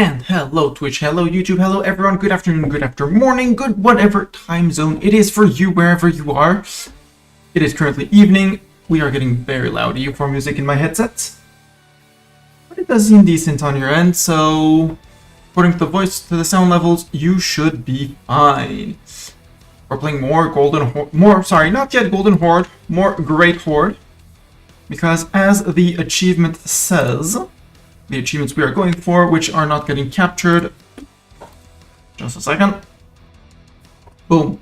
And hello Twitch, hello YouTube, hello everyone, good afternoon, good after morning, good whatever time zone it is for you wherever you are. It is currently evening. We are getting very loud E04 music in my headset. But it does seem decent on your end, so according to the voice, to the sound levels, you should be fine. We're playing more Golden Horde, not yet Golden Horde, more Great Horde. Because as the achievement says, the achievements we are going for, which are not getting captured. Just a second. Boom.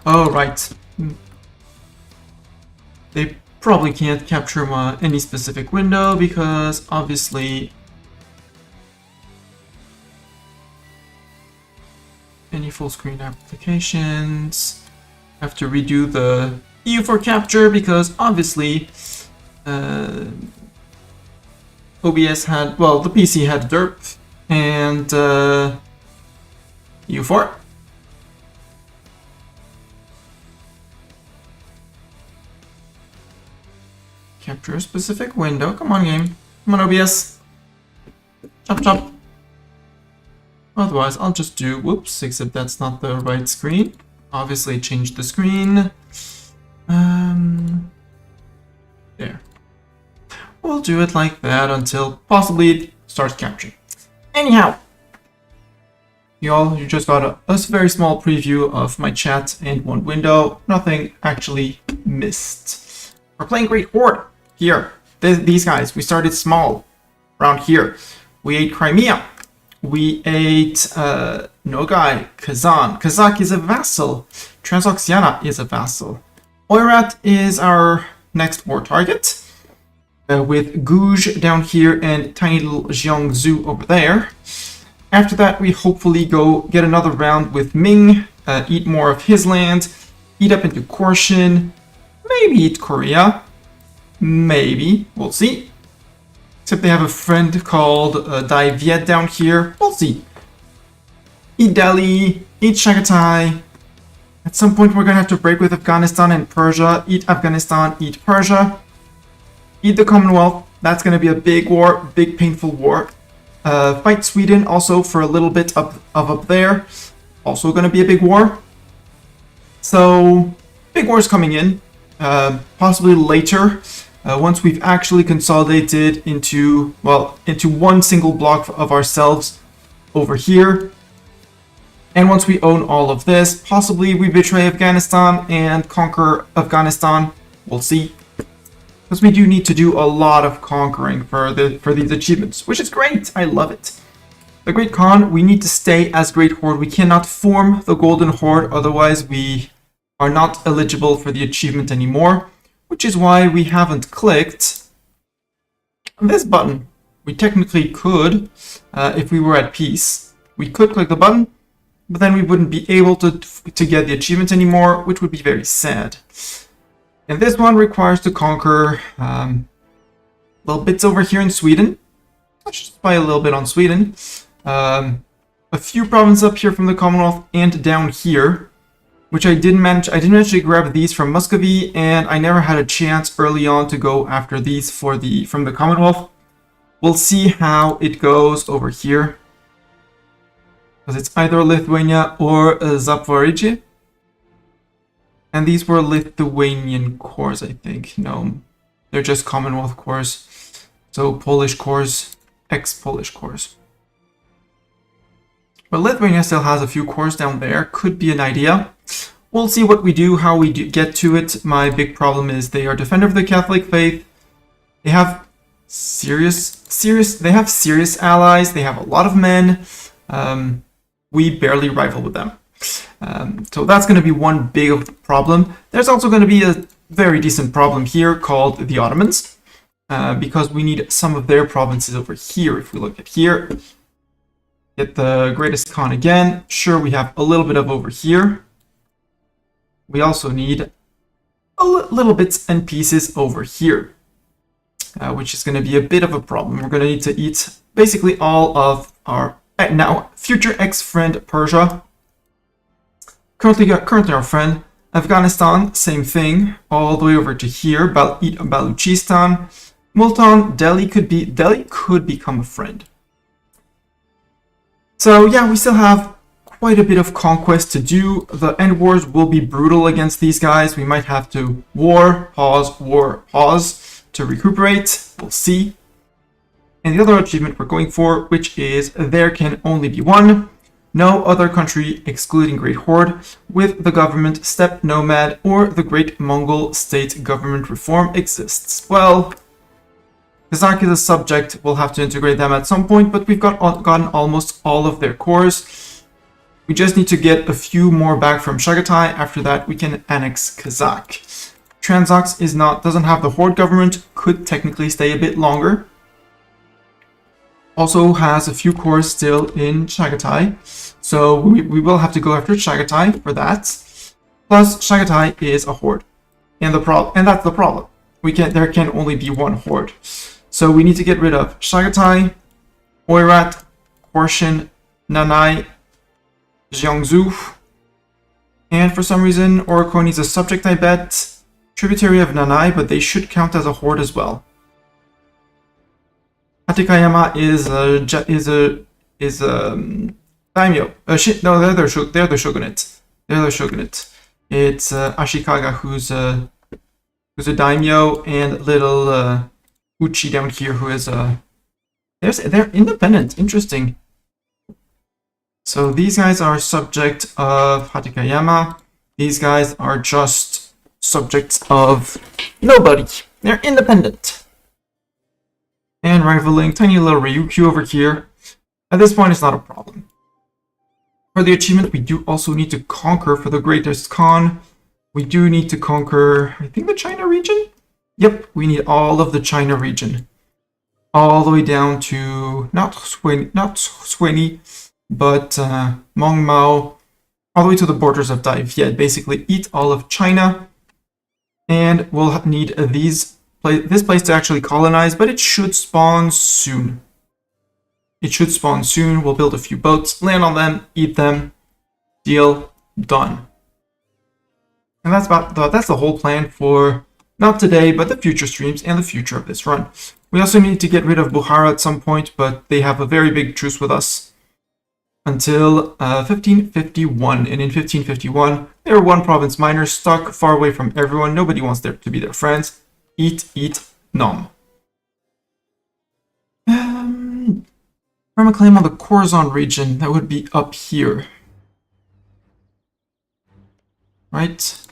Oh, right. They probably can't capture any specific window because obviously any full screen applications have to redo the E04 capture because obviously OBS had, well, the PC had derp and E04. Capture a specific window. Come on, game. Come on, OBS. Chop, chop. Otherwise, I'll just do, whoops, except that's not the right screen. Obviously, change the screen. There. We'll do it like that until possibly it starts capturing. Anyhow, you just got a very small preview of my chat and one window. Nothing actually missed. We're playing Great Horde here. These guys, we started small around here. We ate Crimea. We ate Nogai, Kazan. Kazakh is a vassal. Transoxiana is a vassal. Oirat is our next war target. With Gouge down here and tiny little Jiangsu over there. After that, we hopefully go get another round with Ming, eat more of his land, eat up into Korshin, maybe eat Korea, maybe, we'll see. Except they have a friend called Dai Viet down here, we'll see. Eat Delhi, eat Chagatai. At some point, we're gonna have to break with Afghanistan and Persia, eat Afghanistan, eat Persia. Eat the Commonwealth, that's going to be a big war, big painful war. Fight Sweden also for a little bit up there. Also going to be a big war. So, big wars coming in. Possibly later, once we've actually consolidated into one single block of ourselves over here. And once we own all of this, possibly we betray Afghanistan and conquer Afghanistan. We'll see. Because we do need to do a lot of conquering for these achievements, which is great. I love it. The Great Khan, we need to stay as Great Horde. We cannot form the Golden Horde, otherwise we are not eligible for the achievement anymore, which is why we haven't clicked this button. We technically could, if we were at peace. We could click the button, but then we wouldn't be able to get the achievement anymore, which would be very sad. And this one requires to conquer little bits over here in Sweden. Let's just buy a little bit on Sweden. A few provinces up here from the Commonwealth and down here, which I didn't manage. I didn't actually grab these from Muscovy, and I never had a chance early on to go after these from the Commonwealth. We'll see how it goes over here, because it's either Lithuania or Zaporizhzhia. And these were Lithuanian cores, I think. No, they're just Commonwealth cores. So Polish cores, ex-Polish cores. But Lithuania still has a few cores down there. Could be an idea. We'll see what we do, how we get to it. My big problem is they are defender of the Catholic faith. They have serious allies. They have a lot of men. We barely rival with them. So that's going to be one big problem. There's also going to be a very decent problem here called the Ottomans, because we need some of their provinces over here. If we look at here, get the Greatest Khan again. Sure, we have a little bit of over here. We also need a little bits and pieces over here, which is going to be a bit of a problem. We're going to need to eat basically all of our now future ex-friend Persia. Currently our friend Afghanistan, same thing, all the way over to here, Baluchistan, Multan, Delhi could become a friend. So yeah, we still have quite a bit of conquest to do. The end wars will be brutal against these guys. We might have to war, pause to recuperate. We'll see. And the other achievement we're going for, which is there can only be one. No other country, excluding Great Horde, with the government, steppe nomad, or the Great Mongol state government reform exists. Well, Kazakh is a subject. We'll have to integrate them at some point, but we've gotten almost all of their cores. We just need to get a few more back from Chagatai. After that, we can annex Kazakh. Transox doesn't have the Horde government, could technically stay a bit longer. Also has a few cores still in Chagatai, so we will have to go after Chagatai for that. Plus, Chagatai is a Horde, and that's the problem. There can only be one Horde, so we need to get rid of Chagatai, Oirat, Korshin, Nanai, Jiangsu, and for some reason Orikoni is a subject, I bet, tributary of Nanai, but they should count as a horde as well. Hatikayama is a daimyo. No, they're the shogunate. They're the shogunate. It's Ashikaga who's a daimyo, and little Uchi down here who is they're independent. Interesting. So these guys are subject of Hatikayama. These guys are just subjects of nobody. They're independent. And rivaling tiny little Ryukyu over here. At this point, it's not a problem. For the achievement, we do also need to conquer for the greatest Khan. We do need to conquer, I think, the China region? Yep, we need all of the China region. All the way down to, not Swini, but Mongmao, all the way to the borders of Dai Viet. Basically, eat all of China, and we'll need this place to actually colonize, but it should spawn soon. It should spawn soon. We'll build a few boats, land on them, eat them, deal, done. And that's the whole plan for not today, but the future streams and the future of this run. We also need to get rid of Bukhara at some point, but they have a very big truce with us until 1551, and in 1551 they were one province minor, stuck far away from everyone. Nobody wants there to be their friends. Eat, nom. From a claim on the Khorasan region, that would be up here, right?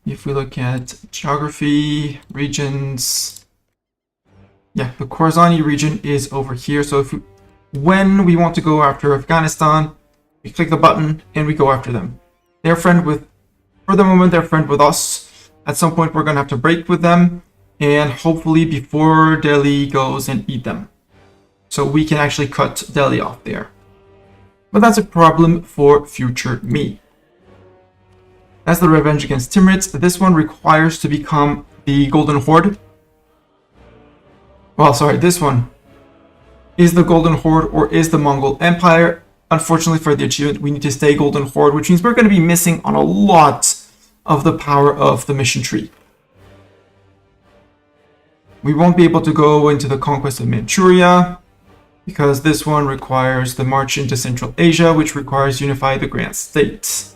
If we look at geography, regions, yeah, the Khorasani region is over here. So when we want to go after Afghanistan, we click the button and we go after them. For the moment, they're friend with us. At some point, we're going to have to break with them, and hopefully before Delhi goes and eat them. So we can actually cut Delhi off there. But that's a problem for future me. That's the revenge against Timurids. This one requires to become the Golden Horde. Well, sorry, this one is the Golden Horde or is the Mongol Empire. Unfortunately for the achievement, we need to stay Golden Horde, which means we're going to be missing on a lot of the power of the mission tree. We won't be able to go into the conquest of Manchuria, because this one requires the march into Central Asia, which requires unify the Grand State.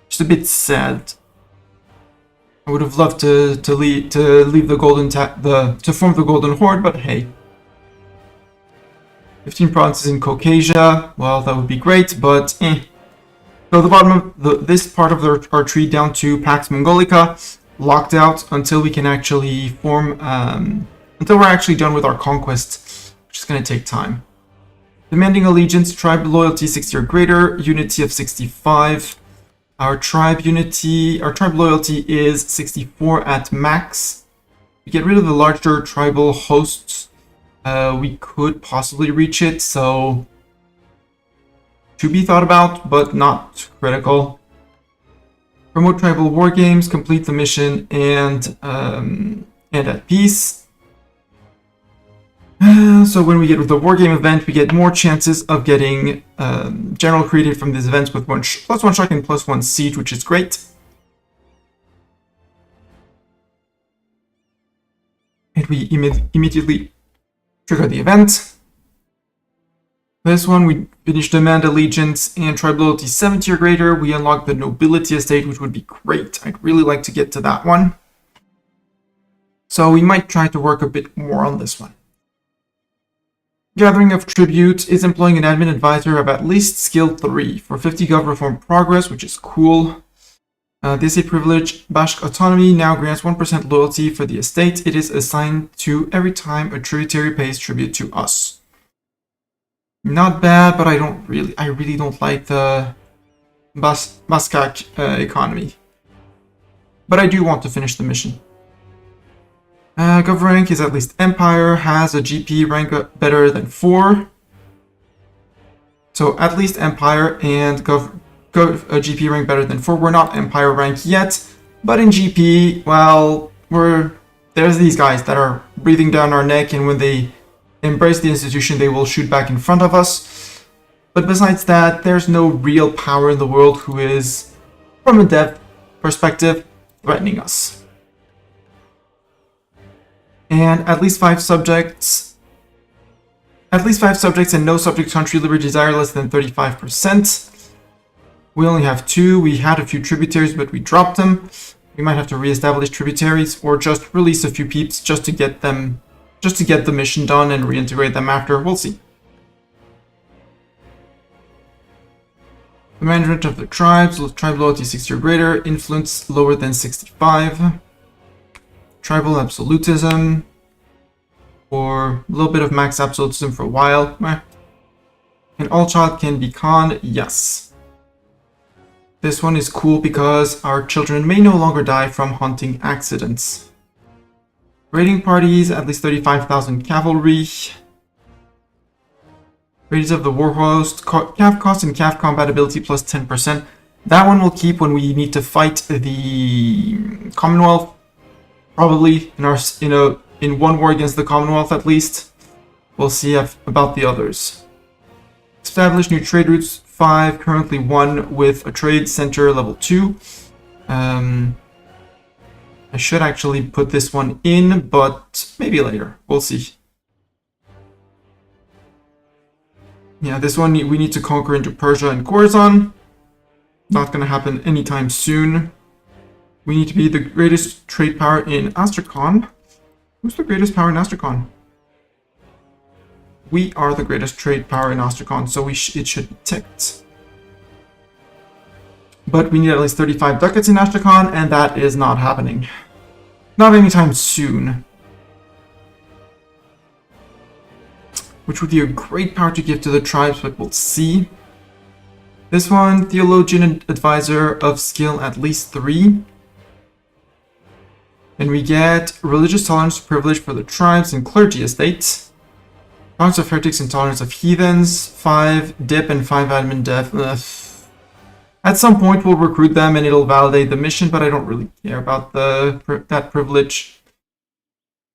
Just a bit sad. I would have loved to leave the to form the Golden Horde, but hey. 15 provinces in Caucasia, well, that would be great, but eh. So the bottom of this part of our tree down to Pax Mongolica, locked out until we can actually form, until we're actually done with our conquest, which is going to take time. Demanding allegiance, tribe loyalty 60 or greater, unity of 65. Our tribe loyalty is 64 at max. We get rid of the larger tribal hosts. We could possibly reach it, so to be thought about, but not critical. Promote tribal war games, complete the mission, and at peace. So when we get the war game event, we get more chances of getting general created from these events with plus one shock and plus one siege, which is great. And and we immediately trigger the event. This one, we finish Demand Allegiance and Tribe Loyalty 70 or greater. We unlock the Nobility Estate, which would be great. I'd really like to get to that one. So we might try to work a bit more on this one. Gathering of Tribute is employing an admin advisor of at least skill 3 for 50 gov reform progress, which is cool. The estate privilege, Bashk autonomy, now grants 1% loyalty for the estate. It is assigned to every time a tributary pays tribute to us. Not bad, but I really don't like the Baskak economy. But I do want to finish the mission. Gov rank is at least Empire, has a GP rank better than 4. So at least Empire and Gov a GP rank better than 4. We're not Empire rank yet, but in GP, well, there's these guys that are breathing down our neck, and when they embrace the institution, they will shoot back in front of us. But besides that, there's no real power in the world who is, from a dev perspective, threatening us. And at least 5 subjects and no subject country liberty desire less than 35%. We only have 2. We had a few tributaries, but we dropped them. We might have to reestablish tributaries or just release a few peeps just to get the mission done and reintegrate them after. We'll see. The management of the tribes, tribe loyalty 60 or greater, influence lower than 65. Tribal absolutism, or a little bit of max absolutism for a while. And all child can be conned, yes. This one is cool because our children may no longer die from hunting accidents. Raiding parties, at least 35,000 cavalry. Raiders of the war host, cav cost and cav compatibility plus 10%. That one will keep when we need to fight the Commonwealth. Probably in one war against the Commonwealth at least. We'll see about the others. Establish new trade routes, 5, currently 1 with a trade center level 2. I should actually put this one in, but maybe later. We'll see. Yeah, this one we need to conquer into Persia and Khorasan. Not going to happen anytime soon. We need to be the greatest trade power in Astrakhan. Who's the greatest power in Astrakhan? We are the greatest trade power in Astrakhan, so it should be ticked. But we need at least 35 ducats in Astrakhan, and that is not happening. Not anytime soon. Which would be a great power to give to the tribes, but we'll see. This one, Theologian Advisor of skill at least 3. And we get religious tolerance privilege for the tribes and clergy estates. Tolerance of heretics and tolerance of heathens. 5 dip and 5 admin dev. At some point we'll recruit them and it'll validate the mission, but I don't really care about that privilege.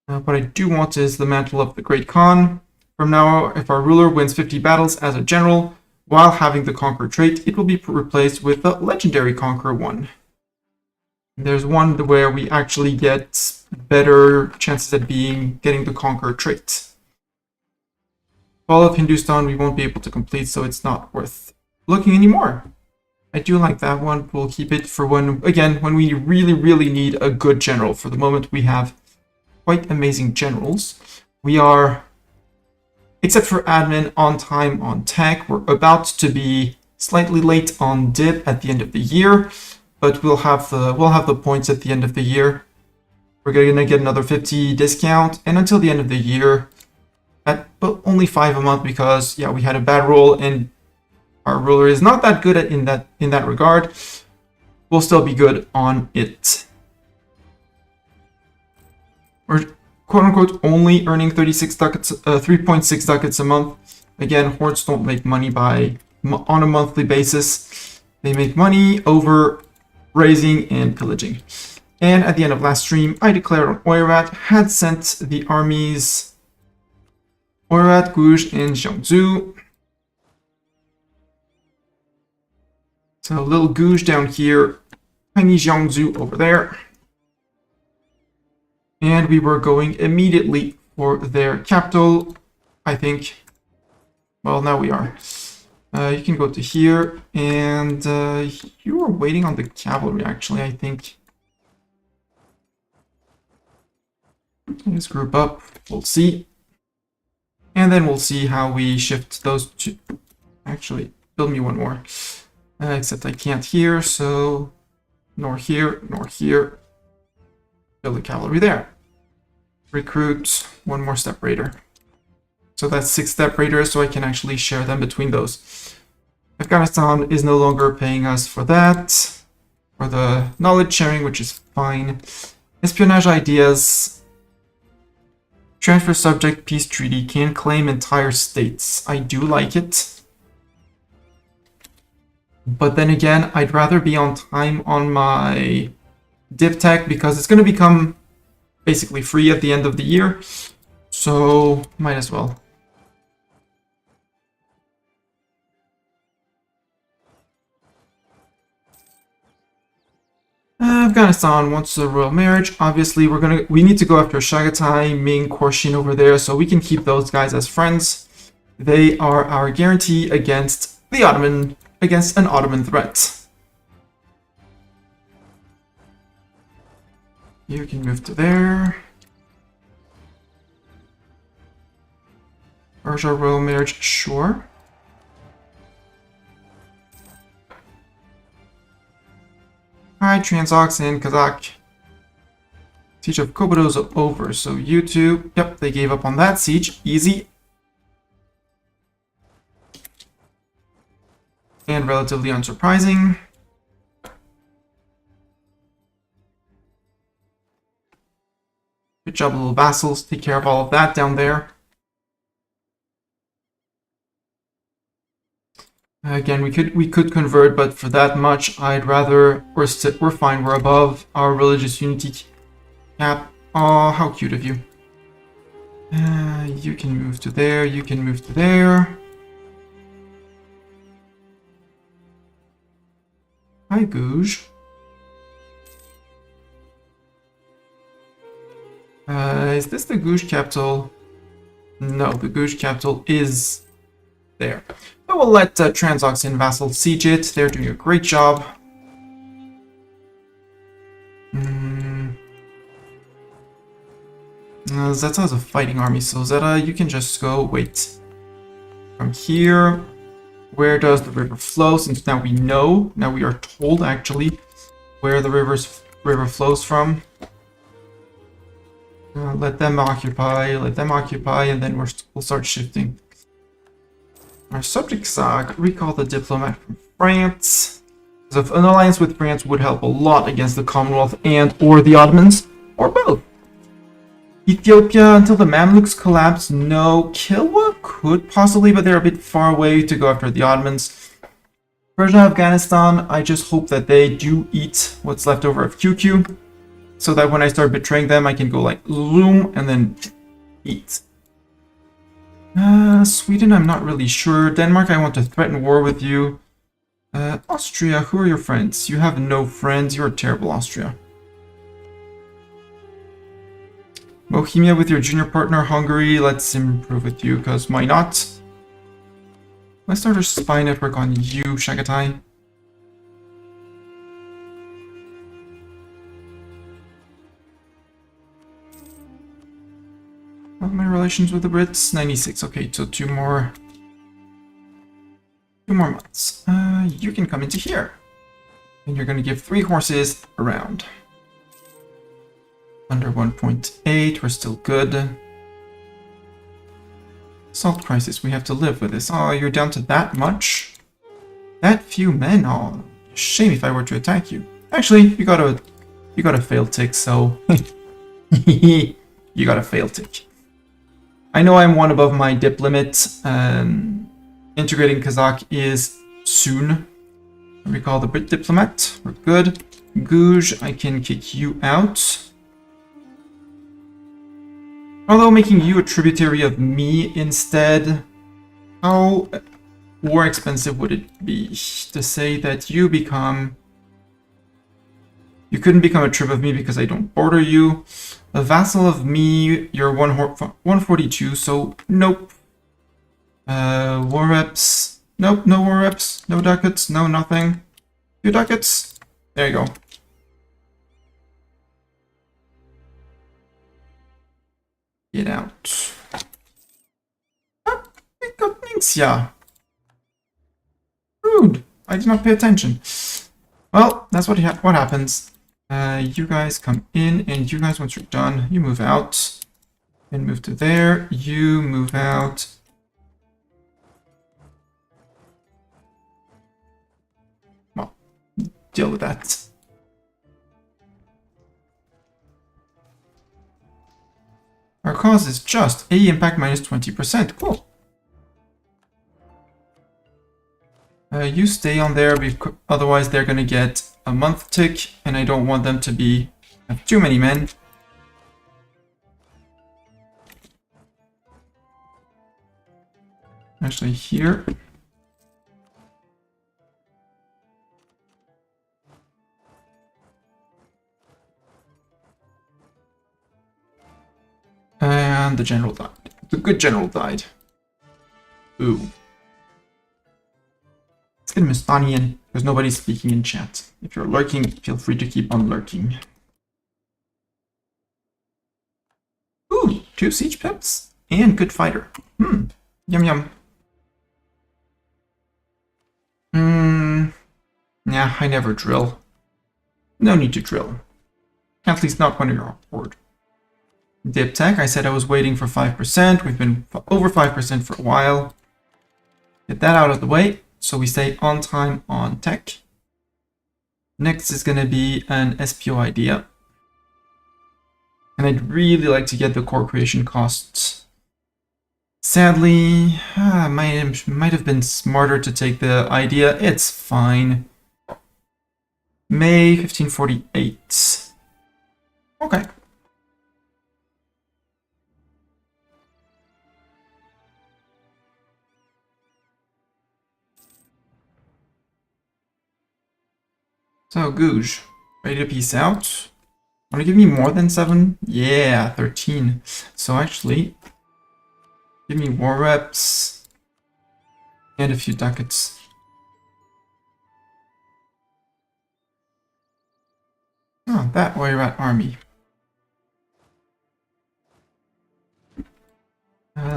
What I do want is the mantle of the Great Khan. From now, if our ruler wins 50 battles as a general, while having the Conqueror trait, it will be replaced with the Legendary Conqueror one. There's one where we actually get better chances at getting the Conqueror trait. Fall of Hindustan we won't be able to complete, so it's not worth looking anymore. I do like that one. We'll keep it for when we really need a good general. For the moment, we have quite amazing generals. We are, except for admin, on time on tech. We're about to be slightly late on dip at the end of the year. But we'll have the points at the end of the year. We're gonna get another 50 discount, and until the end of the year, but only 5 a month because yeah, we had a bad roll and our ruler is not that good in that regard. We'll still be good on it. We're quote unquote only earning 36 ducats, 3.6 ducats a month. Again, hordes don't make money on a monthly basis. They make money over raising and pillaging. And at the end of last stream, I declared on Oirat had sent the armies Oirat, Guj, and Jiangsu. So little Guj down here, tiny Jiangsu over there. And we were going immediately for their capital, I think. Well, now we are. You can go to here, and you are waiting on the cavalry, actually, I think. Let's group up, we'll see. And then we'll see how we shift those two. Actually, build me one more. Except I can't here, so nor here, nor here. Build the cavalry there. Recruit one more Steppe Raider. So that's 6 Steppe Raiders, so I can actually share them between those. Afghanistan is no longer paying us for that. For the knowledge sharing, which is fine. Espionage ideas. Transfer subject peace treaty. Can claim entire states. I do like it. But then again, I'd rather be on time on my dip tech because it's going to become basically free at the end of the year. So, might as well. Afghanistan wants a royal marriage. Obviously, we need to go after Chagatai, Ming, Korshin over there, so we can keep those guys as friends. They are our guarantee against an Ottoman threat. You can move to there. Persia royal marriage, sure. Alright, Transox and Kazakh. Siege of Kobudo is over, so you two, yep, they gave up on that siege. Easy. And relatively unsurprising. Good job, little vassals. Take care of all of that down there. Again, we could convert, but for that much, I'd rather we're fine. We're above our religious unity cap. Oh, how cute of you! You can move to there. You can move to there. Hi, Gouge. Is this the Gouge capital? No, the Gouge capital is there. I will let Transox and Vassal siege it. They're doing a great job. Zeta has a fighting army, so Zeta, you can just go wait. From here, where does the river flow? Since now we know, now we are told actually, where the river flows from. Let them occupy, and then we'll start shifting. Our subject Zag, recall the diplomat from France. Because an alliance with France would help a lot against the Commonwealth or the Ottomans, or both. Ethiopia, until the Mamluks collapse, no. Kilwa could possibly, but they're a bit far away to go after the Ottomans. Persia, Afghanistan, I just hope that they do eat what's left over of QQ, so that when I start betraying them, I can go like zoom and then eat. Sweden, I'm not really sure. Denmark, I want to threaten war with you. Austria, who are your friends? You have no friends. You're terrible, Austria. Bohemia with your junior partner, Hungary. Let's improve with you, because why not? Let's start a spy network on you, Chagatai. My relations with the Brits, 96. Okay, so two more months. You can come into here, and you're going to give 3 horses around. Under 1.8, we're still good. Salt crisis, we have to live with this. Oh, you're down to that much? That few men? Oh, shame if I were to attack you. Actually, you got a fail tick, so you got a fail tick. I know I'm one above my dip limit. Integrating Kazakh is soon. Recall the Brit diplomat. We're good. Gouge, I can kick you out. Although making you a tributary of me instead, how more expensive would it be to say that you become You couldn't become a trib of me because I don't border you. A vassal of me, you're 142, so nope. War reps. Nope, no war reps. No ducats, no nothing. 2 ducats. There you go. Get out. Ah, I got Nixia. Rude. I did not pay attention. Well, that's what happens. You guys come in, and you guys, once you're done, you move out. And move to there. You move out. Well, deal with that. Our cause is just AE impact minus 20%. Cool. You stay on there, otherwise they're gonna get a month tick, and I don't want them to have too many men. Actually, here. And the general died. The good general died. Ooh. Let's get Mustanian, because nobody's speaking in chat. If you're lurking, feel free to keep on lurking. Ooh, 2 siege pips and good fighter. Yum yum. Nah, I never drill. No need to drill. At least not when you're on board. Dip tech, I said I was waiting for 5%. We've been over 5% for a while. Get that out of the way, so we stay on time on tech. Next is going to be an SPO idea. And I'd really like to get the core creation costs. Sadly, might have been smarter to take the idea. It's fine. May 1548. Okay. So, Gouge, ready to peace out? Want to give me more than 7? Yeah, 13. So actually, give me war reps and a few ducats. Oh, that warrior at army.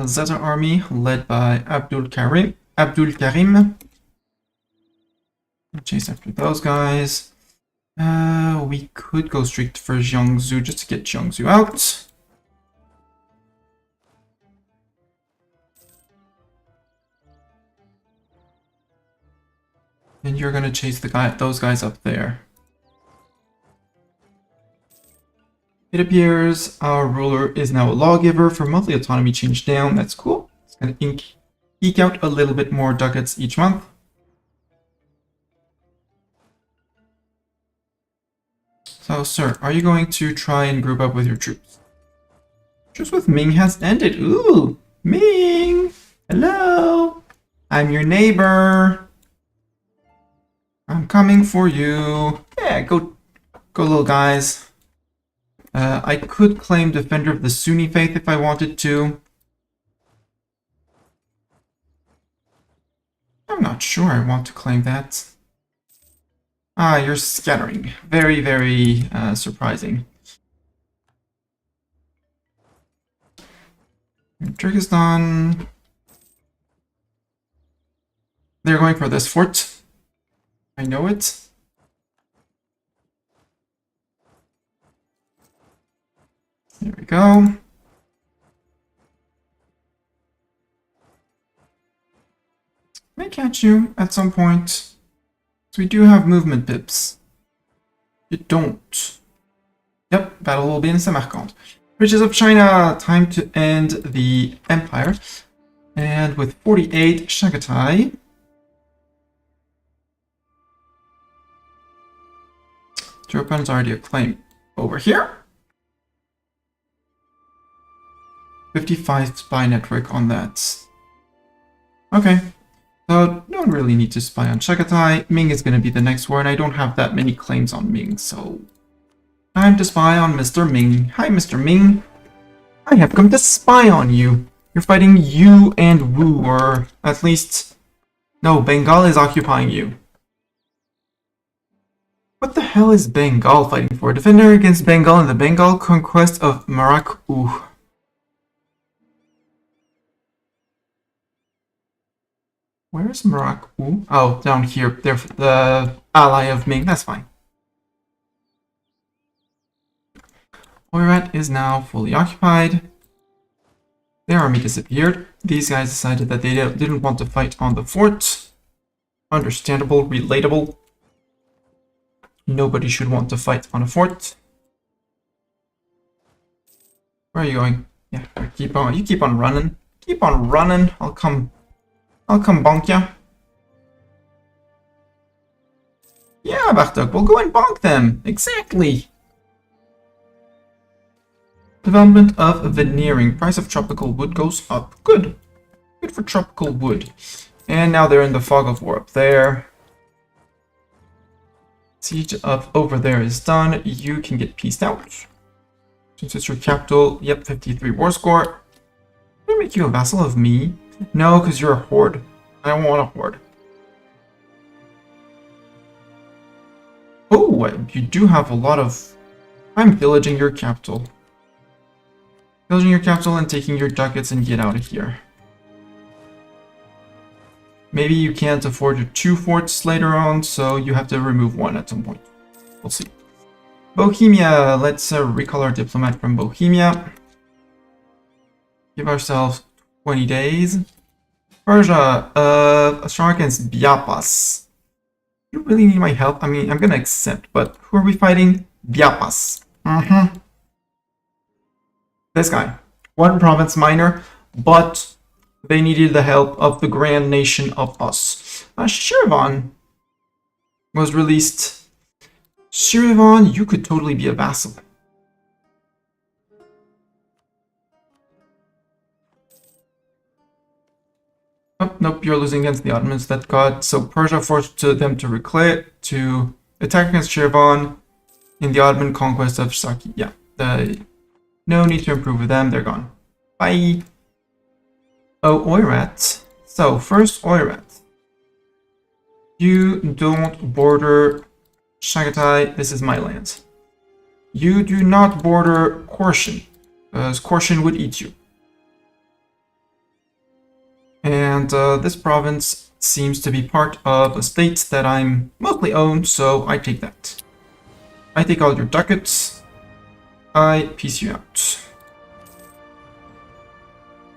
Zeta army led by Abdul Karim. Chase after those guys. We could go straight for Jiangsu just to get Jiangsu out. And you're gonna chase those guys up there. It appears our ruler is now a lawgiver for monthly autonomy change down. That's cool. It's gonna eke out a little bit more ducats each month. So, sir, are you going to try and group up with your troops? Truce with Ming has ended. Ooh, Ming! Hello! I'm your neighbor. I'm coming for you. Yeah, go little guys. I could claim Defender of the Sunni Faith if I wanted to. I'm not sure I want to claim that. Ah, you're scattering. Very, very surprising. Kyrgyzstan. They're going for this fort. I know it. There we go. May catch you at some point. So we do have movement pips. You don't. Yep, battle will be in Samarkand. Riches of China, time to end the empire. And with 48, Shagatai. Your opponent's already a claim over here. 55 spy network on that. Okay. So, don't really need to spy on Shagatai. Ming is going to be the next war, and I don't have that many claims on Ming, so time to spy on Mr. Ming. Hi, Mr. Ming. I have come to spy on you. You're fighting Yu and Wu, or at least... No, Bengal is occupying you. What the hell is Bengal fighting for? Defender against Bengal in the Bengal conquest of Morocco. Where is Morocco? Oh, down here. They're the ally of Ming. That's fine. Oirat is now fully occupied. Their army disappeared. These guys decided that they didn't want to fight on the fort. Understandable, relatable. Nobody should want to fight on a fort. Where are you going? Yeah, you keep on running. Keep on running. I'll come bonk ya. Yeah, Bartok, we'll go and bonk them. Exactly. Development of veneering. Price of tropical wood goes up. Good. Good for tropical wood. And now they're in the fog of war up there. Siege up over there is done. You can get pieced out. Since it's your capital, yep, 53 war score. Can I make you a vassal of me? No, because you're a horde. I don't want a horde. Oh, you do have a lot of... I'm pillaging your capital. Pillaging your capital and taking your ducats and get out of here. Maybe you can't afford your 2 forts later on, so you have to remove 1 at some point. We'll see. Bohemia. Let's recall our diplomat from Bohemia. Give ourselves 20 days. Persia. Strong against Biapas. You really need my help? I mean, I'm gonna accept, but who are we fighting? Biapas. This guy. 1 province minor, but they needed the help of the grand nation of us. Shirvan was released. Shirvan, you could totally be a vassal. Oh, nope, you're losing against the Ottomans. That god. So Persia forced them to attack against Shirvan in the Ottoman conquest of Saki. Yeah, no need to improve with them. They're gone. Bye. Oh, Oirat. So, first Oirat. You don't border Chagatai. This is my land. You do not border Korshan, because Korshan would eat you. And this province seems to be part of a state that I'm mostly owned, so I take that. I take all your ducats. I piece you out.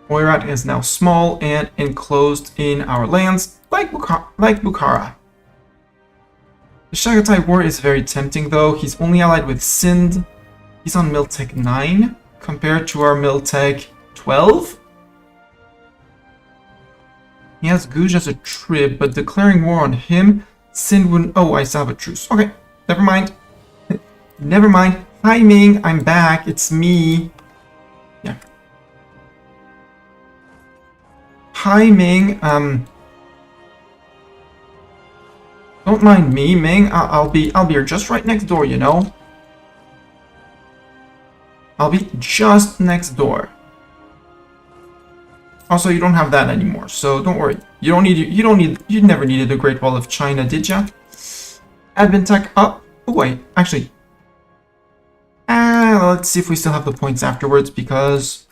Oirat is now small and enclosed in our lands, like Bukhara. The Chagatai war is very tempting though. He's only allied with Sind. He's on Miltech 9 compared to our Miltech 12. He has Guj as a trib, but declaring war on him, Sind wouldn't... Oh, I still have a truce. Okay, never mind. Never mind. Hi Ming, I'm back. It's me. Yeah. Hi Ming. Don't mind me, Ming. I'll be just right next door, you know. I'll be just next door. Also, you don't have that anymore, so don't worry. You never needed the Great Wall of China, did ya? Advent tech up. Oh wait, actually. Let's see if we still have the points afterwards, because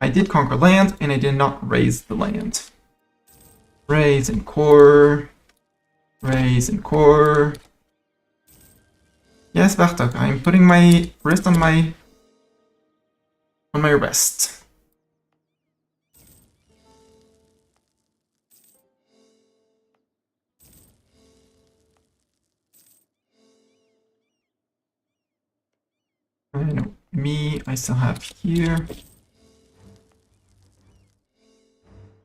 I did conquer land and I did not raise the land. Raise and core. Raise and core. Yes, Bartok, I'm putting my wrist on my wrist. No, me, I still have here.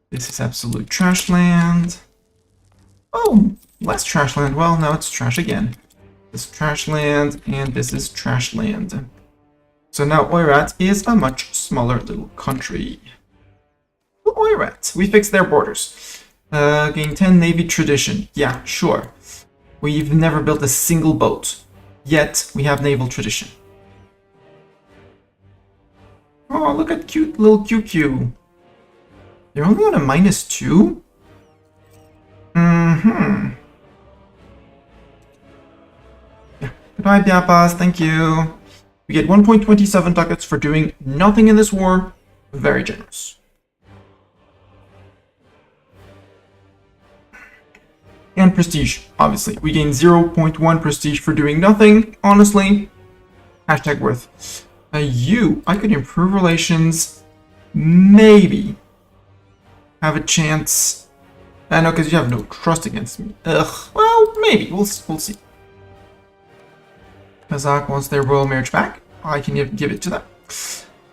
This is absolute trash land. Oh, less trash land. Well, now it's trash again. This is trash land, and this is trash land. So now Oirat is a much smaller little country. Oirat, we fixed their borders. Gain 10 Navy tradition. Yeah, sure. We've never built a single boat. Yet, we have naval tradition. Oh, look at cute little QQ. They're only on a -2? Mm-hmm. Yeah. Goodbye, Biapas. Thank you. We get 1.27 ducats for doing nothing in this war. Very generous. And prestige, obviously. We gain 0.1 prestige for doing nothing, honestly. Hashtag worth. I could improve relations. Maybe. Have a chance. I know, because you have no trust against me. Ugh. Well, maybe. We'll see. Kazakh wants their royal marriage back. I can give it to them.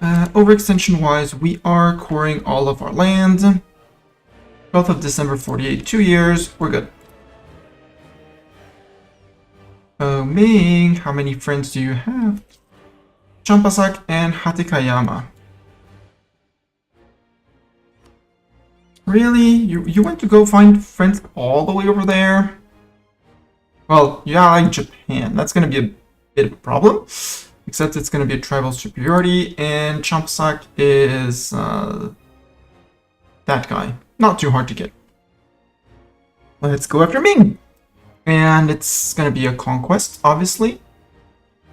Overextension-wise, we are coring all of our land. 12th of December, 48. 2 years. We're good. Oh, Ming, how many friends do you have? Champasak and Hatikayama. Really? You went to go find friends all the way over there? Well, yeah, like Japan. That's going to be a bit of a problem. Except it's going to be a tribal superiority, and Champasak is that guy. Not too hard to get. Let's go after Ming! And it's going to be a conquest, obviously.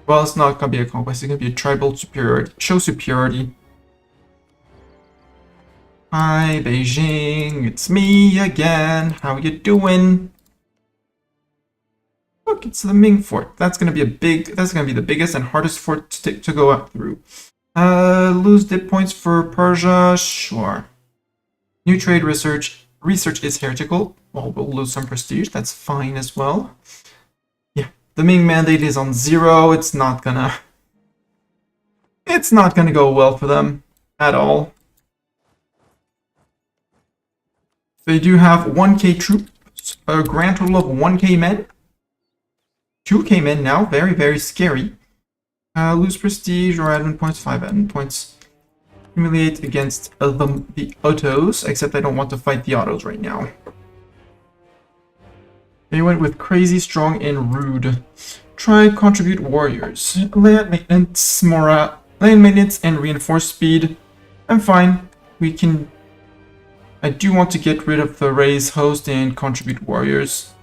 Well, it's not going to be a conquest. It's going to be a tribal superiority. Show superiority. Hi, Beijing. It's me again. How you doing? Look, it's the Ming fort. That's going to be that's going to be the biggest and hardest fort to go up through. Lose dip points for Persia? Sure. New trade research. Research is heretical. Well, we'll lose some prestige. That's fine as well. Yeah, the Ming mandate is on 0. It's not gonna go well for them at all. They do have 1k troops, a grand total of 1k men. 2k men now, very, very scary. Lose prestige or admin points, 5 admin points. Humiliate against the Ottos, except I don't want to fight the Ottos right now. They went with crazy, strong, and rude. Try contribute warriors. Land maintenance, morale, land maintenance, and reinforced speed. I'm fine. I do want to get rid of the raise host and contribute warriors.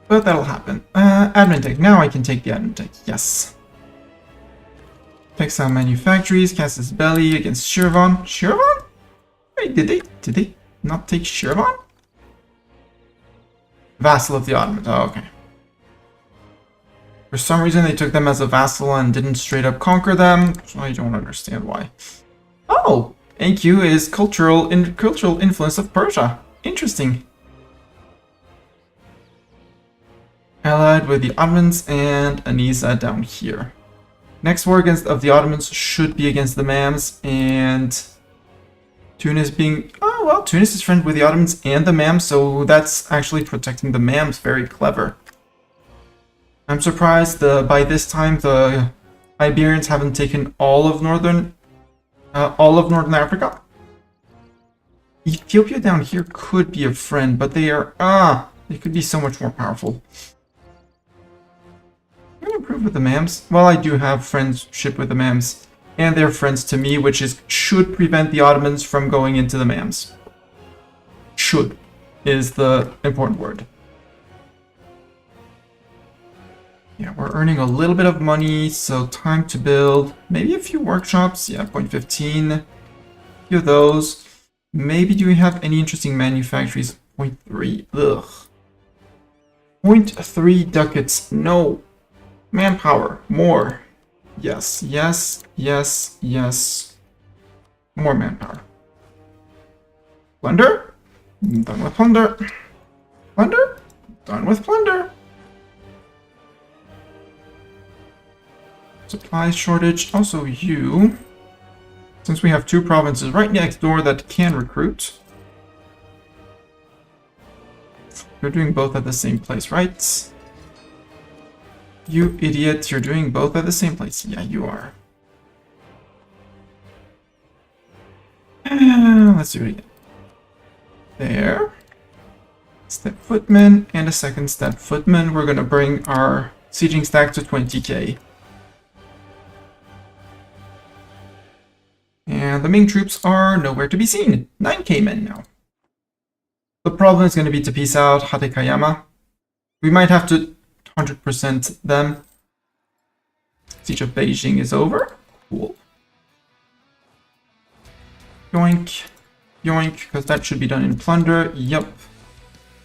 But that'll happen. Admin tech. Now I can take the admin tech. Yes. Textile manufactories. Cast his belly against Shirvan. Shirvan? Wait, did they not take Shirvan? Vassal of the Ottomans. Oh, okay. For some reason they took them as a vassal and didn't straight up conquer them. So I don't understand why. Oh! AQ is cultural influence of Persia. Interesting. Allied with the Ottomans and Anisa down here. Next war of the Ottomans should be against the Mams, and Tunis being... Oh, well, Tunis is friends with the Ottomans and the Mams, so that's actually protecting the Mams. Very clever. I'm surprised by this time the Iberians haven't taken all of Northern Africa. Ethiopia down here could be a friend, but they could be so much more powerful. Can I improve with the Mams? Well, I do have friendship with the Mams, and they're friends to me, which should prevent the Ottomans from going into the Mams. Should is the important word. Yeah, we're earning a little bit of money, so time to build maybe a few workshops. Yeah, 0.15. A few of those. Maybe do we have any interesting manufactories? 0.3. Ugh. 0.3 ducats. No. Manpower. More. Yes, yes, yes, yes. More manpower. Plunder? Done with plunder. Plunder? Done with plunder. Supplies shortage. Also you. Since we have 2 provinces right next door that can recruit. You're doing both at the same place, right? You idiot, you're doing both at the same place. Yeah, you are. Let's do it again. There. Step footman and a second step footman. We're going to bring our sieging stack to 20k. And the main troops are nowhere to be seen. 9k men now. The problem is going to be to peace out Hatekayama. We might have to 100% them. Siege of Beijing is over. Cool. Yoink. Yoink, because that should be done in plunder. Yup.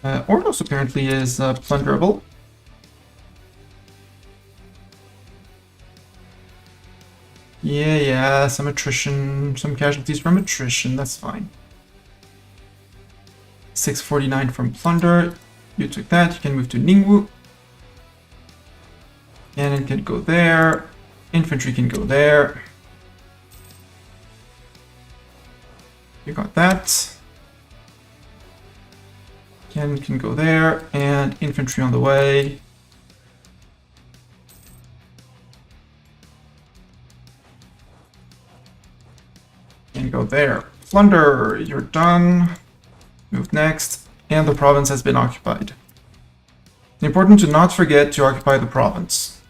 Ordos apparently is plunderable. Yeah, some attrition, some casualties from attrition, that's fine. 649 from plunder. You took that, you can move to Ningwu. Cannon can go there. Infantry can go there. You got that. Cannon can go there, and infantry on the way. Can go there. Plunder, you're done. Move next, and the province has been occupied. Important to not forget to occupy the province.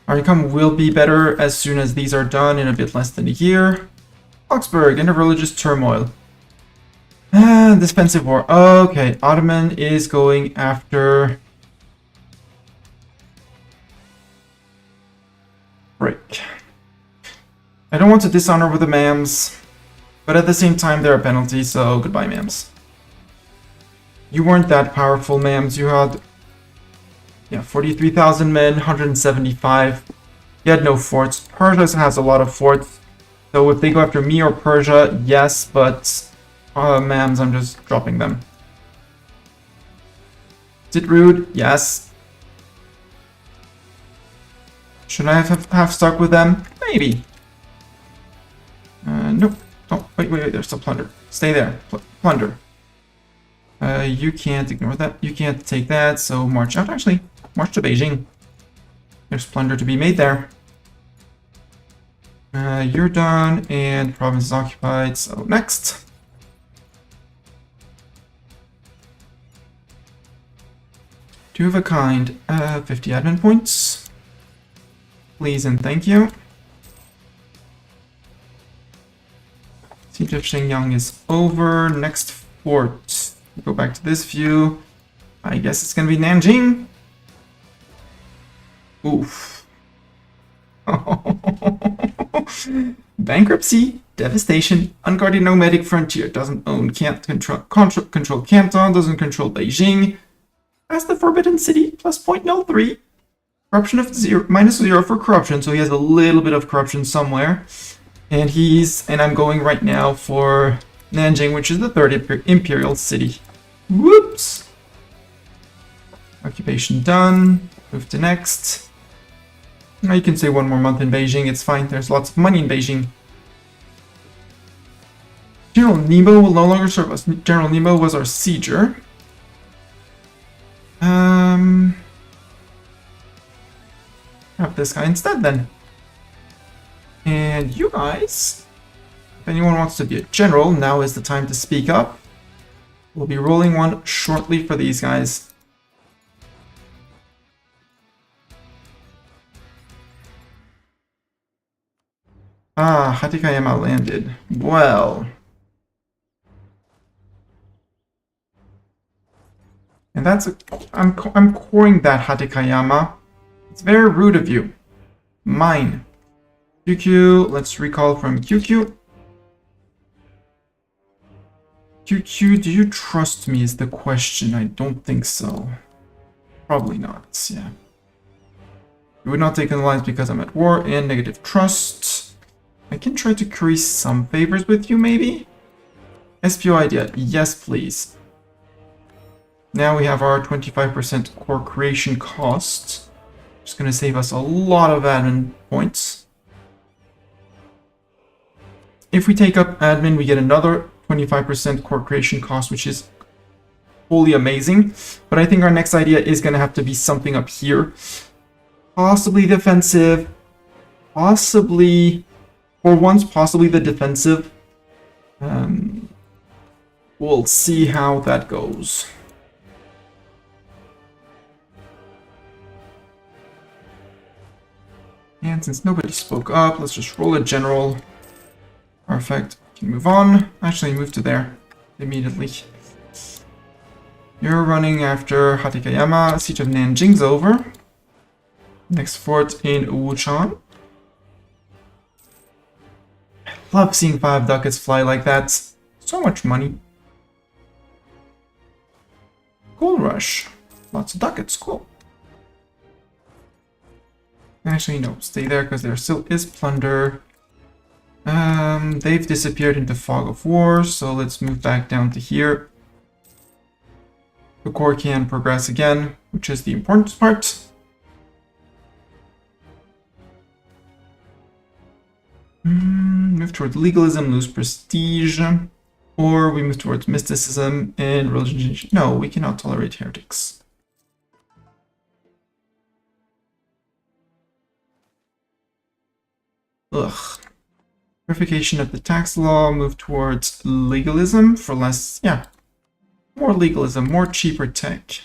Our income will be better as soon as these are done in a bit less than a year. Augsburg, end of religious turmoil. Defensive war. Okay, Ottoman is going after... Break. I don't want to dishonor with the mams, but at the same time there are penalties, so goodbye mams. You weren't that powerful, mams. You had... yeah, 43,000 men, 175. You had no forts. Persia has a lot of forts. So if they go after me or Persia, yes, but... mams, I'm just dropping them. Is it rude? Yes. Should I have stuck with them? Maybe. Nope. Oh, wait, there's still plunder. Stay there. Plunder. You can't ignore that. You can't take that, so march out. Actually, march to Beijing. There's plunder to be made there. You're done, and province is occupied, so next. Two of a kind, 50 admin points. Please and thank you. Siege of Shenyang is over. Next fort. Go back to this view. I guess it's gonna be Nanjing. Oof. Bankruptcy, devastation, unguarded nomadic frontier, doesn't own, can't control Canton, doesn't control Beijing. Has the Forbidden City, plus 0.03. Corruption of -0 for corruption, so he has a little bit of corruption somewhere. And I'm going right now for Nanjing, which is the third imperial city. Whoops! Occupation done. Move to next. Now you can say 1 more month in Beijing, it's fine, there's lots of money in Beijing. General Nemo will no longer serve us. General Nemo was our sieger. Have this guy instead then. And you guys, if anyone wants to be a general, now is the time to speak up. We'll be rolling one shortly for these guys. Ah, Hatikayama landed. Well. And that's I'm coring that, Hatikayama. It's very rude of you. Mine. QQ, let's recall from QQ. QQ, do you trust me is the question. I don't think so. Probably not, yeah. You would not take an alliance because I'm at war and negative trust. I can try to curry some favors with you, maybe? SPO idea, yes please. Now we have our 25% core creation cost. Just gonna save us a lot of admin points. If we take up admin, we get another 25% core creation cost, which is wholly amazing. But I think our next idea is gonna have to be something up here. Possibly defensive. Possibly, for once, possibly the defensive. We'll see how that goes. And since nobody spoke up, let's just roll a general. Perfect. Can move on. Actually, move to there immediately. You're running after Hatikayama. Siege of Nanjing's over. Next fort in Wuchan. I love seeing 5 ducats fly like that. So much money. Gold rush. Lots of ducats. Cool. Actually, no. Stay there because there still is plunder. They've disappeared into fog of war, so let's move back down to here. The core can progress again, which is the important part. Move towards legalism, lose prestige. Or we move towards mysticism and religion. No, we cannot tolerate heretics. Ugh. Purification of the tax law, move towards legalism for less, yeah. More legalism, more cheaper tech.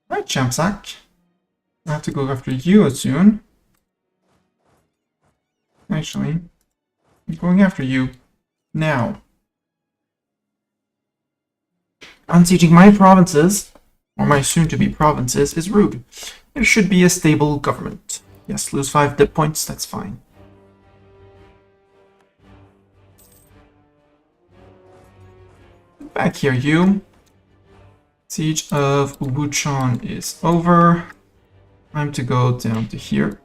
Right, Champsack. I have to go after you soon. Actually, I'm going after you now. Unsieging my provinces, or my soon-to-be provinces, is rude. There should be a stable government. Yes, lose 5 dip points, that's fine. Back here, you. Siege of Wuchan is over. Time to go down to here.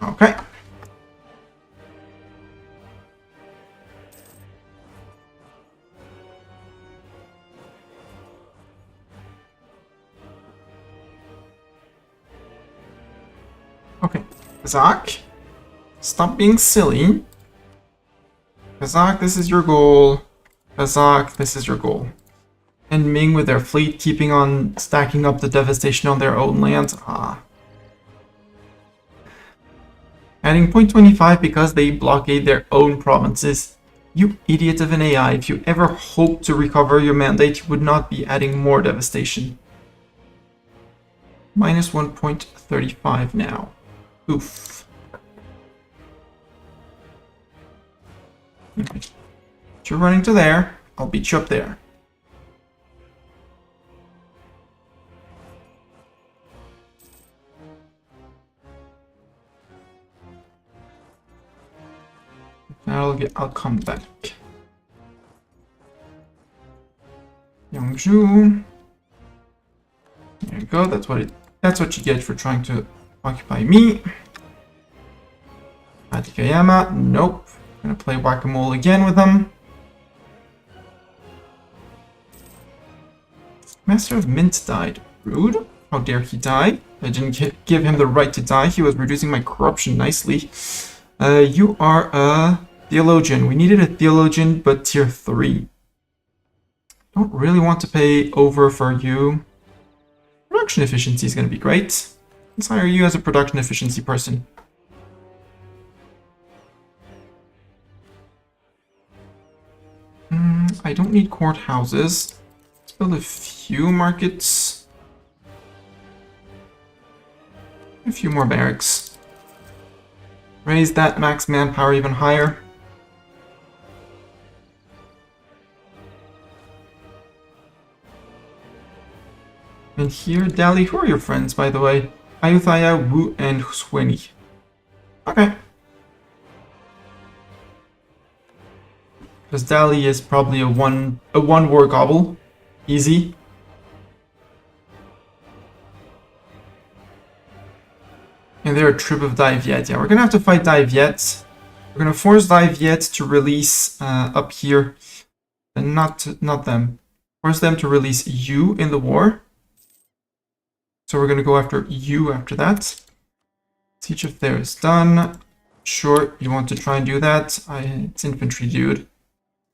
Okay. Okay, Kazakh, stop being silly. Kazakh, this is your goal. Kazakh, this is your goal. And Ming with their fleet keeping on stacking up the devastation on their own land. Ah. Adding 0.25 because they blockade their own provinces. You idiot of an AI, if you ever hope to recover your mandate, you would not be adding more devastation. Minus 1.35 now. Oof. Okay. If you're running to there, I'll beat you up there. I'll come back. Yangzhou. There you go. That's what you get for trying to occupy me. Hatikayama. Nope. Gonna play whack-a-mole again with them. Master of Mint died. Rude. How dare he die? I didn't give him the right to die. He was reducing my corruption nicely. You are a theologian. We needed a theologian, but tier 3. Don't really want to pay over for you. Production efficiency is going to be great. Let's hire you as a production efficiency person. I don't need courthouses. Let's build a few markets. A few more barracks. Raise that max manpower even higher. And here, Dali, who are your friends, by the way? Ayutthaya, Wu, and Husweni. Okay. Because Dali is probably a one war gobble. Easy. And they're a troop of Dai Viet. Yeah, we're gonna have to fight Dai Viet. We're gonna force Dai Viet to release up here. And not them. Force them to release you in the war. So we're going to go after you after that. Siege of there is done. Sure, you want to try and do that? It's infantry, dude.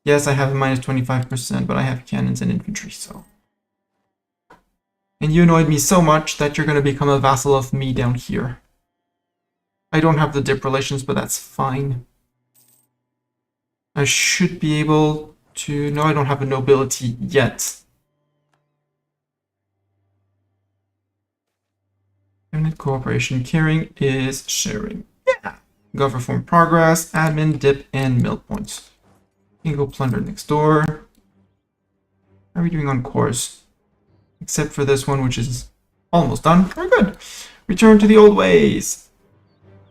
Yes, I have a minus 25%, but I have cannons and infantry, so. And you annoyed me so much that you're going to become a vassal of me down here. I don't have the dip relations, but that's fine. I should be able to... No, I don't have a nobility yet. Unit cooperation. Caring is sharing. Yeah. Go for form progress, admin, dip, and mill points. You can go plunder next door. How are we doing on cores? Except for this one, which is almost done. Very good. Return to the old ways.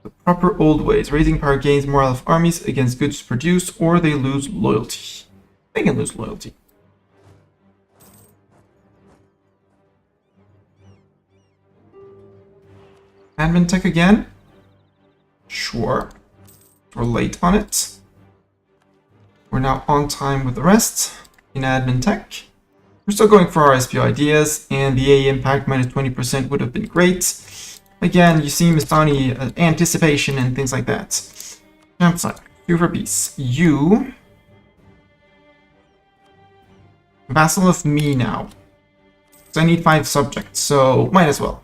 The proper old ways. Raising power gains morale of armies against goods produced, or they lose loyalty. They can lose loyalty. Admin tech again? Sure. We're late on it. We're now on time with the rest in admin tech. We're still going for our SPO ideas, and the A impact minus 20% would have been great. Again, you see Mistani anticipation and things like that. Campsite, 2 for peace. You... Vassal of me now. So I need 5 subjects, so might as well.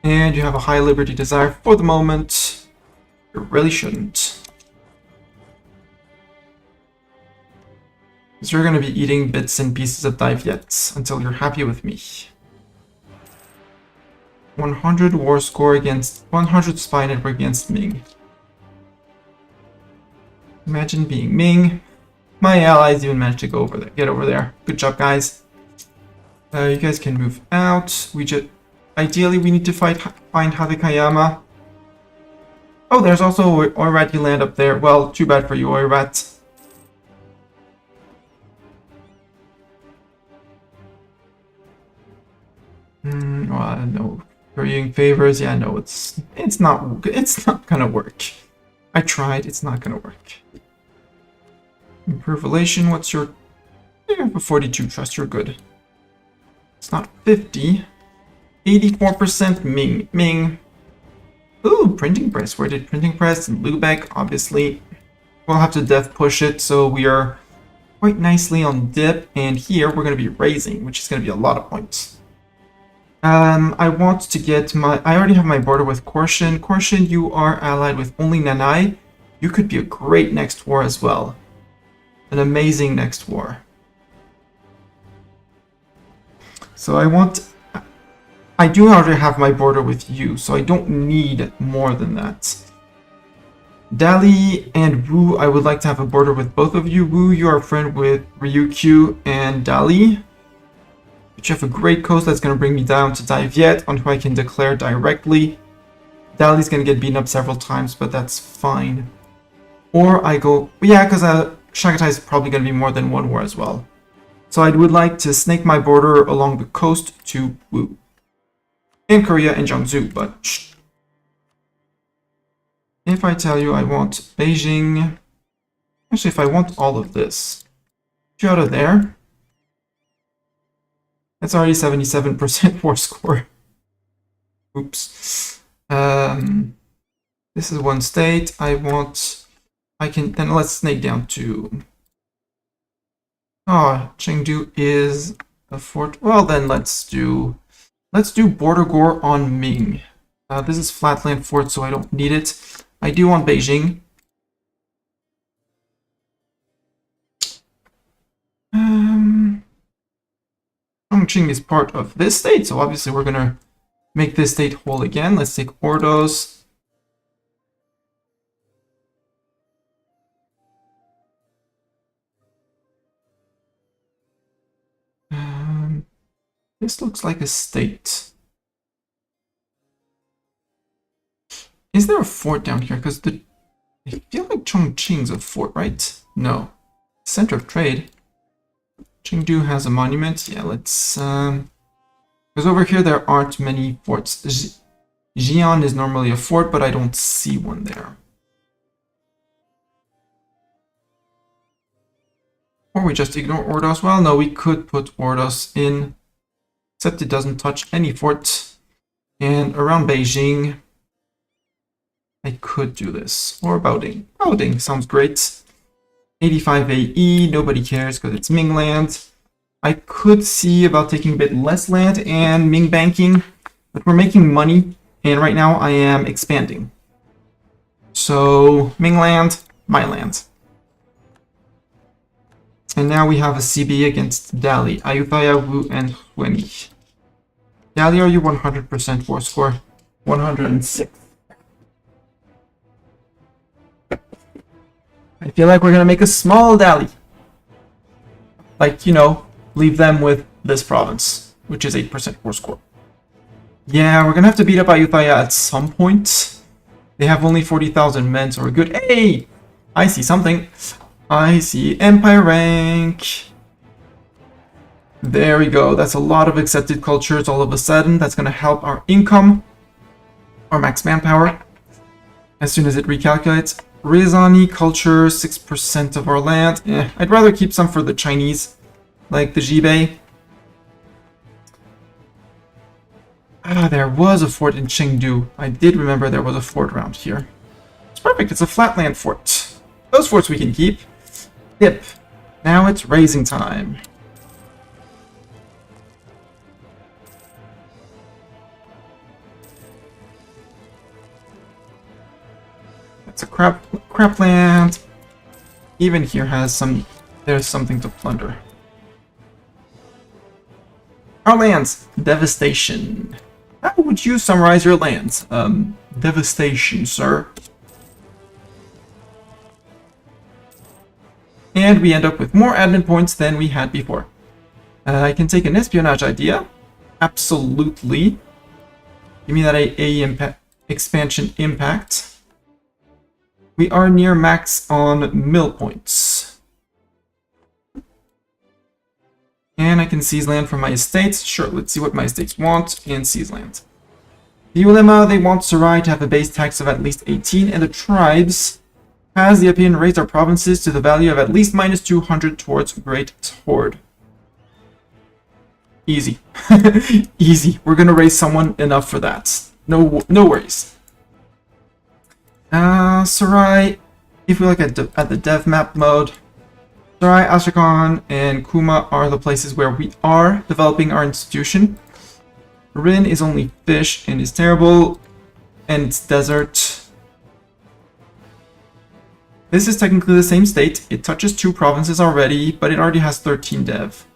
And you have a high liberty desire for the moment. You really shouldn't. Because you're going to be eating bits and pieces of Diviets until you're happy with me. 100 war score against 100 spy network against Ming. Imagine being Ming. My allies even managed to go over there. Get over there. Good job, guys. You guys can move out. Ideally, we need to find Hadekayama. Oh, there's also Oirat land up there. Well, too bad for you, Oirat. Well, no. Currying favors. Yeah, no, it's not gonna work. I tried. It's not gonna work. Improve relation. What's your? You have a 42 trust. You're good. It's not 50. 84% Ming. Ming. Ooh, printing press. Where did printing press? And Lubeck, obviously. We'll have to def push it, so we are quite nicely on dip. And here we're going to be raising, which is going to be a lot of points. I want to get my... I already have my border with Korshan. Korshan, you are allied with only Nanai. You could be a great next war as well. An amazing next war. So I do already have my border with you, so I don't need more than that. Dali and Wu, I would like to have a border with both of you. Wu, you are a friend with Ryukyu and Dali. But you have a great coast that's going to bring me down to Diviet, on who I can declare directly. Dali's going to get beaten up several times, but that's fine. Or I go... Yeah, because Shagatai is probably going to be more than one war as well. So I would like to snake my border along the coast to Wu. In Korea and Jiangsu, but shh. If I tell you I want Beijing... Actually, if I want all of this... Get you out of there. That's already 77% war score. Oops. This is one state. Then let's snake down to... Oh, Chengdu is a fort. Well, then let's do Border Gore on Ming. This is flatland fort, so I don't need it. I do want Beijing. Chongqing is part of this state, so obviously we're gonna make this state whole again. Let's take Ordos. This looks like a state. Is there a fort down here? Because I feel like Chongqing's a fort, right? No. Center of trade. Chengdu has a monument. Yeah, let's... Because over here there aren't many forts. Xi'an is normally a fort, but I don't see one there. Or we just ignore Ordos. Well, no, we could put Ordos in. Except it doesn't touch any fort. And around Beijing, I could do this. Or Baoding. Baoding sounds great. 85 AE, nobody cares because it's Ming land. I could see about taking a bit less land and Ming banking, but we're making money, and right now I am expanding. So, Ming land, my land. And now we have a CB against Dali, Ayutthaya, Wu, and Hueni. Dali, are you 100% war score? 106. I feel like we're gonna make a small dally. Like, you know, leave them with this province, which is 8% war score. Yeah, we're gonna have to beat up Ayutthaya at some point. They have only 40,000 men, so we're good. Hey! I see something. I see Empire rank. There we go. That's a lot of accepted cultures all of a sudden. That's gonna help our income, our max manpower, as soon as it recalculates. Rizani culture, 6% of our land. I'd rather keep some for the Chinese, like the Jibei. Ah, there was a fort in Chengdu. I did remember there was a fort around here. It's perfect. It's a flatland fort. Those forts we can keep. Yep. Now it's raising time. It's a crap land. Even here has some. There's something to plunder. Our lands, devastation. How would you summarize your lands? Devastation, sir. And we end up with more admin points than we had before. I can take an espionage idea. Absolutely. Give me that expansion impact. We are near max on mill points. And I can seize land from my estates. Sure, let's see what my estates want and seize land. The Ulema, they want Sarai to have a base tax of at least 18, and the tribes has the opinion raised our provinces to the value of at least minus 200 towards Great Horde. Easy. Easy. We're gonna raise someone enough for that. No worries. Sarai, if we look at the dev map mode, Sarai, Astrakhan, and Kuma are the places where we are developing our institution. Rin is only fish and is terrible, and it's desert. This is technically the same state. It touches 2 provinces already, but it already has 13 dev.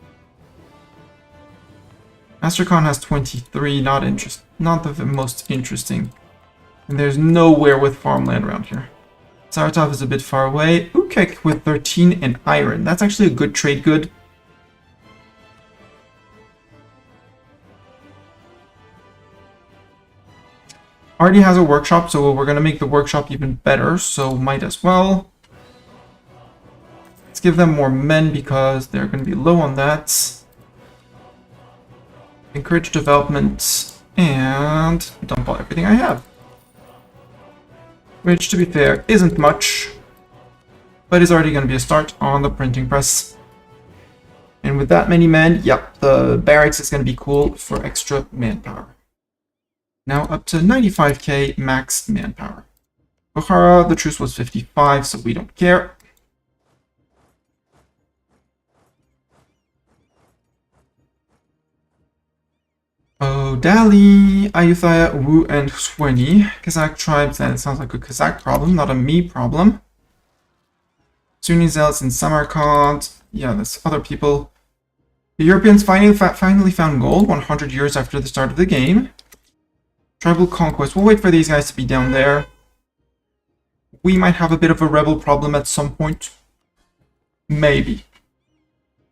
Astrakhan has 23, not the most interesting. And there's nowhere with farmland around here. Saratov is a bit far away. Ukek with 13 and iron. That's actually a good trade good. Already has a workshop, so we're going to make the workshop even better, so might as well. Let's give them more men because they're going to be low on that. Encourage development and dump all everything I have. Which, to be fair, isn't much, but is already going to be a start on the printing press. And with that many men, yep, the barracks is going to be cool for extra manpower. Now up to 95k max manpower. Bukhara, the truce was 55, so we don't care. Oh, Dali, Ayutthaya, Wu, and Sweni. Kazakh tribes, that sounds like a Kazakh problem, not a me problem. Sunni zealots in Samarkand. Yeah, there's other people. The Europeans finally found gold 100 years after the start of the game. Tribal conquest. We'll wait for these guys to be down there. We might have a bit of a rebel problem at some point. Maybe.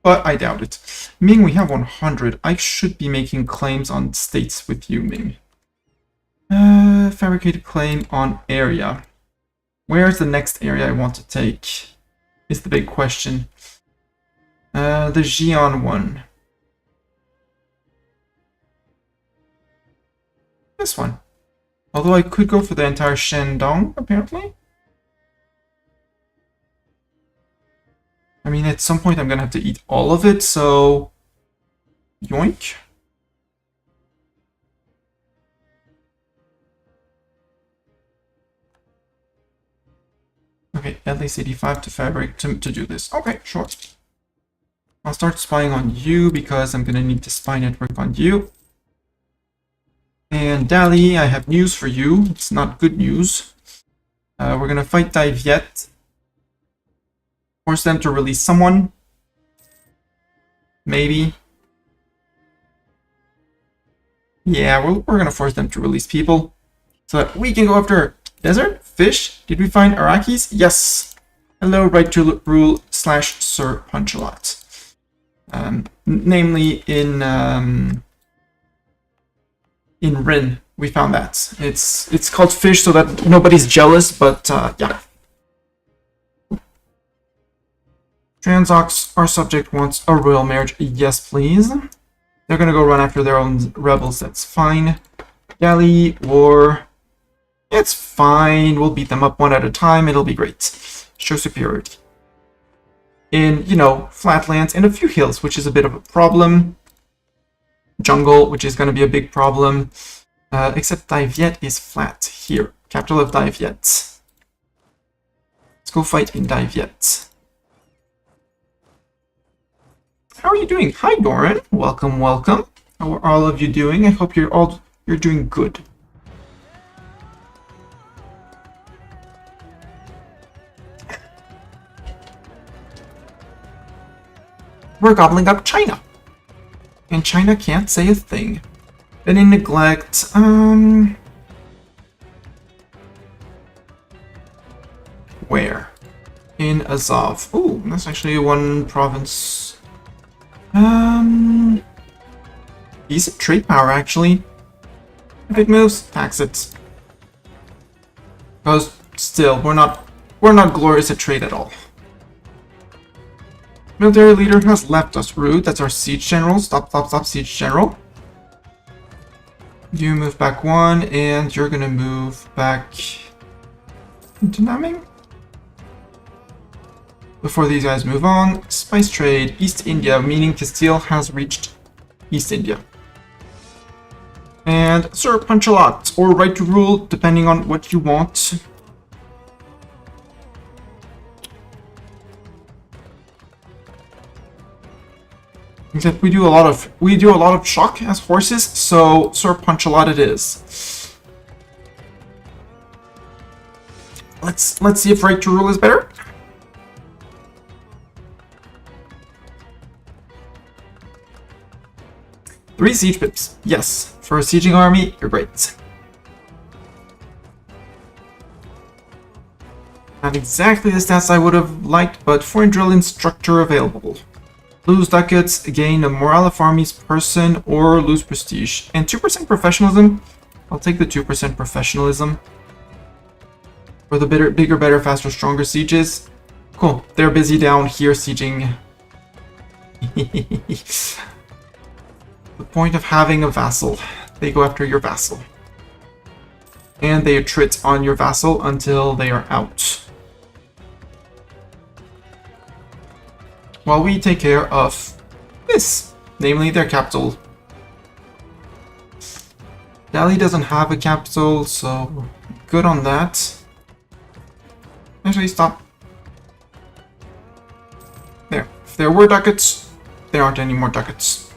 But I doubt it. Ming, we have 100. I should be making claims on states with you, Ming. Fabricated claim on area. Where's the next area I want to take? Is the big question. The Xi'an one. This one. Although I could go for the entire Shandong, apparently. I mean, at some point I'm gonna have to eat all of it, so... yoink. Okay, at least 85 to fabric to do this. Okay, sure. I'll start spying on you because I'm gonna need to spy network on you. And Dali, I have news for you. It's not good news. We're gonna fight Dai Viet. Force them to release someone. Maybe. Yeah, we're gonna force them to release people. So that we can go after desert, fish. Did we find Iraqis? Yes. Hello, right to rule / Sir Punch-a-lot. Namely in Rin, we found that. It's called fish so that nobody's jealous, but yeah. Transox, our subject wants a royal marriage. Yes, please. They're gonna go run after their own rebels, that's fine. Galley, war. It's fine, we'll beat them up one at a time, it'll be great. Show superiority. In, you know, flatlands and a few hills, which is a bit of a problem. Jungle, which is gonna be a big problem. Except Dai Viet is flat here. Capital of Dai Viet. Let's go fight in Dai Viet. How are you doing? Hi, Doran. Welcome, welcome. How are all of you doing? I hope you're doing good. We're gobbling up China. And China can't say a thing. Then in neglect, where? In Azov. Ooh, that's actually one province. Decent trade power, actually. If it moves, tax it. Because still, we're not glorious at trade at all. Military leader has left us. Rude. That's our siege general. Stop, siege general. You move back one, and you're gonna move back into Naming. Before these guys move on, spice trade, East India, meaning Castile has reached East India. And Sir Punch-a-lot, or right to rule, depending on what you want. Except we do a lot of shock as horses, so Sir Punch-a-lot it is. Let's see if right to rule is better. Three siege pips. Yes. For a sieging army, you're great. Not exactly the stats I would have liked, but foreign drill instructor available. Lose ducats, gain a morale of armies person, or lose prestige. And 2% professionalism. I'll take the 2% professionalism. For the bigger, better, faster, stronger sieges. Cool. They're busy down here sieging. The point of having a vassal. They go after your vassal. And they attrit on your vassal until they are out. While we take care of this, namely their capital. Delhi doesn't have a capital, so good on that. Actually, stop. There. If there were ducats, there aren't any more ducats.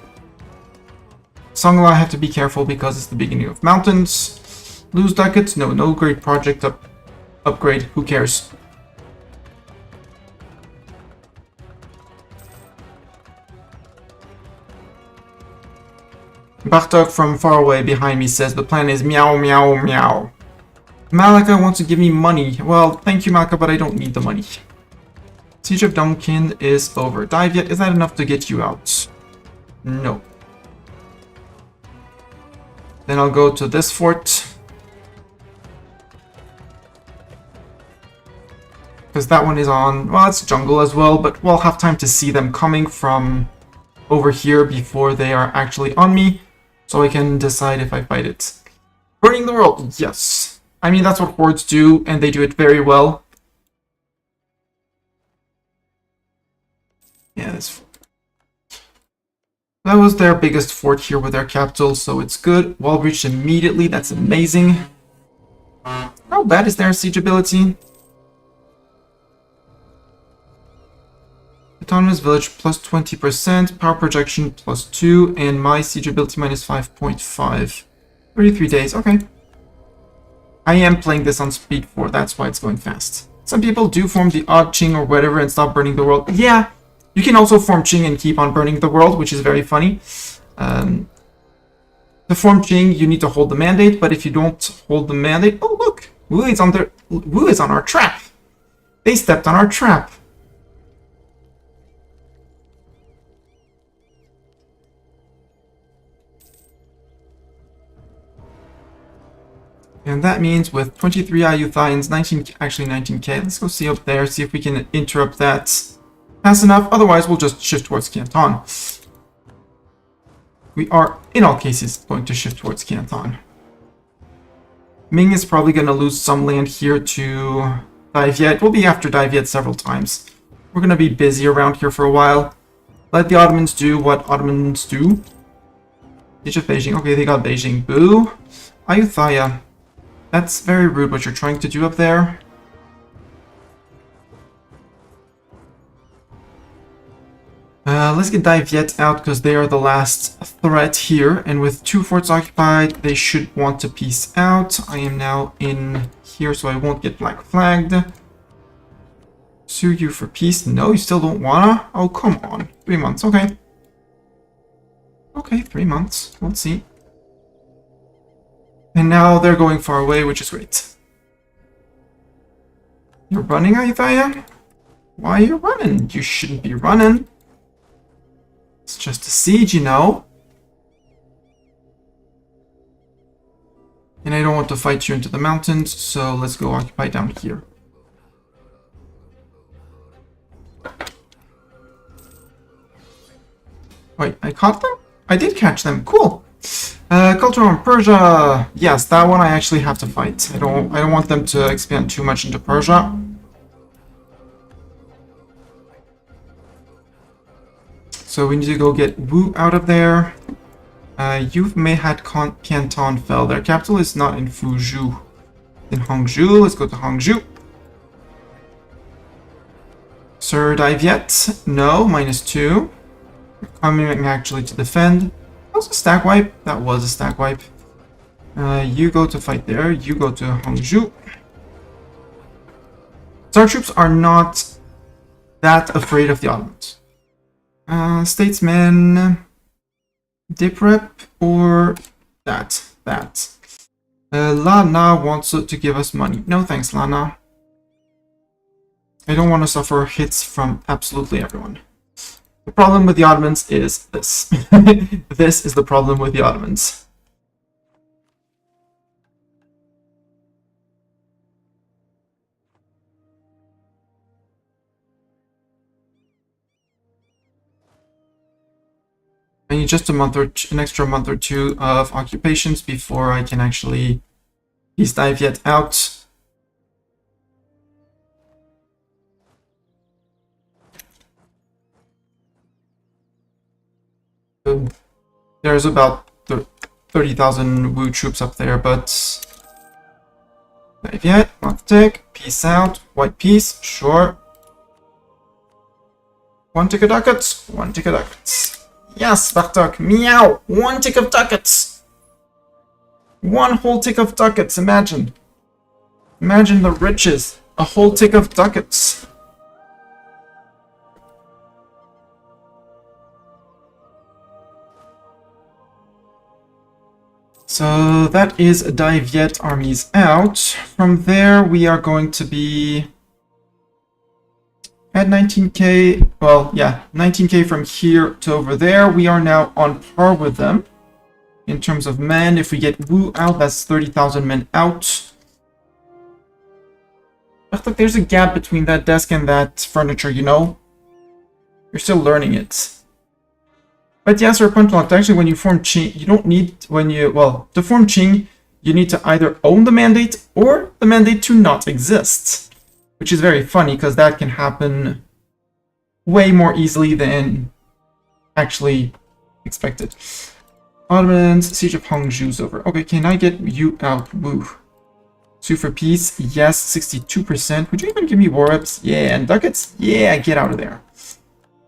Songla, I have to be careful because it's the beginning of mountains. Lose ducats? No great project upgrade. Who cares? Bartok from far away behind me says the plan is meow meow meow. Malika wants to give me money. Well, thank you Malika, but I don't need the money. Siege of Duncan is over. Dive yet? Is that enough to get you out? No. Then I'll go to this fort. Because that one is on, well, it's jungle as well, but we'll have time to see them coming from over here before they are actually on me. So I can decide if I fight it. Burning the world, yes. I mean, that's what hordes do, and they do it very well. Yeah, that was their biggest fort here with their capital, so it's good. Wall breached immediately, that's amazing. How bad is their siege ability? Autonomous village plus 20%, power projection plus 2, and my siege ability minus 5.5. 33 days, okay. I am playing this on speed 4, that's why it's going fast. Some people do form the odd Qing or whatever and stop burning the world. Yeah, you can also form Qing and keep on burning the world, which is very funny. To form Qing, you need to hold the mandate, but if you don't hold the mandate... Oh, look! Wu is on our trap! They stepped on our trap. And that means with 23 Ayuthayans, 19k, let's go see up there, see if we can interrupt that fast enough. Otherwise, we'll just shift towards Canton. We are, in all cases, going to shift towards Canton. Ming is probably going to lose some land here to Daiviet. We'll be after Daiviet several times. We're going to be busy around here for a while. Let the Ottomans do what Ottomans do. Siege of Beijing. Okay, they got Beijing. Boo. Ayutthaya. That's very rude what you're trying to do up there. Let's get Daiviet out because they are the last threat here. And with 2 forts occupied, they should want to peace out. I am now in here so I won't get black flagged. Sue you for peace. No, you still don't wanna? Oh, come on. 3 months. Okay. Okay, 3 months. We'll see. And now they're going far away, which is great. You're running, Ayutthaya? Why are you running? You shouldn't be running. It's just a siege, you know. And I don't want to fight you into the mountains, so let's go occupy down here. Wait, I caught them? I did catch them. Cool. Culture on Persia. Yes, that one I actually have to fight. I don't want them to expand too much into Persia. So we need to go get Wu out of there. You may had Canton fell. Their capital is not in Fuzhou. In Hangzhou. Let's go to Hangzhou. Sir Daiviet. No, -2. Coming actually to defend. That was a stack wipe. That was a stack wipe. You go to fight there. You go to Hangzhou. So our troops are not that afraid of the Ottomans. Statesman, dip rep, or that. Lana wants to give us money. No thanks, Lana. I don't want to suffer hits from absolutely everyone. The problem with the Ottomans is this. This is the problem with the Ottomans. I need just an extra month or 2 of occupations before I can actually peace Daiviet out. There's about 30,000 Wu troops up there, but Daiviet, not take, peace out, white peace, sure. 1 tick of ducats, 1 tick of ducats. Yes, Bartok, meow! 1 tick of ducats! 1 whole tick of ducats, imagine. Imagine the riches. A whole tick of ducats. So that is Daiviet armies out. From there, we are going to be at 19k, well, yeah, 19k from here to over there. We are now on par with them in terms of men. If we get Wu out, that's 30,000 men out. But look, there's a gap between that desk and that furniture, you know? You're still learning it. But yeah, Sir Puntlock, actually, when you form Qing, you don't need, to form Qing, you need to either own the mandate or the mandate to not exist. Which is very funny, because that can happen way more easily than actually expected. Ottomans, Siege of Hangzhou's over. Okay, can I get you out? Woo. Sue for peace, yes, 62%. Would you even give me war reps? Yeah, and ducats? Yeah, get out of there.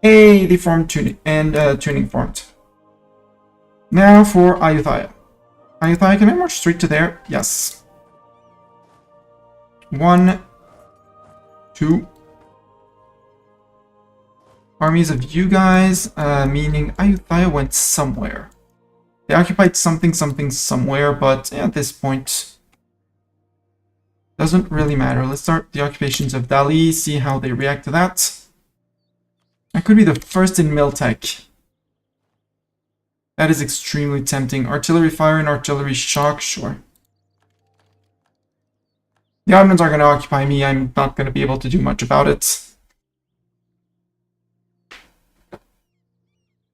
Hey, they formed tuning, and tuning formed. Now for Ayutthaya. Ayutthaya, can I march straight to there? Yes. 1, 2 armies of you guys, meaning Ayutthaya went somewhere. They occupied something somewhere, but at this point Doesn't really matter. Let's start the occupations of Dali, see how they react to that. I could be the first in Miltech. That is extremely tempting. Artillery fire and artillery shock, sure. The Ottomans are going to occupy me. I'm not going to be able to do much about it.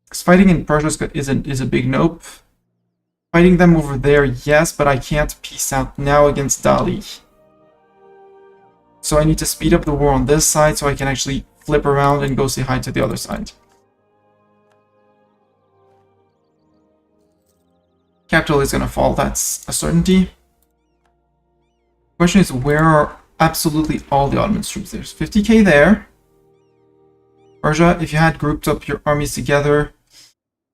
Because fighting in Persia is a big nope. Fighting them over there, yes, but I can't peace out now against Dali. So I need to speed up the war on this side so I can actually flip around and go say hi to the other side. Capital is going to fall, that's a certainty. Question is, where are absolutely all the Ottoman troops? There's 50k there. Persia, if you had grouped up your armies together,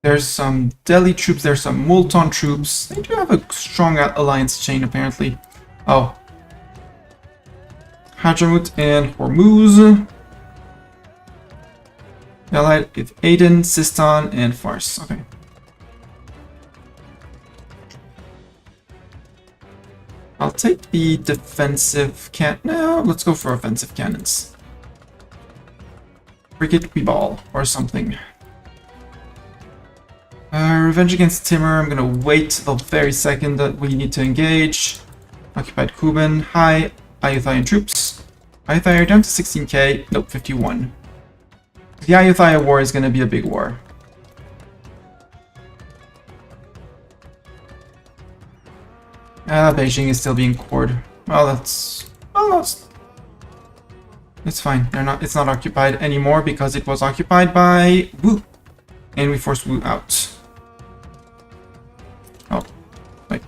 there's some Delhi troops, there's some Multan troops. They do have a strong alliance chain, apparently. Oh. Hadramut and Hormuz. Allied with Aden, Sistan, and Fars. Okay. I'll take the defensive no, let's go for offensive cannons. Frigate Weeball or something. Revenge against Timur. I'm gonna wait the very second that we need to engage. Occupied Kuban. Hi, Ayuthaya troops. Ayutthaya down to 16k. Nope, 51. The Ayutthaya war is gonna be a big war. Beijing is still being cored. Well, that's it's fine. It's not occupied anymore because it was occupied by Wu, and we forced Wu out. Oh, wait.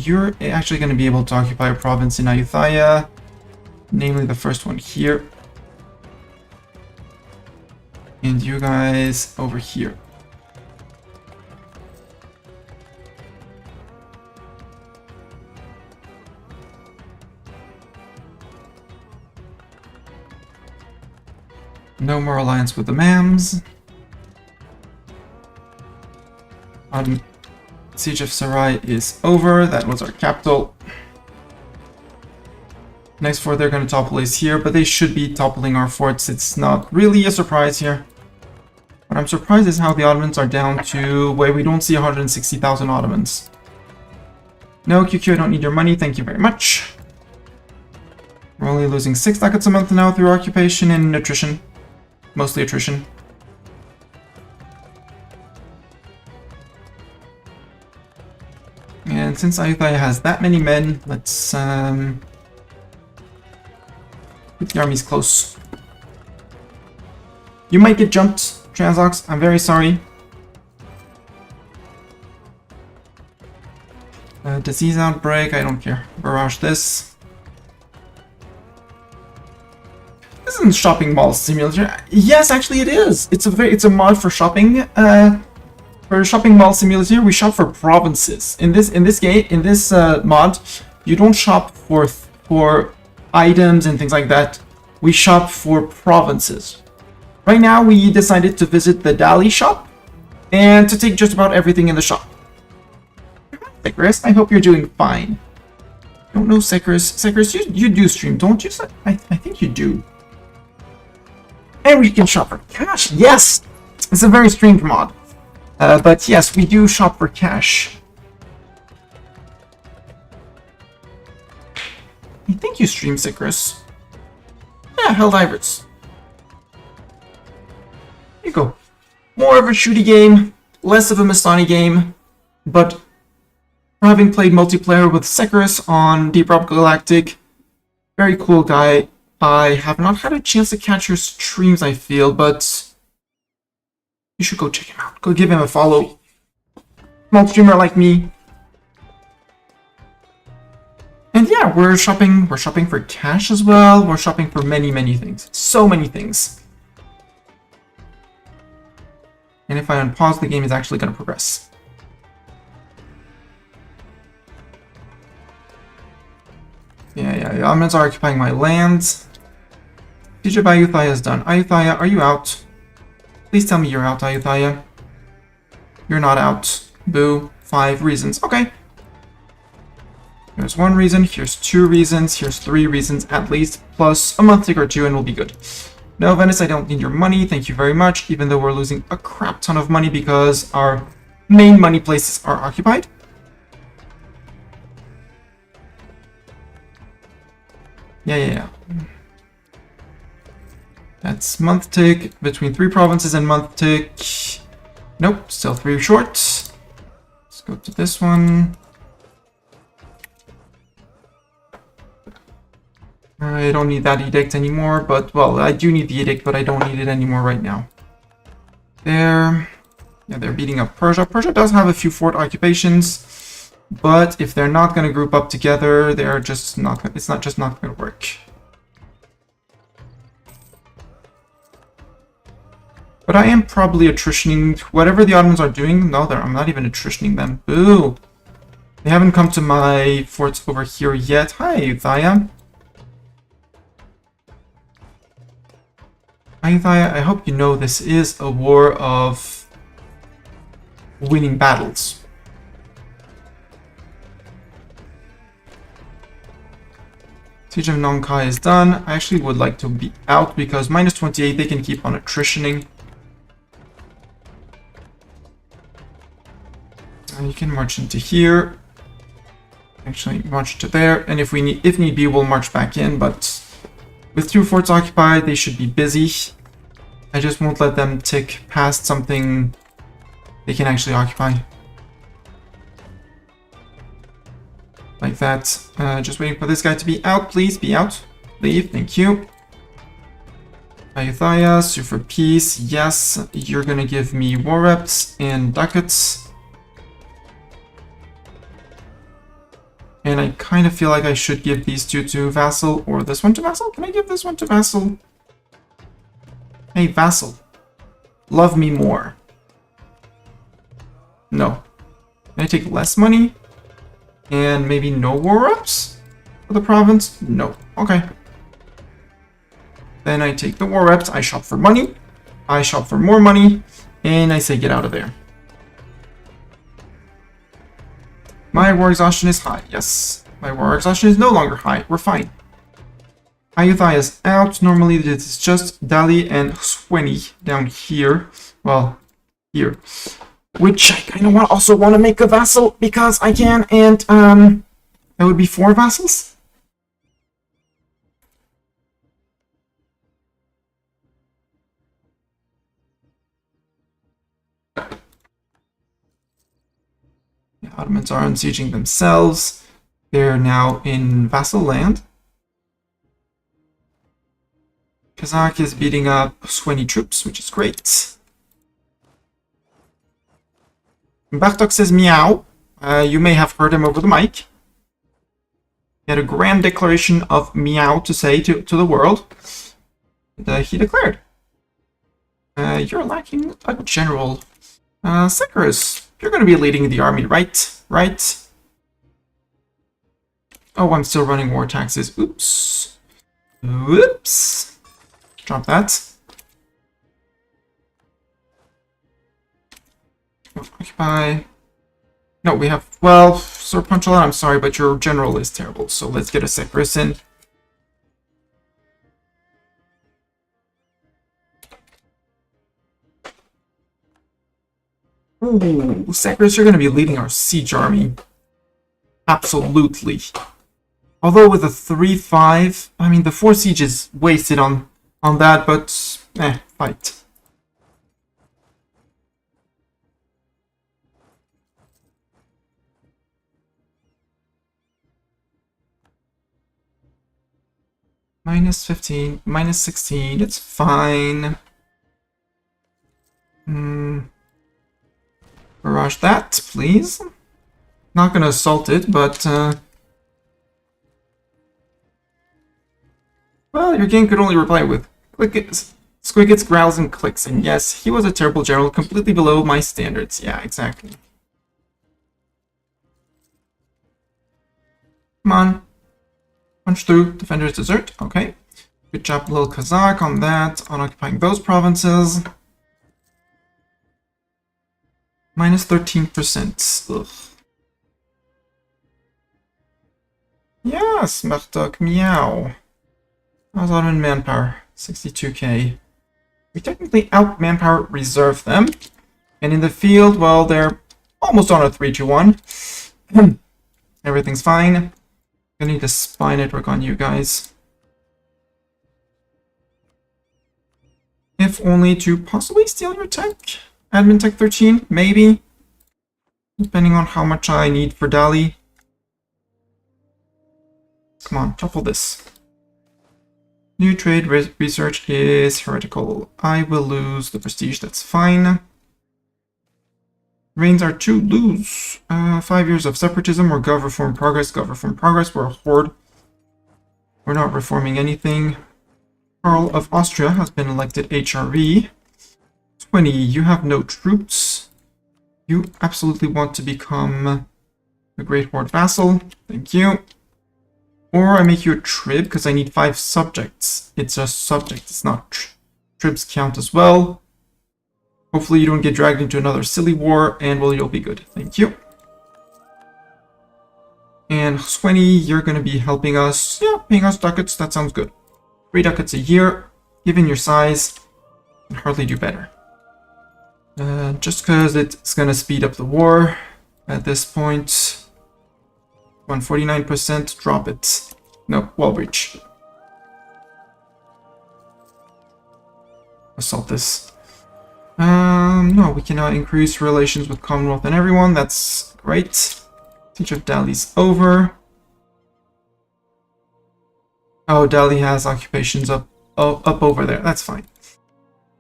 You're actually going to be able to occupy a province in Ayutthaya, namely the first one here, and you guys over here. No more alliance with the Mams. Siege of Sarai is over. That was our capital. Next fort they're going to topple is here, but they should be toppling our forts. It's not really a surprise here. What I'm surprised is how the Ottomans are down to where we don't see 160,000 Ottomans. No, QQ, I don't need your money. Thank you very much. We're only losing 6 ducats a month now through occupation and attrition. Mostly attrition. And since Ayutthaya has that many men, let's keep the armies close. You might get jumped, Transox. I'm very sorry. Disease outbreak, I don't care. Barrage this. This isn't shopping mall simulator. Yes, actually it is. It's a mod for shopping. For shopping mall simulator, we shop for provinces. In this mod, you don't shop for items and things like that. We shop for provinces. Right now, we decided to visit the Dali shop and to take just about everything in the shop. Sekrus, I hope you're doing fine. I don't know, Sekrus. Sekrus, you do stream, don't you? I think you do. And we can shop for cash. Yes! It's a very strange mod. But yes, we do shop for cash. I think you stream, Sekrus. Yeah, Helldivers. Here you go. More of a shooty game, less of a Mastani game, but having played multiplayer with Sekrus on Deep Rock Galactic, very cool guy. I have not had a chance to catch your streams, I feel, but you should go check him out. Go give him a follow. Small streamer like me. And yeah, we're shopping for cash as well. We're shopping for many things. So many things. And if I unpause, the game is actually going to progress. Yeah, the Ottomans are occupying my lands. Siege of Ayutthaya is done. Ayutthaya, are you out? Please tell me you're out, Ayutthaya. You're not out. Boo. 5 reasons. Okay. Here's one reason, here's two reasons, here's three reasons at least, plus a month tick or two and we'll be good. No, Venice, I don't need your money, thank you very much, even though we're losing a crap ton of money because our main money places are occupied. Yeah. That's month tick, between 3 provinces and month tick. Nope, still 3 short. Let's go to this one. I don't need that edict anymore, but, well, I do need the edict, but I don't need it anymore right now. There. Yeah, they're beating up Persia. Persia does have a few fort occupations, but if they're not going to group up together, they're just not. It's not going to work. But I am probably attritioning whatever the Ottomans are doing. No, I'm not even attritioning them. Boo! They haven't come to my forts over here yet. Hi, Uthaya. Hi, Uthaya. I hope you know this is a war of winning battles. Siege of Nong Khai is done. I actually would like to be out because minus 28, they can keep on attritioning. You can march into here. Actually, march to there, and if need be, we'll march back in. But with 2 forts occupied, they should be busy. I just won't let them tick past something they can actually occupy. Like that. Just waiting for this guy to be out. Please be out. Leave. Thank you. Ayuthaya, sue for peace. Yes, you're gonna give me war reps and ducats. And I kind of feel like I should give these 2 to vassal, or this one to vassal? Can I give this one to vassal? Hey, vassal. Love me more. No. Can I take less money? And maybe no war reps for the province? No. Okay. Then I take the war reps, I shop for money, I shop for more money, and I say get out of there. My war exhaustion is high. Yes. My war exhaustion is no longer high. We're fine. Ayuthaya is out. Normally it's just Dali and Sweni down here. Well, here. Which I kind of also want to make a vassal because I can, and that would be 4 vassals. The Ottomans are unsieging themselves. They're now in vassal land. Kazakh is beating up Sweni troops, which is great. Bartok says meow. You may have heard him over the mic. He had a grand declaration of meow to say to the world. And, he declared. You're lacking a general. Sekarus, you're going to be leading the army, right? Right? Oh, I'm still running war taxes. Oops. Whoops. Drop that. Occupy. No, we have... Well, Sir Punchala, I'm sorry, but your general is terrible. So let's get a Sekarus in. Ooh, Sekarus, you're going to be leading our siege army. Absolutely. Although with a 3-5, I mean, the 4 siege is wasted on that, but fight. Minus 15, minus 16, it's fine. Barrage that, please. Not gonna assault it, but well, your game could only reply with squiggets, growls, and clicks. And yes, he was a terrible general, completely below my standards. Yeah, exactly. Come on. Punch through. Defender's desert. Okay. Good job, little Kazakh, on that, on occupying those provinces. Minus 13%. Ugh. Yes, Murdoch, meow. How's Ottoman manpower? 62k. We technically out manpower reserve them. And in the field, well, they're almost on a 3-2-1. Everything's fine. I need a spy network on you guys. If only to possibly steal your tech. Admin tech 13, maybe. Depending on how much I need for Dali. Come on, shuffle this. New trade research is heretical. I will lose the prestige, that's fine. Reigns are to lose. 5 years of separatism or gov reform progress. Gov reform progress, we're a horde. We're not reforming anything. Karl of Austria has been elected HRV. 20, you have no troops. You absolutely want to become a Great Horde vassal. Thank you. Or I make you a trib, because I need 5 subjects. It's a subject, it's not tribs count as well. Hopefully you don't get dragged into another silly war, and well, you'll be good. Thank you. And 20, you're going to be helping us. Yeah, paying us ducats, that sounds good. 3 ducats a year, given your size, can hardly do better. Just because it's going to speed up the war at this point. 149%, drop it. No, wall breach. Assault this. No, we can now increase relations with Commonwealth and everyone. That's great. Siege of Dali's over. Oh, Dali has occupations up over there. That's fine.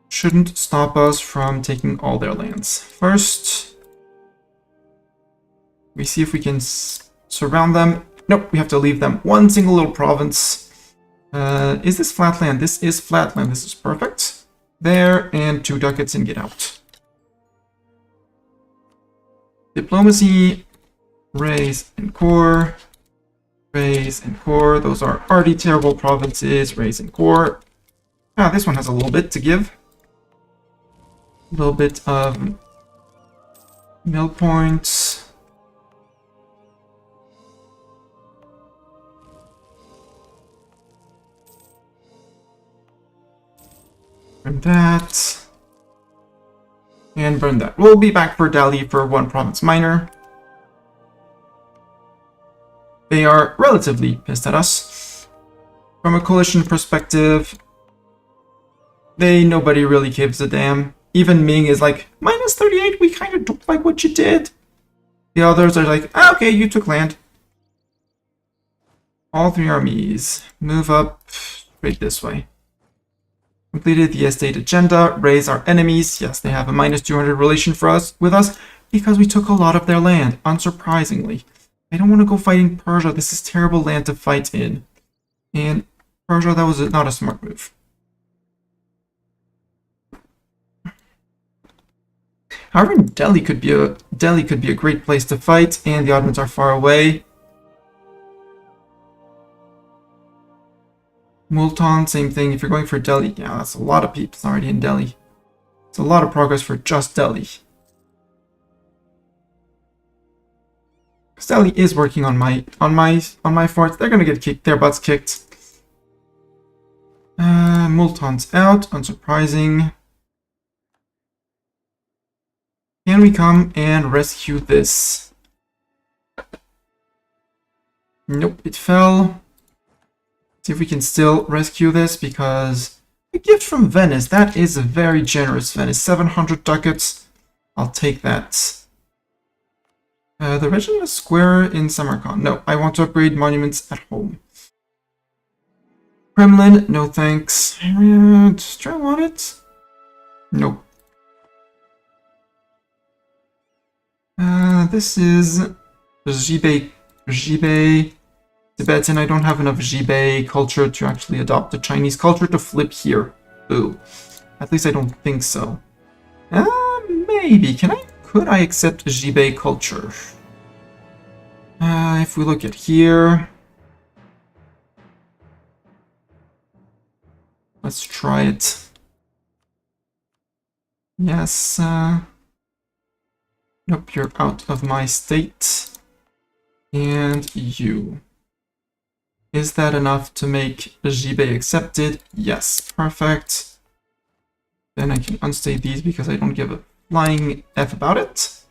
Shouldn't stop us from taking all their lands. First, we see if we can surround them. Nope, we have to leave them one single little province. Is this flatland? This is flatland. This is perfect. There, and 2 ducats and get out. Diplomacy, raise and core. Raise and core. Those are already terrible provinces. Raise and core. Ah, this one has a little bit to give. A little bit of mill points. Burn that. And burn that. We'll be back for Dali for 1 province minor. They are relatively pissed at us. From a coalition perspective, nobody really gives a damn. Even Ming is like, -38, we kind of don't like what you did. The others are like, ah, okay, you took land. All 3 armies. Move up straight this way. Completed the estate agenda. Raise our enemies. Yes, they have a -200 relation with us because we took a lot of their land, unsurprisingly. I don't want to go fighting Persia. This is terrible land to fight in. And Persia, that was not a smart move. However, Delhi could be a great place to fight, and the Ottomans are far away. Multan, same thing. If you're going for Delhi, yeah, that's a lot of people already in Delhi. It's a lot of progress for just Delhi. Because Delhi is working on my forts. They're gonna get their butts kicked. Multan's out, unsurprising. Can we come and rescue this? Nope, it fell. See if we can still rescue this, because a gift from Venice, that is a very generous Venice. 700 ducats, I'll take that. The regiment square in Samarkand. No, I want to upgrade monuments at home. Kremlin, no thanks. Do I want it? Nope. This is Jibei, Tibetan. I don't have enough Jibei culture to actually adopt the Chinese culture to flip here. Boo. At least I don't think so. Maybe. Could I accept Jibei culture? If we look at here. Let's try it. Yes, nope, you're out of my state. And you. Is that enough to make Jibei accepted? Yes, perfect. Then I can unstay these because I don't give a flying F about it.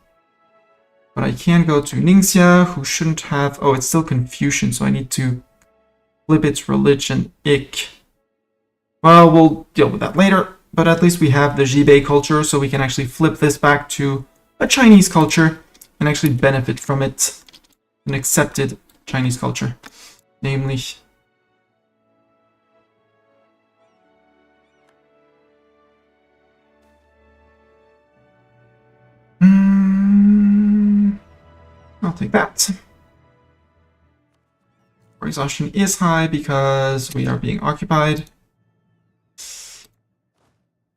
But I can go to Ningxia, who shouldn't have... Oh, it's still Confucian, so I need to flip its religion. Ick. Well, we'll deal with that later. But at least we have the Jibei culture, so we can actually flip this back to a Chinese culture and actually benefit from it. An accepted Chinese culture. Namely... I'll take that. Our exhaustion is high because we are being occupied.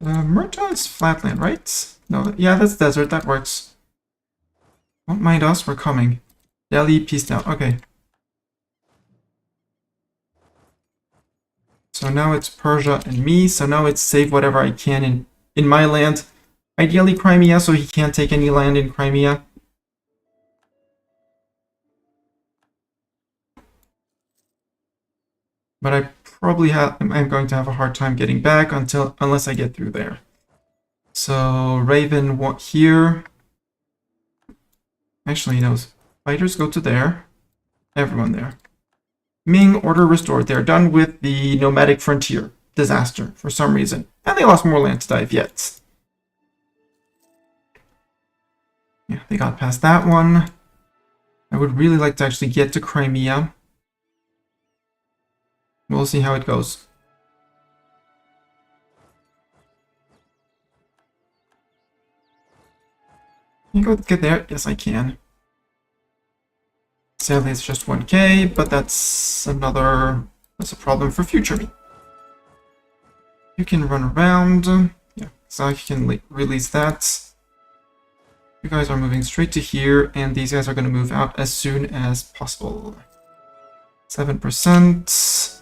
Murta is flatland, right? No, yeah, that's desert. That works. Don't mind us. We're coming. Delhi, peace out. Okay. So now it's Persia and me. So now it's save whatever I can in my land. Ideally Crimea, so he can't take any land in Crimea. But I probably I'm going to have a hard time getting back unless I get through there. So Raven here. Actually, no. Fighters go to there. Everyone there. Ming, order restored. They're done with the nomadic frontier disaster for some reason. And they lost more land to dive yet. Yeah, they got past that one. I would really like to actually get to Crimea. We'll see how it goes. Can you go get there? Yes, I can. Sadly, it's just 1k, but that's a problem for future me. You can run around. Yeah, so you can release that. You guys are moving straight to here, and these guys are going to move out as soon as possible. 7%.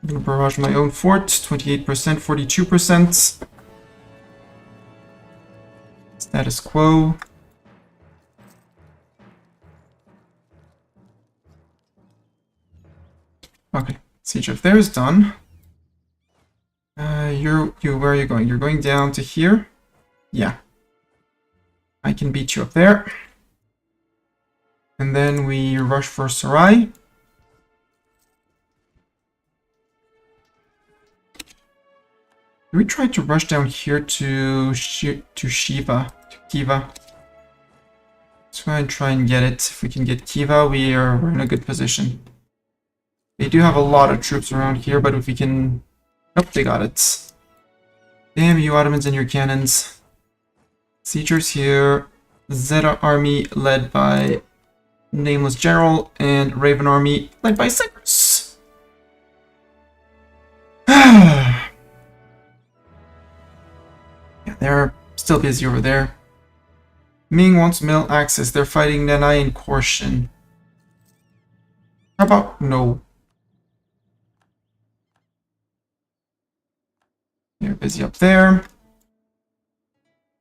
I'm going to barrage my own fort. 28%, 42%. Status quo. Okay, siege of there is done. Where are you going? You're going down to here? Yeah. I can beat you up there. And then we rush for Sarai. We tried to rush down here to Kiva. Let's go ahead and try and get it. If we can get Kiva, we're in a good position. They do have a lot of troops around here, but if we can... Nope, they got it. Damn you Ottomans and your cannons. Siegers here. Zeta army led by Nameless General, and Raven army led by Cyprus. Yeah, they're still busy over there. Ming wants mill access. They're fighting Nanai and Korshin. How about no? They're busy up there.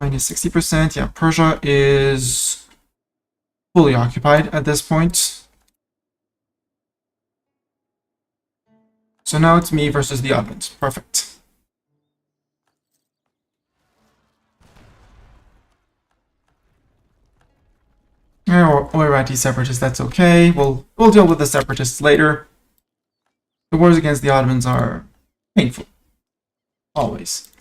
Minus 60%. Yeah, Persia is fully occupied at this point. So now it's me versus the Ottomans. Perfect. Oirati separatists, that's okay. We'll deal with the separatists later. The wars against the Ottomans are painful. Always.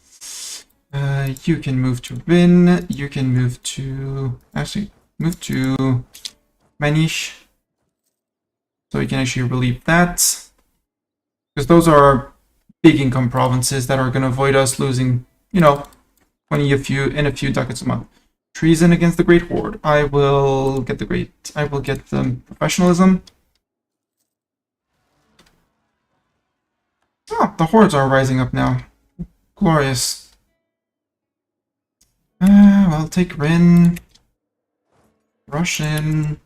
You can move to Rin. You can move to... Actually, move to Manish. So we can actually relieve that. Because those are big income provinces that are going to avoid us losing, you know, 20 a few ducats a month. Treason against the Great Horde. I will get the professionalism. Oh, the hordes are rising up now. Glorious. Well, take Rin. Russian.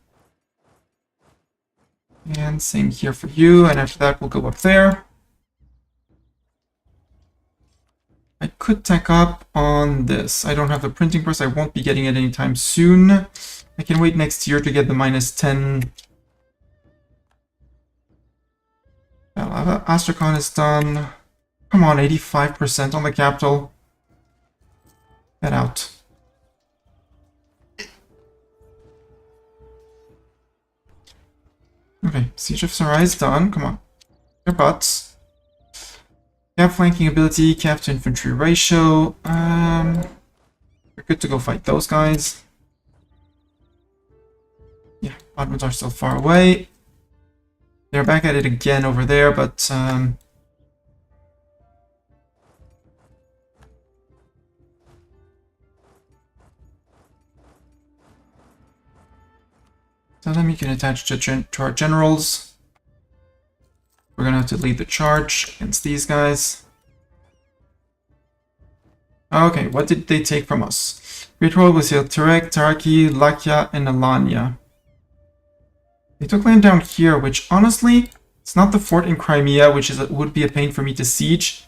And same here for you. And after that, we'll go up there. I could tack up on this. I don't have the printing press. I won't be getting it anytime soon. I can wait next year to get the minus 10 Astrakhan is done. Come on, 85% on the capital. Get out. Okay, Siege of Sarai is done. Come on. Your butts. Cap flanking ability, cap to infantry ratio. We're good to go fight those guys. Yeah, Ottomans are still far away. They're back at it again over there, but so then we can attach to our generals. We're gonna have to lead the charge against these guys. Okay, what did they take from us? Great Horde was here, Turek, Taraki, Lakia, and Alanya. They took land down here, which honestly, it's not the fort in Crimea, which would be a pain for me to siege.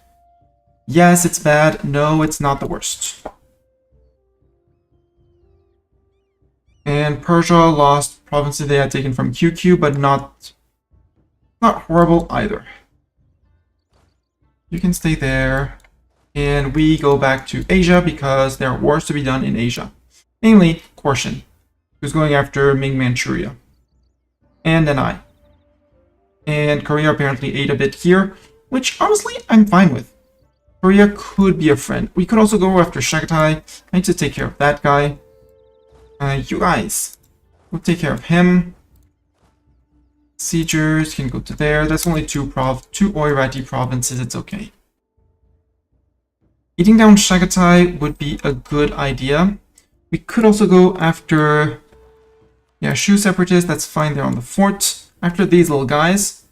Yes, it's bad. No, it's not the worst. And Persia lost provinces they had taken from QQ, but not horrible either. You can stay there. And we go back to Asia because there are wars to be done in Asia. Namely, Korshan, who's going after Ming Manchuria. And then I. And Korea apparently ate a bit here, which honestly I'm fine with. Korea could be a friend. We could also go after Shagatai. I need to take care of that guy. You guys, we'll take care of him. Siegers can go to there. That's only two Oirati provinces. It's okay. Eating down Shagatai would be a good idea. We could also go after, yeah, Shu Separatists. That's fine. They're on the fort. After these little guys,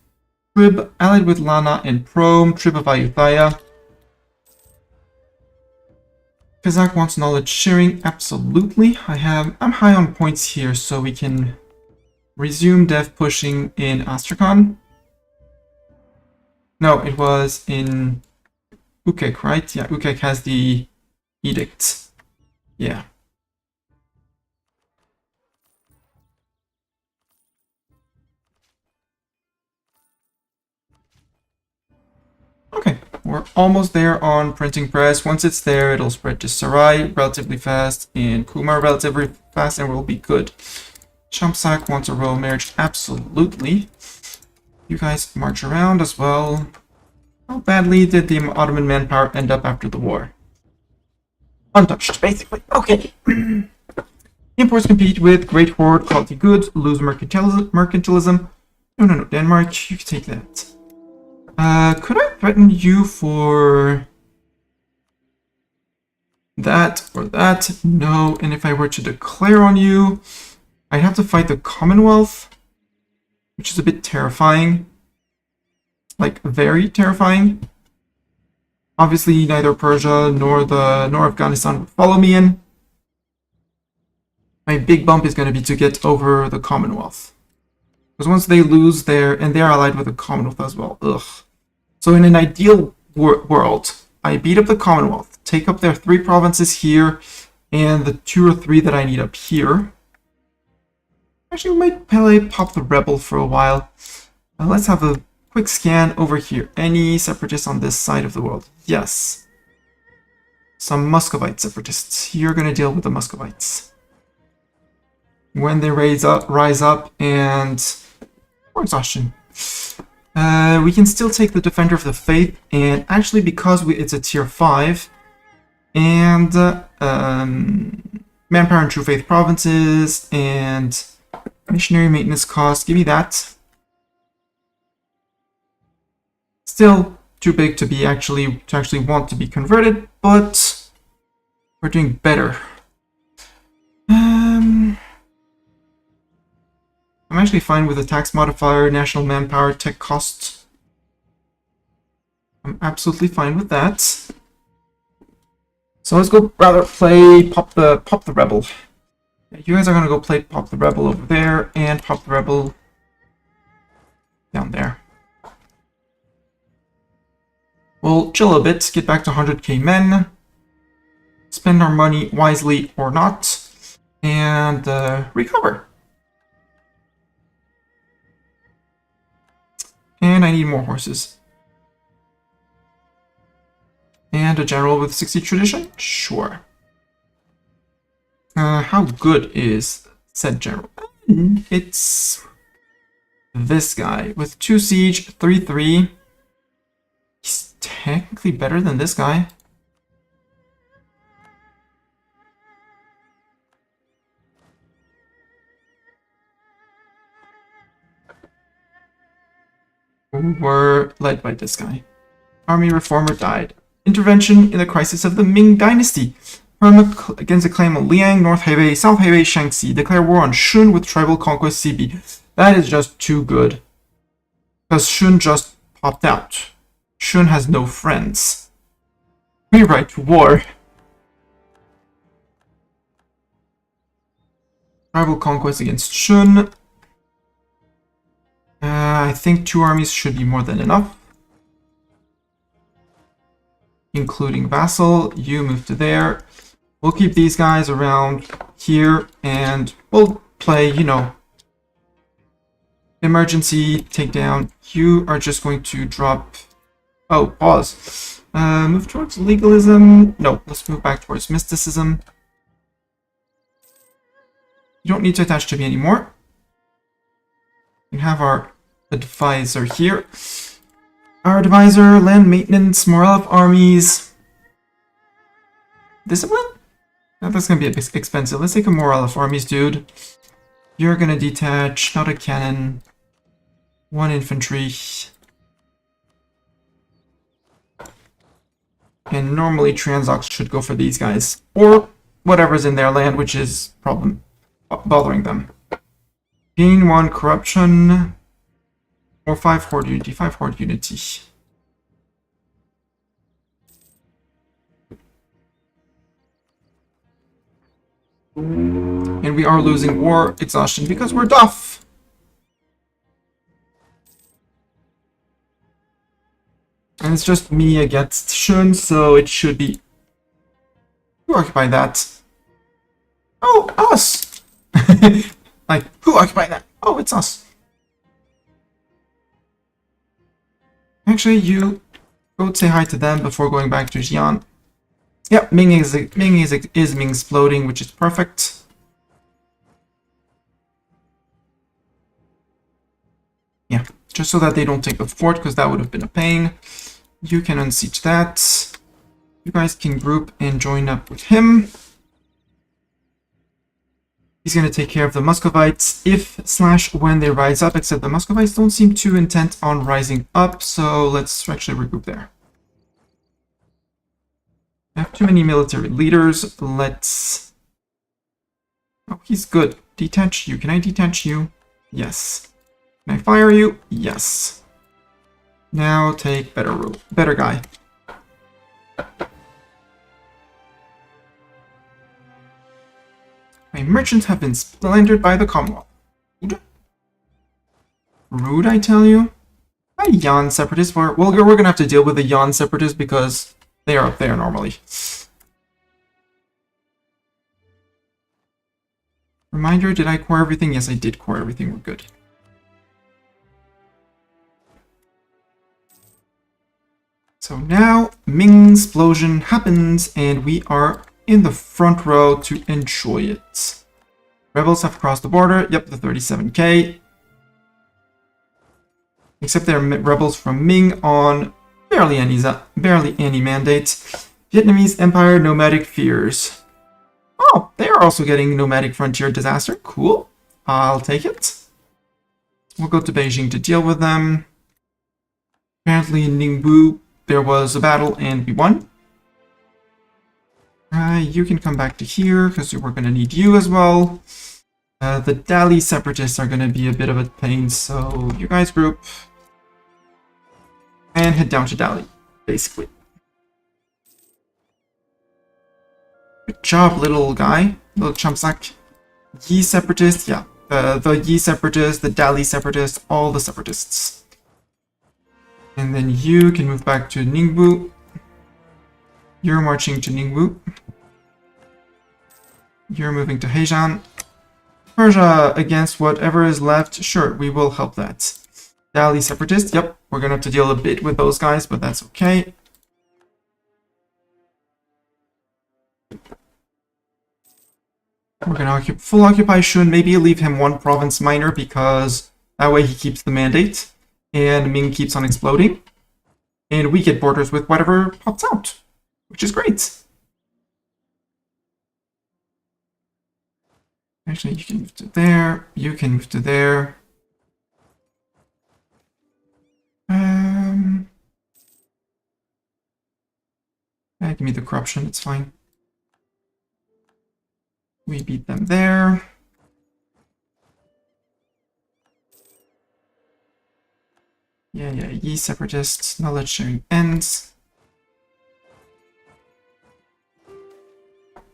Trib allied with Lana and Prom. Trib of Ayutthaya. Kazakh wants knowledge sharing. Absolutely. I'm high on points here, so we can resume dev pushing in Astrakhan. No, it was in Ukek, right? Yeah, Ukek has the edict. Yeah. Okay, we're almost there on printing press. Once it's there, it'll spread to Sarai relatively fast and Kumar relatively fast, and we'll be good. Champsak wants a royal marriage. Absolutely. You guys march around as well. How badly did the Ottoman manpower end up after the war? Untouched, basically. Okay. Imports compete with Great Horde, quality goods, lose mercantilism. No, Denmark, you can take that. Could I threaten you for that or that? No, and if I were to declare on you, I'd have to fight the Commonwealth, which is a bit terrifying. Like, very terrifying. Obviously, neither Persia nor Afghanistan would follow me in. My big bump is going to be to get over the Commonwealth. Because once they lose and they're allied with the Commonwealth as well. Ugh. So in an ideal world, I beat up the Commonwealth, take up their 3 provinces here, and the 2 or 3 that I need up here. Actually, we might probably pop the rebel for a while. Let's have a quick scan over here. Any separatists on this side of the world? Yes. Some Muscovite separatists. You're going to deal with the Muscovites. When they rise up and... or exhaustion. We can still take the Defender of the Faith, and actually because it's a tier 5, and Manpower and True Faith provinces, and missionary maintenance cost, give me that. Still too big to be actually want to be converted, but we're doing better. I'm actually fine with the tax modifier, national manpower, tech cost. I'm absolutely fine with that. So let's go rather play pop the rebel. Yeah, you guys are gonna go play pop the rebel over there and pop the rebel down there. We'll chill a bit, get back to 100k men, spend our money wisely or not, and recover. And And I need more horses. And a general with 60 tradition? Sure. How good is said general? It's this guy with 2 siege, 3-3. He's technically better than this guy. Who were led by this guy. Army reformer died. Intervention in the crisis of the Ming Dynasty. Perma against the claim of Liang, North Hebei, South Hebei, Shaanxi. Declare war on Shun with tribal conquest CB. That is just too good. Because Shun just popped out. Shun has no friends. We write to war. Tribal conquest against Shun. I think 2 armies should be more than enough. Including vassal. You move to there. We'll keep these guys around here and we'll play, you know, emergency takedown. You are just going to drop... Oh, pause. Move towards legalism. No, let's move back towards mysticism. You don't need to attach to me anymore. We have our advisor here. Our advisor, land maintenance, morale of armies. Discipline? No, that's gonna be a bit expensive. Let's take a morale of armies, dude. You're gonna detach, not a cannon. 1 infantry. And normally Transox should go for these guys. Or whatever's in their land, which is bothering them. Gain 1 corruption. Or 5 horde unity. 5 horde unity. And we are losing war exhaustion because we're duff. And it's just me against Shun, so it should be... Who occupied that? Oh, us! Like, who occupied that? Oh, it's us. Actually, you go say hi to them before going back to Xi'an. Yep, Ming is Ming exploding, which is perfect. Yeah, just so that they don't take the fort, because that would have been a pain. You can unsiege that. You guys can group and join up with him. He's going to take care of the Muscovites if/when they rise up, except the Muscovites don't seem too intent on rising up, so let's actually regroup there. I have too many military leaders. Let's... Oh, he's good. Detach you. Can I detach you? Yes. Can I fire you? Yes. Now take better guy. My merchants have been slandered by the Commonwealth. Rude? Rude, I tell you. Hi, Yan separatists. Well, we're gonna have to deal with the Yan separatists because they are up there normally. Reminder, did I core everything? Yes, I did core everything. We're good. So now, Ming explosion happens, and we are in the front row to enjoy it. Rebels have crossed the border. Yep, the 37k. Except they're rebels from Ming on barely any mandate. Vietnamese Empire nomadic fears. Oh, they are also getting nomadic frontier disaster. Cool. I'll take it. We'll go to Beijing to deal with them. Apparently in Ningbo there was a battle and we won. You can come back to here because we're going to need you as well. The Dali separatists are going to be a bit of a pain, so you guys group and head down to Dali, basically. Good job, little guy, little chumpsack. Yi separatists, yeah, the Yi separatists, the Dali separatists, all the separatists. And then you can move back to Ningbo. You're marching to Ningbo. You're moving to Heijin. Persia against whatever is left. Sure, we will help that. Dali Separatists. Yep, we're gonna have to deal a bit with those guys, but that's okay. We're gonna full occupy Shun. Maybe leave him one province minor because that way he keeps the mandate, and Ming keeps on exploding, and we get borders with whatever pops out, which is great. Actually, you can move to there. You can move to there. Give me the corruption. It's fine. We beat them there. Yeah, ye separatists. Knowledge sharing ends.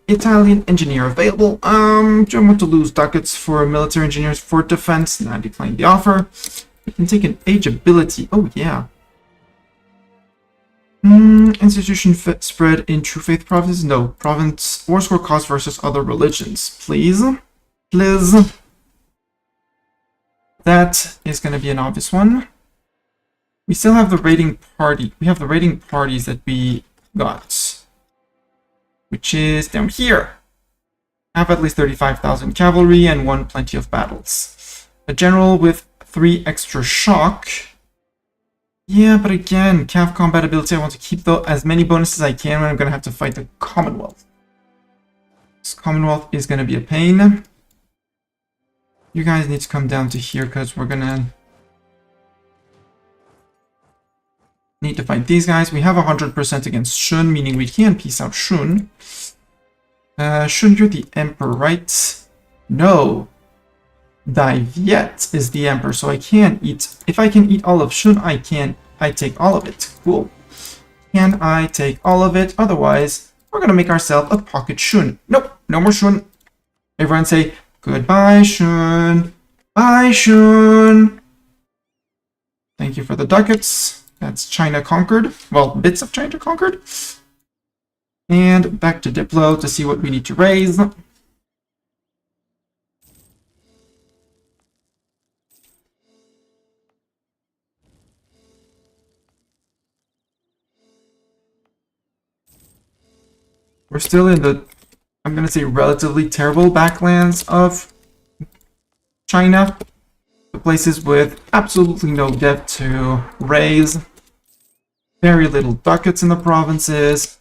Italian engineer available. Do I want to lose ducats for military engineers for defense? Nah, decline the offer. We can take an age ability. Oh, yeah. Institution spread in True Faith provinces? No. Province war score cost versus other religions. Please. Please. That is going to be an obvious one. We still have the raiding party. We have the raiding parties that we got, which is down here. Have at least 35,000 cavalry and won plenty of battles. A general with 3 extra shock. Yeah, but again, Cav combat ability, I want to keep as many bonuses as I can when I'm going to have to fight the Commonwealth. This Commonwealth is going to be a pain. You guys need to come down to here because we're going to need to fight these guys. We have 100% against Shun, meaning we can peace out Shun. Shun, you're the Emperor, right? No. Daiviet is the Emperor, so I can eat. If I can eat all of Shun, I take all of it. Cool. Can I take all of it? Otherwise, we're going to make ourselves a pocket Shun. Nope, no more Shun. Everyone say, goodbye, Shun. Bye, Shun. Thank you for the ducats. That's China conquered. Well, bits of China conquered. And back to Diplo to see what we need to raise. We're still in the, I'm going to say, relatively terrible backlands of China. The places with absolutely no debt to raise. Very little ducats in the provinces.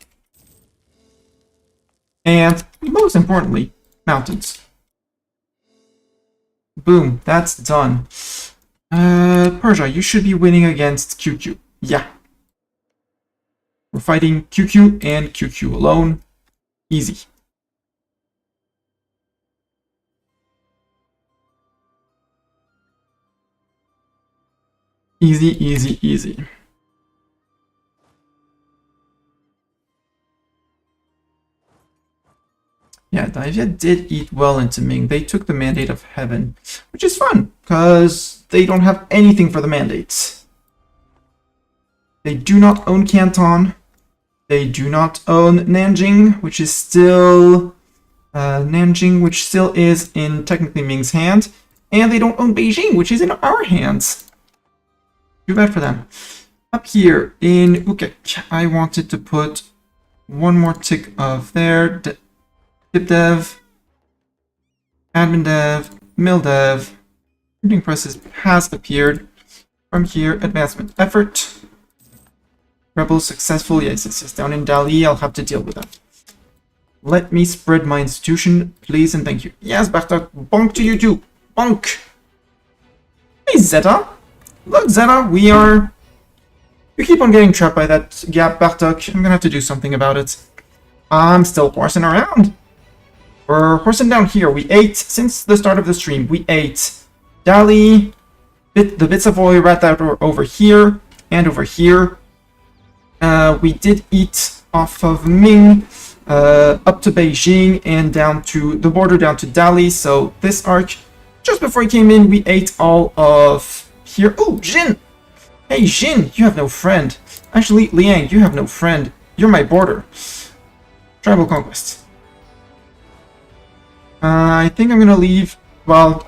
And most importantly, mountains. Boom, that's done. Persia, you should be winning against QQ. Yeah. We're fighting QQ and QQ alone. Easy. Easy, easy, easy. Yeah, Daivia did eat well into Ming. They took the Mandate of Heaven, which is fun, because they don't have anything for the mandates. They do not own Canton. They do not own Nanjing, which is still is in technically Ming's hand, and they don't own Beijing, which is in our hands. Too bad for them. Up here in Ukek, I wanted to put one more tick of there. Tip dev, admin dev, mill dev. Printing presses has appeared. From here, advancement effort. Rebels successful. Yes. Down in Dali, I'll have to deal with that. Let me spread my institution, please, and thank you. Yes, Bartok, bonk to you too. Bonk. Hey, Zeta. Look, Zeta, we are... You keep on getting trapped by that gap, Bartok. I'm gonna have to do something about it. I'm still horsing around. We're horsing down here. We ate, since the start of the stream, we ate Dali, the bits of oil rat that were over here, and over here. We did eat off of Ming, up to Beijing, and down to the border, down to Dali. So this arc, just before he came in, we ate all of here. Oh, Jin! Hey, Jin, you have no friend. Actually, Liang, you have no friend. You're my border. Tribal conquest. I think I'm gonna leave, well,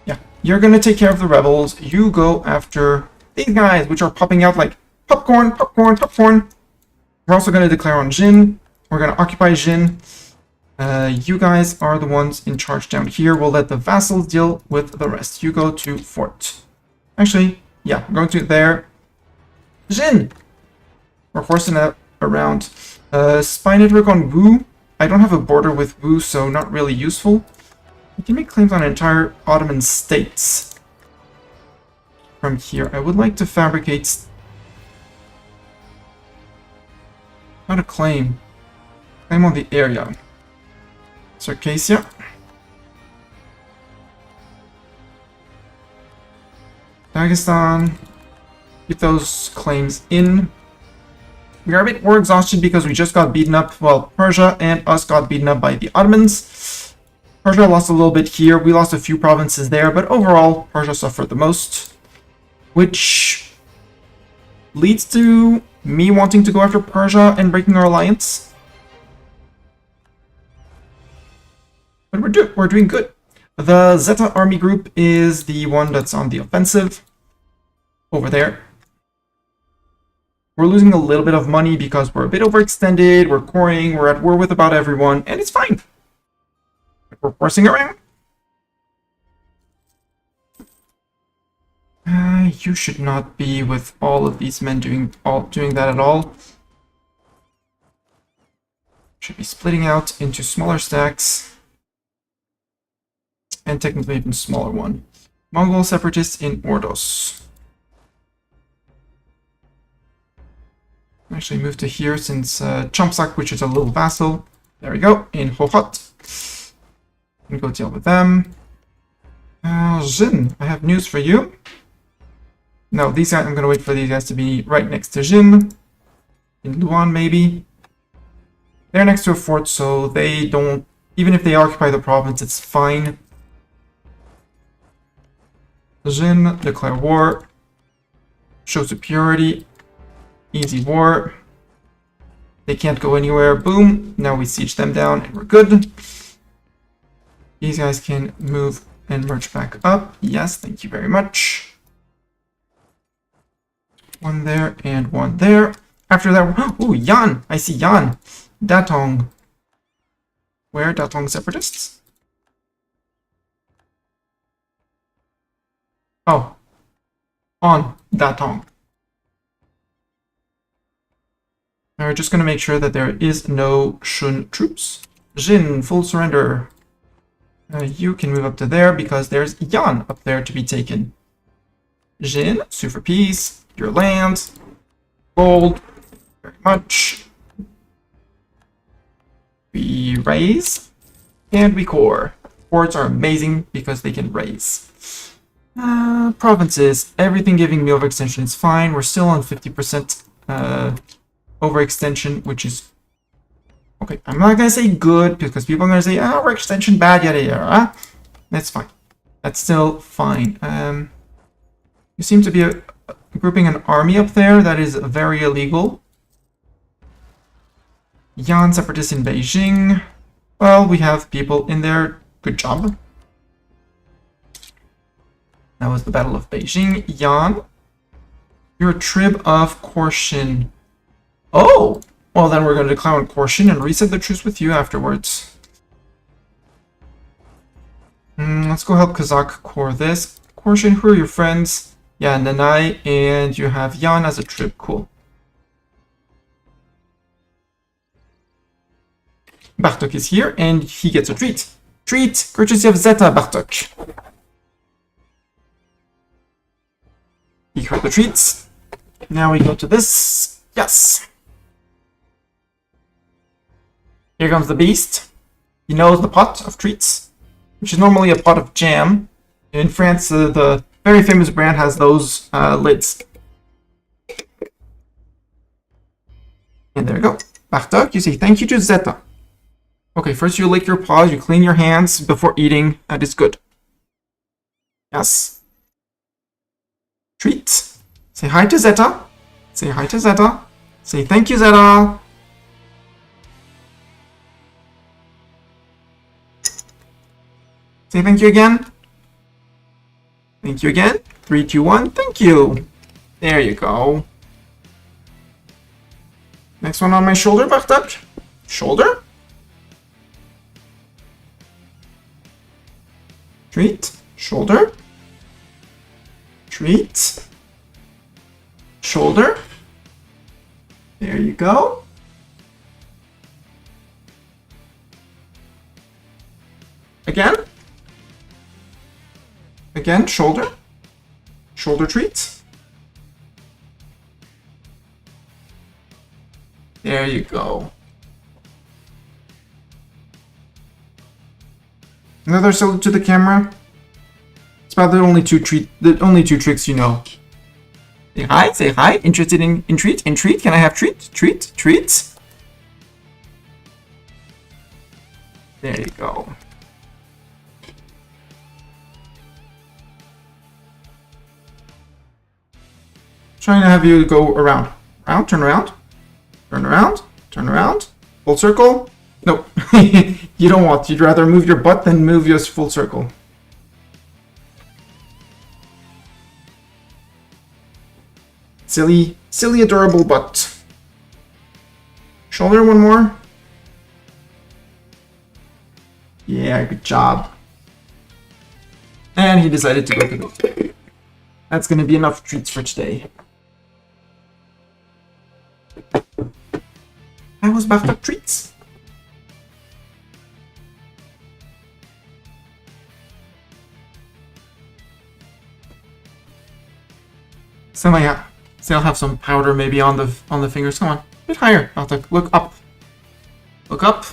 yeah, you're gonna take care of the rebels. You go after these guys, which are popping out like popcorn, popcorn, popcorn. We're also gonna declare on Jin. We're gonna occupy Jin. You guys are the ones in charge down here. We'll let the vassals deal with the rest. You go to fort. Actually, yeah, I'm going to there. Jin! We're forcing that around. Spy network on Wu. I don't have a border with Wu, so not really useful. You can make claims on entire Ottoman states. From here, I would like to fabricate... Not a claim. Claim on the area. Circassia. Dagestan. Get those claims in. We are a bit more exhausted because we just got beaten up. Well, Persia and us got beaten up by the Ottomans. Persia lost a little bit here. We lost a few provinces there, but overall, Persia suffered the most. Which leads to me wanting to go after Persia and breaking our alliance. But we're doing good. The Zeta army group is the one that's on the offensive. Over there. We're losing a little bit of money because we're a bit overextended, we're coring, we're at war with about everyone, and it's fine. We're forcing around. You should not be with all of these men doing that at all. Should be splitting out into smaller stacks. And technically even smaller one. Mongol separatists in Ordos. Actually move to here since Champsak, which is a little vassal. There we go, in Hohot. And go deal with them. Jin, I have news for you. No, these guys, I'm gonna wait for these guys to be right next to Jin. In Luan, maybe. They're next to a fort, so they don't... Even if they occupy the province, it's fine. Jin, declare war. Show superiority. Easy war. They can't go anywhere. Boom. Now we siege them down and we're good. These guys can move and merge back up. Yes, thank you very much. One there and one there. After that, ooh, Yan. I see Yan. Datong. Where? Datong separatists? Oh. On Datong. Now we're just going to make sure that there is no Shun troops. Jin, full surrender. You can move up to there because there's Yan up there to be taken. Jin, sue for peace. Your land. Gold. Very much. We raise. And we core. Forts are amazing because they can raise. Provinces. Everything giving me overextension is fine. We're still on 50% overextension, which is okay. I'm not gonna say good because people are gonna say, "Oh, overextension bad, yada yada." That's fine. That's still fine. You seem to be grouping an army up there. That is very illegal. Yan separatists in Beijing. Well, we have people in there. Good job. That was the Battle of Beijing. Yan, you're a trib of Korshin. Oh! Well, then we're going to declare on Korshin and reset the truce with you afterwards. Let's go help Kazakh core this. Korshin, who are your friends? Yeah, Nanai, and you have Yan as a trib. Cool. Bartok is here, and he gets a treat. Treat! Courtesy of Zeta, Bartok. He heard the treats. Now we go to this. Yes! Here comes the beast. He knows the pot of treats, which is normally a pot of jam. In France, the very famous brand has those lids. And there we go. Bartok, you say thank you to Zeta. Okay, first you lick your paws, you clean your hands before eating. That is good. Yes. Treat. Say hi to Zeta. Say hi to Zeta. Say thank you, Zeta. Say thank you again. Thank you again. 3, 2, 1. Thank you. There you go. Next one on my shoulder, Bartek. Shoulder. Treat. Shoulder. Treat. Shoulder. There you go. Again. Again, shoulder. Shoulder treat. There you go. Another salute to the camera. It's about the only two tricks you know. Say hi, say hi. Interested in treat? In treat? Can I have treat? Treat? Treats? There you go. Trying to have you go around. Around, turn around. Turn around. Turn around. Full circle. Nope. You don't want. You'd rather move your butt than move your full circle. Silly, silly, adorable butt. Shoulder, one more. Yeah, good job. And he decided to go to the... That's going to be enough treats for today. That was bathtub treats. Still have some powder maybe on the fingers. Come on, a bit higher. Look up. Look up.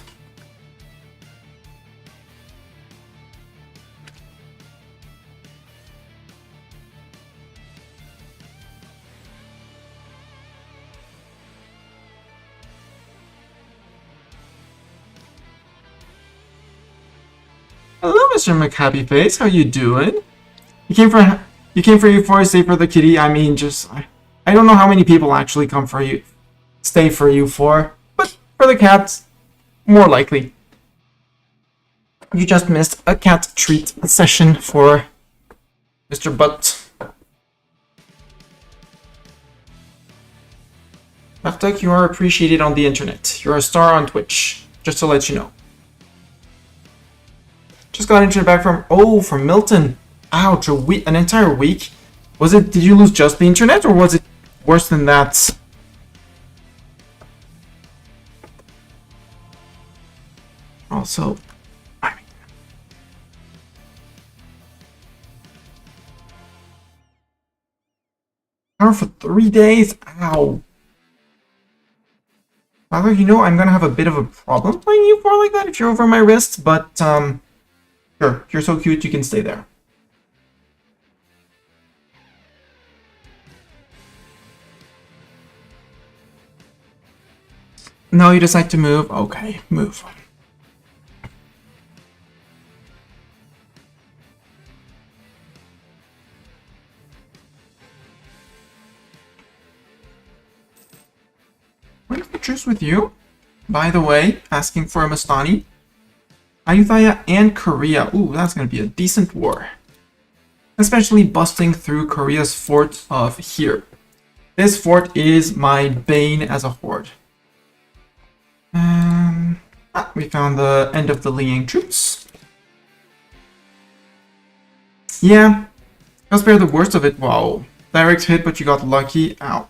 Hello, Mr. McHappyface. How you doing? You came for you for stay for the kitty. I mean, just I don't know how many people actually come for you, stay for you for, but for the cats, more likely. You just missed a cat treat session for Mr. Butt. Bartek, you are appreciated on the internet. You're a star on Twitch. Just to let you know. Just got internet back from Milton. Ouch, an entire week? Did you lose just the internet, or was it worse than that? Also, power for 3 days? Ow. Father, you know I'm gonna have a bit of a problem playing you for like that if you're over my wrist, but, sure, you're so cute you can stay there. No, you decide to move? Okay, move. What if we choose with you? By the way, asking for a Mastani. Ayutthaya and Korea. Ooh, that's gonna be a decent war. Especially busting through Korea's fort of here. This fort is my bane as a horde. We found the end of the Liang troops. Yeah, let's bear the worst of it. Wow. Direct hit, but you got lucky. Ow.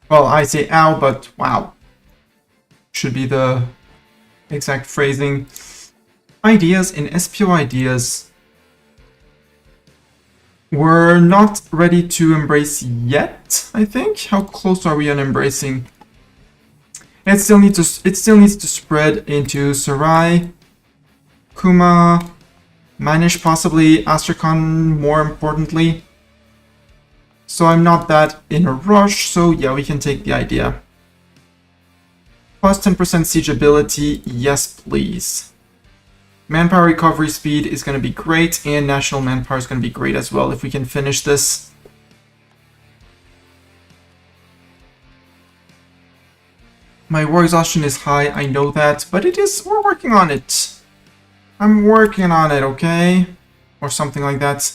Well, I say ow, but wow. Should be the exact phrasing. Ideas in SPO ideas. We're not ready to embrace yet, I think. How close are we on embracing? It still needs to spread into Sarai, Kuma, Manish, possibly Astrakhan more importantly. So I'm not that in a rush, so yeah, we can take the idea. Plus 10% siege ability, yes please. Manpower recovery speed is going to be great, and national manpower is going to be great as well if we can finish this. My war exhaustion is high, I know that, but we're working on it. I'm working on it, okay? Or something like that.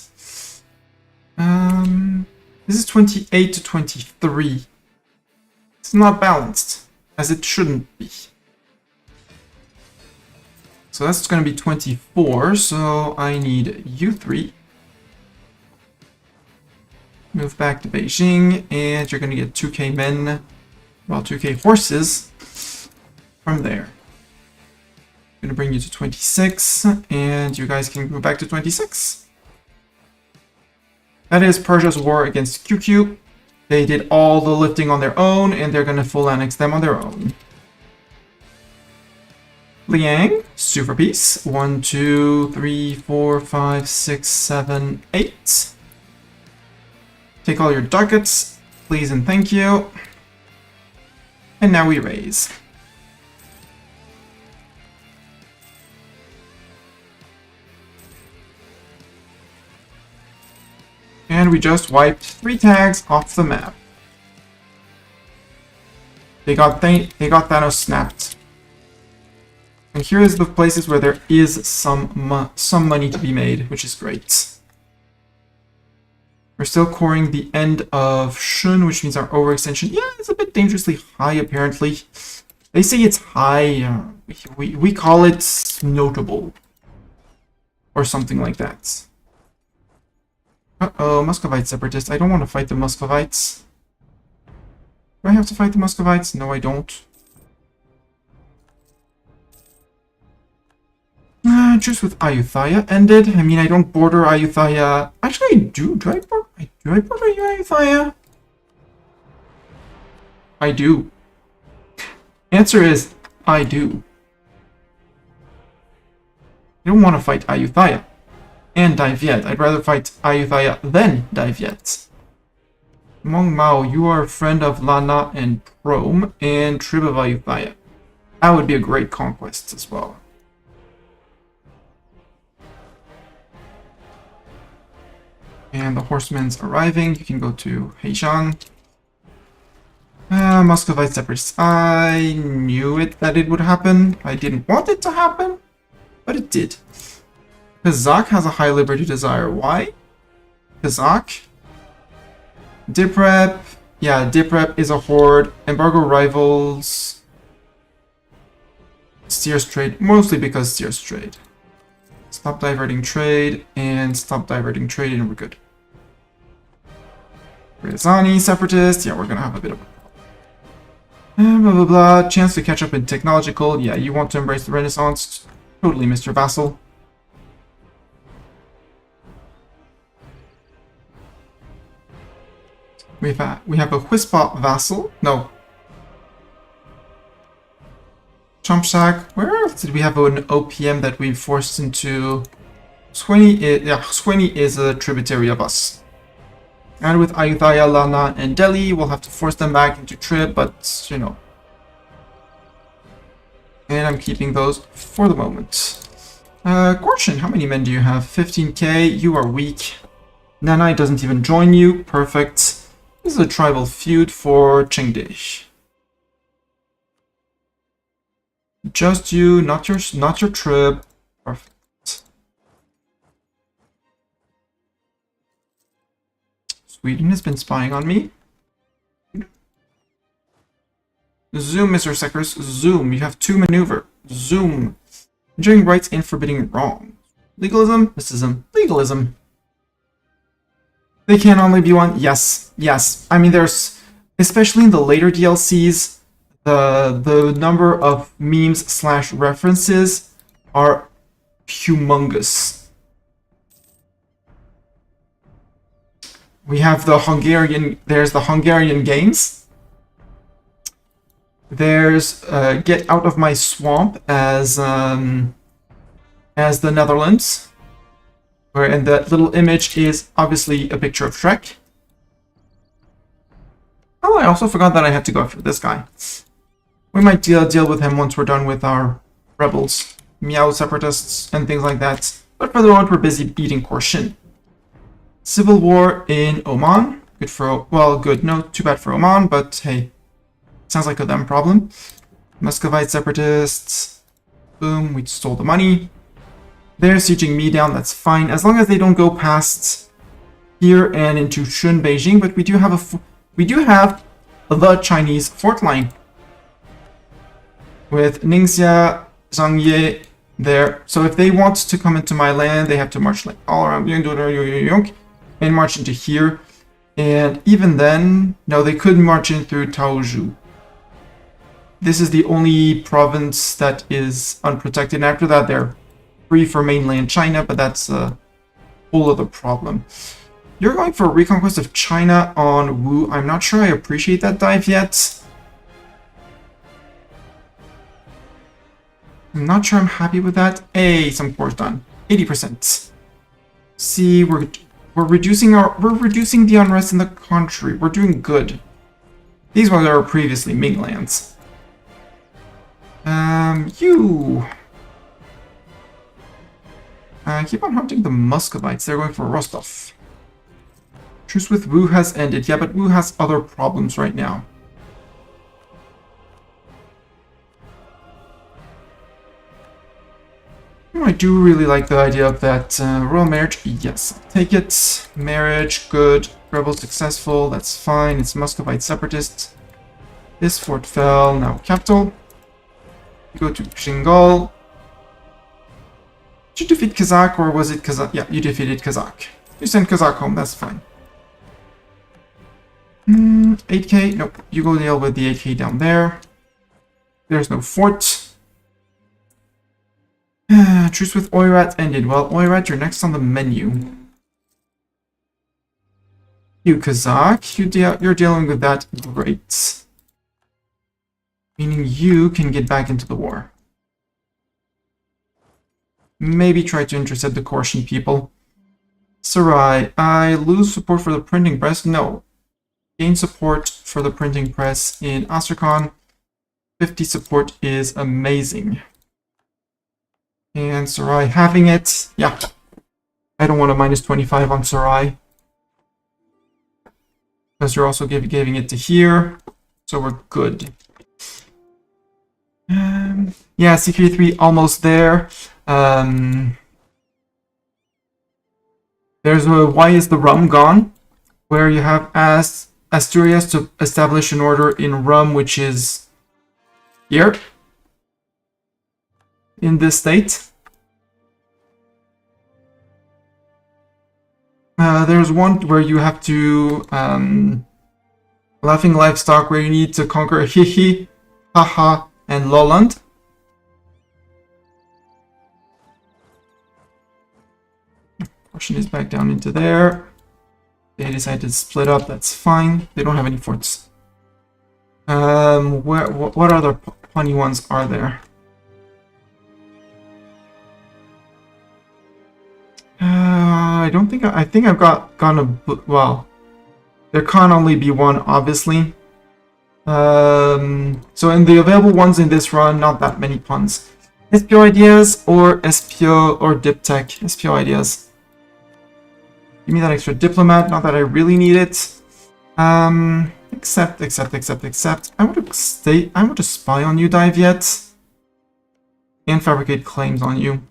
This is 28 to 23. It's not balanced, as it shouldn't be. So that's going to be 24, so I need E03. Move back to Beijing, and you're going to get 2k men, well, 2k horses from there. I'm going to bring you to 26, and you guys can move back to 26. That is Persia's war against QQ. They did all the lifting on their own, and they're going to full annex them on their own. Liang, super peace. 1, 2, 3, 4, 5, 6, 7, 8. Take all your ducats, please and thank you. And now we raise. And we just wiped 3 tags off the map. They got Thanos snapped. And here is the places where there is some money to be made, which is great. We're still coring the end of Shun, which means our overextension. Yeah, it's a bit dangerously high, apparently. They say it's high. We call it notable. Or something like that. Uh-oh, Muscovite separatists. I don't want to fight the Muscovites. Do I have to fight the Muscovites? No, I don't. Truce with Ayutthaya ended. I mean, I don't border Ayutthaya. Actually, I do. Do I border Ayutthaya? I do. Answer is, I do. I don't want to fight Ayutthaya and Daiviet. I'd rather fight Ayutthaya than Daiviet. Mong Mao, you are a friend of Lana and Prom and Trib of Ayutthaya. That would be a great conquest as well. And the horsemen's arriving. You can go to Heishan. Muscovite separatists. I knew that it would happen. I didn't want it to happen, but it did. Kazakh has a high liberty desire. Why? Kazakh? Diprep. Yeah, Diprep is a horde. Embargo rivals. Steers trade. Mostly because steers trade. Stop diverting trade, and stop diverting trade, and we're good. Rizani, separatists, yeah, we're gonna have a bit of a problem. Blah blah blah, chance to catch up in technological, yeah, you want to embrace the Renaissance, totally, Mr. Vassal. We have a Whispa Vassal, no. Chumpshak, where else did we have an OPM that we forced into? Sweeney is a tributary of us. And with Ayutthaya, Lana, and Delhi, we'll have to force them back into Trib, but, you know. And I'm keeping those for the moment. Gorshin, how many men do you have? 15k, you are weak. Nanai doesn't even join you, perfect. This is a tribal feud for Chengde. Just you, not your trib. Perfect. Sweden has been spying on me. Zoom, Mr. Sekers. Zoom. You have 2 maneuver. Zoom. Enjoying rights and forbidding wrong. Legalism? Mysticism. Legalism. They can only be one. Yes. Yes. I mean, there's, especially in the later DLCs, the number of memes / references are humongous. We have the Hungarian, there's the Hungarian games. There's Get Out of My Swamp as the Netherlands. And that little image is obviously a picture of Shrek. Oh, I also forgot that I had to go after this guy. We might deal with him once we're done with our rebels, Miao separatists, and things like that. But for the moment, we're busy eating Korshin. Civil war in Oman. Good for, well, good. No, too bad for Oman, but hey, sounds like a them problem. Muscovite separatists. Boom, we stole the money. They're sieging me down, that's fine. As long as they don't go past here and into Shun, Beijing, but we do have the Chinese fort line with Ningxia, Zhangye there. So if they want to come into my land, they have to march like all around and march into here. And even then, no, they couldn't march in through Taozhou. This is the only province that is unprotected. And after that, they're free for mainland China, but that's a whole other problem. You're going for a reconquest of China on Wu. I'm not sure I appreciate that dive yet. I'm not sure I'm happy with that. Hey, some cores done. 80%. See, we're reducing the unrest in the country. We're doing good. These ones are previously Ming lands. You keep on hunting the Muscovites. They're going for Rostov. Truce with Wu has ended. Yeah, but Wu has other problems right now. I do really like the idea of that royal marriage. Yes, take it. Marriage, good. Rebel successful. That's fine. It's Muscovite separatists. This fort fell. Now capital. Go to Shingal. Did you defeat Kazakh or was it Kazakh? Yeah, you defeated Kazakh. You send Kazakh home. That's fine. 8k. Nope. You go deal with the 8k down there. There's no fort. Truce with Oirat ended. Well, Oirat, you're next on the menu. You Kazakh, you're dealing with that. Great. Meaning you can get back into the war. Maybe try to intercept the Korsian people. Sarai, I lose support for the printing press? No. Gain support for the printing press in Astrakhan. 50 support is amazing. And Sarai having it. Yeah. I don't want a minus 25 on Sarai. Because you're also giving it to here. So we're good. Yeah, CK3 almost there. There's a why is the rum gone? Where you have asked Asturias to establish an order in rum, which is here. In this state. There's one where you have to Laughing Livestock, where you need to conquer Hihi, Haha, and Lolland. Portion is back down into there. They decided to split up, that's fine. They don't have any forts. What other funny ones are there? I don't think I think I've gone a well. There can't only be one, obviously. So in the available ones in this run, not that many puns. SPO ideas or SPO or Diptech. SPO ideas. Give me that extra diplomat. Not that I really need it. Accept. I want to spy on you, dive yet, and fabricate claims on you.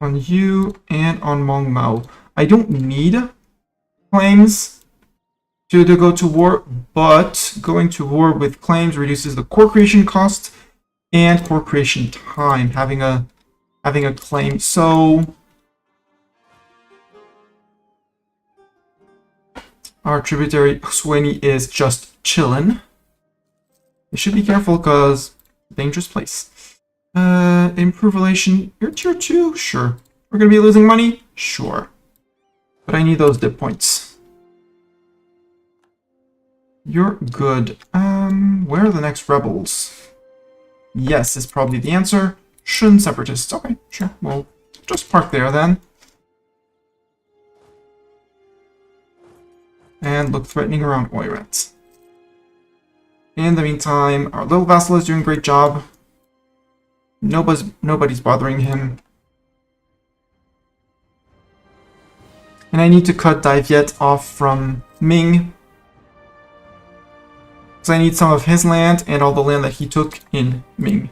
On you and on Mong Mao. I don't need claims to go to war, but going to war with claims reduces the core creation cost and core creation time. Having a claim. So our tributary Sweni is just chillin'. You should be careful because dangerous place. Improve relation. You're tier 2? Sure. We're gonna be losing money? Sure. But I need those dip points. You're good. Where are the next rebels? Yes is probably the answer. Shun separatists. Okay, sure. Well, just park there then. And look threatening around Oirat. In the meantime, our little vassal is doing a great job. Nobody's bothering him. And I need to cut Daiviet off from Ming. Because I need some of his land and all the land that he took in Ming.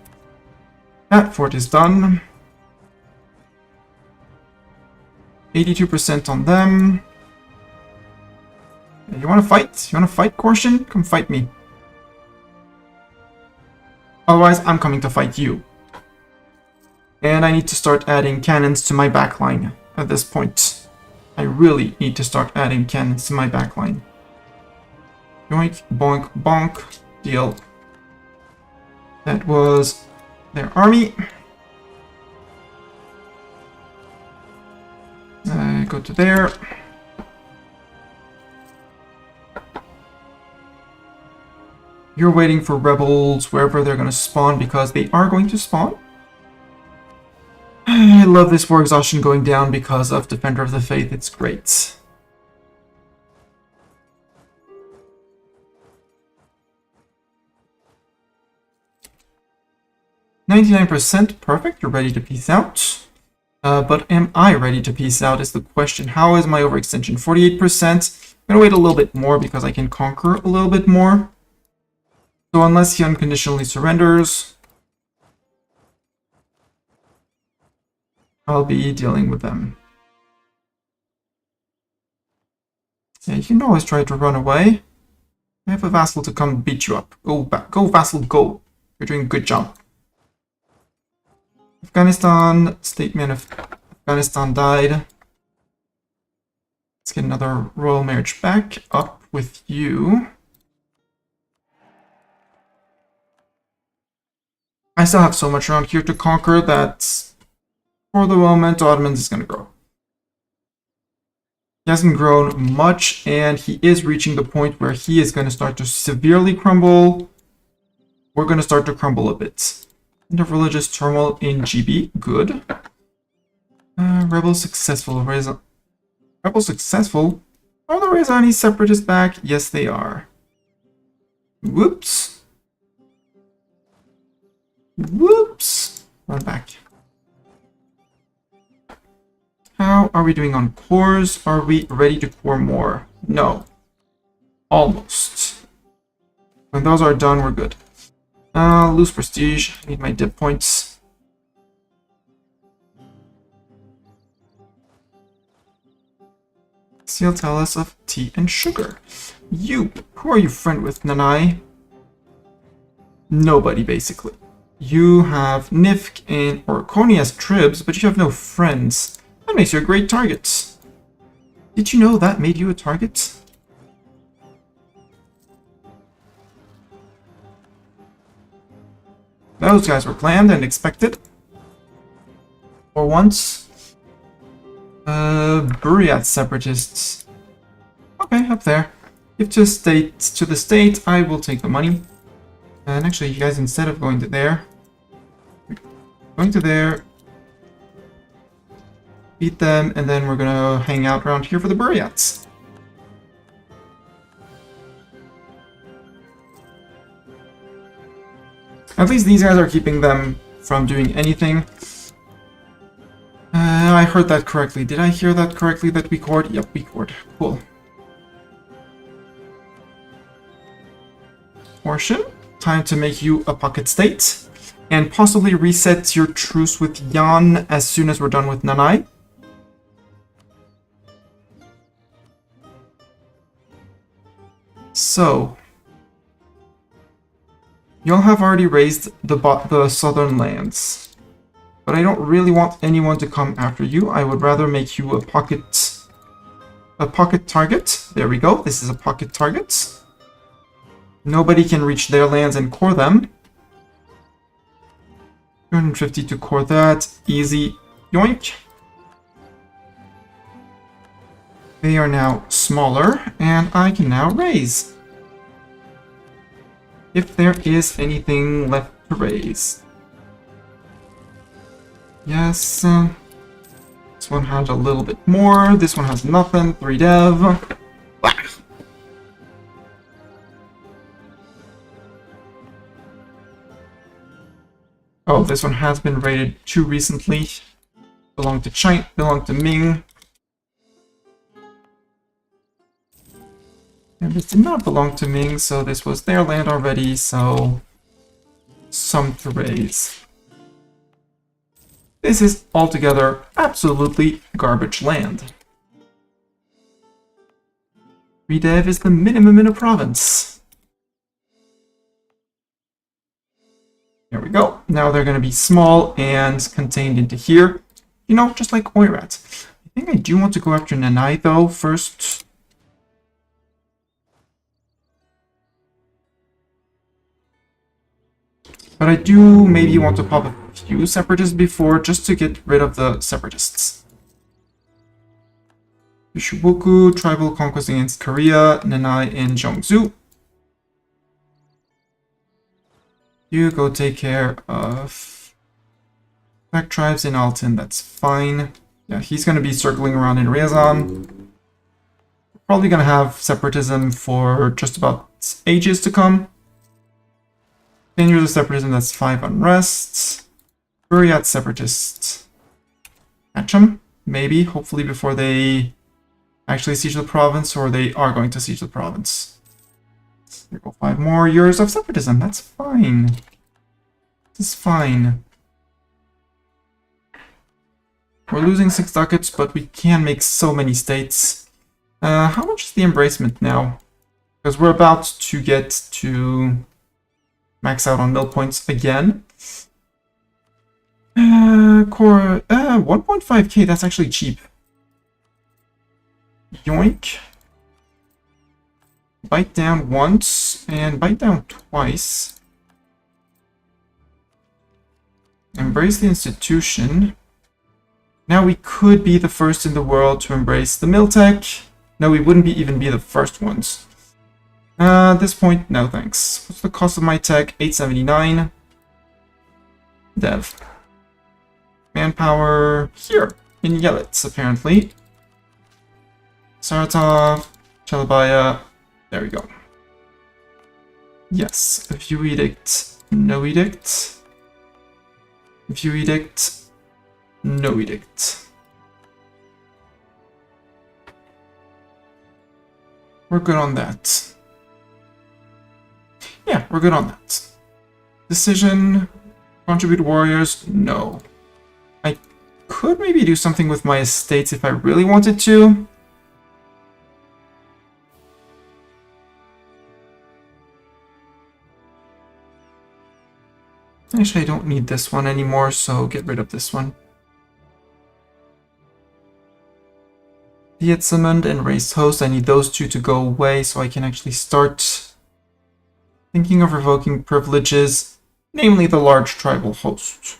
That fort is done. 82% on them. You want to fight? You want to fight, Korshin? Come fight me. Otherwise, I'm coming to fight you. And I need to start adding cannons to my backline at this point. I really need to start adding cannons to my backline. Yoink, bonk, bonk. Deal. That was their army. Go to there. You're waiting for rebels wherever they're going to spawn, because they are going to spawn. I love this war exhaustion going down because of Defender of the Faith. It's great. %, perfect. You're ready to peace out. But am I ready to peace out is the question. How is my overextension? 48%. I'm going to wait a little bit more because I can conquer a little bit more. So unless he unconditionally surrenders, I'll be dealing with them. Yeah, you can always try to run away. I have a vassal to come beat you up. Go back. Go, vassal, go. You're doing a good job. Afghanistan, statement of Afghanistan died. Let's get another royal marriage back up with you. I still have so much around here to conquer that for the moment Ottomans is going to grow. He hasn't grown much, and he is reaching the point where he is going to start to severely crumble. We're going to start to crumble a bit. End of religious turmoil in GB. Good. Rebel successful. Rebel successful? Are the Rezani separatists back? Yes, they are. Whoops. Whoops. Run back. How are we doing on cores? Are we ready to core more? No. Almost. When those are done, we're good. Lose prestige. I need my dip points. Seal tell us of tea and sugar. You. Who are you friend with, Nanai? Nobody, basically. You have Nifk and Orkoni as tribs, but you have no friends. That makes you a great target. Did you know that made you a target? Those guys were planned and expected. For once. Buryat separatists. Okay, up there. Give to the state, I will take the money. And actually, you guys, instead of going to there, going to there, beat them, and then we're gonna hang out around here for the Buryats. At least these guys are keeping them from doing anything. I heard that correctly. Did I hear that correctly, that we cored? Yep, we cored. Cool. Portion. Time to make you a pocket state. And possibly reset your truce with Yan as soon as we're done with Nanai. So, you'll have already raised the southern lands, but I don't really want anyone to come after you. I would rather make you a pocket target. There we go. This is a pocket target. Nobody can reach their lands and core them. 250 to core that. Easy. Yoink. They are now smaller, and I can now raise. If there is anything left to raise. Yes. This one has a little bit more. This one has nothing. 3 dev. Oh, this one has been raided too recently. Belonged to China, belonged to Ming. And this did not belong to Ming, so this was their land already, so some to raise. This is altogether absolutely garbage land. Redev is the minimum in a province. There we go. Now they're going to be small and contained into here. You know, just like Oirat. I think I do want to go after Nanai, though, first. But I do maybe want to pop a few separatists before, just to get rid of the separatists. Yushiboku, tribal conquest against Korea, Nanai, and Jeongsu. You go take care of black tribes in Altan, that's fine. Yeah, he's going to be circling around in Ryazan. Probably going to have separatism for just about ages to come. 10 years of separatism, that's 5 unrests. Buryat separatists. Catch them, maybe, hopefully before they actually siege the province, or they are going to siege the province. There go 5 more years of separatism, that's fine. This is fine. We're losing 6 ducats, but we can make so many states. How much is the embracement now? Because we're about to get to max out on mill points again. 1.5k, that's actually cheap. Yoink. Bite down once, and bite down twice. Embrace the institution. Now we could be the first in the world to embrace the mill tech. No, we wouldn't even be the first ones. At this point, no thanks. What's the cost of my tech? 879. Dev. Manpower here in Yelits, apparently. Saratov, Chelabaya. There we go. Yes, a view edict, no edict. View edict, no edict. We're good on that. Yeah, we're good on that. Decision, contribute warriors, no. I could maybe do something with my estates if I really wanted to. Actually, I don't need this one anymore, so get rid of this one. Fiat summoned and raised host. I need those two to go away so I can actually start thinking of revoking privileges, namely the large tribal host.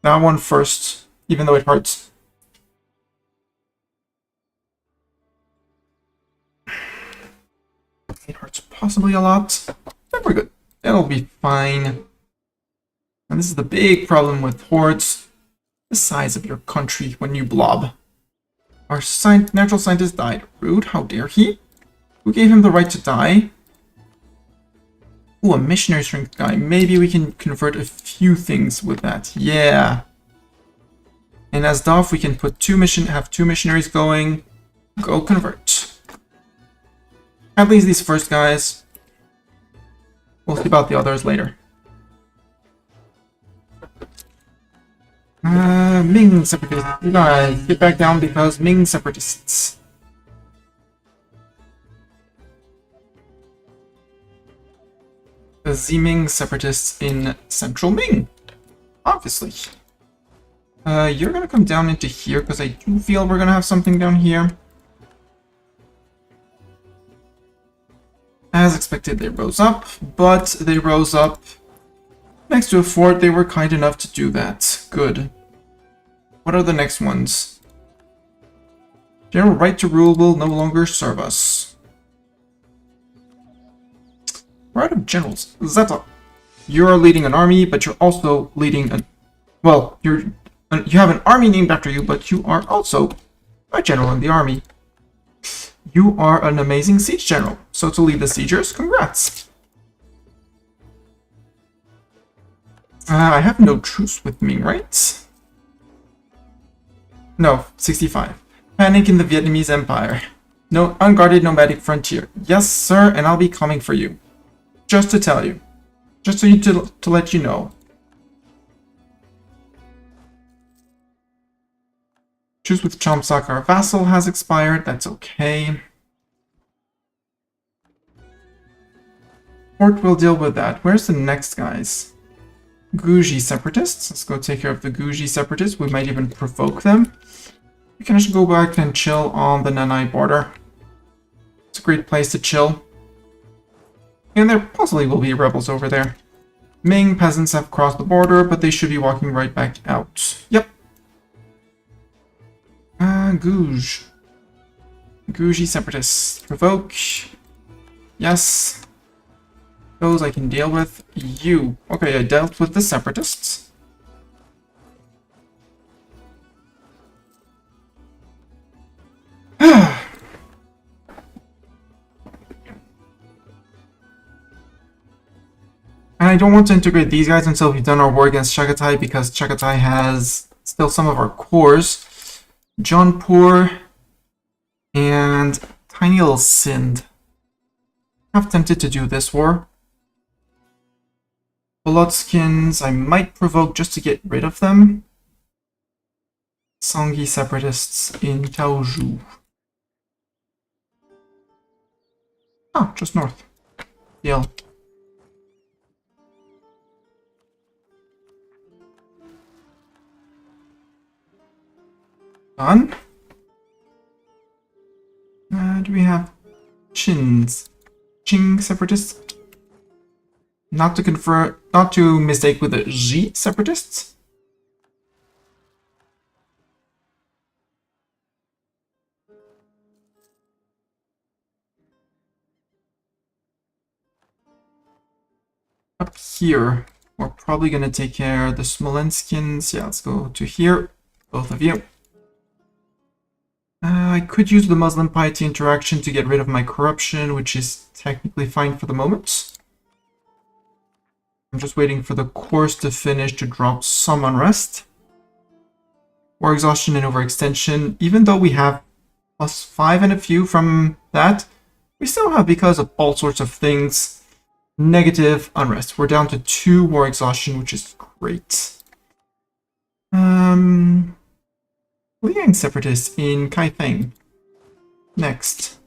That one first, even though it hurts. It hurts possibly a lot, but we're good. That'll be fine. And this is the big problem with hordes. The size of your country when you blob. Our natural scientist died. Rude, how dare he? Who gave him the right to die? Ooh, a missionary strength guy. Maybe we can convert a few things with that. Yeah. And as Dov, we can put have two missionaries going. Go convert. At least these first guys. We'll see about the others later. Ming separatists. You guys, get back down because Ming separatists. The Z-Ming separatists in central Ming. Obviously. You're gonna come down into here because I do feel we're gonna have something down here. As expected, they rose up, but they rose up next to a fort. They were kind enough to do that. Good. What are the next ones? General right to rule will no longer serve us. We're out of generals. Zeta, you're leading an army, but you're also leading a... Well, you have an army named after you, but you are also a general in the army. You are an amazing siege general. So to lead the siegers, congrats. I have no truce with Ming, right? No, 65. Panic in the Vietnamese Empire. No unguarded nomadic frontier. Yes, sir, and I'll be coming for you. Just to tell you. Just so to let you know. Choose with Chomsak, our vassal, has expired. That's okay. Port will deal with that. Where's the next guys? Guji separatists. Let's go take care of the Guji separatists. We might even provoke them. We can actually go back and chill on the Nanai border. It's a great place to chill. And there possibly will be rebels over there. Ming peasants have crossed the border, but they should be walking right back out. Yep. Guj. Guji separatists. Provoke. Yes. Those I can deal with. You. Okay, I dealt with the separatists. And I don't want to integrate these guys until we've done our war against Chagatai, because Chagatai has still some of our cores. Jaunpur and tiny little Sindh. I'm tempted to do this war. Bolotskins, I might provoke just to get rid of them. Sanghi separatists in Taoju. Ah, just north. Deal. Done. Do we have Chins? Qing separatists? Not to mistake with the Ji separatists? Up here, we're probably gonna take care of the Smolenskins. Yeah, let's go to here, both of you. I could use the Muslim piety interaction to get rid of my corruption, which is technically fine for the moment. I'm just waiting for the course to finish to drop some unrest. War exhaustion and overextension. Even though we have +5 and a few from that, we still have, because of all sorts of things, negative unrest. We're down to 2 war exhaustion, which is great. Liang separatists in Kaifeng. Next.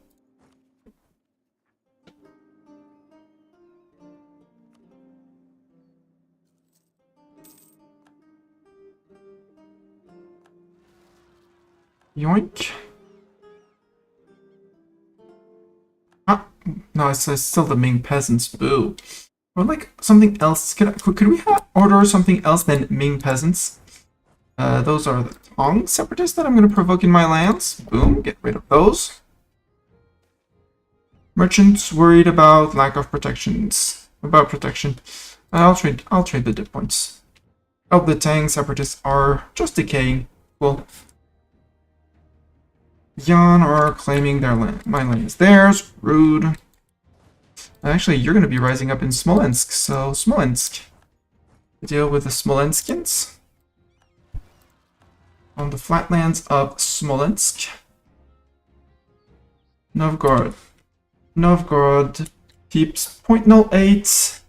Yoink. Ah, no, it's still the Ming peasants. Boo. Or like something else. Could we order something else than Ming peasants? Those are the Tong separatists that I'm going to provoke in my lands. Boom, get rid of those. Merchants worried about lack of protections. About protection. I'll trade the dip points. Oh, the Tang separatists are just decaying. Cool. Yan are claiming their land. My land is theirs. Rude. Actually, you're going to be rising up in Smolensk, so Smolensk. Deal with the Smolenskins. On the flatlands of Smolensk. Novgorod. Novgorod keeps 0.08.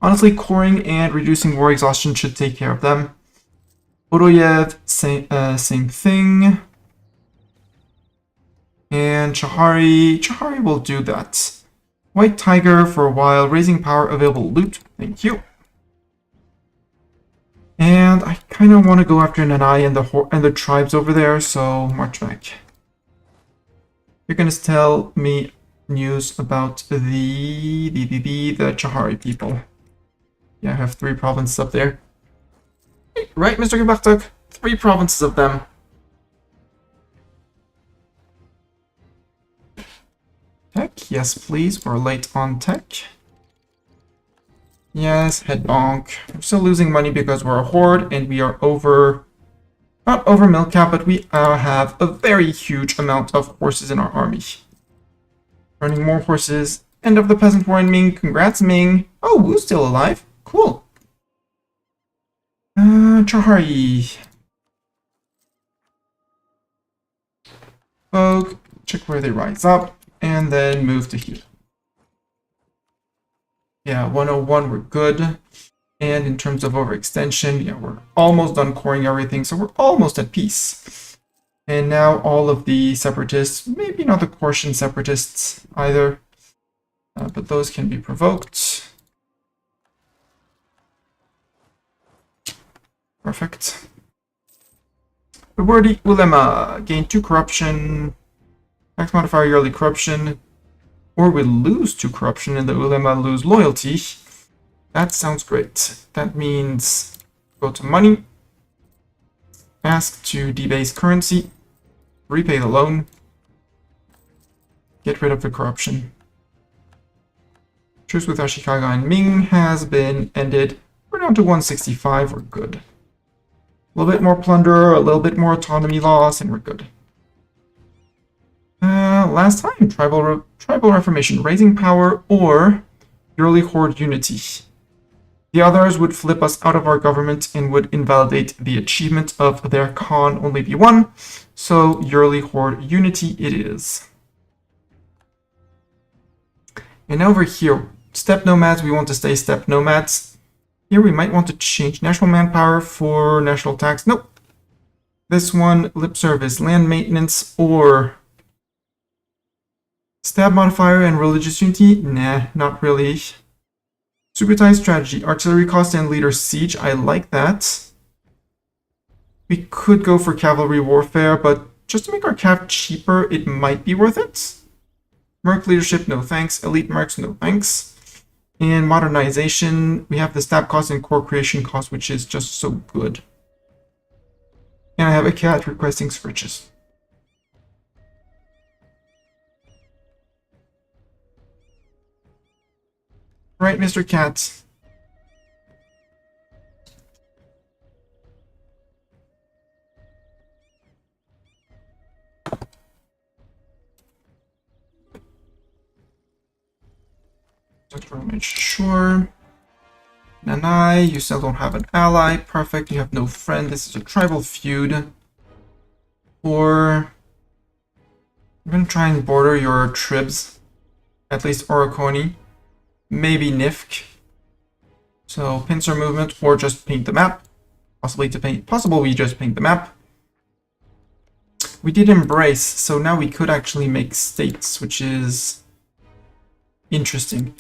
Honestly, coring and reducing war exhaustion should take care of them. Odoyev, same thing. And Chahari will do that. White Tiger for a while, raising power, available loot. Thank you. And I kind of want to go after Nanai and the tribes over there, so march back. You're going to tell me news about the Chahari people. Yeah, I have 3 provinces up there. Right, Mr. Gibachtuk? 3 provinces of them. Tech, yes please, we're late on tech. Yes, head bonk. We're still losing money because we're a horde and we are not over milk cap, but we have a very huge amount of horses in our army. Running more horses. End of the peasant war in Ming. Congrats, Ming. Oh, Wu's still alive. Cool. Chahari. Folk, check where they rise up, and then move to here. Yeah, 101, we're good. And in terms of overextension, yeah, we're almost done coring everything, so we're almost at peace. And now all of the separatists, maybe not the Korsian separatists either, but those can be provoked. Perfect. Reward Ulema, gain 2 corruption, tax modifier yearly corruption, or we lose 2 corruption and the Ulema lose loyalty. That sounds great. That means go to money, ask to debase currency, repay the loan, get rid of the corruption. Truce with Ashikaga and Ming has been ended. We're down to 165, we're good. A little bit more plunder, a little bit more autonomy loss, and we're good. Last time, tribal reformation, raising power, or yearly horde unity. The others would flip us out of our government and would invalidate the achievement of their Khan only be one, so yearly horde unity it is. And over here, steppe nomads, we want to stay steppe nomads. Here we might want to change national manpower for national tax. Nope. This one, lip service, land maintenance, or stab modifier and religious unity? Nah, not really. Subutai strategy, artillery cost and leader siege. I like that. We could go for cavalry warfare, but just to make our cav cheaper, it might be worth it. Merc leadership, no thanks. Elite mercs, no thanks. And modernization, we have the stab cost and core creation cost, which is just so good. And I have a cat requesting switches. Right, Mr. Cat. Sure. Nanai, you still don't have an ally. Perfect, you have no friend. This is a tribal feud. Or I'm gonna try and border your tribs. At least Orokoni. Maybe Nifk. So pincer movement or just paint the map. Possible we just paint the map. We did embrace, so now we could actually make states, which is interesting.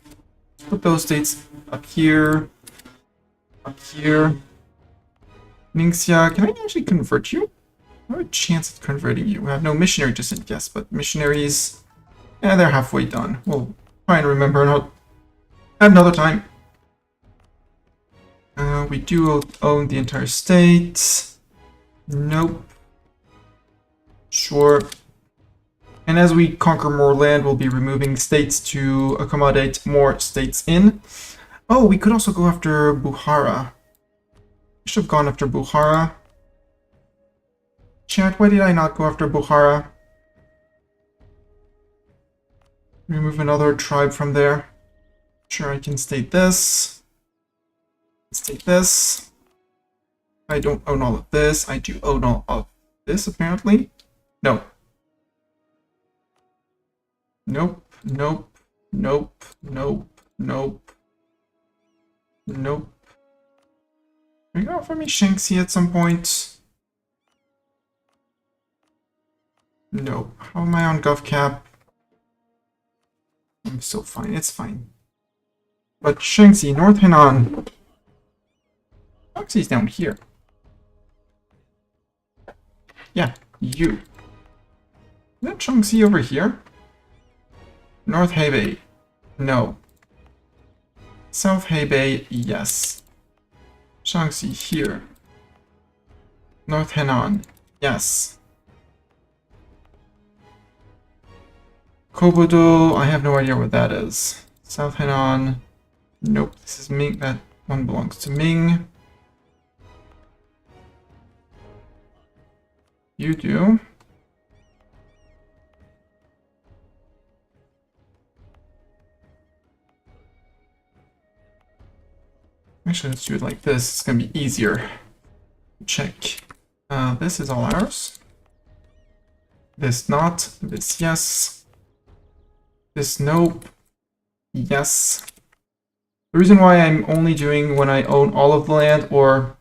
Put those states up here. Up here. Ningxia, can I actually convert you? I have a chance at converting you. We have no missionary descent, yes, but missionaries, yeah, they're halfway done. We'll try and remember another time. We do own the entire state. Nope. Sure. And as we conquer more land, we'll be removing states to accommodate more states in. Oh, we could also go after Bukhara. I should have gone after Bukhara. Chat, why did I not go after Bukhara? Remove another tribe from there. Sure, I can state this. State this. I don't own all of this. I do own all of this, apparently. No. Nope, nope, nope, nope, nope, nope. Are you gonna offer me Shanxi at some point? No. How am I on GovCap? I'm so fine, it's fine. But Shanxi, North Henan. Shanxi's down here. Yeah, you. Is that Shanxi over here? North Hebei, no. South Hebei, yes. Shanxi here. North Henan, yes. Kobudo, I have no idea what that is. South Henan, nope, this is Ming, that one belongs to Ming. You do. Actually, let's do it like this. It's gonna be easier. Check. This is all ours. This not. This yes. This nope. Yes. The reason why I'm only doing when I own all of the land, or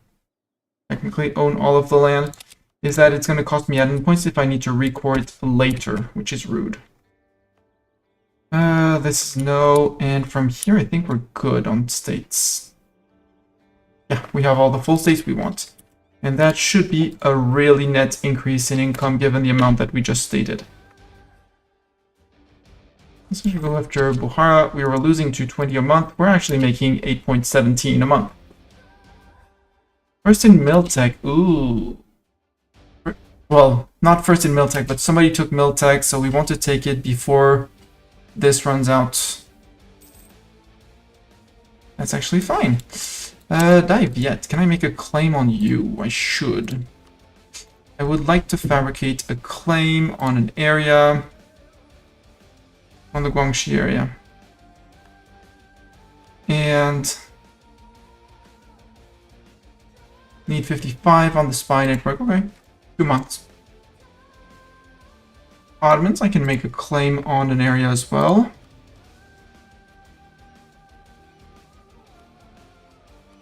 technically own all of the land, is that it's going to cost me admin points if I need to record later, which is rude. This is no, and from here I think we're good on states. Yeah, we have all the full states we want. And that should be a really net increase in income given the amount that we just stated. Let's go after Bukhara. We were losing 220 a month. We're actually making 8.17 a month. First in Miltech. Ooh. Well, not first in Miltech, but somebody took Miltech, so we want to take it before this runs out. That's actually fine. Dive yet. Can I make a claim on you? I should. I would like to fabricate a claim on an area. On the Guangxi area. And need 55 on the spy network. Okay. 2 months. Ottomans, I can make a claim on an area as well.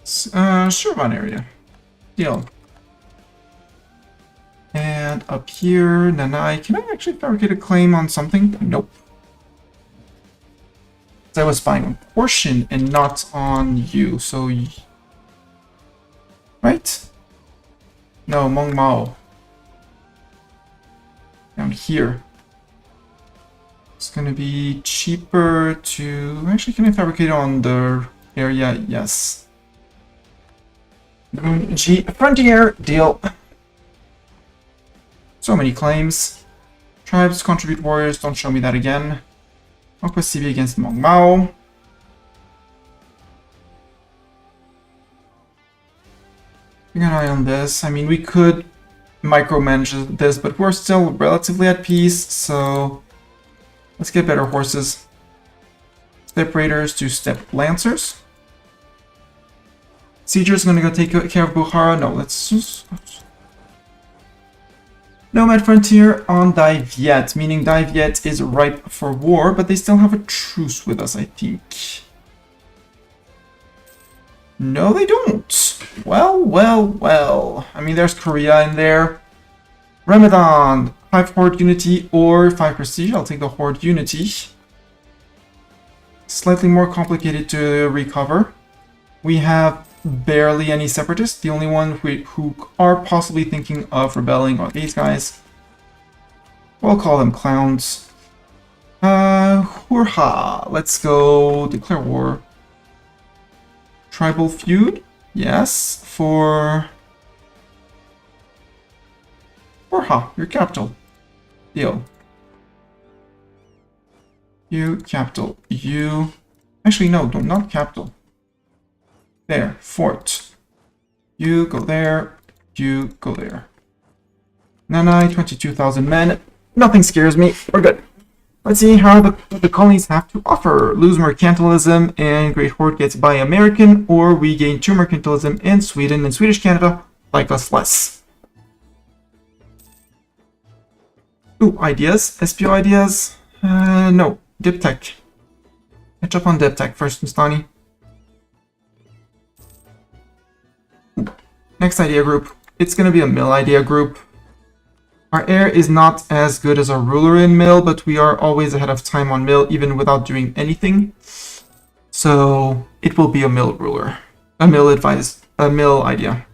Shirvan area. Deal. And up here, Nanai. Can I actually fabricate a claim on something? Nope. I was spying on Portion and not on you, so... Right? No, Mong Mao. Down here. It's gonna be cheaper to... Actually, can I fabricate on the area? Yes. G Frontier, deal. So many claims. Tribes contribute warriors, don't show me that again. Conquest CB against Mong Mao. Keeping an eye on this. I mean, we could micromanage this, but we're still relatively at peace, so let's get better horses. Steppe Raiders to Steppe Lancers. Sieger's gonna go take care of Bukhara. No, let's just... Nomad Frontier on Dive Yet, meaning Dive Yet is ripe for war, but they still have a truce with us, I think. No, they don't. Well, well, well. I mean, there's Korea in there. Ramadan, 5 Horde Unity or 5 Prestige. I'll take the Horde Unity. Slightly more complicated to recover. We have barely any separatists. The only one who are possibly thinking of rebelling are these guys. We'll call them clowns. Hurha. Let's go declare war. Tribal feud. Yes. For Hurha, your capital. Deal. You, capital. You. Actually, no, not capital. There, fort. You go there. You go there. Nanai, 22,000 men. Nothing scares me. We're good. Let's see how the colonies have to offer. Lose mercantilism and Great Horde gets Buy American, or we gain 2 mercantilism in Sweden and Swedish Canada like us less. Ooh, ideas? SPO ideas? No. Diptech. Catch up on Diptech first, Mustani. Next idea group. It's going to be a mill idea group. Our heir is not as good as our ruler in mill, but we are always ahead of time on mill, even without doing anything. So it will be a mill ruler. A mill idea.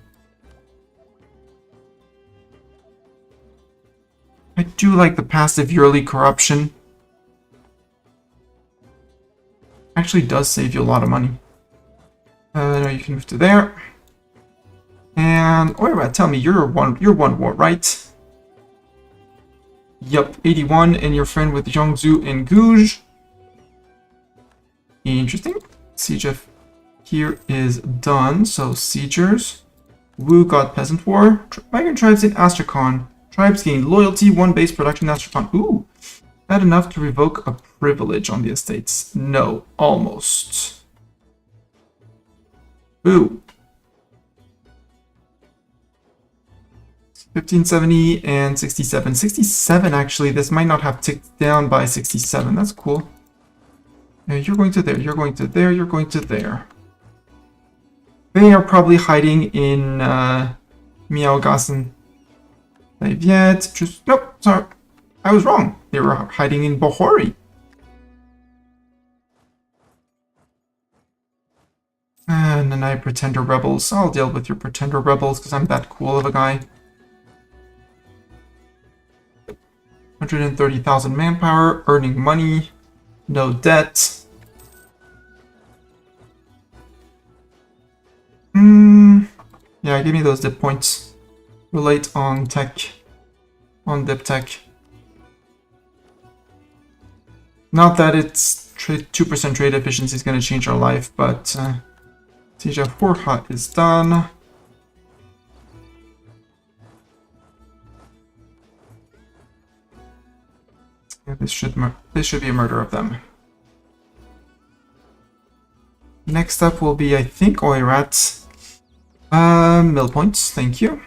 I do like the passive yearly corruption. Actually does save you a lot of money. No, you can move to there. And Oira, tell me, you're one war, right? Yup, 81, and your friend with Yongzhou and Gouge. Interesting. Siege of here is done, so siegers. Wu got peasant war. Migrant tribes in Astrakhan. Tribes gain loyalty, 1 base production in Astrakhan. Ooh, that enough to revoke a privilege on the estates? No, almost. Ooh. 1570 and 67. 67, actually, this might not have ticked down by 67. That's cool. You're going to there, you're going to there, you're going to there. They are probably hiding in Miaogassen. Yet, just nope, sorry. I was wrong. They were hiding in Bohori. And then I pretender rebels. I'll deal with your pretender rebels because I'm that cool of a guy. 130,000 manpower, earning money, no debt. Yeah, give me those dip points. Relate on tech. On dip tech. Not that it's 2% trade efficiency is going to change our life, but Siege of Horde is done. Yeah, this should be a murder of them. Next up will be, I think, Oirat. Mill points, thank you.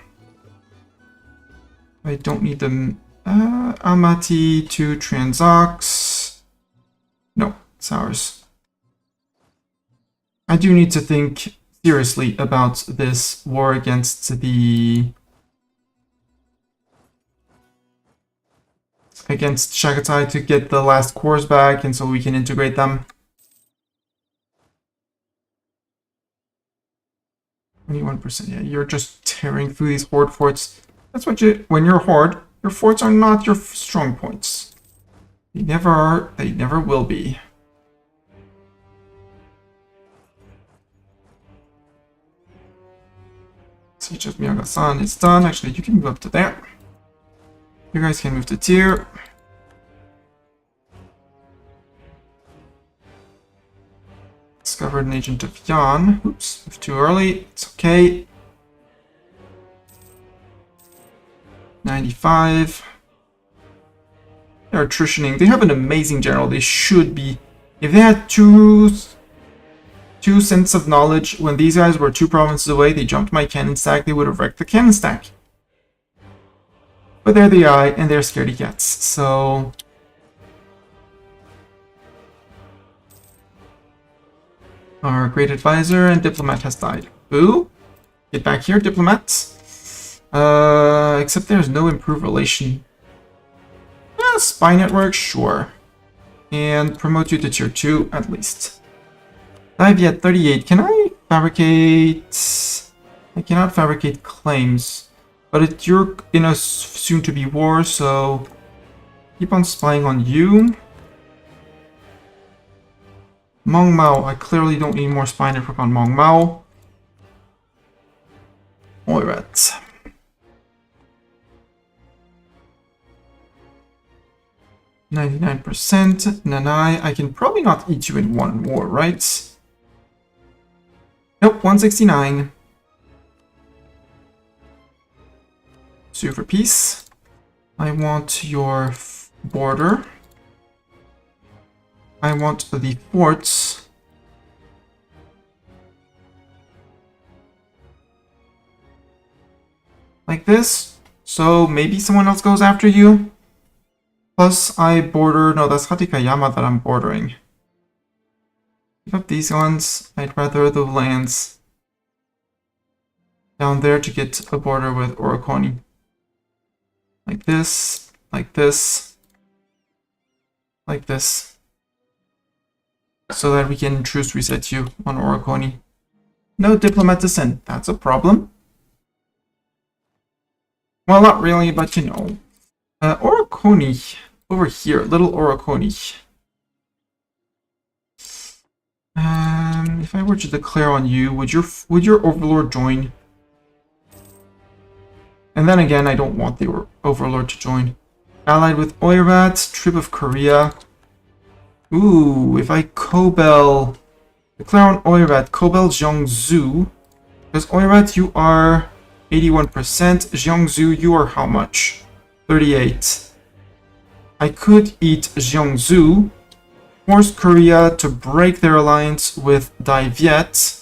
I don't need them. Amati to Transox. No, it's ours. I do need to think seriously about this war against Shagatai to get the last cores back and so we can integrate them. 21%, yeah, you're just tearing through these horde forts. That's what when you're a horde, your forts are not your strong points. They never are, they never will be. Siege of Miyagasan is done. Actually, you can move up to there. You guys can move to tier. Discovered an agent of Yan. Oops, too early. It's okay. 95. They're attritioning. They have an amazing general. They should be. If they had two cents of knowledge when these guys were 2 provinces away, they jumped my cannon stack, they would have wrecked the cannon stack. But there they are, and they're scaredy cats. So our great advisor and diplomat has died. Boo! Get back here, diplomat. Except there's no improved relation. Spy network, sure. And promote you to tier 2 at least. I've yet 38. Can I fabricate? I cannot fabricate claims. But you're in a soon-to-be war, so keep on spying on you. Mong Mao, I clearly don't need more spy network on Mong Mao. Alright. %. Nanai, I can probably not eat you in one war, right? Nope, 169. Sue for peace. I want your border. I want the forts. Like this. So maybe someone else goes after you. Plus I border, no, that's Hatikayama that I'm bordering. Give up these ones. I'd rather the lands down there to get a border with Orokoni. Like this, like this, like this. So that we can truce reset you on Orokoni. No diplomat to send. That's a problem. Well, not really, but you know. Orokoni, over here, little Orokoni. If I were to declare on you, would your overlord join? And then again, I don't want the overlord to join. Allied with Oirat, Trib of Korea. Ooh, if I Kobel, declare on Oirat, Kobel Jiangsu. Because Oirat, you are 81%. Jiangsu, you are how much? 38. I could eat Jiangsu, force Korea to break their alliance with Dai Viet.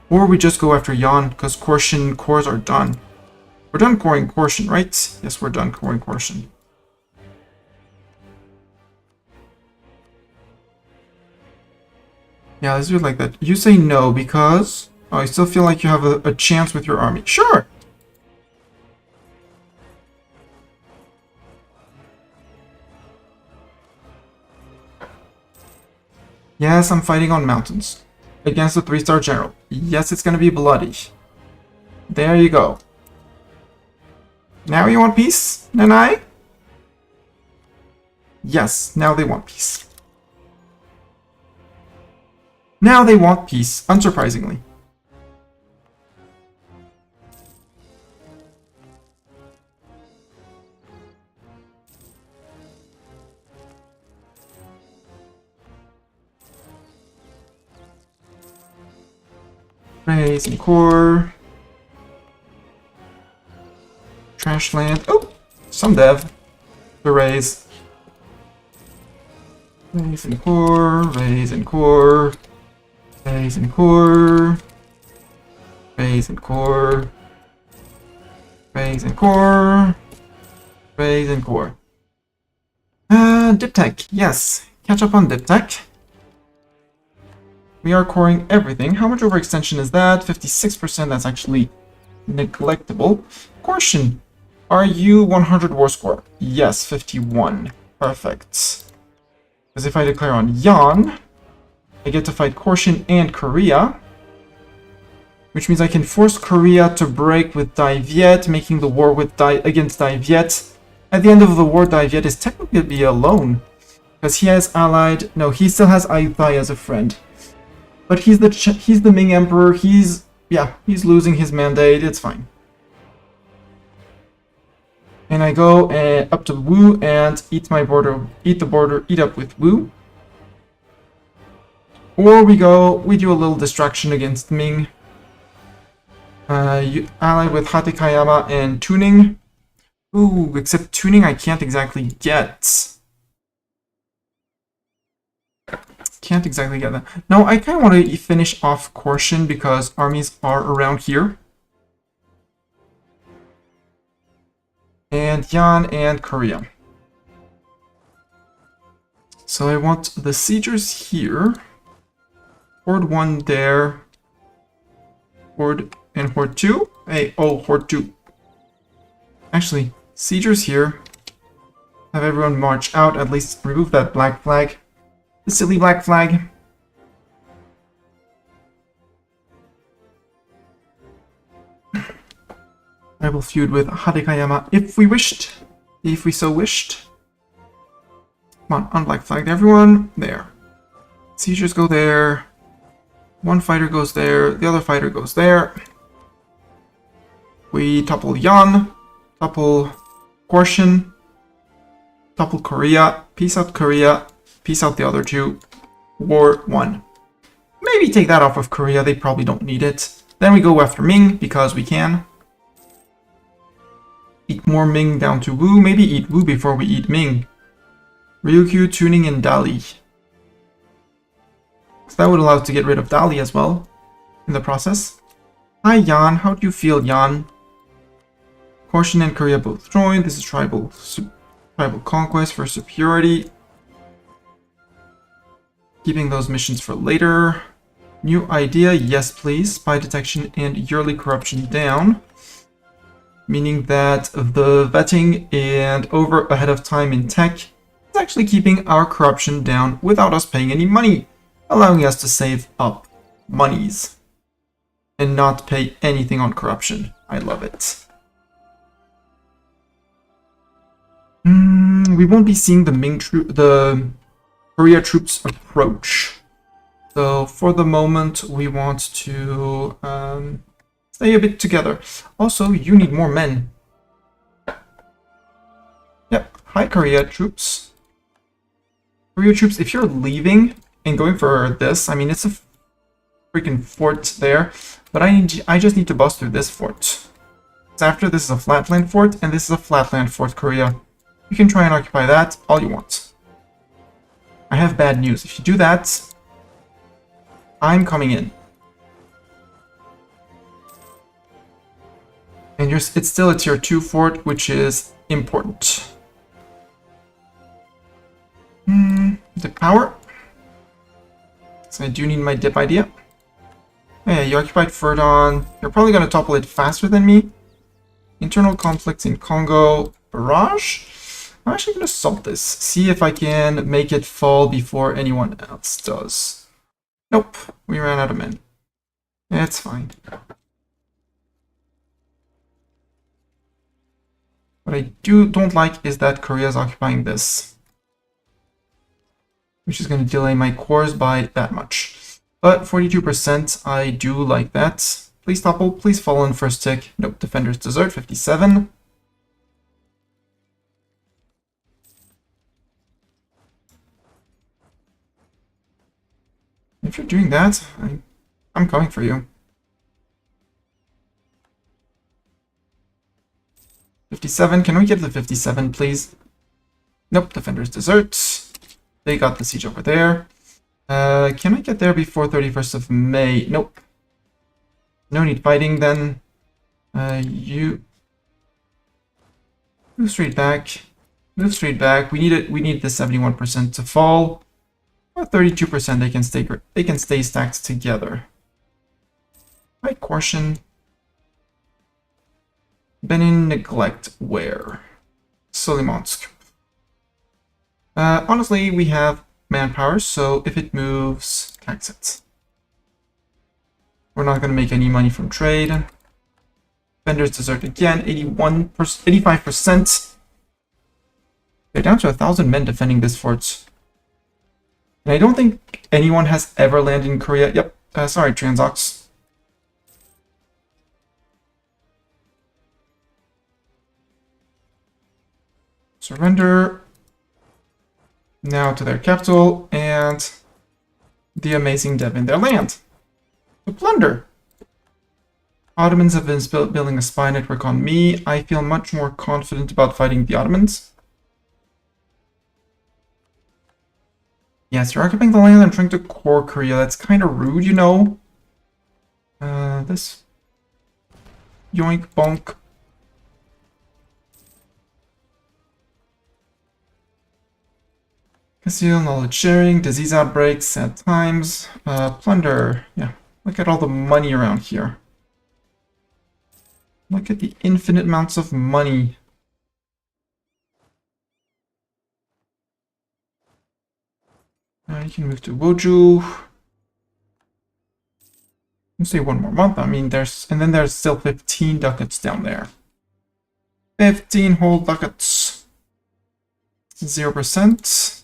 Or we just go after Yan, because Korshan cores are done. We're done coring Korshan, right? Yes, we're done coring Korshan. Yeah, let's do it like that. You say no because... Oh, I still feel like you have a chance with your army. Sure! Yes, I'm fighting on mountains. Against the 3-star general. Yes, it's gonna be bloody. There you go. Now you want peace, Nanai? Yes, now they want peace. Now they want peace, unsurprisingly. Raise and core. Trash land. Oh, some dev. The raise. Raise and core. Raise and core. Raise and core. Raise and core. Raise and core. Raise and core. Dip tech. Yes. Catch up on dip tech. We are coring everything. How much overextension is that? 56%. That's actually neglectable. Caution. Are you 100 war score? Yes, 51. Perfect. Because if I declare on Yan, I get to fight Caution and Korea. Which means I can force Korea to break with Dai Viet, making the war with against Dai Viet. At the end of the war, Dai Viet is technically be alone. Because he has allied... No, he still has Ayutthaya as a friend. But he's the Ming Emperor. He's losing his mandate. It's fine. And I go up to Wu and eat my border, eat up with Wu. Or we do a little distraction against Ming. You ally with Hatekayama and Tuning. Ooh, except Tuning I can't exactly get. Can't exactly get that. No, I kind of want to finish off Caution because armies are around here. And Yan and Korea. So I want the siegers here. Horde 1 there. Horde and Horde 2. Hey, oh, Horde 2. Actually, siegers here. Have everyone march out, at least remove that black flag. The silly black flag. I will feud with Hatekayama if we wished. If we so wished. Come on, unblack flagged everyone. There. Seizures go there. One fighter goes there. The other fighter goes there. We topple Yan. Topple Caution. Topple Korea. Peace out Korea. Peace out the other two. War 1. Maybe take that off of Korea. They probably don't need it. Then we go after Ming because we can. Eat more Ming down to Wu. Maybe eat Wu before we eat Ming. Ryukyu, Tuning, and Dali. So that would allow us to get rid of Dali as well in the process. Hi Yan, how do you feel, Yan? Caution and Korea both joined. This is tribal conquest for superiority. Keeping those missions for later. New idea, yes please. Spy detection and yearly corruption down. Meaning that the vetting and over ahead of time in tech is actually keeping our corruption down without us paying any money. Allowing us to save up monies. And not pay anything on corruption. I love it. We won't be seeing the Korea troops approach. So for the moment, we want to stay a bit together. Also, you need more men. Yep. Hi, Korea troops. Korea troops, if you're leaving and going for this, I mean, it's a freaking fort there. But I just need to bust through this fort. So after this is a flatland fort, and this is a flatland fort, Korea. You can try and occupy that all you want. I have bad news. If you do that, I'm coming in. And it's still a tier 2 fort, which is important. Dip power. So I do need my dip idea. Yeah, you occupied Ferdon. You're probably going to topple it faster than me. Internal conflicts in Congo. Barrage. I'm actually going to salt this. See if I can make it fall before anyone else does. Nope, we ran out of men. It's fine. What I don't like is that Korea is occupying this, which is going to delay my cores by that much. But 42%, I do like that. Please topple, please fall in first tick. Nope, defenders desert, 57. If you're doing that, I'm coming for you. 57, can we get the 57, please? Nope, defenders desert. They got the siege over there. Can I get there before 31st of May? Nope. No need fighting then. You move straight back. Move straight back. We need the 71% to fall. Or 32% they can stay stacked together. Right, caution. Benin neglect where? Solimansk. Honestly, we have manpower, so if it moves, tax it. We're not going to make any money from trade. Vendors desert again, 85%. They're down to 1,000 men defending this fort. And I don't think anyone has ever landed in Korea. Yep, sorry, Transox. Surrender. Now to their capital and the amazing dev in their land. To plunder. Ottomans have been building a spy network on me. I feel much more confident about fighting the Ottomans. Yes, you're occupying the land and trying to core Korea. That's kind of rude, you know. This. Yoink, bonk. Conceal, knowledge sharing, disease outbreaks, sad times, plunder. Yeah, look at all the money around here. Look at the infinite amounts of money. You can move to Woju. Let's say 1 more month. I mean, and then there's still 15 ducats down there. 15 whole ducats. 0%.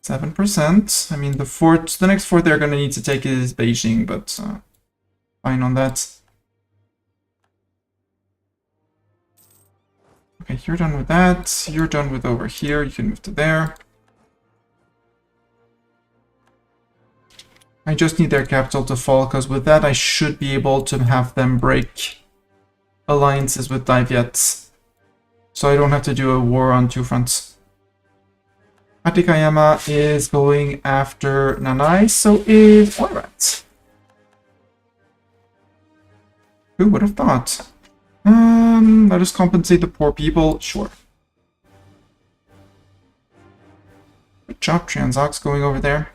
7%. I mean, the next fort they're going to need to take is Beijing, but fine on that. Okay, you're done with that. You're done with over here. You can move to there. I just need their capital to fall, because with that I should be able to have them break alliances with Divyet. So I don't have to do a war on 2 fronts. Hatikayama is going after Nanai, so is Oirat. Who would have thought? Let us compensate the poor people. Sure. Good job, Transox, going over there.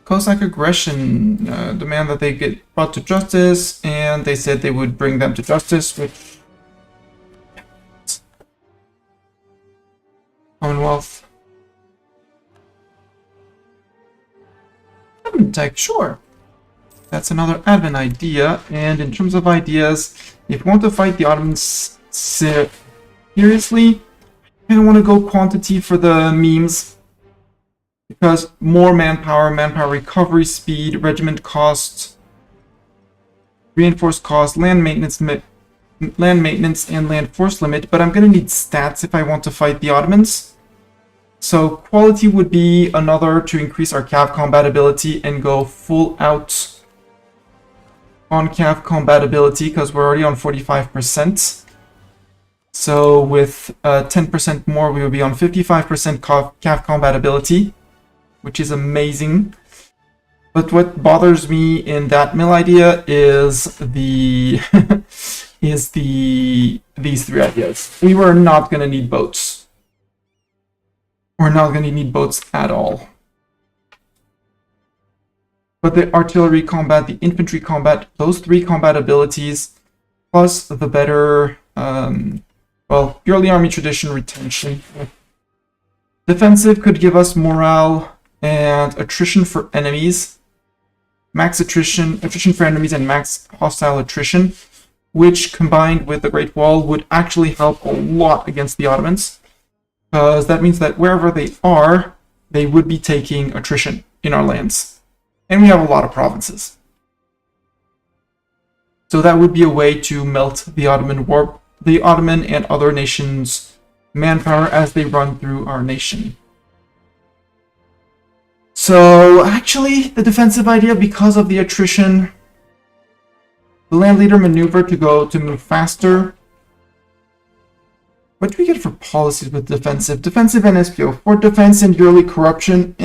Cossack aggression demand that they get brought to justice, and they said they would bring them to justice, which... Commonwealth. Admin tech, sure. That's another admin idea, and in terms of ideas, if you want to fight the Ottomans seriously, I don't want to go quantity for the memes. Because more manpower, manpower recovery speed, regiment cost, reinforced cost, land maintenance, and land force limit, but I'm going to need stats if I want to fight the Ottomans. So quality would be another to increase our cav compatibility and go full out on cav compatibility, because we're already on 45%. So with 10% more, we would be on 55% cav compatibility, which is amazing. But what bothers me in that mill idea is these 3 ideas. We were not going to need boats. We're not going to need boats at all. But the artillery combat, the infantry combat, those 3 combat abilities plus the better, well, purely army tradition retention. Defensive could give us morale and attrition for enemies. Max attrition for enemies, and max hostile attrition, which combined with the Great Wall would actually help a lot against the Ottomans. Because that means that wherever they are, they would be taking attrition in our lands. And we have a lot of provinces. So that would be a way to melt the Ottoman and other nations' manpower as they run through our nation. So actually, the defensive idea, because of the attrition, the land leader maneuver to move faster. What do we get for policies with defensive? Defensive and SPO. For defense and yearly corruption,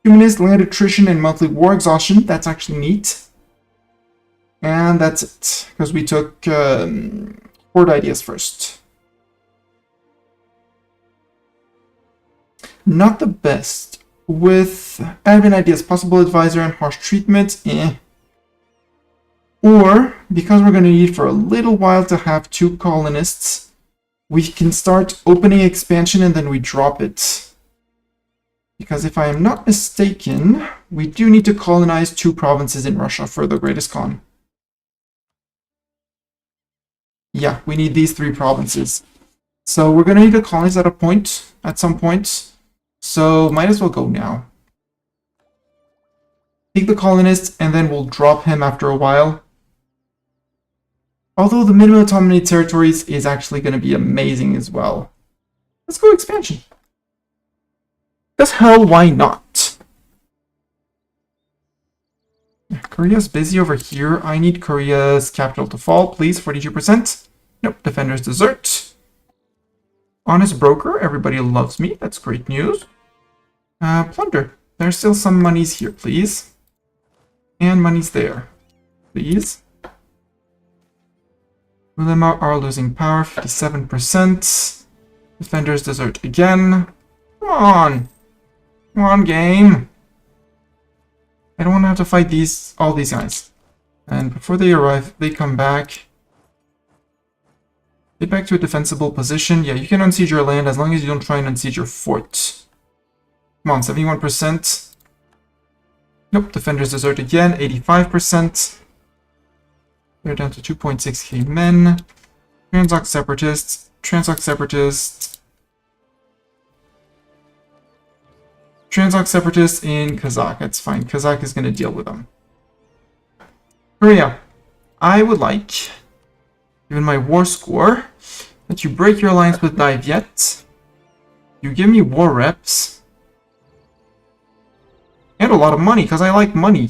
Humanist, land attrition, and monthly war exhaustion. That's actually neat. And that's it, because we took horde ideas first. Not the best. With admin ideas, possible advisor, and harsh treatment, Or, because we're going to need for a little while to have 2 colonists, we can start opening expansion and then we drop it. Because if I am not mistaken, we do need to colonize 2 provinces in Russia for the Greatest Khan. Yeah, we need these 3 provinces. So we're going to need to colonize at some point. So might as well go now. Take the colonist and then we'll drop him after a while. Although the minimum autonomy territories is actually going to be amazing as well. Let's go expansion. Because hell, why not? Korea's busy over here. I need Korea's capital to fall, please. 42%. Nope, defenders desert. Honest broker, everybody loves me. That's great news. Plunder. There's still some monies here, please. And monies there, please. Ulema are losing power, 57%. Defenders desert again. Come on. Come on, game. I don't want to have to fight all these guys. And before they arrive, they come back. Get back to a defensible position. Yeah, you can unsiege your land as long as you don't try and unsiege your fort. Come on, 71%. Nope, defenders desert again, 85%. They're down to 2.6k men. Transox separatists. Transox separatists. Transox separatists in Kazakh. That's fine. Kazakh is going to deal with them. Korea. I would like, given my war score, that you break your alliance with Divyet. You give me war reps. And a lot of money, because I like money.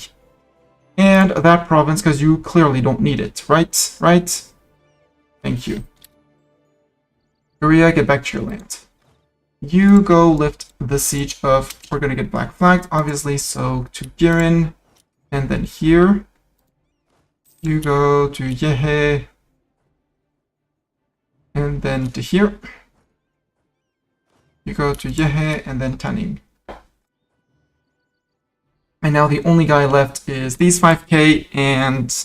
And that province, because you clearly don't need it, right? Right? Thank you. Korea, get back to your land. You go lift the siege of... We're going to get black flagged, obviously, so to Girin. And then here. You go to Yehe. And then to here. You go to Yehe and then Taning. And now the only guy left is these 5k, and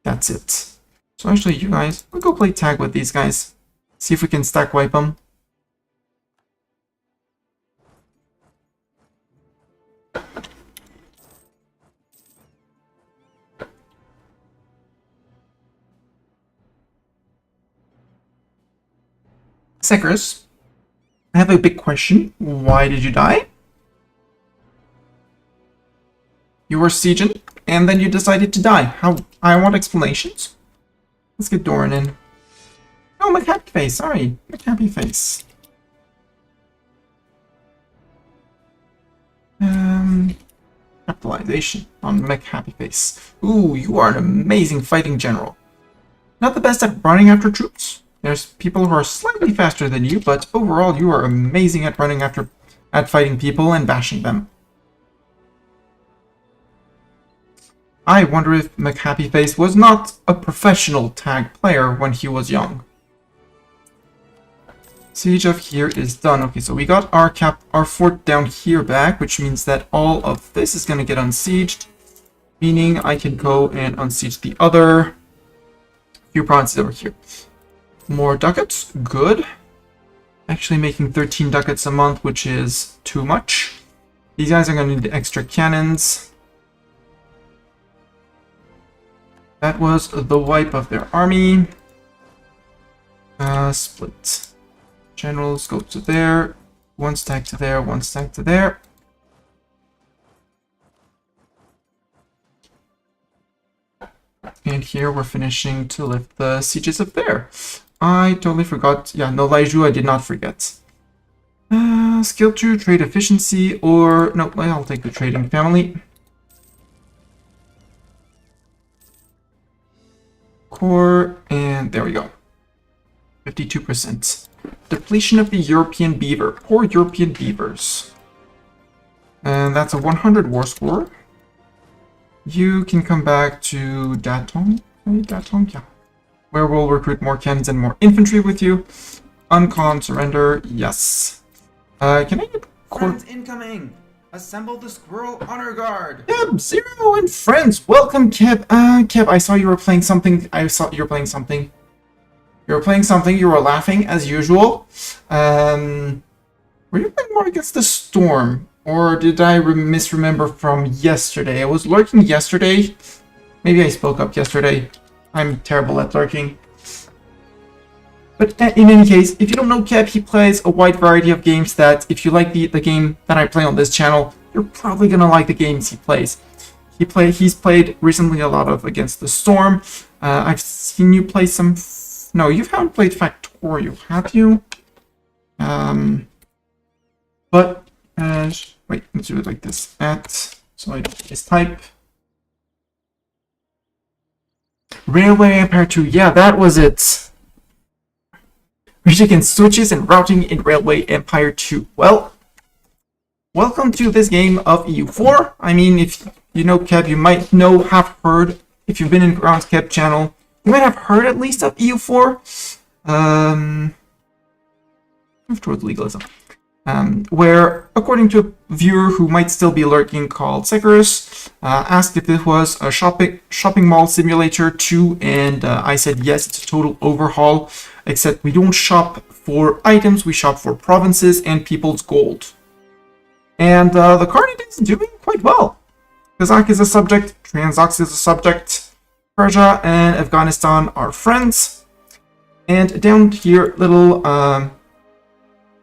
that's it. So actually, you guys, we'll go play tag with these guys. See if we can stack wipe them. Sekers, I have a big question. Why did you die? You were sieging, and then you decided to die. How? I want explanations. Let's get Doran in. Oh, McHappy Face. Sorry, McHappy Face. Capitalization on McHappy Face. Ooh, you are an amazing fighting general. Not the best at running after troops. There's people who are slightly faster than you, but overall you are amazing at fighting people and bashing them. I wonder if McHappyface was not a professional tag player when he was young. Siege of here is done. Okay, so we got our fort down here back, which means that all of this is going to get unsieged, meaning I can go and unsiege the other few provinces over here. More ducats, good. Actually making 13 ducats a month, which is too much. These guys are going to need extra cannons. That was the wipe of their army. Split. Generals go to there. One stack to there, one stack to there. And here we're finishing to lift the sieges up there. I totally forgot. Yeah, no, Laiju I did not forget. Skill 2, trade efficiency, or... No, I'll take the trading family. Core, and there we go. 52%. Depletion of the European beaver. Poor European beavers. And that's a 100 war score. You can come back to Datong. Datong, yeah. Where we'll recruit more cannons and more infantry with you. Uncon, surrender, yes. Can I get... Friends incoming! Assemble the squirrel honor guard! Keb, Zero, and friends! Welcome, Keb. Keb, I saw you were playing something. You were playing something. You were laughing, as usual. Were you playing more against the storm? Or did I misremember from yesterday? I was lurking yesterday. Maybe I spoke up yesterday. I'm terrible at lurking. But in any case, if you don't know Keb, he plays a wide variety of games that, if you like the game that I play on this channel, you're probably gonna like the games he plays. He's played recently a lot of Against the Storm. I've seen you play some... No, you haven't played Factorio, have you? But, wait, let's do it like this. So I just type... Railway Empire 2, yeah, that was it. Rage against switches and routing in Railway Empire 2. Well, welcome to this game of EU4. I mean, if you know Keb, you might have heard, if you've been in around Keb channel, you might have heard at least of EU4. Move towards legalism. Where, according to a viewer who might still be lurking called Sekarus, asked if it was a shopping mall simulator 2, and I said yes, it's a total overhaul, except we don't shop for items, we shop for provinces and people's gold. And the Carnage is doing quite well. Kazakh is a subject, Transox is a subject, Persia and Afghanistan are friends, and down here, little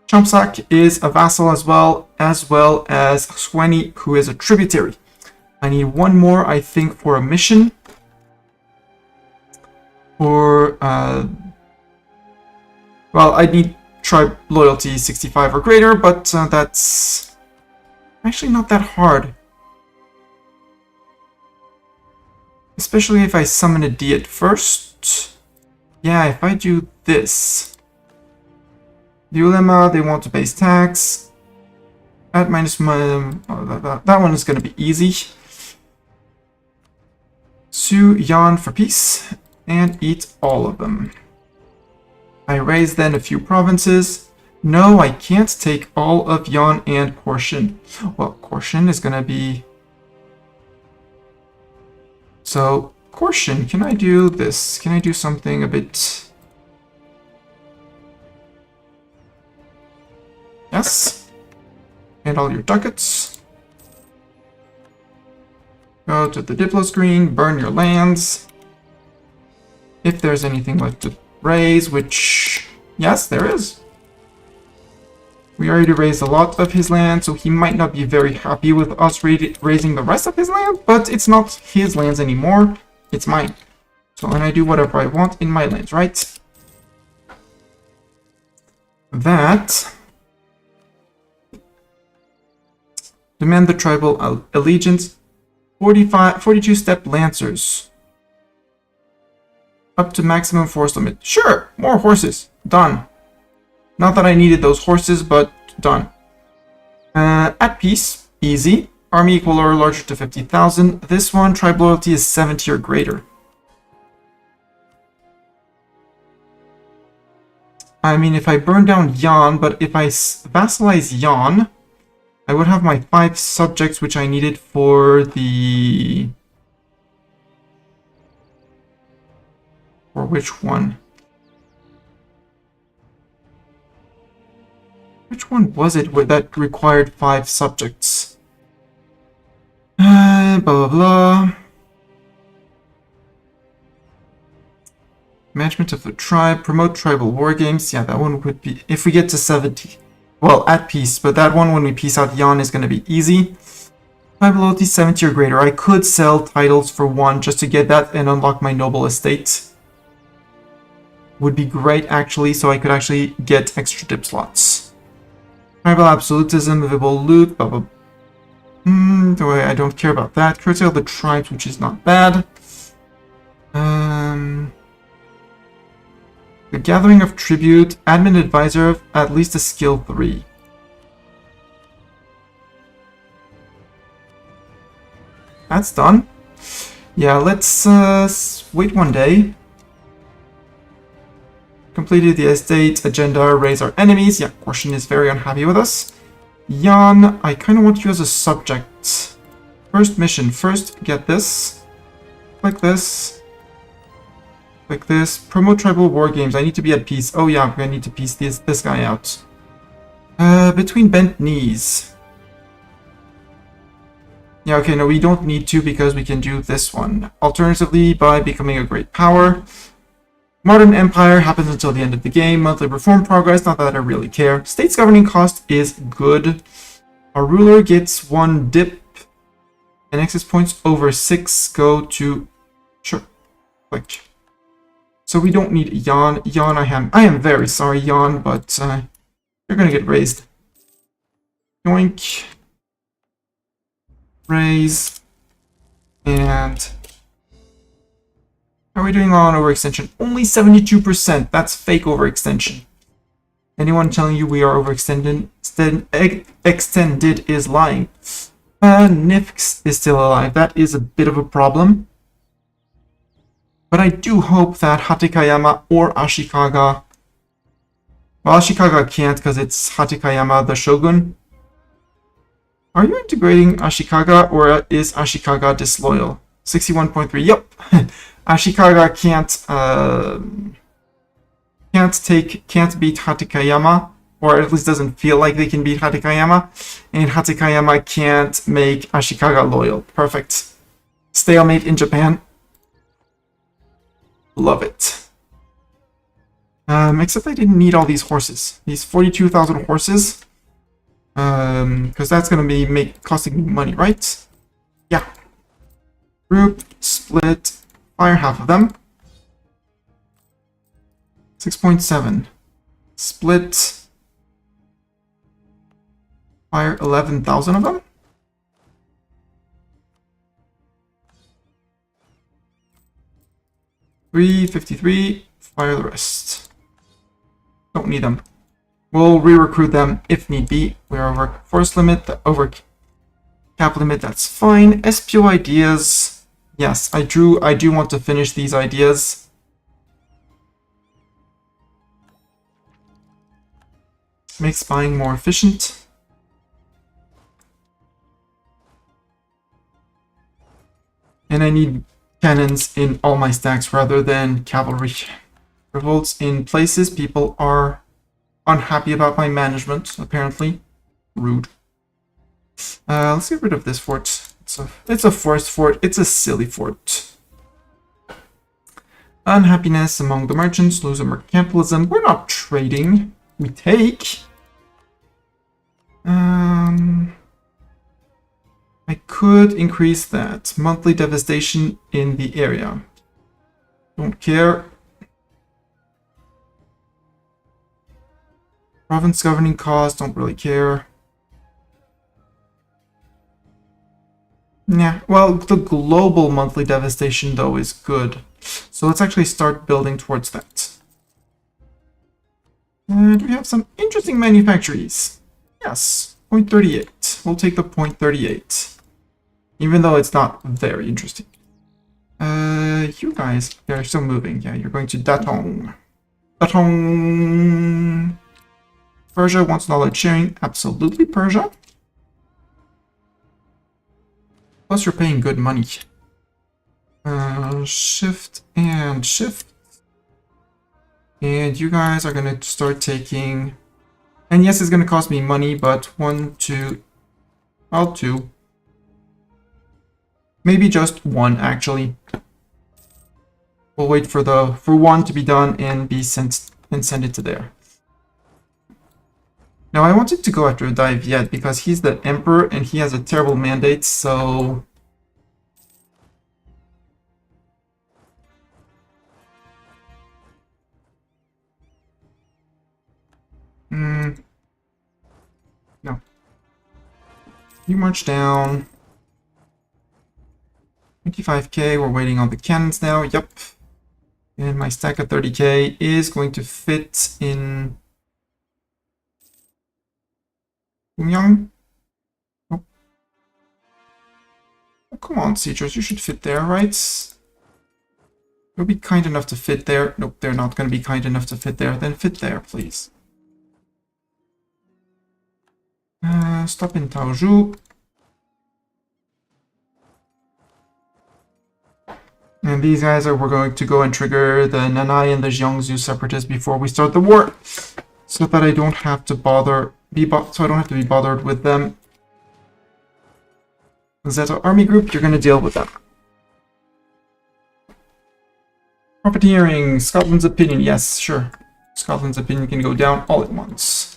Champsak is a vassal as well as Sweni, who is a tributary. I need one more, I think, for a mission. Or, well, I need tribe loyalty 65 or greater, but that's actually not that hard. Especially if I summon a Diet first. Yeah, if I do this. The Ulema, they want to base tax. At minus that one is going to be easy. Sue Yan for peace. And eat all of them. I raise then a few provinces. No, I can't take all of Yan and Korshin. Well, Korshin is going to be... So, Korshin, can I do this? Can I do something a bit... Yes. And all your ducats. Go to the Diplo screen, burn your lands. If there's anything left to raise, which... Yes, there is. We already raised a lot of his land, so he might not be very happy with us raising the rest of his land, but it's not his lands anymore, it's mine. So, and I do whatever I want in my lands, right? That... Demand the tribal allegiance. 42 step lancers. Up to maximum force limit. Sure, more horses. Done. Not that I needed those horses, but done. At peace, easy. Army equal or larger to 50,000. This one, tribe loyalty is 70 or greater. I mean, if I burn down Yan, but if I vassalize Yan, I would have my 5 subjects which I needed for the... Or which one? Which one was it that required 5 subjects? Blah blah blah. Management of the tribe, promote tribal war games. Yeah, that one would be if we get to 70. Well, at peace, but that one when we peace out Yan is going to be easy. Tribe loyalty 70 or greater. I could sell titles for 1 just to get that and unlock my noble estate. Would be great actually, so I could actually get extra dip slots. Tribal absolutism, movable loot, blah blah. I don't care about that. Curtail the tribes, which is not bad. The gathering of tribute, admin advisor of at least a skill 3. That's done. Yeah, let's wait 1 day. Completed the estate agenda, raise our enemies. Yeah, Korshin is very unhappy with us. Yan, I kind of want you as a subject. First mission. First, get this. Click this. Click this. Promote tribal war games. I need to be at peace. Oh yeah, I'm gonna need to peace this guy out. Between bent knees. Yeah, okay, no, we don't need to because we can do this one. Alternatively, by becoming a great power. Modern Empire happens until the end of the game. Monthly reform progress, not that I really care. State's governing cost is good. Our ruler gets 1 dip. And access points over 6 go to... Sure. Click. So we don't need Yan. Yan, I am very sorry, Yan, but you're gonna get raised. Yoink. Raise. And... How are we doing on overextension? Only 72%. That's fake overextension. Anyone telling you we are overextended extended is lying. Nifx is still alive. That is a bit of a problem. But I do hope that Hatikayama or Ashikaga... Well, Ashikaga can't because it's Hatikayama the Shogun. Are you integrating Ashikaga or is Ashikaga disloyal? 61.3. Yep. Ashikaga can't beat Hatikayama, or at least doesn't feel like they can beat Hatikayama, and Hatikayama can't make Ashikaga loyal. Perfect. Stalemate in Japan. Love it. Except I didn't need all these horses. These 42,000 horses. Because that's going to be costing me money, right? Yeah. Group, split, fire half of them. 6.7. Split. Fire 11,000 of them. $353. Fire the rest. Don't need them. We'll re-recruit them if need be. We're over force limit, over cap limit, that's fine. SPO ideas. Yes, I do want to finish these ideas. Make spying more efficient. And I need cannons in all my stacks rather than cavalry. Revolts in places. People are unhappy about my management, apparently. Rude. Let's get rid of this fort. It's a forest fort. It's a silly fort. Unhappiness among the merchants. Lose a mercantilism. We're not trading. We take. I could increase that. Monthly devastation in the area. Don't care. Province governing cost, don't really care. Yeah, well, the global monthly devastation, though, is good. So let's actually start building towards that. And we have some interesting manufactories. Yes, 0.38. We'll take the 0.38. Even though it's not very interesting. You guys, they're still moving. Yeah, you're going to Datong. Datong! Persia wants knowledge sharing. Absolutely, Persia. Plus, you're paying good money. Shift and shift. And you guys are gonna start taking... And yes, it's gonna cost me money, but 1, 2... Well, 2. Maybe just 1, actually. We'll wait for 1 to be done and be sent and send it to there. Now I wanted to go after Dive Yet because he's the Emperor and he has a terrible mandate, so... No. You march down. 25k, we're waiting on the cannons now, yep. And my stack of 30k is going to fit in... Young? Oh. Oh, come on, Siegers, you should fit there, right? You'll be kind enough to fit there. Nope, they're not going to be kind enough to fit there. Then fit there, please. Stop in Taoju. And these guys we're going to go and trigger the Nanai and the Jiangsu separatists before we start the war, so that I don't have to be bothered with them. Zeta army group, you're going to deal with them. Profiteering, Scotland's opinion, yes, sure. Scotland's opinion can go down all at once.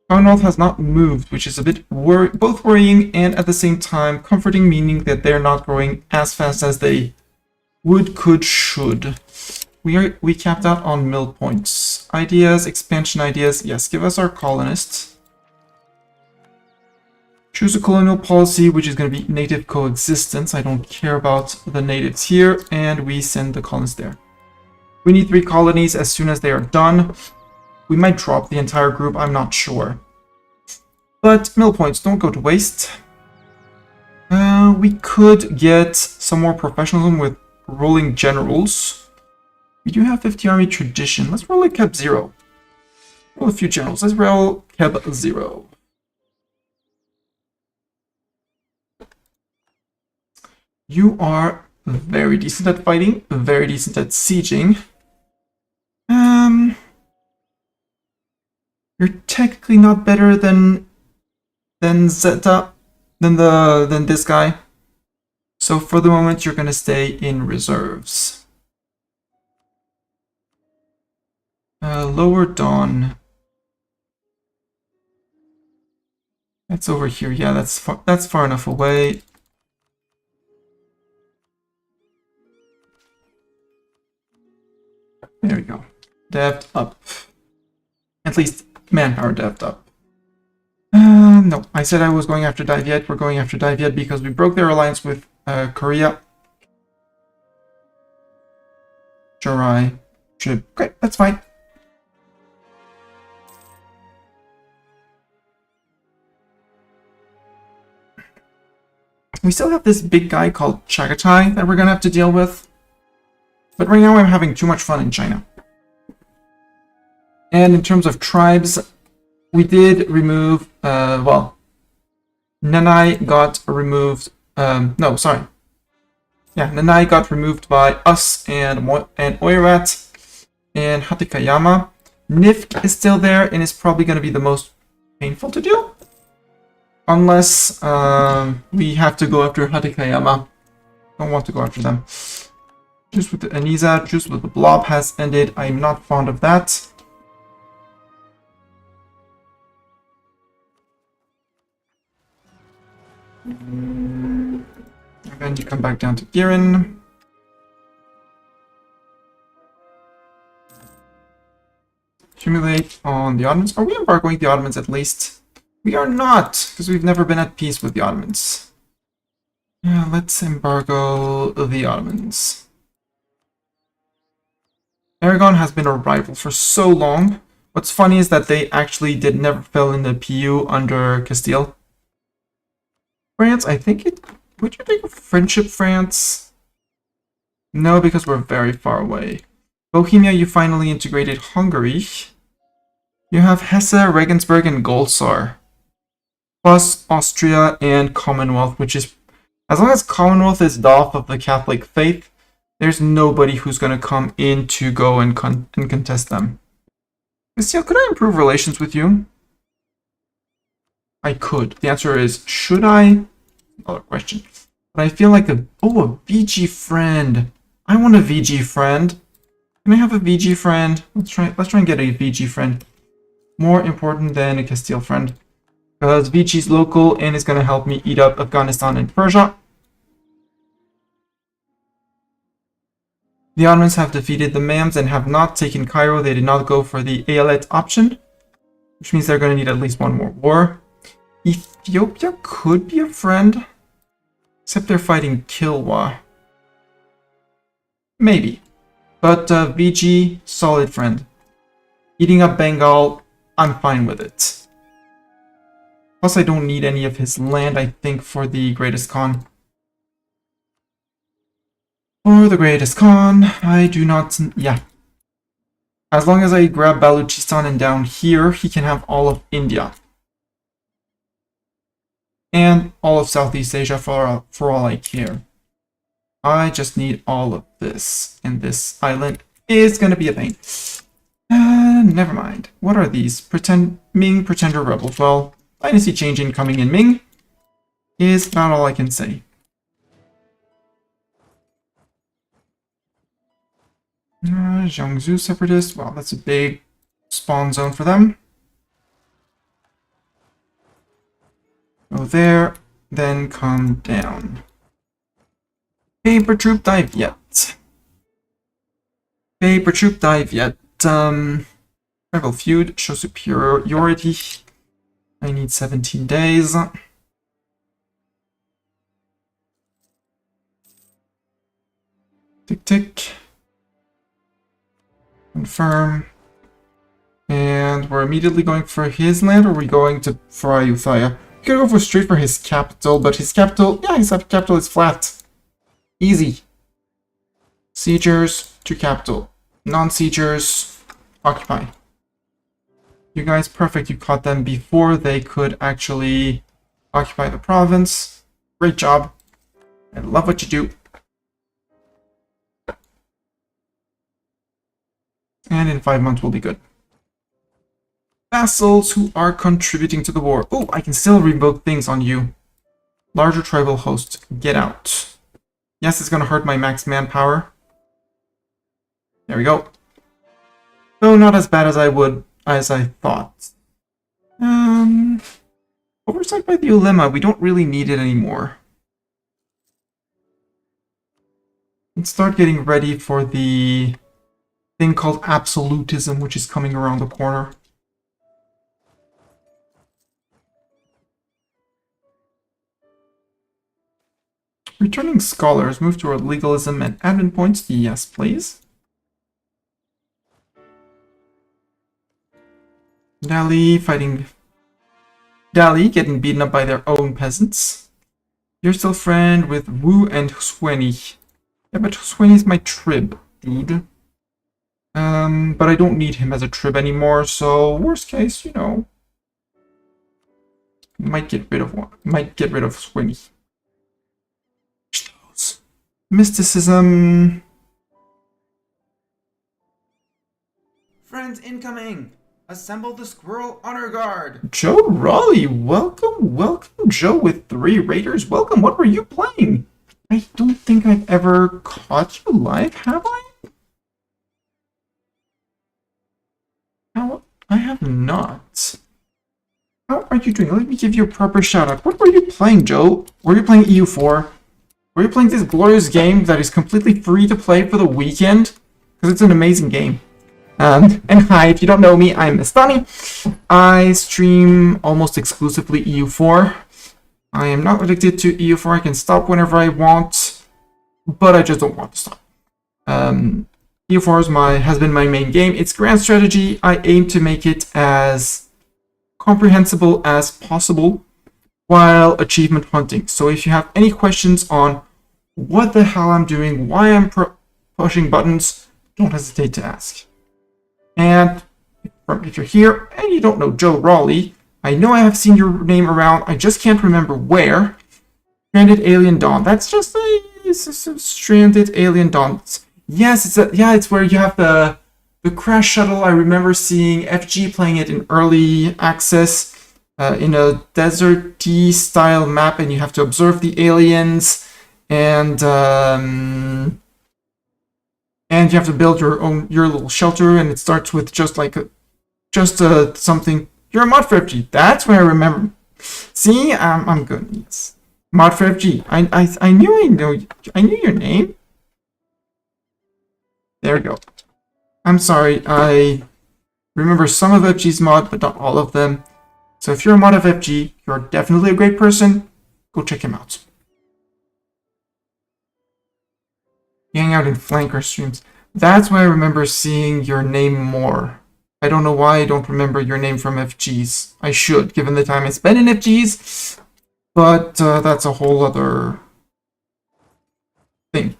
Commonwealth has not moved, which is a bit both worrying and at the same time comforting, meaning that they're not growing as fast as they would, could, should. We capped out on mill points. Ideas, expansion ideas, yes, give us our colonists. Choose a colonial policy, which is going to be native coexistence. I don't care about the natives here, and we send the colonists there. We need 3 colonies as soon as they are done. We might drop the entire group, I'm not sure. But mill points don't go to waste. We could get some more professionalism with rolling generals. We do have 50 army tradition. Let's roll a Keb 0. Roll a few generals. Let's roll Keb 0. You are very decent at fighting, very decent at sieging. You're technically not better than Zeta, than this guy. So for the moment, you're gonna stay in reserves. Lower Dawn. That's over here. Yeah, that's far enough away. There we go. Dev'd up. At least manpower dev'd up. No, I said I was going after Dive Yet. We're going after Dive Yet because we broke their alliance with Korea. Jurai. Trib. Okay, that's fine. We still have this big guy called Chagatai that we're gonna have to deal with. But right now I'm having too much fun in China. And in terms of tribes, we did remove, well, Nanai got removed, no, sorry. Yeah, Nanai got removed by us and Oirat and Hatikayama. Nifk is still there and is probably going to be the most painful to do. Unless we have to go after Hatikayama. Don't want to go after them. Just with the Aniza, just with the Blob has ended. I'm not fond of that. And then you come back down to Girin. Accumulate on the Ottomans. Are we embargoing the Ottomans at least? We are not, because we've never been at peace with the Ottomans. Yeah, let's embargo the Ottomans. Aragon has been a rival for so long. What's funny is that they actually never fell in the PU under Castile. France, I think it... Would you take a friendship, France? No, because we're very far away. Bohemia, you finally integrated Hungary. You have Hesse, Regensburg, and Golsar. Plus Austria and Commonwealth, which is... As long as Commonwealth is off of the Catholic faith, There's nobody who's going to come in to go and contest them. Castile, could I improve relations with you? I could. The answer is, should I? Another question. But I feel like a VG friend. I want a VG friend. Can I have a VG friend? Let's try and get a VG friend. More important than a Castile friend. Because VG's local and is going to help me eat up Afghanistan and Persia. The Ottomans have defeated the Mams and have not taken Cairo. They did not go for the Ayelet option, which means they're going to need at least one more war. Ethiopia could be a friend, except they're fighting Kilwa. Maybe. But VG, solid friend. Eating up Bengal, I'm fine with it. Plus, I don't need any of his land, I think, for the Greatest Khan. For the Greatest Khan, I do not... Yeah. As long as I grab Baluchistan and down here, he can have all of India. And all of Southeast Asia for all I care. I just need all of this. And this island is going to be a pain. Never mind. What are these? Ming Pretender Rebels. Well, dynasty change incoming in Ming is about all I can say. Jiangsu Separatist. Well, that's a big spawn zone for them. Go there, then come down. Paper Troop Dive yet. Paper Troop Dive yet. Rival Feud, show superiority. I need 17 days. Tick tick. Confirm. And we're immediately going for his land, or are we going to for Ayutthaya? We could go straight for his capital, but his capital, yeah, his capital is flat. Easy. Siegers to capital. Non-siegers, occupy. You guys, perfect. You caught them before they could actually occupy the province. Great job. I love what you do. And in 5 months we'll be good. Vassals who are contributing to the war. Oh, I can still revoke things on you. Larger tribal host, get out. Yes, it's going to hurt my max manpower. There we go. Though not as bad as I thought. Oversight by the Ulema, we don't really need it anymore. Let's start getting ready for the thing called absolutism, which is coming around the corner. Returning scholars, move toward legalism and admin points. Yes, please. Dali getting beaten up by their own peasants. You're still friend with Wu and Husweni. Yeah, but Husweni's my trib, dude. But I don't need him as a trib anymore, so worst case, you know. Might get rid of one. Might get rid of Husweni. Mysticism. Friends incoming! Assemble the squirrel honor guard! Joe Raleigh, welcome, Joe with 3 raiders. Welcome, what were you playing? I don't think I've ever caught you live, have I? How? I have not. How are you doing? Let me give you a proper shout out. What were you playing, Joe? Were you playing EU4? Were you playing this glorious game that is completely free to play for the weekend? Because it's an amazing game. And hi, if you don't know me, I'm Mistani. I stream almost exclusively EU4. I am not addicted to EU4. I can stop whenever I want, but I just don't want to stop. EU4 has been my main game. It's grand strategy. I aim to make it as comprehensible as possible while achievement hunting. So if you have any questions on what the hell I'm doing, why I'm pushing buttons, don't hesitate to ask. And if you're here and you don't know Joe Raleigh, I know I have seen your name around. I just can't remember where. Stranded Alien Dawn. That's just a stranded alien dots. Yes, it's where you have the crash shuttle. I remember seeing FG playing it in early access in a desert-y style map, and you have to observe the aliens, and you have to build your little shelter, and it starts with just something. You're a mod for FG. That's where I remember. See, I'm good. Yes, mod for FG. I knew your name. There we go. I'm sorry. I remember some of FG's mod, but not all of them. So if you're a mod of FG, you're definitely a great person. Go check him out. You hang out in flanker streams. That's why I remember seeing your name more. I don't know why I don't remember your name from FG's. I should, given the time I spent in FG's. But that's a whole other thing.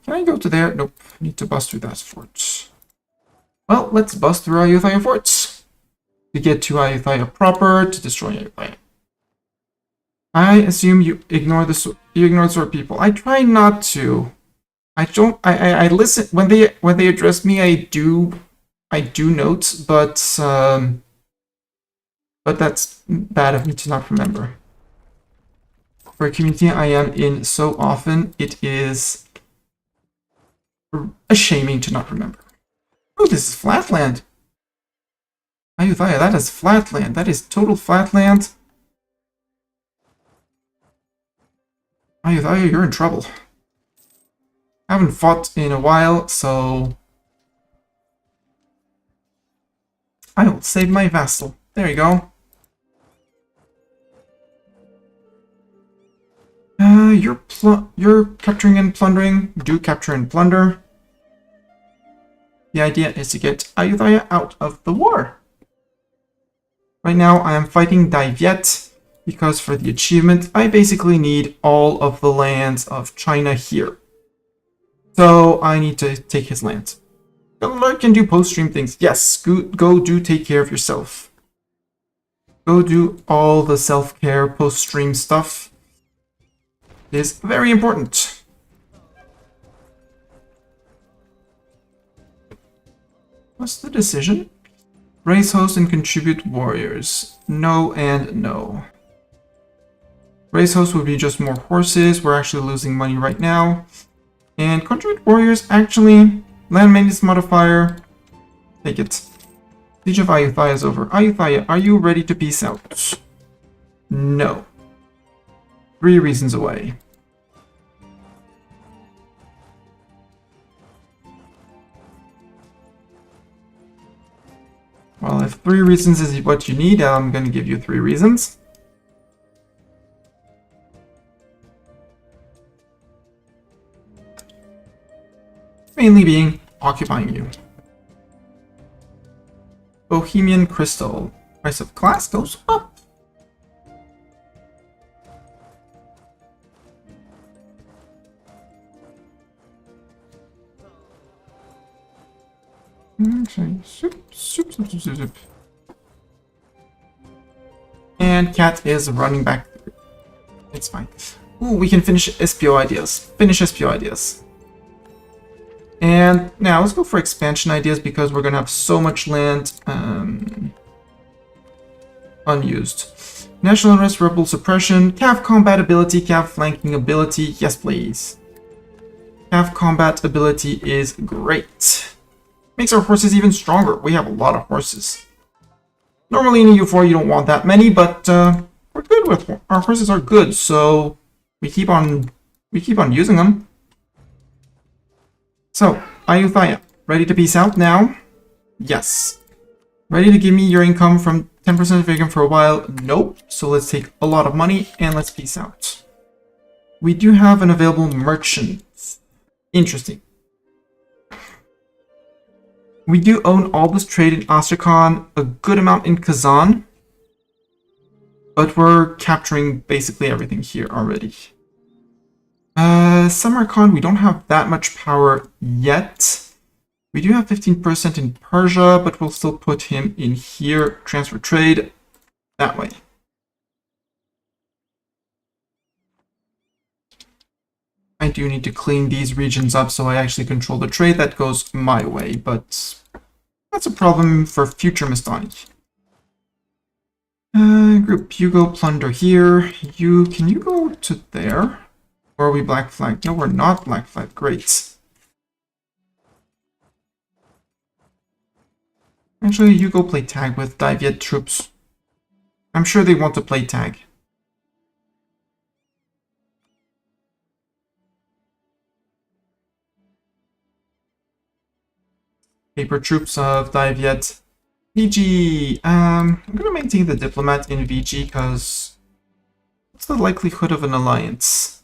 Can I go to there? Nope. I need to bust through that fort. Well, let's bust through Ayutthaya forts. To get to Ayutthaya proper, to destroy Ayutthaya. I assume you ignore the sword people. I try not to. I listen when they address me. I do note, but that's bad of me to not remember. For a community I am in so often, it is shaming to not remember. Oh, this is flatland. Ayutthaya, that is flatland. That is total flatland. Ayutthaya, you're in trouble. I haven't fought in a while, so I will save my vassal. There you go. You're capturing and plundering. Do capture and plunder. The idea is to get Ayutthaya out of the war. Right now, I am fighting Daiviet because for the achievement, I basically need all of the lands of China here. So I need to take his land. Lurk can do post-stream things. Yes, go do take care of yourself. Go do all the self-care post-stream stuff. It is very important. What's the decision? Raise hosts and contribute warriors. No and no. Raise hosts would be just more horses. We're actually losing money right now. And contribute warriors, actually, land maintenance modifier. Take it. Siege of Ayutthaya is over. Ayutthaya, are you ready to peace out? No. 3 reasons away. Well, if 3 reasons is what you need, I'm going to give you 3 reasons. Mainly being occupying you. Bohemian Crystal. Price of glass goes up. Okay. Soup. And Cat is running back. It's fine. Ooh, we can finish SPO ideas. Finish SPO ideas. And now let's go for expansion ideas because we're going to have so much land unused. National unrest, rebel suppression, Cav combat ability, Cav flanking ability. Yes, please. Cav combat ability is great. Makes our horses even stronger. We have a lot of horses. Normally in EU4 you don't want that many, but we're good with our horses are good, so we keep on using them. So, Ayutthaya, ready to peace out now? Yes. Ready to give me your income from 10% of income for a while? Nope. So let's take a lot of money and let's peace out. We do have an available merchant. Interesting. We do own all this trade in Astrakhan, a good amount in Kazan, but we're capturing basically everything here already. Samarkand, we don't have that much power yet. We do have 15% in Persia, but we'll still put him in here. Transfer trade that way. I I do need to clean these regions up so I actually control the trade that goes my way, but that's a problem for future Mistani. Group, you go plunder here. Can you go to there? Or are we black flagged? No, we're not black flagged. Great. Actually, you go play tag with Diviet troops. I'm sure they want to play tag. Paper troops of Diviet. VG. I'm gonna maintain the diplomat in VG because what's the likelihood of an alliance?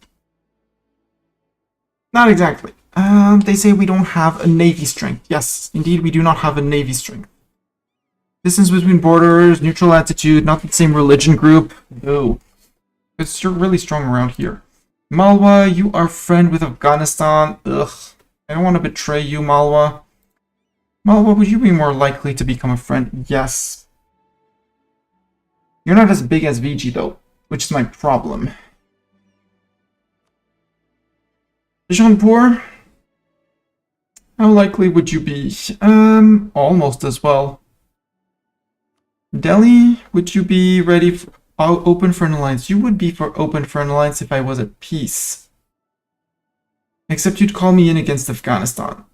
Not exactly. They say we don't have a navy strength. Yes, indeed, we do not have a navy strength. Distance between borders, neutral attitude, not the same religion group. No. Because you're really strong around here. Malwa, you are friend with Afghanistan. Ugh. I don't want to betray you, Malwa. Malwa, would you be more likely to become a friend? Yes. You're not as big as VG, though, which is my problem. Jaunpur, how likely would you be? Almost as well. Delhi, would you be ready for open for an alliance? You would be for open for an alliance if I was at peace. Except you'd call me in against Afghanistan.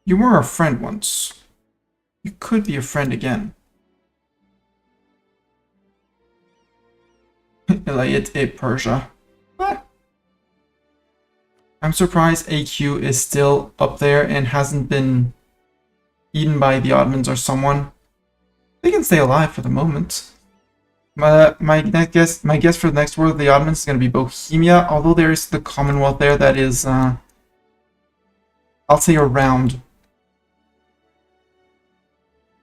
You were a friend once. You could be a friend again. Ilayat Persia. Ah. I'm surprised AQ is still up there and hasn't been eaten by the Ottomans or someone. They can stay alive for the moment. My guess for the next war of the Ottomans is going to be Bohemia, although there is the Commonwealth there that is, I'll say around.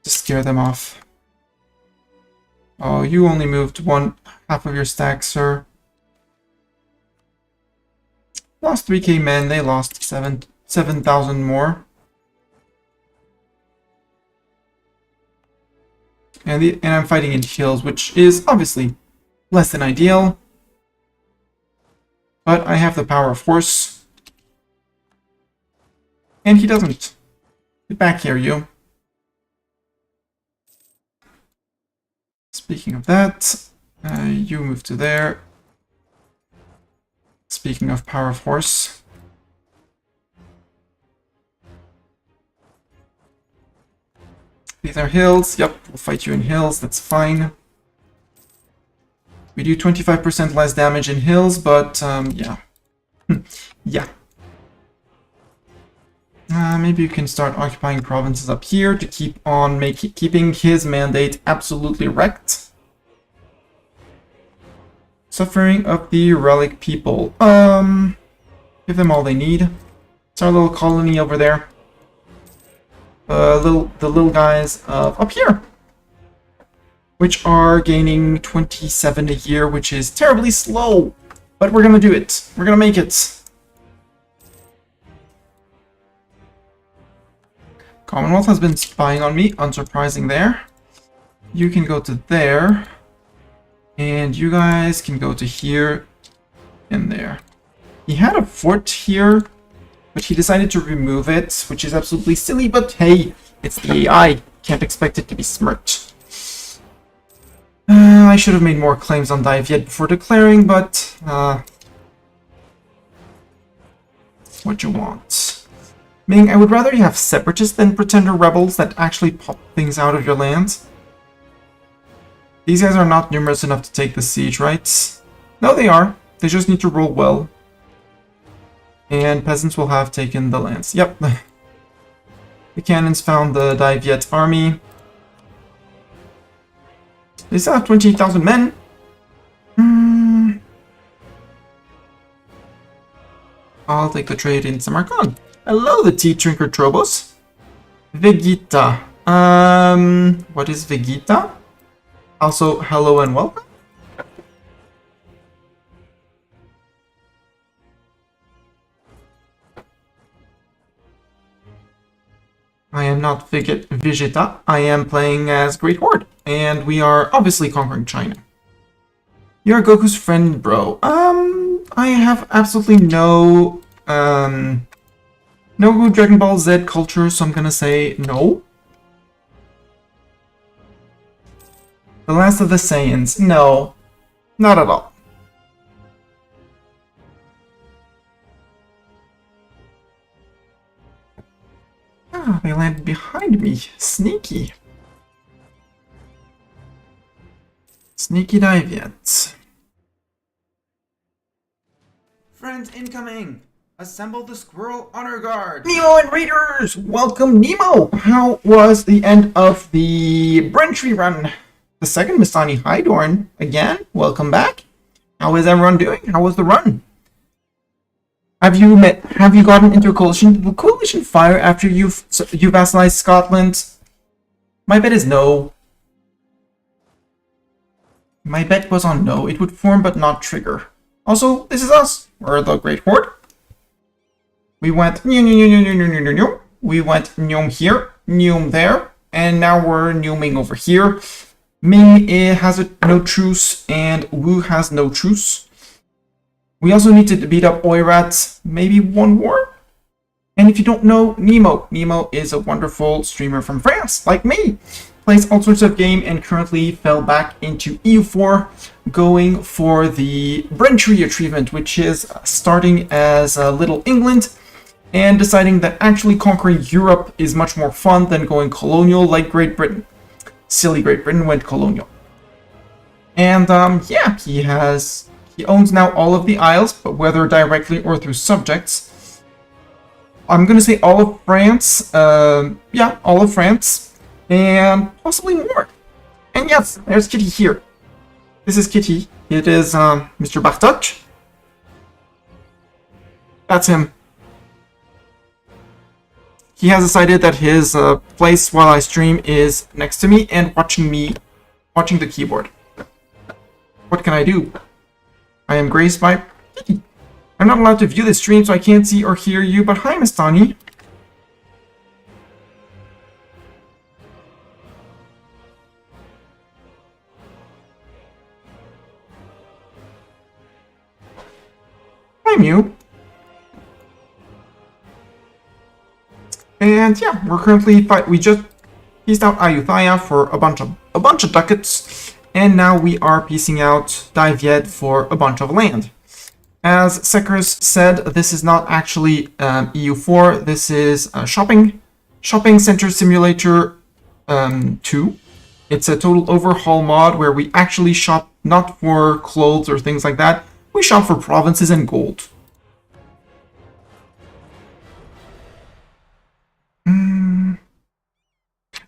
To scare them off. Oh, you only moved half of your stack, sir. Lost 3k men, they lost 7,000 more. And I'm fighting in hills, which is obviously less than ideal. But I have the power of horse. And he doesn't. Get back here, you. Speaking of that, you move to there. Speaking of power of horse. These are hills. Yep, we'll fight you in hills. That's fine. We do 25% less damage in hills, but yeah. Yeah. Maybe you can start occupying provinces up here to keep on keeping his mandate absolutely wrecked. Suffering of the relic people. Give them all they need. It's our little colony over there. The little guys up here, which are gaining 27 a year, which is terribly slow. But we're gonna do it. We're gonna make it. Commonwealth has been spying on me, unsurprising there. You can go to there. And you guys can go to here and there. He had a fort here, but he decided to remove it, which is absolutely silly, but hey, it's the AI. Can't expect it to be smart. I should have made more claims on Diviet before declaring, but what you want. Ming, I would rather you have separatists than pretender rebels that actually pop things out of your lands. These guys are not numerous enough to take the siege, right? No, they are. They just need to roll well. And peasants will have taken the lands. Yep. The cannons found the Diviet army. They still have 28,000 men. I'll take the trade in Samarkand. Hello, the tea drinker Trobos. Vegeta. What is Vegeta? Also, hello and welcome. I am not Vegeta. I am playing as Great Horde. and we are obviously conquering China. You're Goku's friend, bro. I have absolutely no Dragon Ball Z culture, so I'm gonna say no. The last of the Saiyans, no, not at all. Ah, they landed behind me. Sneaky. Sneaky deviant. Friends incoming! Assemble the squirrel honor guard! Nemo and Raiders! Welcome, Nemo! How was the end of the Braintree run? The second Mistani Hydorn, again, welcome back. How is everyone doing? How was the run? Have you gotten into a coalition? Will coalition fire after you vassalized Scotland? My bet is no. My bet was on no. It would form but not trigger. Also, this is us. We're the Great Horde. We went we went here, there, and now we're over here. Ming has no truce, and Wu has no truce. We also need to beat up Oirat, maybe one war. And if you don't know Nemo is a wonderful streamer from France, like me. Plays all sorts of game and currently fell back into EU4, going for the Braintree achievement, which is starting as Little England, and deciding that actually conquering Europe is much more fun than going colonial like Great Britain. Silly Great Britain went colonial. And yeah, he owns now all of the isles, but whether directly or through subjects. I'm gonna say all of France, yeah, all of France, and possibly more. And yes, there's Kitty here. This is Kitty. It is Mr. Bartok. That's him. He has decided that his place while I stream is next to me and watching the keyboard. What can I do? I am graced by Kitty. I'm not allowed to view this stream, so I can't see or hear you, but hi, Miss Tani. Hi, Mew. And yeah, we're currently we just pieced out Ayutthaya for a bunch of ducats, and now we are piecing out Daiviet for a bunch of land. As Sekers said, this is not actually EU4. This is Shopping Center Simulator 2. It's a total overhaul mod where we actually shop not for clothes or things like that. We shop for provinces and gold.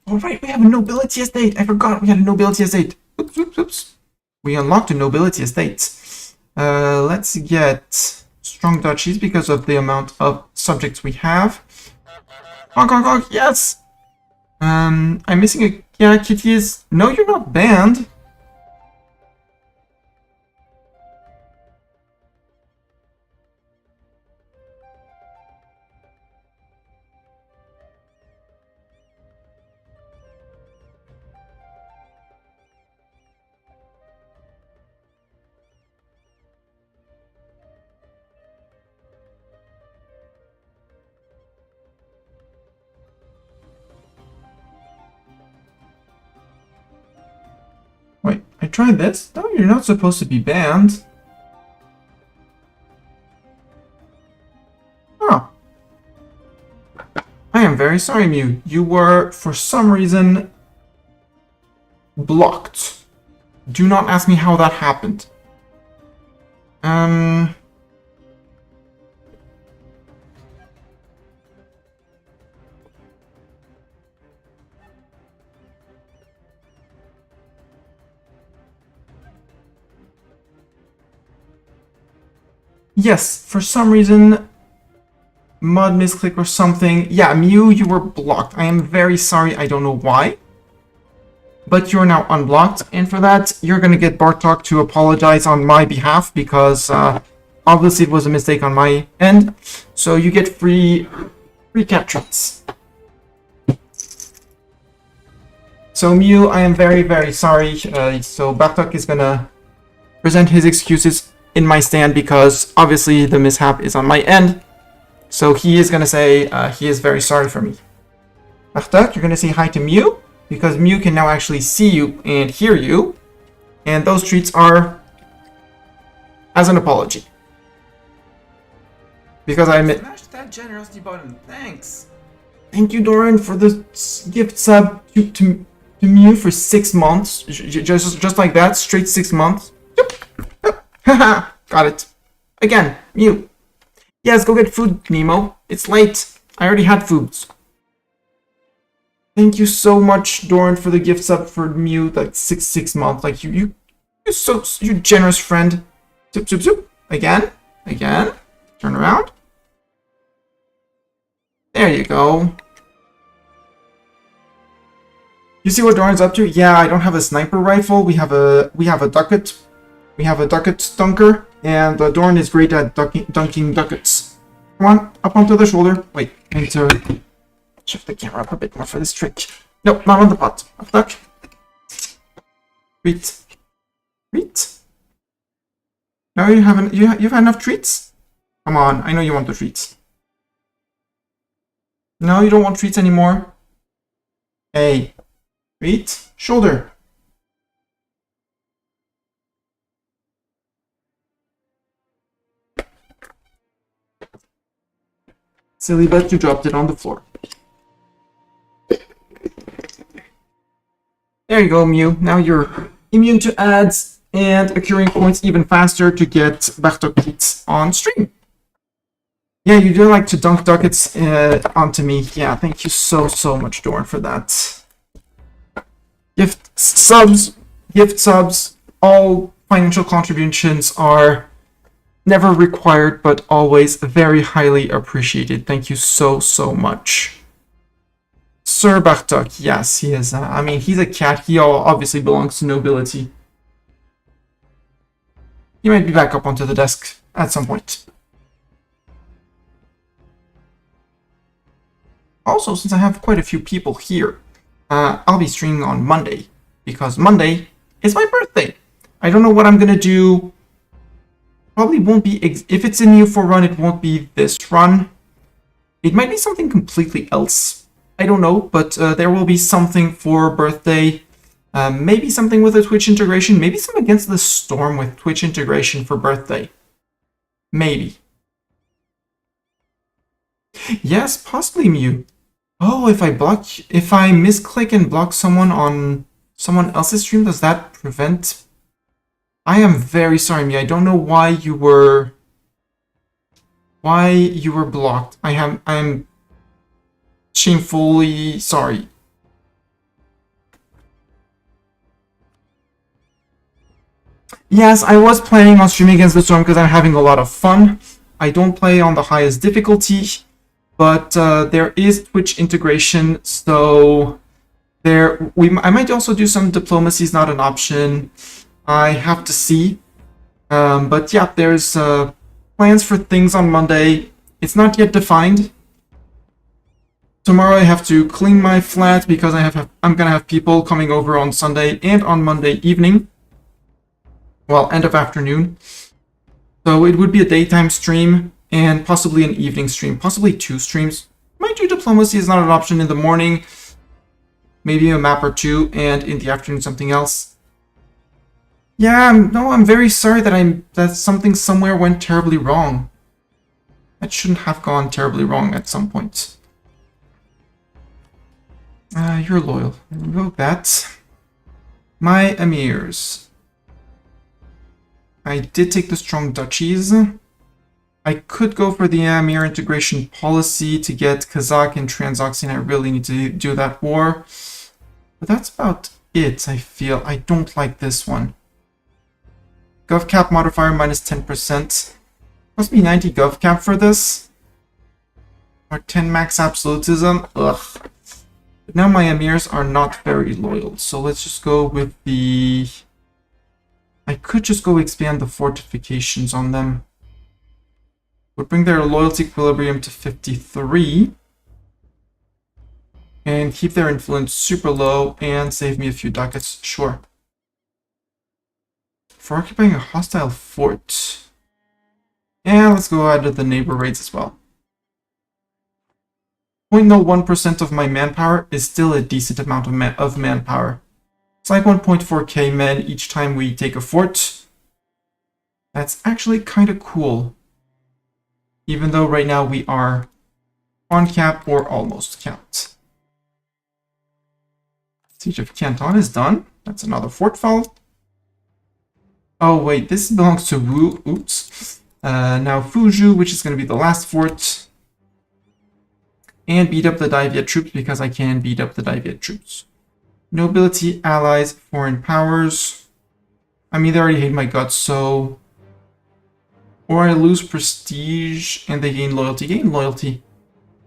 All right, we have a nobility estate. I forgot we had a nobility estate. Oops, oops, oops. We unlocked a nobility estate. Let's get strong duchies because of the amount of subjects we have. Honk, honk, honk, yes! I'm missing a... Yeah, Kitty is... No, you're not banned. Wait, I tried this? No, you're not supposed to be banned. Oh. I am very sorry, Mew. You were, for some reason, blocked. Do not ask me how that happened. Yes, for some reason, mod misclick or something. Yeah, Mew, you were blocked. I am very sorry, I don't know why. But you're now unblocked, and for that, you're gonna get Bartok to apologize on my behalf, because obviously it was a mistake on my end. So you get free captures. So Mew, I am very, very sorry. So Bartok is gonna present his excuses in my stand because obviously the mishap is on my end. So he is gonna say he is very sorry for me. Bartok, you're gonna say hi to Mew because Mew can now actually see you and hear you. And those treats are as an apology. Because I admit... Smash that generosity button. Thanks. Thank you, Doran, for the gift sub to Mew for 6 months. Just like that, straight 6 months. Haha, got it. Again, Mew. Yes, go get food, Nemo. It's late. I already had foods. Thank you so much, Doran, for the gift sub for Mew, like 6 months. Like you generous friend. Zoop, zoop, zoop. Again. Turn around. There you go. You see what Doran's up to? Yeah, I don't have a sniper rifle. We have a ducket. We have a ducket dunker, and Doran is great at dunking ducats. Come on, up onto the shoulder. Wait, I need to shift the camera up a bit more for this trick. Nope, not on the pot. Up duck. Treat. Now you haven't. You've had enough treats. Come on, I know you want the treats. No, you don't want treats anymore. Hey, treat, shoulder. Silly but you dropped it on the floor. There you go, Mew. Now you're immune to ads and accruing points even faster to get Bartok treats on stream. Yeah, you do like to dunk ducats onto me. Yeah, thank you so much, Doran, for that. Gift subs, all financial contributions are never required, but always very highly appreciated. Thank you so much. Sir Bartok, yes, he is. I mean, he's a cat. He obviously belongs to nobility. He might be back up onto the desk at some point. Also, since I have quite a few people here, I'll be streaming on Monday, because Monday is my birthday. I don't know what I'm gonna do. Probably won't be, if it's a new E04 run, it won't be this run. It might be something completely else. I don't know, but there will be something for birthday. Maybe something with a Twitch integration. Maybe some Against the Storm with Twitch integration for birthday. Maybe. Yes, possibly Mew. Oh, if I misclick and block someone on someone else's stream, does that prevent? I am very sorry, Mew. I don't know why you were blocked. I'm shamefully sorry. Yes, I was planning on streaming Against the Storm because I'm having a lot of fun. I don't play on the highest difficulty, but there is Twitch integration, so I might also do some diplomacy. Is not an option. I have to see. But yeah, there's plans for things on Monday. It's not yet defined. Tomorrow I have to clean my flat because I'm gonna have people coming over on Sunday and on Monday evening. Well, end of afternoon. So it would be a daytime stream and possibly an evening stream, possibly 2 streams. Might do diplomacy is not an option in the morning. Maybe a map or 2, and in the afternoon something else. Yeah, no, I'm very sorry that something somewhere went terribly wrong. That shouldn't have gone terribly wrong at some point. You're loyal. Revoke that. My emirs. I did take the strong duchies. I could go for the Amir integration policy to get Kazakh and Transoxian. I really need to do that war. But that's about it, I feel. I don't like this one. Gov cap modifier minus 10%. Must be 90 gov cap for this. Or 10 max absolutism. Ugh. But now my emirs are not very loyal. So let's just go with the... I could just go expand the fortifications on them. Would bring their loyalty equilibrium to 53. and keep their influence super low and save me a few ducats, sure. For occupying a hostile fort. Yeah, let's go ahead with the neighbor raids as well. 0.01% of my manpower is still a decent amount of manpower. It's like 1.4k men each time we take a fort. That's actually kind of cool. Even though right now we are on cap or almost capped. Siege of Canton is done. That's another fort fall. Oh wait, this belongs to Wu. Oops. Now Fuju, which is going to be the last fort. And beat up the Dai troops because I can beat up the Dai troops. Nobility, allies, foreign powers. I mean, they already hate my guts, so... Or I lose prestige and they gain loyalty. Gain loyalty.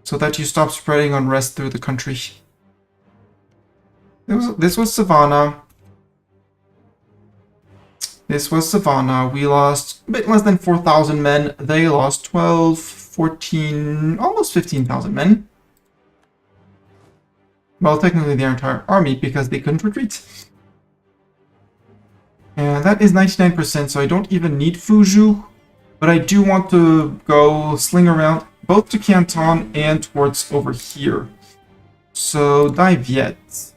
So that you stop spreading unrest through the country. This was Savannah. This was Savannah. We lost a bit less than 4,000 men. They lost 12, 14, almost 15,000 men. Well, technically their entire army because they couldn't retreat. And that is 99%, so I don't even need Fuju. But I do want to go sling around both to Canton and towards over here. So, Dai Viet.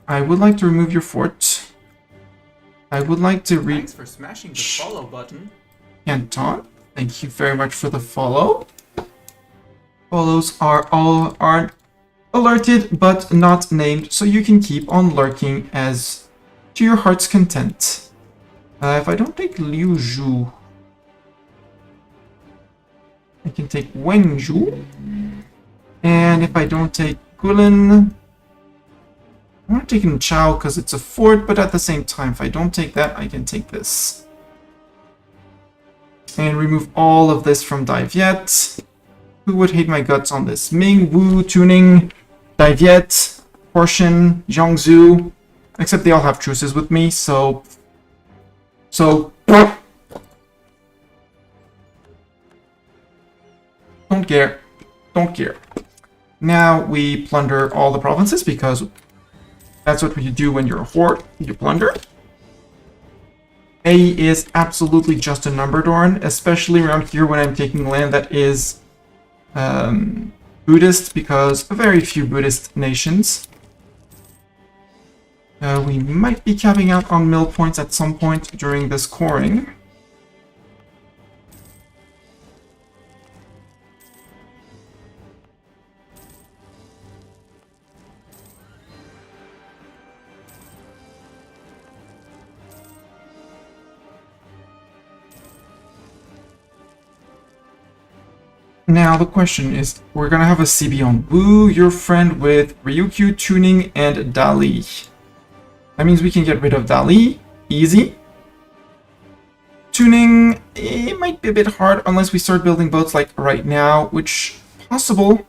I would like to remove your fort. I would like to Thanks for smashing the follow button. Canton. Thank you very much for the follow. Follows aren't alerted but not named, so you can keep on lurking as to your heart's content. If I don't take Liuzhu, I can take Wenzhou. And if I don't take Guilin, I want to take Chao because it's a fort, but at the same time, if I don't take that, I can take this. And remove all of this from Dai Viet. Who would hate my guts on this? Ming, Wu, Tuning, Dai Viet, Persian, Jiangsu. Except they all have truces with me, so... Don't care. Don't care. Now we plunder all the provinces because that's what you do when you're a horde. You plunder. A is absolutely just a number, Doran, especially around here when I'm taking land that is Buddhist, because very few Buddhist nations. We might be capping out on mill points at some point during this coring. Now the question is, we're gonna have a CB on Wu, your friend with Ryukyu, Tuning, and Dali. That means we can get rid of Dali. Easy. Tuning, it might be a bit hard unless we start building boats like right now, which possible.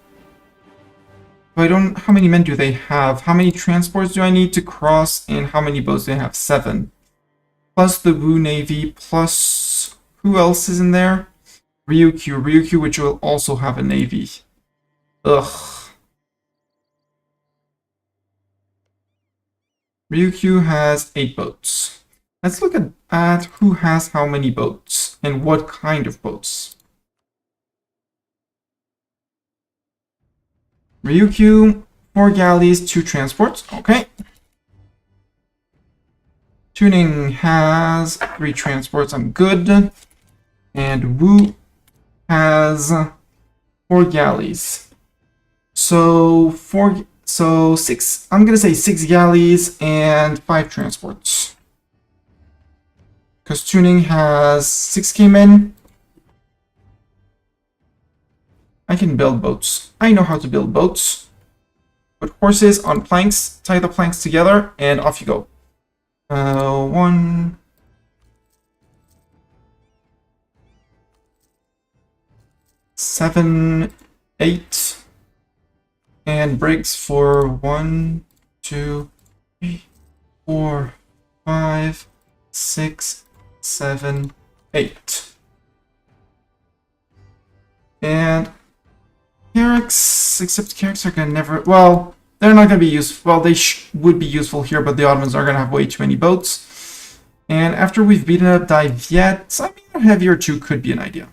But I don't... How many men do they have? How many transports do I need to cross? And how many boats do they have? 7. Plus the Wu Navy, plus... Who else is in there? Ryukyu, which will also have a navy. Ugh. Ryukyu has 8 boats. Let's look at who has how many boats and what kind of boats. Ryukyu, 4 galleys, 2 transports. Okay. Tuning has 3 transports. I'm good. And Wu has 4 galleys. So 6, I'm gonna say 6 galleys and 5 transports. Because Tuning has 6k men. I can build boats. I know how to build boats. Put horses on planks, tie the planks together, and off you go. 1... 7, 8, and breaks for 1, 2, 3, 4, 5, 6, 7, 8. And Carracks, except Carracks are gonna never... Well, they're not gonna be useful. Well, they would be useful here, but the Ottomans are gonna have way too many boats. And after we've beaten up Daiviet, I mean, a heavier 2 could be an idea.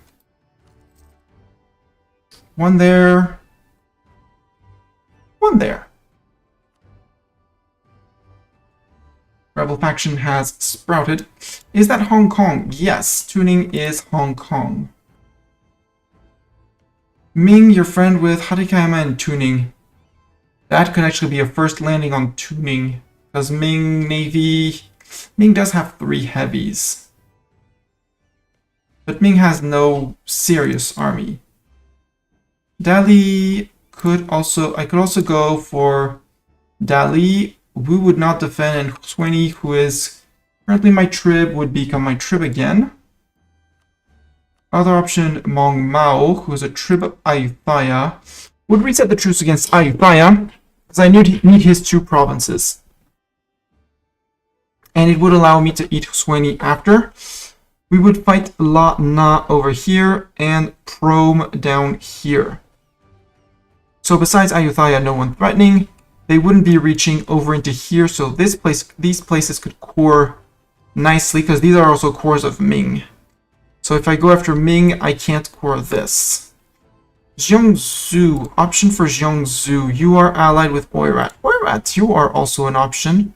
One there. One there. Rebel faction has sprouted. Is that Hong Kong? Yes, tuning is Hong Kong. Ming, your friend with Harikayama and tuning. That could actually be a first landing on tuning. Because Ming Navy... Ming does have 3 heavies. But Ming has no serious army. Dali could also... I could also go for Dali, who would not defend, and Sweeney, who is currently my trib, would become my trib again. Other option, Mong Mao, who is a trib of Ayutthaya, would reset the truce against Ayutthaya, because I need his 2 provinces. And it would allow me to eat Sweeney after. We would fight La Na over here, and Prom down here. So besides Ayutthaya, no one threatening. They wouldn't be reaching over into here, so these places could core nicely, because these are also cores of Ming. So if I go after Ming, I can't core this. Jiangsu, option for Jiangsu. You are allied with Oirat. Oirat, you are also an option,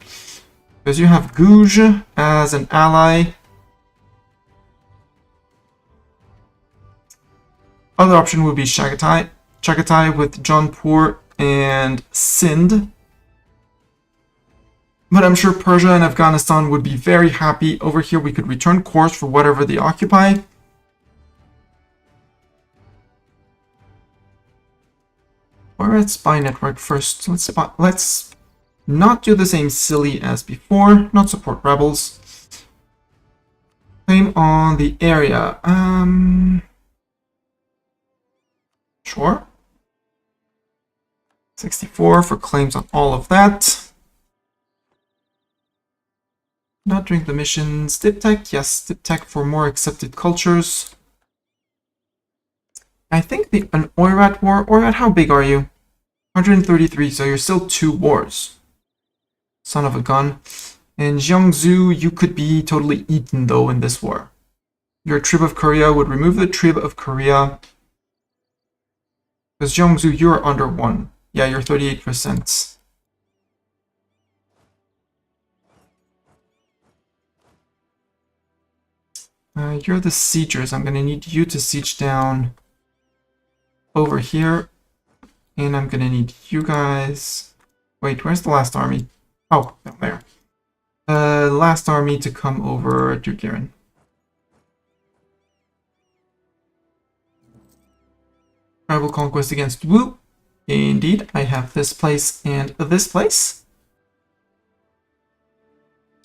because you have Gouge as an ally. Other option would be Chagatai. Chagatai with Jaunpur and Sindh. But I'm sure Persia and Afghanistan would be very happy. Over here we could return cores for whatever they occupy. We're at spy network first. Let's not do the same silly as before. Not support rebels. Claim on the area. Sure. 64 for claims on all of that. Not during the mission. Stiptech, yes, Stiptech for more accepted cultures. I think an Oirat war. Oirat, how big are you? 133, so you're still 2 wars. Son of a gun. And Jiangsu, you could be totally eaten though in this war. Your trib of Korea would remove the trib of Korea. Because Jiangsu, you're under 1. Yeah, you're 38%. You're the siegers. I'm gonna need you to siege down over here. And I'm gonna need you guys... Wait, where's the last army? Oh, down there. Last army to come over to Girin. Tribal conquest against Wu. Indeed, I have this place and this place.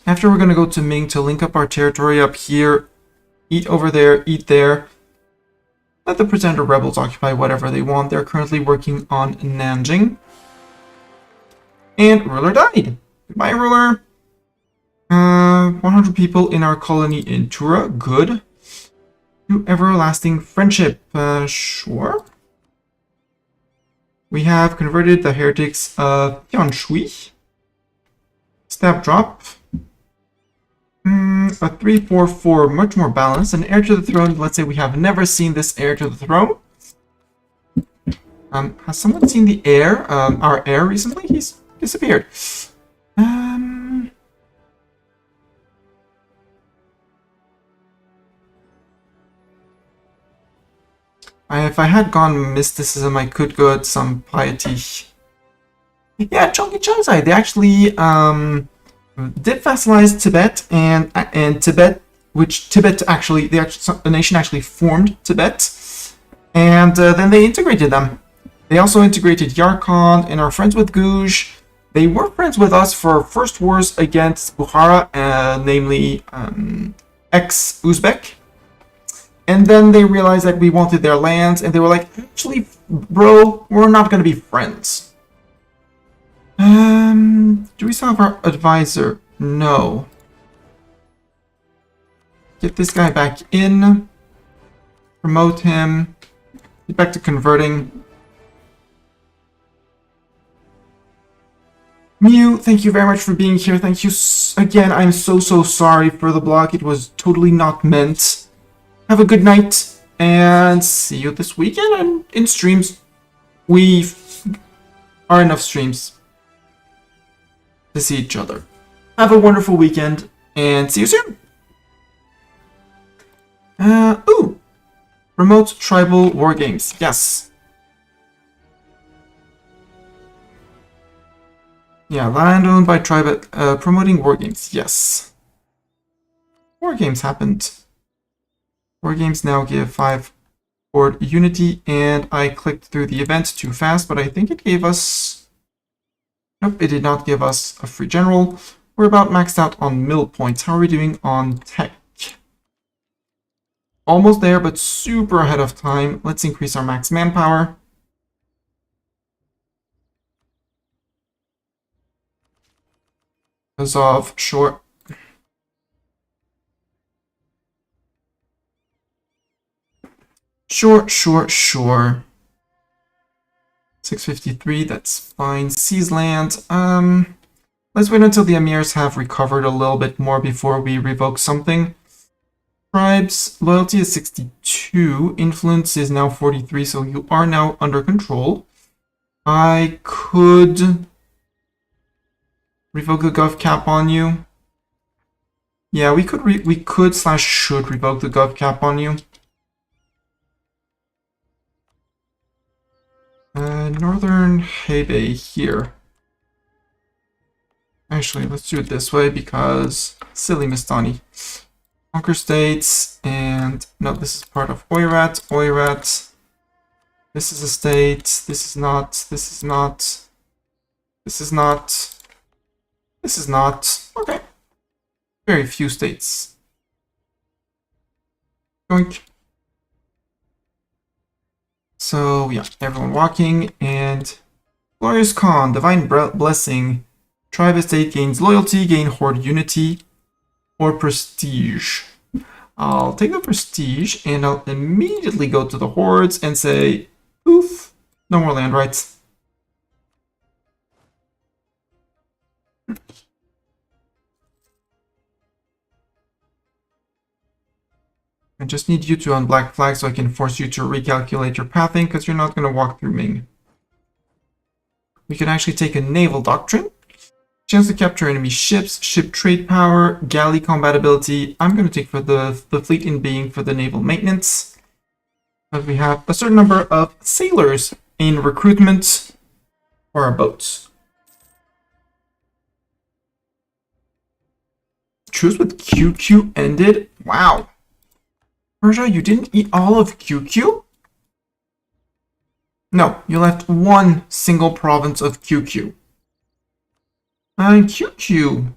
After we're gonna go to Ming to link up our territory up here. Eat over there, eat there. Let the pretender rebels occupy whatever they want. They're currently working on Nanjing. And ruler died. Goodbye, ruler. 100 people in our colony in Tura. Good. To everlasting friendship. Sure. We have converted the heretics of Yanshui. Stab drop. A 3-4-4, much more balanced. An heir to the throne. Let's say we have never seen this heir to the throne. Has someone seen the heir? Our heir recently? He's disappeared. If I had gone mysticism, I could go at some piety. Yeah, Chongi Changzai, they actually did vassalize Tibet, and Tibet, which Tibet actually, the nation actually formed Tibet, and then they integrated them. They also integrated Yarkand and are friends with Gouge. They were friends with us for first wars against Bukhara, namely ex-Uzbek. And then they realized that we wanted their lands, and they were like, actually, bro, we're not going to be friends. Do we still have our advisor? No. Get this guy back in. Promote him. Get back to converting. Mew, thank you very much for being here. Thank you again. I'm so sorry for the block. It was totally not meant. Have a good night, and see you this weekend and in streams. We are enough streams to see each other. Have a wonderful weekend, and see you soon. Ooh. Remote tribal war games. Yes. Yeah, land owned by tribe, promoting war games. Yes. War games happened. War games now give 5 Horde unity, and I clicked through the event too fast, but I think it gave us... Nope, it did not give us a free general. We're about maxed out on mill points. How are we doing on tech? Almost there, but super ahead of time. Let's increase our max manpower. Because of short... Sure. 653, that's fine. Seize land. Let's wait until the emirs have recovered a little bit more before we revoke something. Tribes, loyalty is 62. Influence is now 43, so you are now under control. I could revoke the gov cap on you. Yeah, we could slash should revoke the gov cap on you. Northern Hebei here. Actually, let's do it this way because silly Mistani. Conquer states, and no, this is part of Oirat. This is a state. This is not. This is not. This is not. This is not. Okay. Very few states. Yoink. So, yeah, everyone walking, and Glorious Khan, Divine Blessing. Tribe estate gains loyalty, gain Horde unity, or prestige. I'll take the prestige, and I'll immediately go to the Hordes and say, oof, no more land rights. I just need you to unblack flag so I can force you to recalculate your pathing, because you're not going to walk through Ming. We can actually take a naval doctrine. Chance to capture enemy ships, ship trade power, galley compatibility. I'm going to take for the fleet in being for the naval maintenance. But we have a certain number of sailors in recruitment for our boats. Truce with QQ ended? Wow. Persia, you didn't eat all of QQ? No, you left one single province of QQ. And QQ,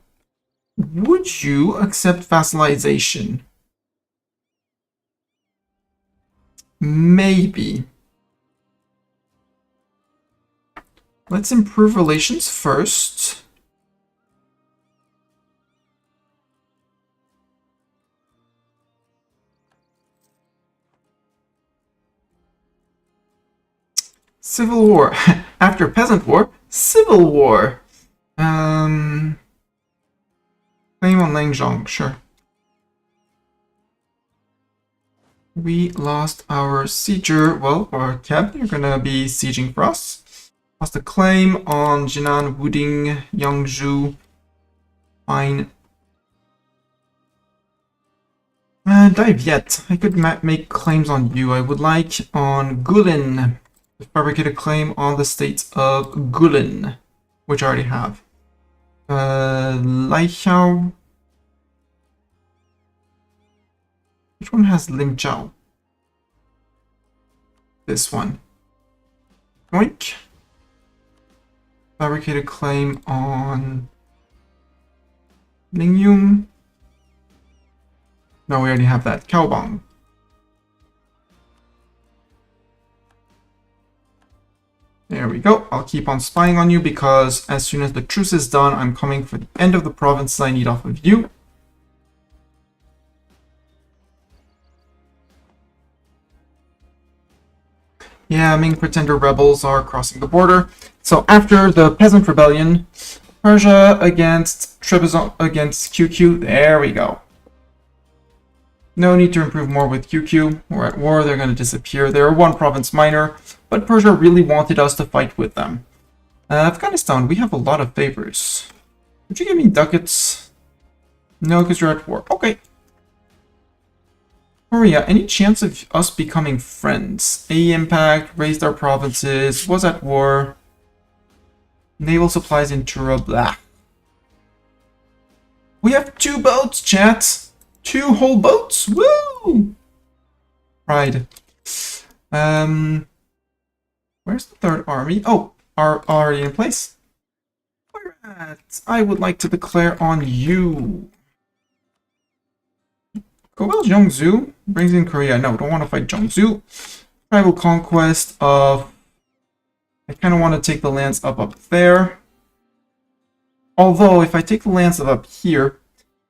would you accept vassalization? Maybe. Let's improve relations first. Civil War. After Peasant War, Civil War. Claim on Langzhong, sure. We lost our sieger. Well, or Keb, you're gonna be sieging for us. Lost a claim on Jinan, Wuding, Yangzhou. Fine. Dive yet. I could make claims on you. I would like on Gulin. Fabricate a claim on the states of Gulin, which I already have. Laixiao. Which one has Limchao? This one. Oink. Fabricate a claim on Ningyum. No, we already have that. Kaobang. There we go. I'll keep on spying on you because as soon as the truce is done, I'm coming for the end of the provinces I need off of you. Yeah, Ming Pretender rebels are crossing the border. So after the Peasant Rebellion, Persia against Trebizond against QQ. There we go. No need to improve more with QQ. We're at war. They're going to disappear. They're one province minor, but Persia really wanted us to fight with them. Afghanistan, we have a lot of favors. Would you give me ducats? No, because you're at war. Okay. Korea, any chance of us becoming friends? A impact, raised our provinces, was at war. Naval supplies in Tura, blah. We have 2 boats, chat. 2 whole boats. Woo! Pride. Where's the 3rd army? Oh, are already in place. Alright, I would like to declare on you. Gobel Jeongsu brings in Korea. No, don't want to fight Jeongsu. Tribal conquest of... I kind of want to take the lands up there. Although, if I take the lands up here,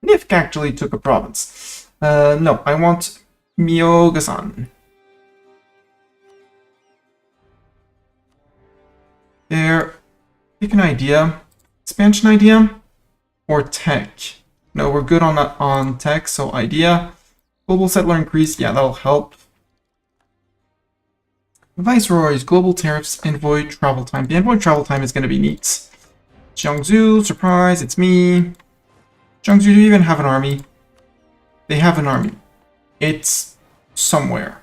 Nifk actually took a province. No, I want Myogasan. There. Pick an idea. Expansion idea? Or tech? No, we're good on tech, so idea. Global settler increase, yeah, that'll help. Viceroys, global tariffs, envoy travel time. The envoy travel time is going to be neat. Jiangsu, surprise, it's me. Jiangsu, do you even have an army? They have an army. It's somewhere.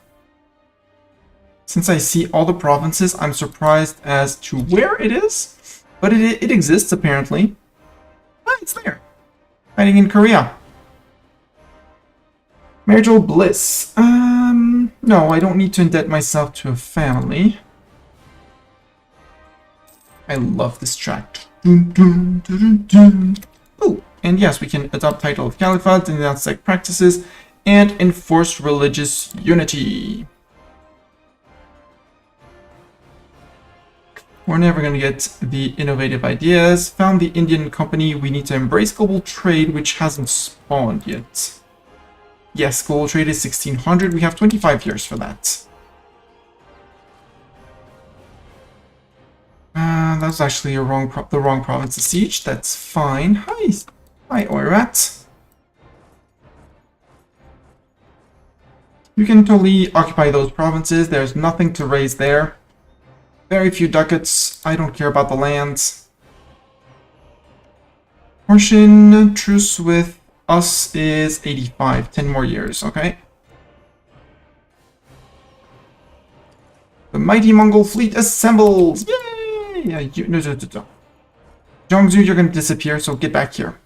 Since I see all the provinces, I'm surprised as to where it is. But it exists, apparently. Ah, it's there. Fighting in Korea. Marital bliss. No, I don't need to indebt myself to a family. I love this track. Oh, and yes, we can adopt title of caliphate, denounce sect practices, and enforce religious unity. We're never going to get the innovative ideas. Found the Indian company. We need to embrace global trade, which hasn't spawned yet. Yes, global trade is 1600. We have 25 years for that. That's actually the wrong province to siege. That's fine. Hi, Oirat. You can totally occupy those provinces. There's nothing to raise there. Very few ducats. I don't care about the lands. Portion truce with us is 85. 10 more years, okay? The mighty Mongol fleet assembles! Yay! Yeah, no. Jiangsu, you're gonna disappear, so get back here.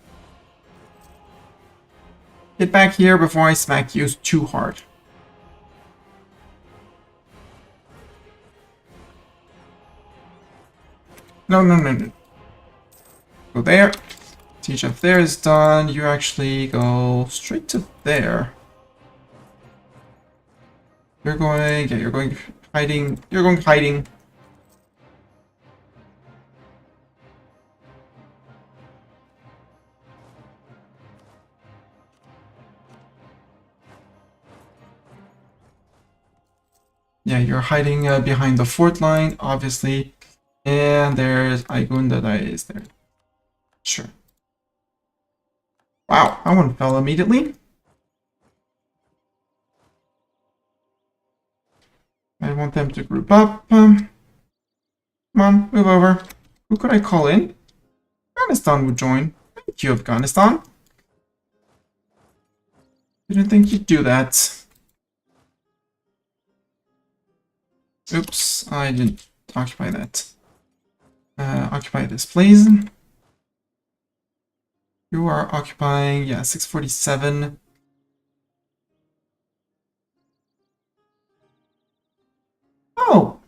Get back here before I smack you too hard. No. Go there. Siege up there is done. You actually go straight to there. You're going hiding. You're going hiding. Yeah, you're hiding behind the fort line, obviously. And there's Aigun that is there. Sure. Wow, that one fell immediately. I want them to group up. Come on, move over. Who could I call in? Afghanistan would join. Thank you, Afghanistan. Didn't think you'd do that. Oops, I didn't occupy that. Occupy this, please. You are occupying, yeah, 647. Oh!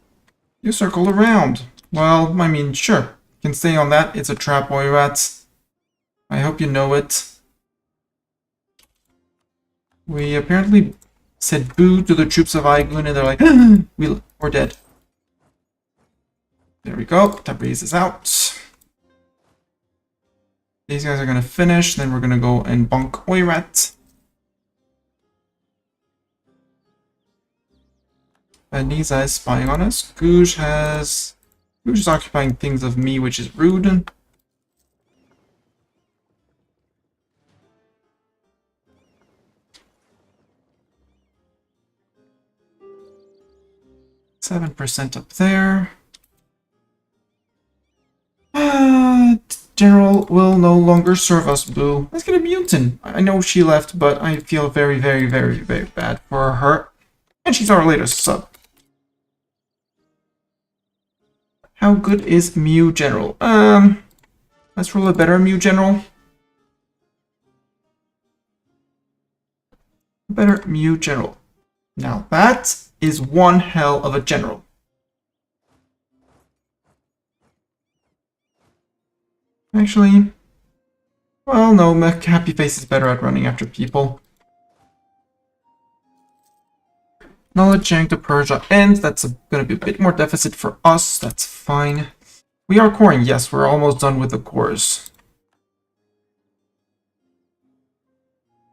You circled around. Well, I mean, sure. You can stay on that. It's a trap, boy rats. I hope you know it. We apparently said boo to the troops of Aigun, and they're like, we're dead. There we go. Tabriz is out. These guys are going to finish. Then we're going to go and bonk Oirat. Niza is spying on us. Guj is occupying things of me, which is rude. 7% up there. General will no longer serve us, Blue. Let's get a mutant. I know she left, but I feel very, very, very, very bad for her. And she's our latest sub. How good is Mew General? Let's roll a better Mew General. Better Mew General. Now that is one hell of a general. Actually, well, no, Happy Face is better at running after people. Knowledge Yank to Persia ends. That's going to be a bit more deficit for us. That's fine. We are coring. Yes, we're almost done with the cores.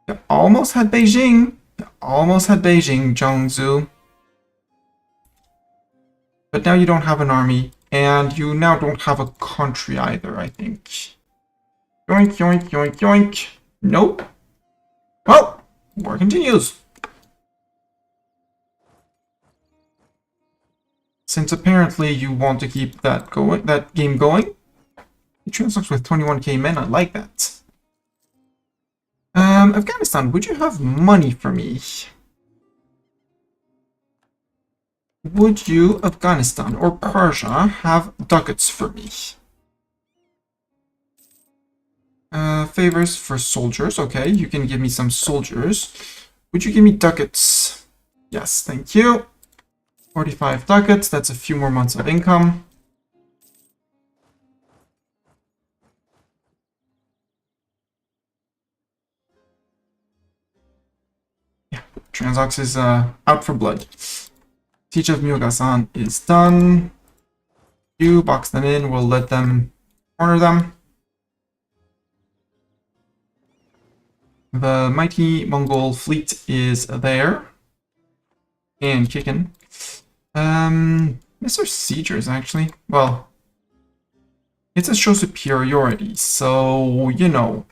You almost had Beijing. You almost had Beijing, Zhongzhou. But now you don't have an army. And you now don't have a country either, I think. Yoink, yoink, yoink, yoink. Nope. Well, war continues. Since apparently you want to keep that game going. He transacts with 21k men, I like that. Afghanistan, would you have money for me? Would you, Afghanistan or Persia, have ducats for me? Favors for soldiers. Okay, you can give me some soldiers. Would you give me ducats? Yes, thank you. 45 ducats. That's a few more months of income. Yeah, Transox is out for blood. Siege of Myogasan is done. You box them in. We'll let them corner them. The mighty Mongol fleet is there. And kicking. Mr. Siegers, actually. Well, it says show superiority, so, you know.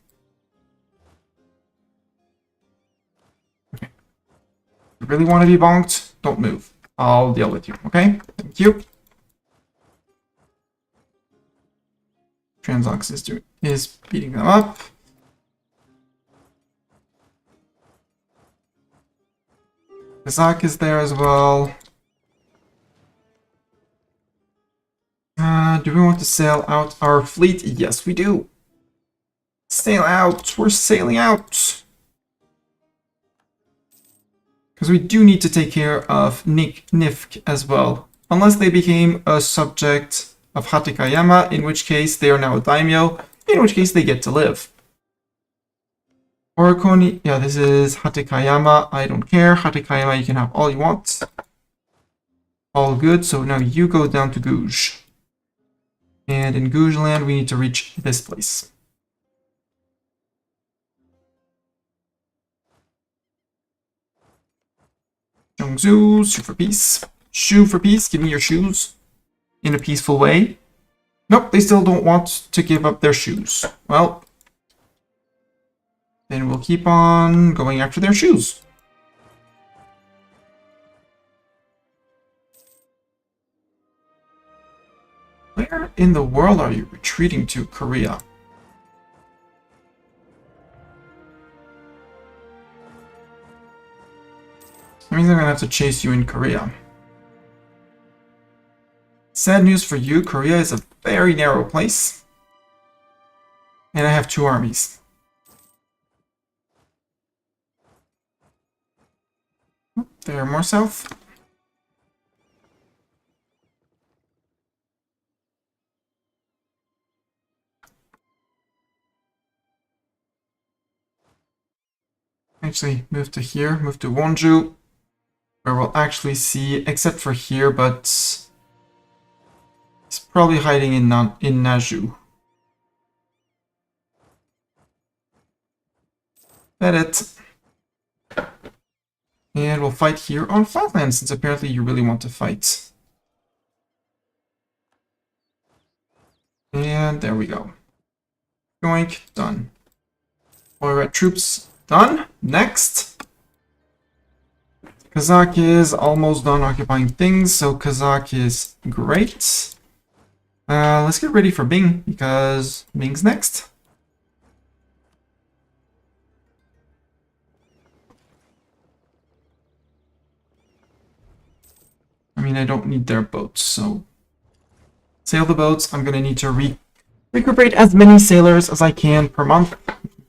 Okay. You really want to be bonked? Don't move. I'll deal with you, okay? Thank you. Transox is beating them up. Kazakh is there as well. Do we want to sail out our fleet? Yes, we do. Sail out. We're sailing out. Because we do need to take care of Nifk as well. Unless they became a subject of Hatikayama, in which case they are now a daimyo, in which case they get to live. Orikoni, yeah, this is Hatikayama. I don't care. Hatikayama, you can have all you want. All good. So now you go down to Guj. And in Guj land, we need to reach this place. Zhongzhou, shoe for peace. Shoe for peace, give me your shoes. In a peaceful way. Nope, they still don't want to give up their shoes. Well, then we'll keep on going after their shoes. Where in the world are you retreating to, Korea? That means I'm gonna have to chase you in Korea. Sad news for you, Korea is a very narrow place. And I have 2 armies. They're more south. Actually, move to here, move to Wonju, where we'll actually see, except for here, but he's probably hiding in Naju. That's it. And we'll fight here on Flatland, since apparently you really want to fight. And there we go. Yoink, done. Oirat troops, done. Next. Kazakh is almost done occupying things, so Kazakh is great. Let's get ready for Bing, because Bing's next. I mean, I don't need their boats, so sail the boats. I'm gonna need to recuperate as many sailors as I can per month.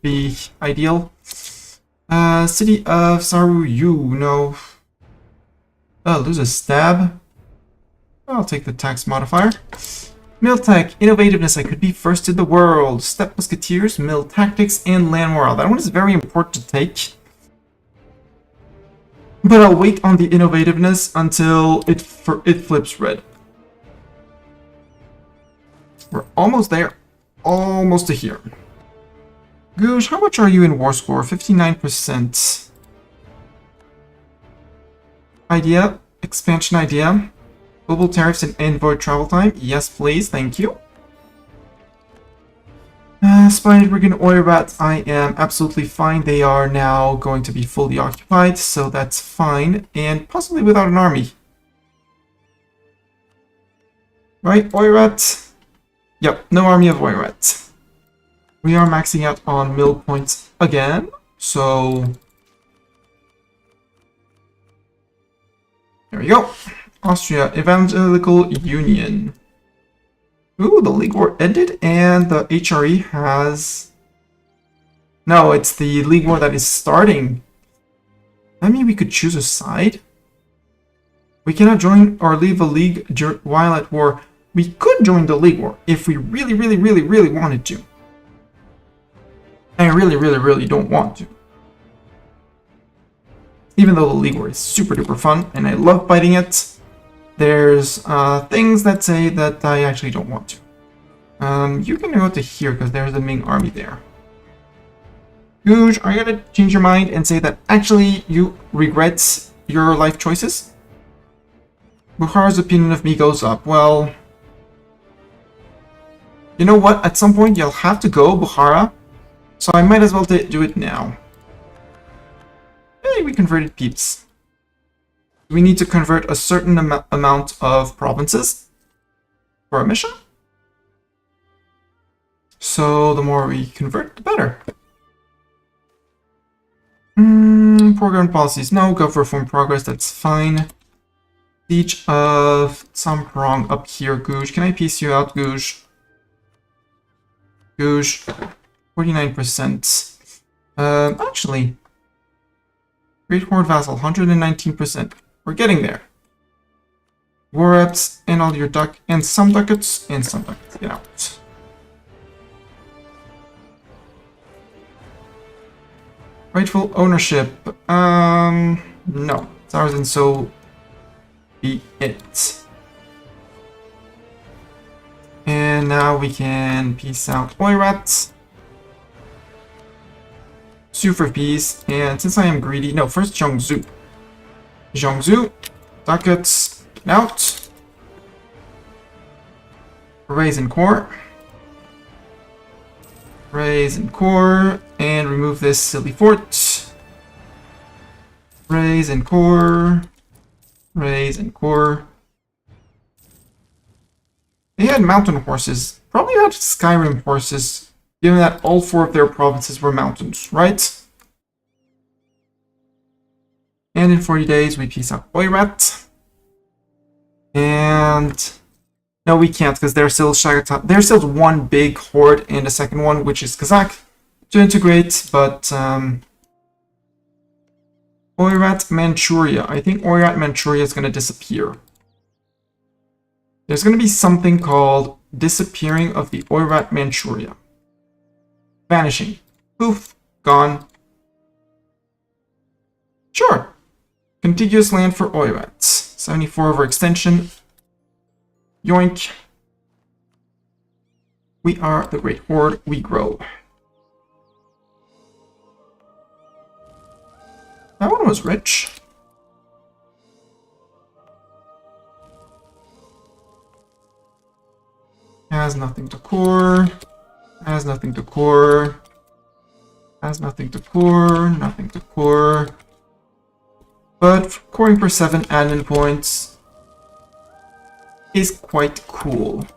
Be ideal. City of Saruyu, no. Lose a stab. I'll take the tax modifier. Mill tech, innovativeness, I could be first in the world. Steppe musketeers, mill tactics, and land morale. That one is very important to take. But I'll wait on the innovativeness until it flips red. We're almost there. Almost to here. Goosh, how much are you in war score? 59%. Idea. Expansion idea. Global tariffs and envoy travel time. Yes, please. Thank you. Spided Brigand Oirat, I am absolutely fine. They are now going to be fully occupied, so that's fine. And possibly without an army. Right, Oirat? Yep, no army of Oirat. We are maxing out on mill points again, so... There we go. Austria, Evangelical Union. Ooh, the League War ended, and the HRE has... No, it's the League War that is starting. I mean, we could choose a side. We cannot join or leave a league while at war. We could join the League War if we really, really, really, really wanted to. I really, really, really don't want to. Even though the League War is super duper fun, and I love fighting it, there's things that say that I actually don't want to. You can go to here, because there's the Ming army there. Goosh, are you going to change your mind and say that actually you regret your life choices? Bukhara's opinion of me goes up. Well, you know what? At some point you'll have to go, Bukhara. So I might as well do it now. Hey, we converted peeps. We need to convert a certain amount of provinces for a mission. So the more we convert, the better. Poor government policies. No, go for reform progress, that's fine. Siege of Samprong up here, Goosh. Can I piece you out, Goosh? Goosh. 49%. Actually, Great Horde Vassal, 119%. We're getting there. War reps, and all your duck, and some ducats, and some ducats. Get out. Rightful ownership. No. It's ours, and so be it. And now we can peace out Oirat. Sue for peace, and since I am greedy, no, first Zhongzhou. Zhongzhou, ducats, out. Raise and core. Raise and core, and remove this silly fort. Raise and core. Raise and core. They had mountain horses. Probably had Skyrim horses, given that all 4 of their provinces were mountains, right? And in 40 days, we peace out Oirat. And... no, we can't, because there's still one big horde and a second one, which is Kazakh, to integrate, but... Oirat Manchuria. I think Oirat Manchuria is going to disappear. There's going to be something called disappearing of the Oirat Manchuria. Vanishing. Poof. Gone. Sure. Contiguous land for Oirat. 74 overextension. Yoink. We are the Great Horde. We grow. That one was rich. Has nothing to core. Has nothing to core. Has nothing to core. Nothing to core. But scoring for 7 admin points is quite cool.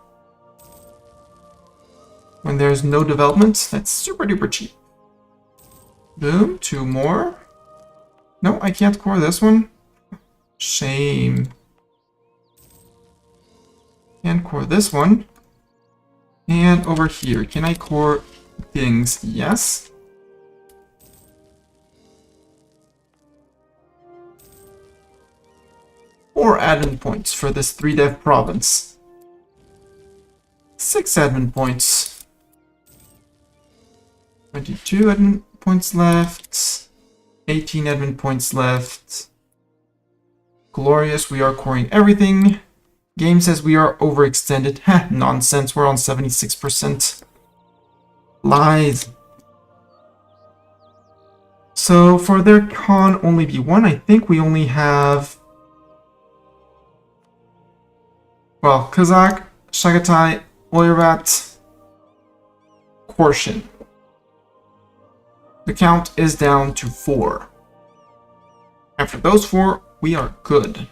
When there's no development, that's super duper cheap. Boom, 2 more. No, I can't core this one. Shame. Can't core this one. And over here, can I core things? Yes. Four admin points for this 3-dev province. 6 admin points. 22 admin points left. 18 admin points left. Glorious, we are coring everything. Game says we are overextended. Heh, nonsense, we're on 76%. Lies. So for their con only be 1, I think we only have... Well, Kazakh, Chagatai, Oirat, Korshin. The count is down to 4. After those 4, we are good.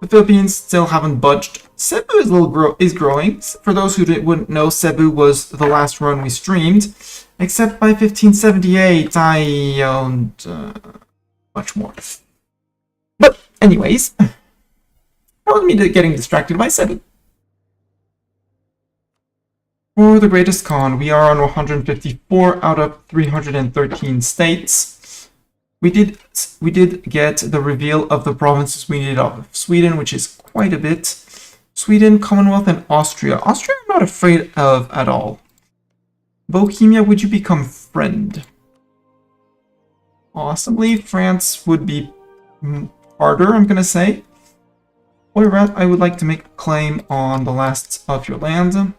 The Philippines still haven't budged. Cebu is growing. For those who wouldn't know, Cebu was the last run we streamed. Except by 1578, I owned much more. But anyways, that was me getting distracted by Cebu. For the greatest con, we are on 154 out of 313 states. We did get the reveal of the provinces we needed of Sweden, which is quite a bit. Sweden, Commonwealth, and Austria. Austria I'm not afraid of at all. Bohemia, would you become friend? Possibly France would be harder, I'm gonna say. Oirat, I would like to make a claim on the last of your land.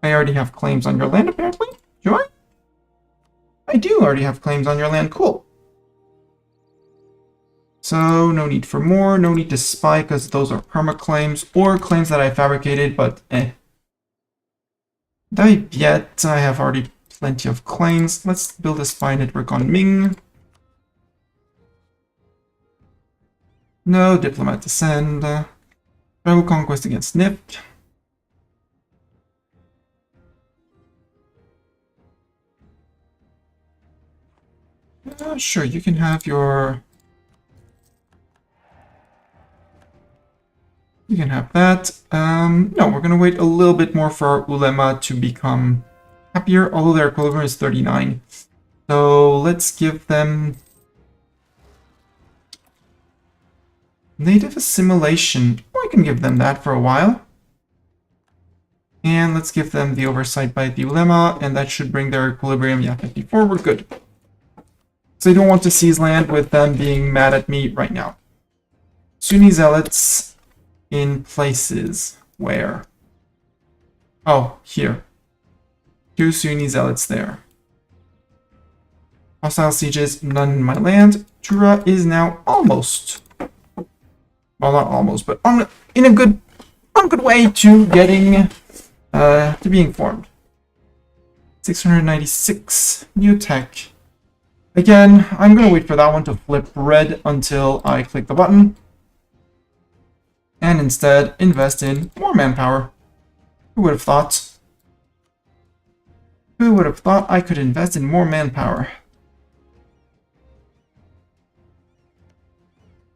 I already have claims on your land, apparently. Do I? I do already have claims on your land. Cool. So, no need for more. No need to spy, because those are perma claims, or claims that I fabricated, but Die yet. I have already plenty of claims. Let's build a spy network on Ming. No diplomat to send. Tribal conquest against Nip. Sure, you can have your... You can have that. No, we're gonna wait a little bit more for our ulema to become happier, although their equilibrium is 39. So let's give them... Native assimilation. Oh, I can give them that for a while. And let's give them the oversight by the ulema, and that should bring their equilibrium, yeah, 54, we're good. So I don't want to seize land with them being mad at me right now. Sunni zealots in places where? Oh, here. 2 Sunni zealots there. Hostile sieges, none in my land. Tura is now almost, well, not almost, but in a good way to getting to being formed. 696 new tech. Again, I'm going to wait for that one to flip red until I click the button. And instead, invest in more manpower. Who would have thought? Who would have thought I could invest in more manpower?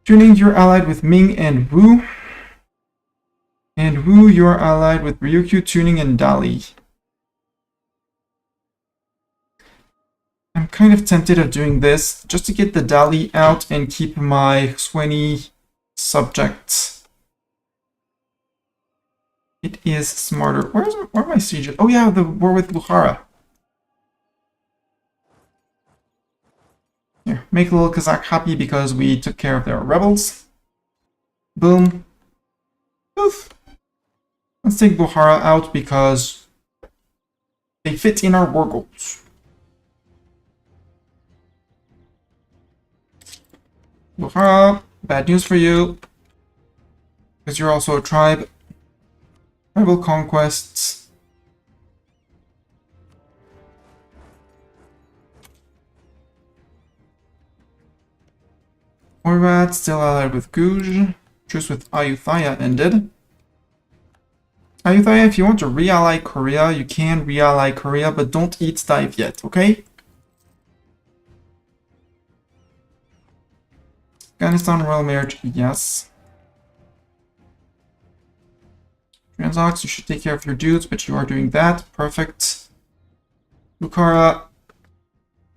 Tuning, you're allied with Ming and Wu. And Wu, you're allied with Ryukyu, Tuning, and Dali. I'm kind of tempted of doing this just to get the Dali out and keep my 20 subjects. It is smarter. Where are my sieges? Oh yeah, the war with Bukhara. Here, make a little Kazakh happy because we took care of their rebels. Boom. Oof. Let's take Bukhara out because they fit in our war goals. Bukhara, bad news for you, because you're also a tribe. Tribal conquests. Horvat still allied with Guj. Truce with Ayutthaya ended. Ayutthaya, if you want to re-ally Korea, you can re-ally Korea, but don't eat dive yet, okay? Afghanistan royal marriage, yes. Transox, you should take care of your dudes, but you are doing that. Perfect. Bukhara,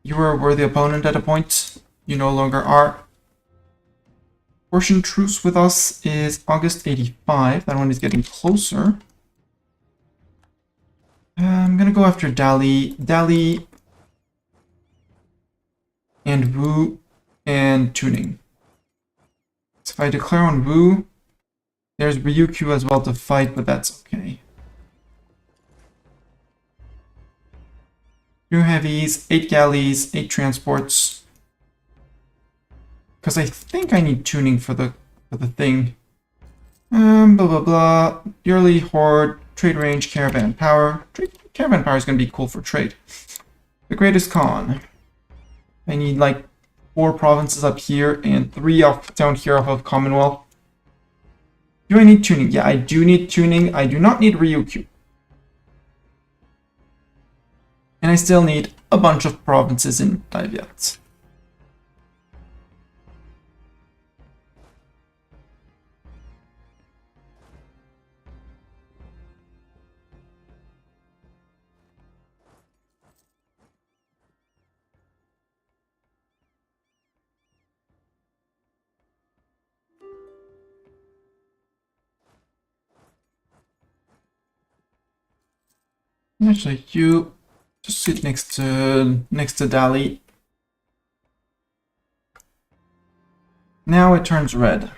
you were a worthy opponent at a point. You no longer are. Portion truce with us is August 85. That one is getting closer. I'm gonna go after Dali. Dali and Wu and Tuning. So if I declare on Wu, there's Ryukyu as well to fight, but that's okay. 2 heavies, 8 galleys, 8 transports. Because I think I need tuning for the thing. Blah blah blah. Yearly horde, trade range, caravan power. Caravan power is gonna be cool for trade. The greatest con. I need like 4 provinces up here and 3 off down here off of Commonwealth. Do I need tuning? Yeah, I do need tuning. I do not need Ryukyu. And I still need a bunch of provinces in Daiviat. Actually, you just sit next to Dali. Now it turns red.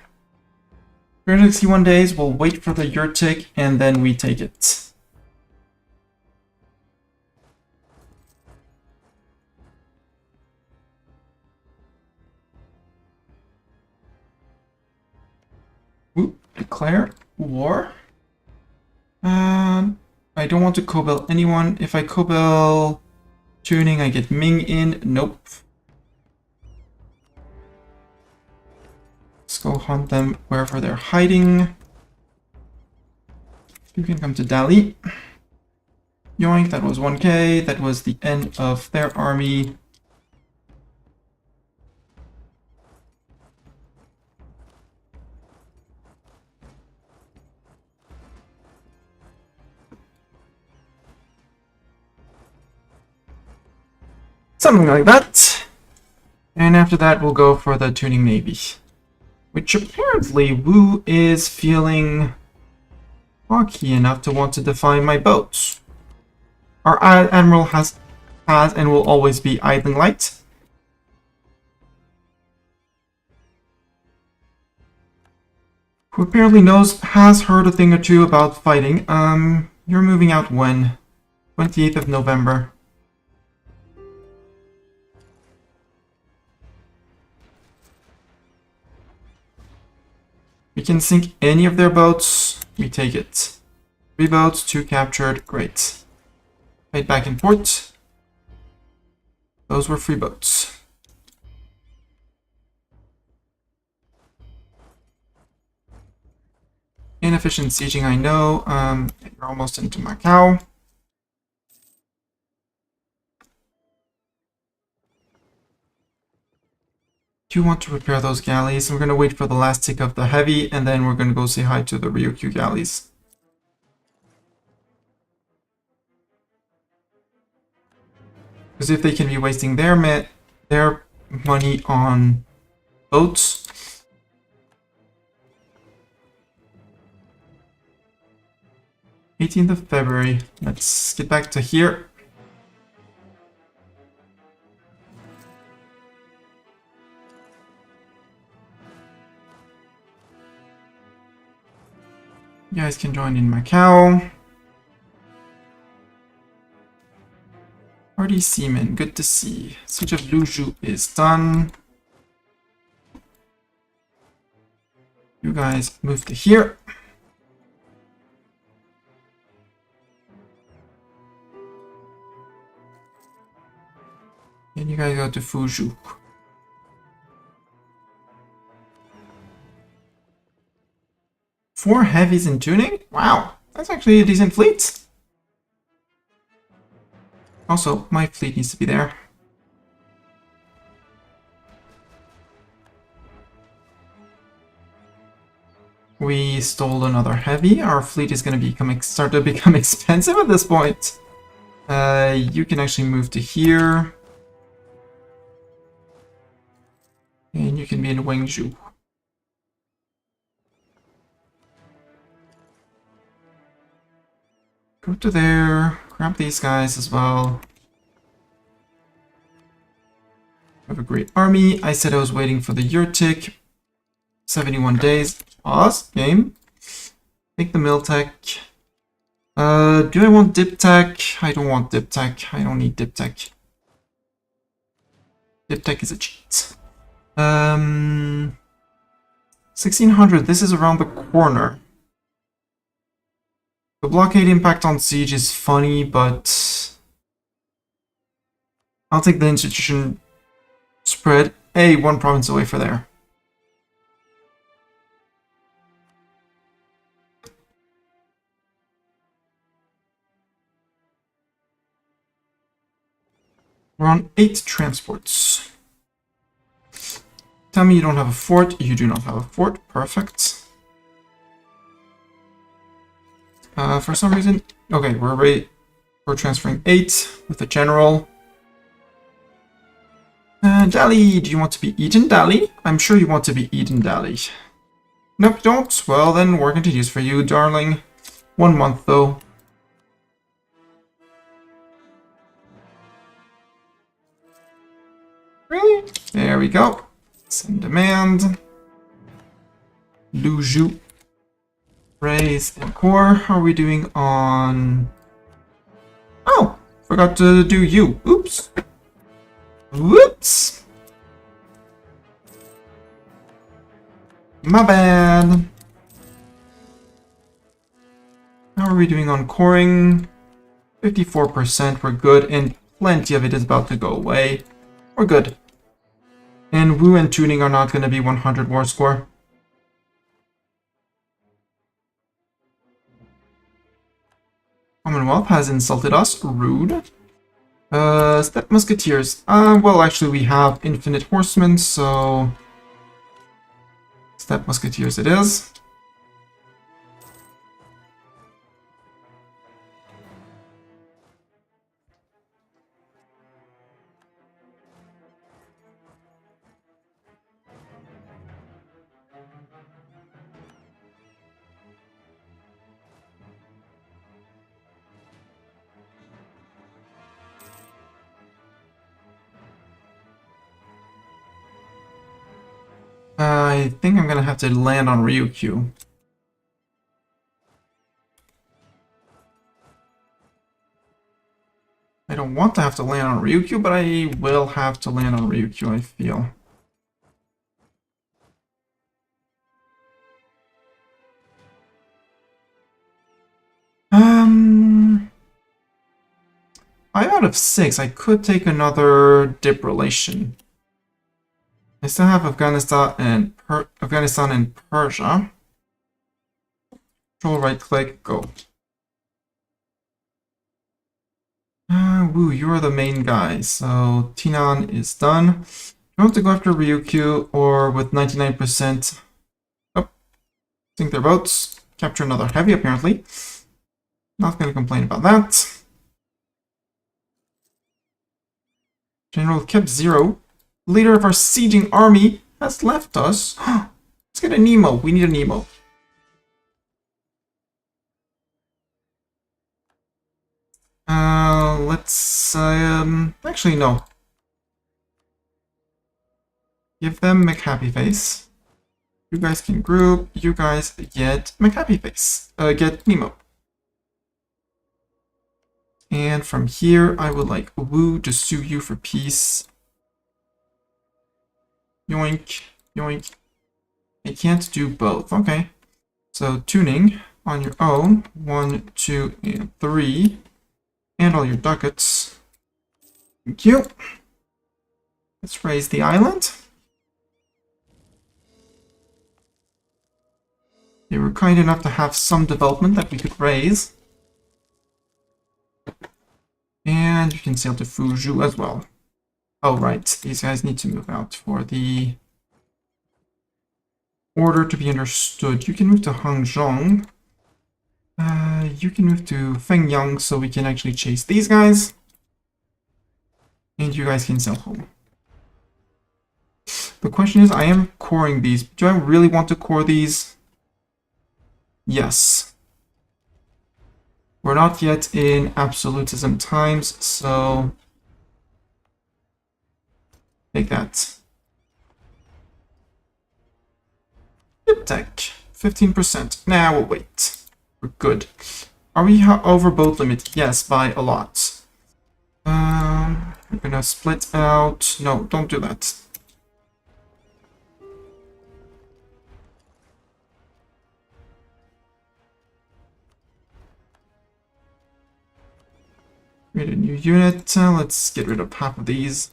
361 days, we'll wait for the Yurtik, and then we take it. Ooh, declare war. I don't want to Cobel anyone. If I Cobel tuning, I get Ming in. Nope. Let's go hunt them wherever they're hiding. You can come to Dali. Yoink, that was 1k. That was the end of their army. Something like that. And after that, we'll go for the tuning navy. Which apparently Wu is feeling cocky enough to want to defy my boats. Our admiral has and will always be idling light. Who apparently has heard a thing or two about fighting. You're moving out when? 28th of November. We can sink any of their boats. We take it. 3 boats, 2 captured. Great. Fight back in port. Those were free boats. Inefficient sieging, I know. You're almost into Macau. Do you want to repair those galleys? We're going to wait for the last tick of the heavy, and then we're going to go say hi to the Ryukyu galleys. Because if they can be wasting their money on boats, 18th of February. Let's get back to here. You guys can join in Macau. Hardy Seaman, good to see. Siege of Luzhu is done. You guys move to here. And you guys go to Fuju. 4 heavies in tuning? Wow, that's actually a decent fleet. Also, my fleet needs to be there. We stole another heavy. Our fleet is going to start to become expensive at this point. You can actually move to here. And you can be in Wangzhou. Go to there. Grab these guys as well. Have a great army. I said I was waiting for the Yurtik. 71 days. Pause. Game. Take the Miltech. Do I want Diptech? I don't want Diptech. I don't need Diptech. Diptech is a cheat. 1600. This is around the corner. The blockade impact on siege is funny, but I'll take the institution spread. Hey, 1 province away for there. We're on 8 transports. Tell me you don't have a fort. You do not have a fort. Perfect. For some reason... Okay, we're transferring 8 with the general. Dali, do you want to be eaten, Dali? I'm sure you want to be eaten, Dali. Nope, you don't. Well, then war continues for you, darling. 1 month, though. Really? There we go. Send demand. Luzhu. Raise and core. How are we doing on... Oh! Forgot to do you. Oops. Whoops! My bad. How are we doing on coring? 54%. We're good, and plenty of it is about to go away. We're good. And Wu and tuning are not going to be 100 war score. Commonwealth has insulted us. Rude. Steppe Musketeers. Well, actually, we have infinite horsemen, so... Steppe Musketeers it is. I think I'm gonna have to land on Ryukyu. I don't want to have to land on Ryukyu, but I will have to land on Ryukyu, I feel. Five out of 6. I could take another dip relation. I still have Afghanistan and Persia. Control right click, go. Woo, you're the main guy, so Tinan is done. You want to go after Ryukyu or with 99%? Oh, sink their boats. Capture another heavy, apparently. Not going to complain about that. General kept 0. Leader of our sieging army has left us. Let's get a Nemo. We need a Nemo. Let's actually no. Give them McHappyface. You guys can group. You guys get McHappyface. Get Nemo. And from here, I would like Wu to sue you for peace. Yoink, yoink. I can't do both. Okay. So tuning on your own. 1, 2, and 3. And all your ducats. Thank you. Let's raise the island. They were kind enough to have some development that we could raise. And you can sail to Fuzhou as well. Oh, right. These guys need to move out for the order to be understood. You can move to Hangzhong. You can move to Fengyang so we can actually chase these guys. And you guys can sail home. The question is, I am coring these. Do I really want to core these? Yes. We're not yet in absolutism times, so take that. Good tech, 15%. Nah, we'll wait. We're good. Are we over boat limit? Yes, by a lot. We're gonna split out. No, don't do that. Create a new unit. Let's get rid of half of these.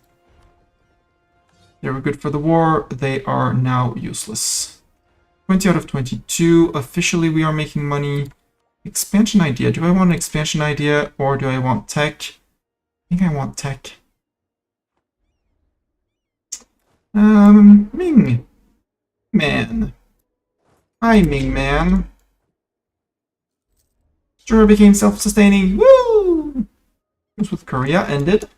They were good for the war. They are now useless. 20 out of 22. Officially, we are making money. Expansion idea. Do I want an expansion idea or do I want tech? I think I want tech. Ming Man. Hi, Ming Man. Sure became self-sustaining. Woo! With Korea ended.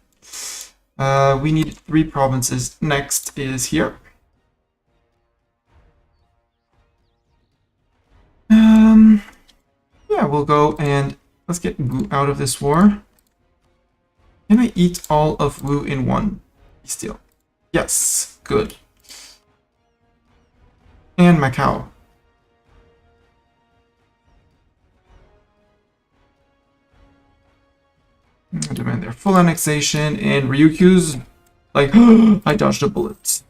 We need 3 provinces. Next is here. Yeah, we'll go and let's get Wu out of this war. Can I eat all of Wu in one steal? Yes, good. And Macau. I demand their full annexation, and Ryukyu's like, I dodged a bullet.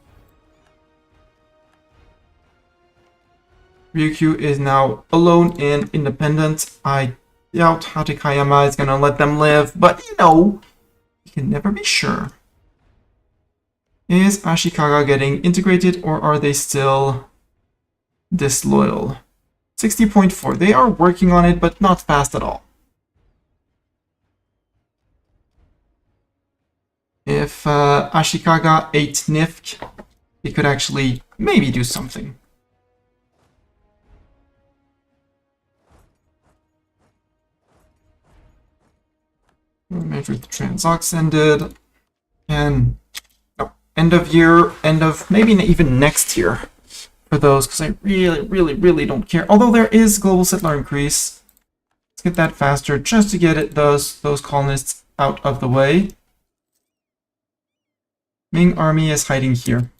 Ryukyu is now alone and independent. I doubt Hatakayama is gonna let them live, but you know, you can never be sure. Is Ashikaga getting integrated, or are they still disloyal? 60.4. They are working on it, but not fast at all. If Ashikaga ate Nifk, he could actually maybe do something. Measure the Transox ended. And end of year, maybe even next year for those, because I really don't care. Although there is global settler increase. Let's get that faster just to get those colonists out of the way. Ming army is hiding here.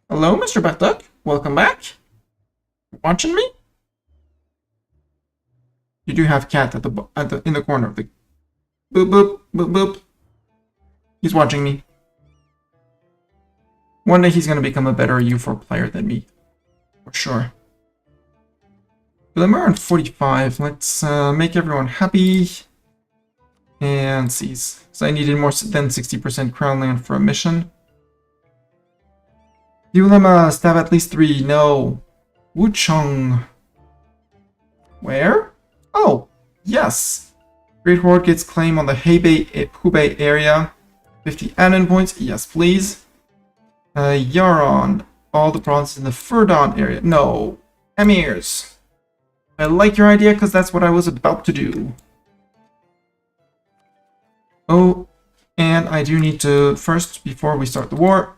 Hello, Mr. Buckduck. Welcome back. Watching me? You do have cat in the corner of the boop boop boop boop. He's watching me. One day he's gonna become a better U4 player than me, for sure. We're on 45. Let's make everyone happy and seize. So I needed more than 60% crown land for a mission. Dilemma, stab at least 3. No. Wuchong. Where? Oh, yes. Great Horde gets claim on the Hubei area. 50 admin points. Yes, please. Yaron. All the provinces in the Furdon area. No. Emirs. I like your idea because that's what I was about to do. Oh, and I do need to first, before we start the war,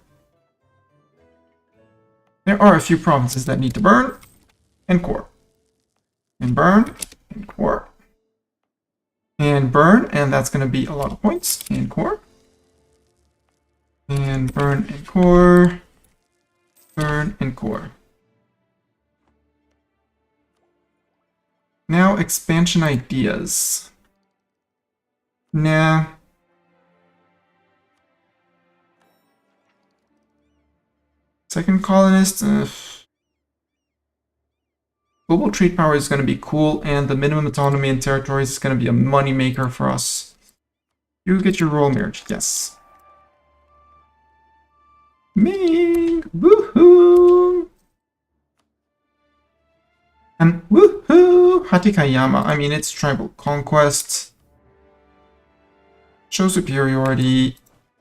there are a few provinces that need to burn and core. And burn and core. And burn, and that's going to be a lot of points. And core. And burn and core. Burn and core. Now, expansion ideas. Nah. Second colonist. Global trade power is going to be cool, and the minimum autonomy in territories is going to be a money maker for us. You get your royal marriage. Yes. Ming! Woohoo! And woohoo! Hatikayama. I mean, it's tribal conquest. Show superiority.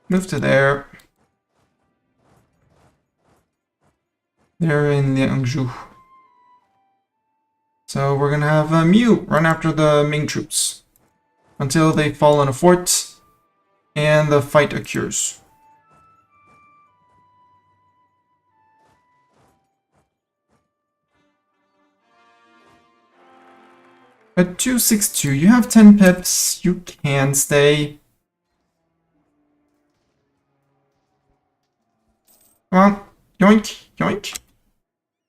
Move to there. They're in the Anjou. So we're gonna have Mew run after the Ming troops until they fall in a fort and the fight occurs. At 262, you have 10 pips. You can stay. Come on. Yoink. Yoink.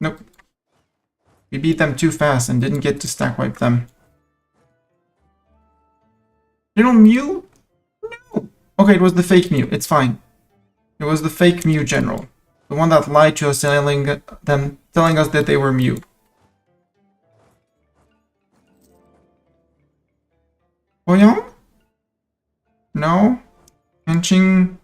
Nope. We beat them too fast and didn't get to stack wipe them. General Mew? No. Okay, it was the fake Mew. It's fine. It was the fake Mew general. The one that lied to us, telling us that they were Mew. Ouyang? No. Henching.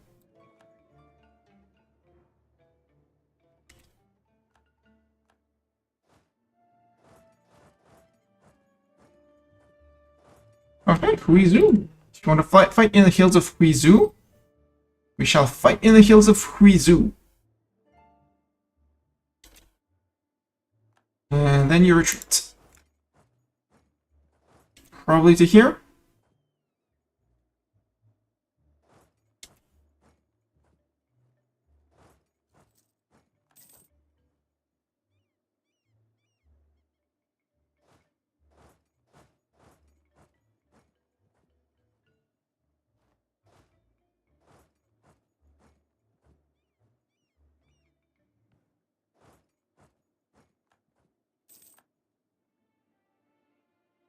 Okay, Huizhou. If you want to fight in the hills of Huizhou, we shall fight in the hills of Huizhou. And then you retreat. Probably to here.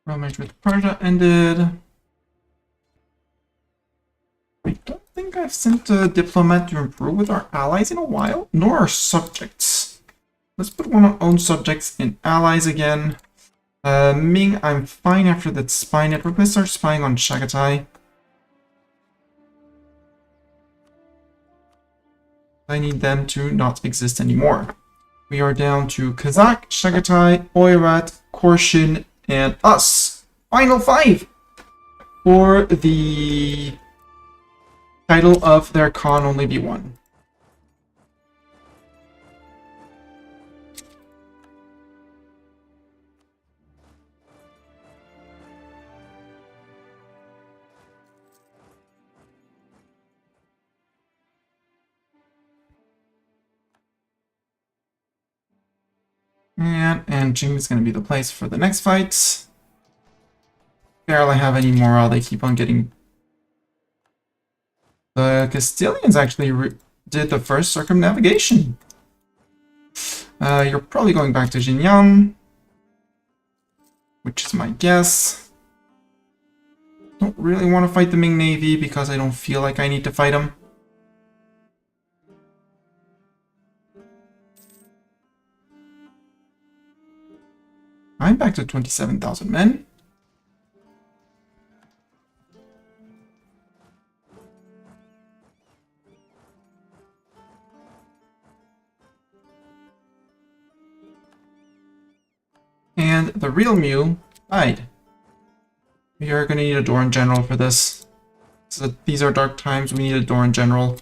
Romance with Persia ended. I don't think I've sent a diplomat to improve with our allies in a while, nor our subjects. Let's put one of our own subjects in allies again. Ming, I'm fine after that spy network. Let's start spying on Chagatai. I need them to not exist anymore. We are down to Kazakh, Chagatai, Oirat, Korshin, and us. Final 5 for the title of There Can Only Be One. And Jing is going to be the place for the next fight. Barely have any morale. They keep on getting... The Castilians actually did the first circumnavigation. You're probably going back to Xinjiang, which is my guess. Don't really want to fight the Ming Navy because I don't feel like I need to fight them. I'm back to 27,000 men. And the real Mew died. We are going to need a Doran General for this. So these are dark times, we need a Doran General.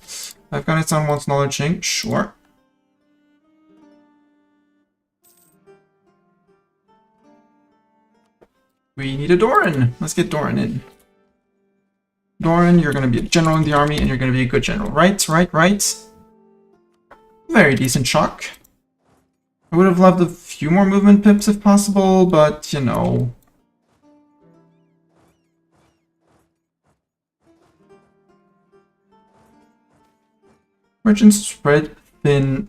Afghanistan wants knowledge Qing, sure. We need a Doran. Let's get Doran in. Doran, you're going to be a general in the army, and you're going to be a good general. Right, right, right. Very decent shock. I would have loved a few more movement pips if possible, but, you know. Merchants spread thin.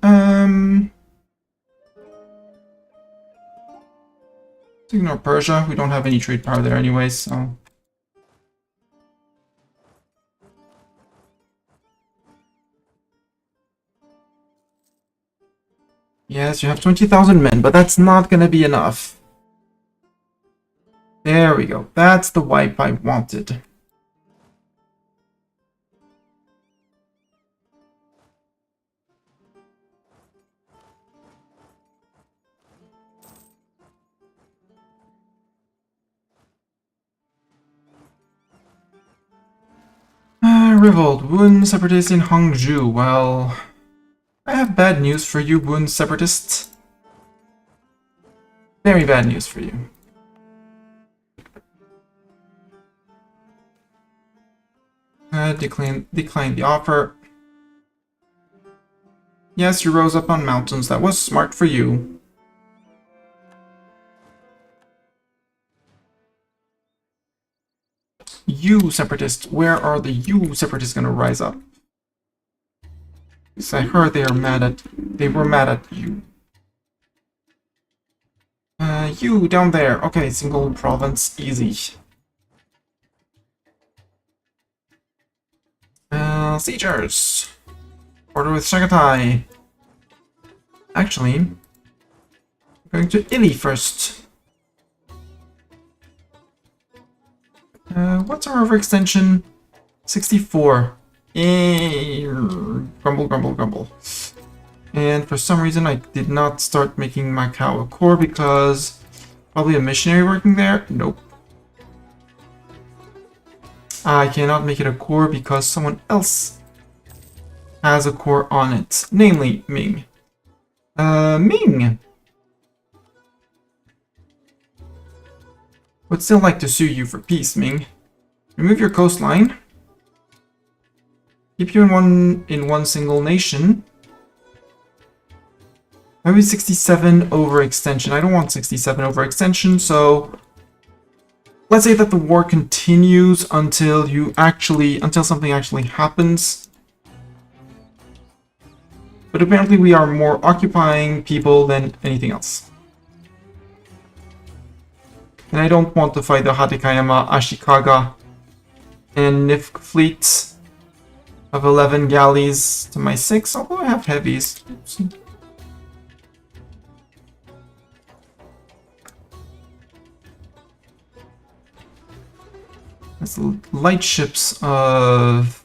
Let's ignore Persia. We don't have any trade power there anyway, so... Yes, you have 20,000 men, but that's not going to be enough. There we go. That's the wipe I wanted. Revolt, Wun Separatist in Hangzhou. Well, I have bad news for you, Wun Separatists. Very bad news for you. Decline the offer. Yes, you rose up on mountains. That was smart for you. You separatists, where are the you separatists gonna rise up? Because I heard they were mad at you. You down there. Okay, single province, easy. Siegers. Order with Shagatai. Actually, I'm going to Ili first. What's our overextension? 64. Grumble, grumble, grumble. And for some reason I did not start making Macau a core because probably a missionary working there? Nope. I cannot make it a core because someone else has a core on it, namely Ming. Ming! Would still like to sue you for peace, Ming. Remove your coastline. Keep you in one single nation. Maybe 67 overextension. I don't want 67 overextension, so let's say that the war continues until something actually happens. But apparently we are more occupying people than anything else. And I don't want to fight the Hatekayama, Ashikaga, and Nifk fleets of 11 galleys to my 6, although I have heavies. Oops. That's the light ships of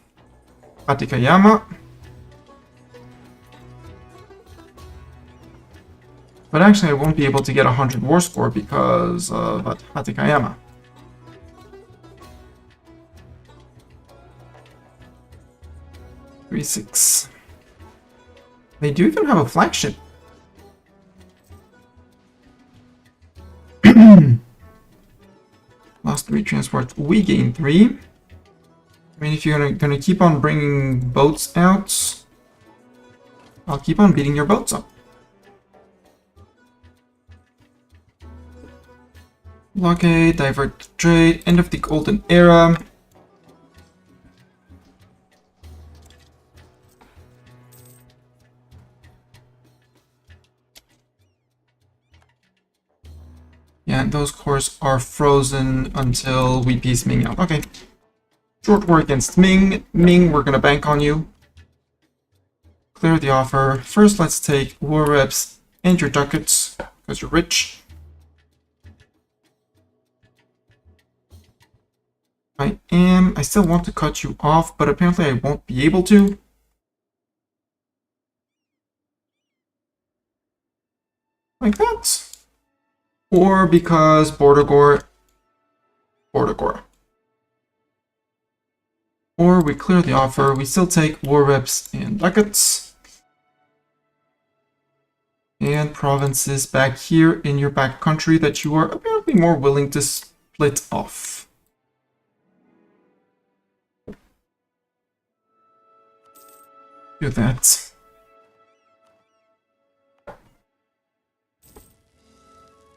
Hatekayama. But actually I won't be able to get 100 war score because of Hatekayama. Six. They do even have a flagship. Lost 3 transports. We gain 3. I mean, if you're gonna keep on bringing boats out, I'll keep on beating your boats up. Blockade, divert trade, end of the golden era. Yeah, and those cores are frozen until we piece Ming out. Okay. Short war against Ming. Ming, we're gonna bank on you. Clear the offer. First, let's take war reps and your ducats, because you're rich. I still want to cut you off, but apparently I won't be able to. Like that. Or because Border Gore. Or we clear the offer, we still take war reps and ducats. And provinces back here in your back country that you are apparently more willing to split off. Do that.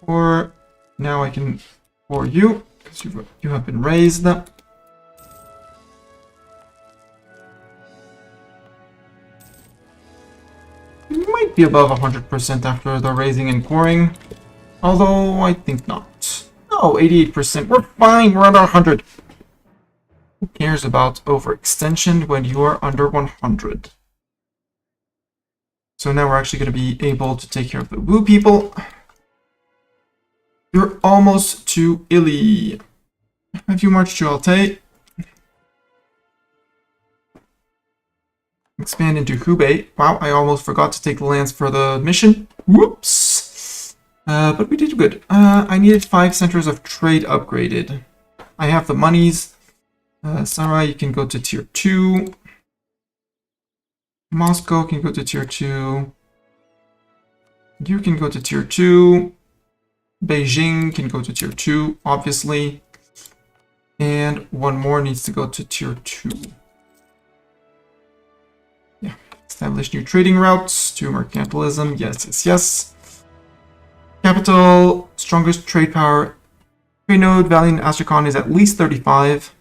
Or now I can for you, because you have been raised. You might be above 100% after the raising and coring, although I think not. No, 88%. We're fine. We're under 100. Who cares about overextension when you are under 100? So now we're actually going to be able to take care of the Wu people. You're almost to Ili. Have you marched to Altai? Expand into Hubei. Wow, I almost forgot to take the lands for the mission. Whoops. But we did good. I needed 5 centers of trade upgraded. I have the monies. Sarai, you can go to tier 2. Moscow can go to tier 2. You can go to tier 2. Beijing can go to tier 2, obviously. And one more needs to go to tier 2. Yeah. Establish new trading routes to mercantilism. Yes, yes, yes. Capital, strongest trade power. Trade node value in Astrakhan is at least 35.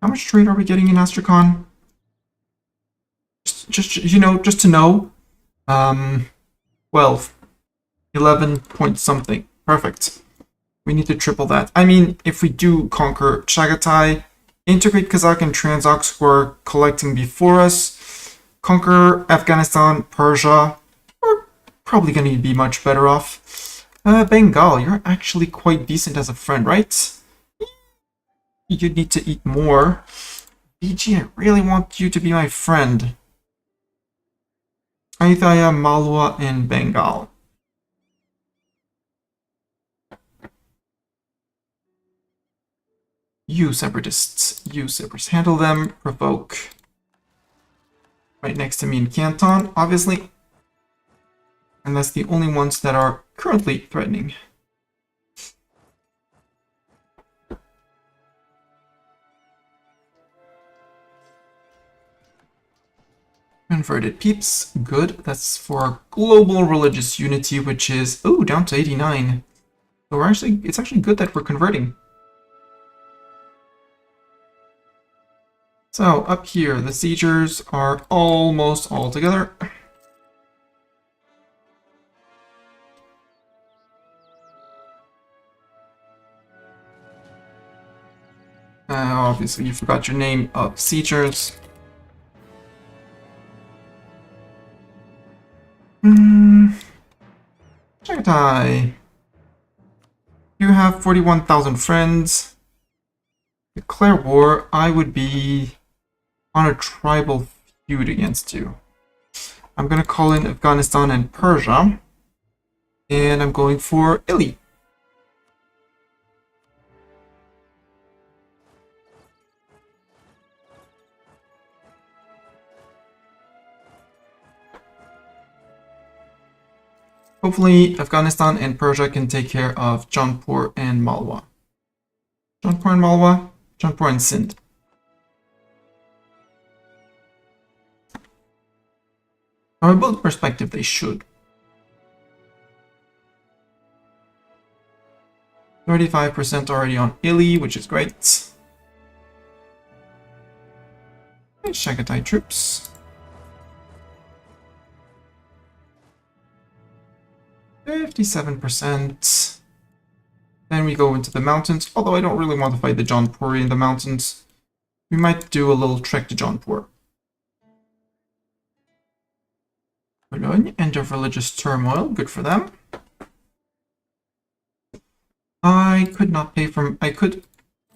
How much trade are we getting in Astrakhan? Just you know, just to know. 12. 11 point something. Perfect. We need to triple that. I mean, if we do conquer Chagatai, integrate Kazakh and Transox who are collecting before us, conquer Afghanistan, Persia, we're probably going to be much better off. Bengal, you're actually quite decent as a friend, right? You need to eat more. BG, I really want you to be my friend. Ayutthaya, Malwa, and Bengal. You separatists. Handle them. Provoke. Right next to me in Canton, obviously. And that's the only ones that are currently threatening. Converted peeps. Good. That's for global religious unity, which is, oh, down to 89. So it's actually good that we're converting. So, up here, the siegers are almost all together. Obviously, you forgot your name of siegers. Chagatai. You have 41,000 friends. Declare war. I would be on a tribal feud against you. I'm gonna call in Afghanistan and Persia. And I'm going for Ili. Hopefully, Afghanistan and Persia can take care of Jaunpur and Malwa. Jaunpur and Malwa? Jaunpur and Sindh. From a build perspective, they should. 35% already on Ili, which is great. And Chagatai troops. 57%. Then we go into the mountains, although I don't really want to fight the Jaunpuri in the mountains. We might do a little trek to Jaunpur. Boulogne, end of religious turmoil, good for them. I could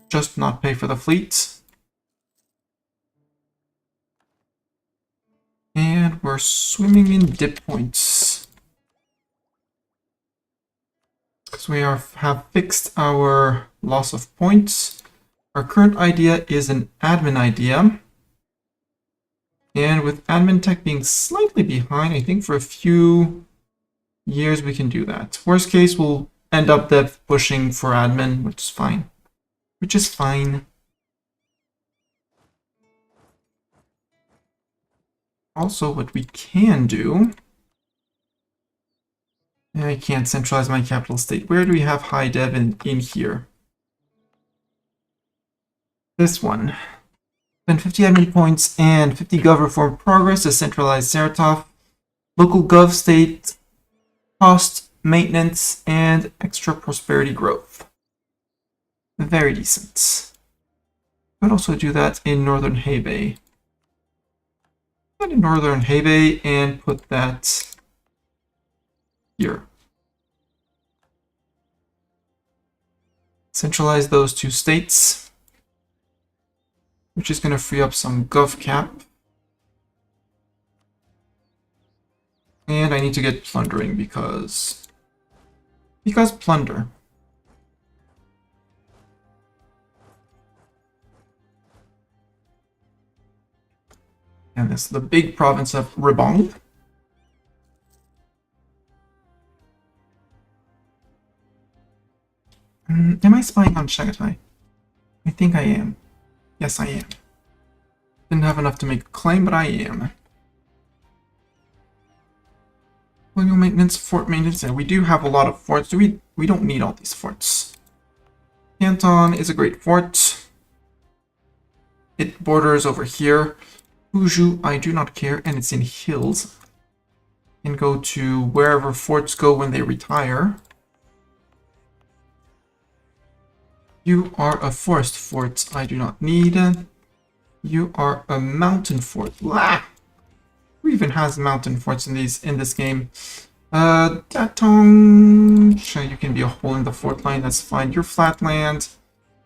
just not pay for the fleet. And we're swimming in dip points. Because we have fixed our loss of points. Our current idea is an admin idea. And with admin tech being slightly behind, I think for a few years we can do that. Worst case, we'll end up dev pushing for admin, which is fine. Also, what we can do... I can't centralize my capital state. Where do we have high dev in here? This one. Spend 50 admin points and 50 gov reform progress to centralize Saratov. Local gov state, cost, maintenance, and extra prosperity growth. Very decent. Could also do that in Northern Hebei. Put in Northern Hebei and put that here. Centralize those two states, which is going to free up some gov cap. And I need to get plundering because plunder. And this is the big province of Ribong. Am I spying on Chagatai? I think I am. Yes, I am. Didn't have enough to make a claim, but I am. Colonial maintenance, fort maintenance, and we do have a lot of forts. We don't need all these forts. Canton is a great fort. It borders over here. Uju, I do not care, and it's in hills. Can go to wherever forts go when they retire. You are a forest fort. I do not need. You are a mountain fort. Blah! Who even has mountain forts in this game? Datong. You can be a hole in the fort line. That's fine. You're flatland.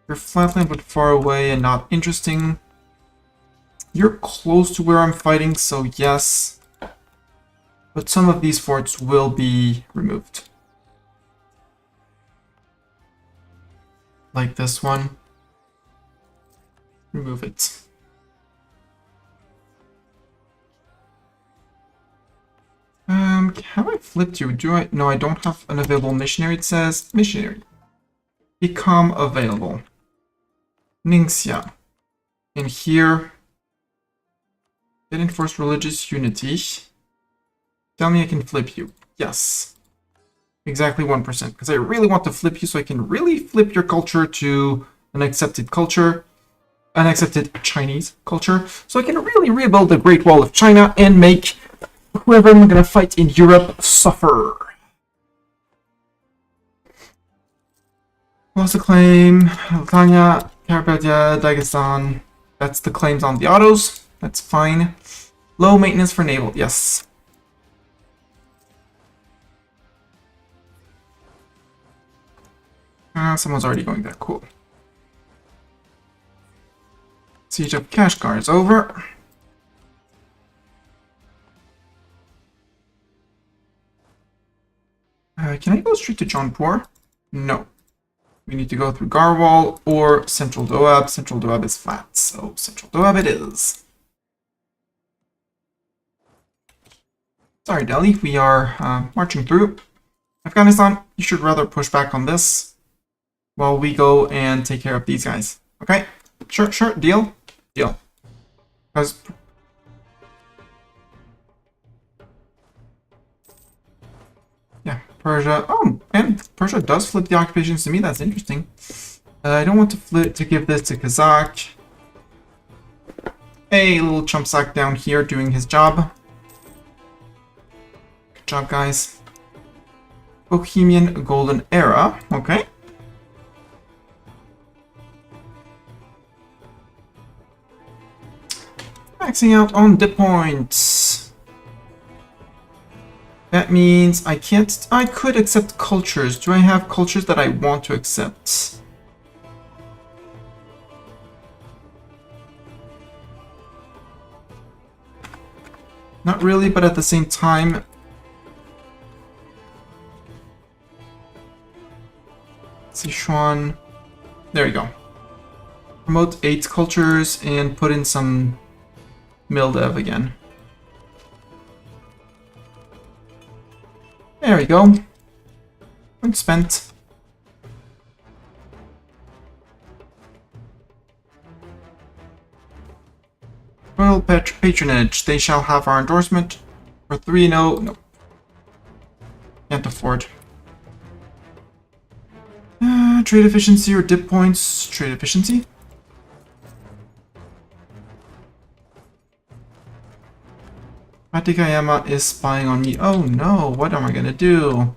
You're flatland, but far away and not interesting. You're close to where I'm fighting, so yes. But some of these forts will be removed. Like this one. Remove it. Have I flipped you? No, I don't have an available missionary. It says missionary. Become available. Ningxia. And here. Did enforce religious unity. Tell me I can flip you. Yes. Exactly 1%. Because I really want to flip you so I can really flip your culture to an accepted culture. An accepted Chinese culture. So I can really rebuild the Great Wall of China and make whoever I'm going to fight in Europe suffer. Lost a claim. Tanya, Carpathia, Dagestan. That's the claims on the autos. That's fine. Low maintenance for naval. Yes. Someone's already going there. Cool. Siege of Kashgar is over. Can I go straight to Jaunpur? No. We need to go through Garwal or Central Doab. Central Doab is flat, so Central Doab it is. Sorry, Delhi. We are marching through. Afghanistan, you should rather push back on this while we go and take care of these guys. Okay? Sure. Deal? Deal. Because... yeah, Persia. Oh, and Persia does flip the occupations to me. That's interesting. I don't want to give this to Kazakh. A little chump sack down here doing his job. Good job, guys. Bohemian Golden Era. Okay. Maxing out on dip points. That means I can't... I could accept cultures. Do I have cultures that I want to accept? Not really, but at the same time... Sichuan... There we go. Promote 8 cultures and put in some Mildev again. There we go. Point spent. Royal patronage. They shall have our endorsement. For 3-0. Nope. Can't afford. Trade efficiency or dip points. Trade efficiency. Hatikayama is spying on me. Oh no, what am I gonna do?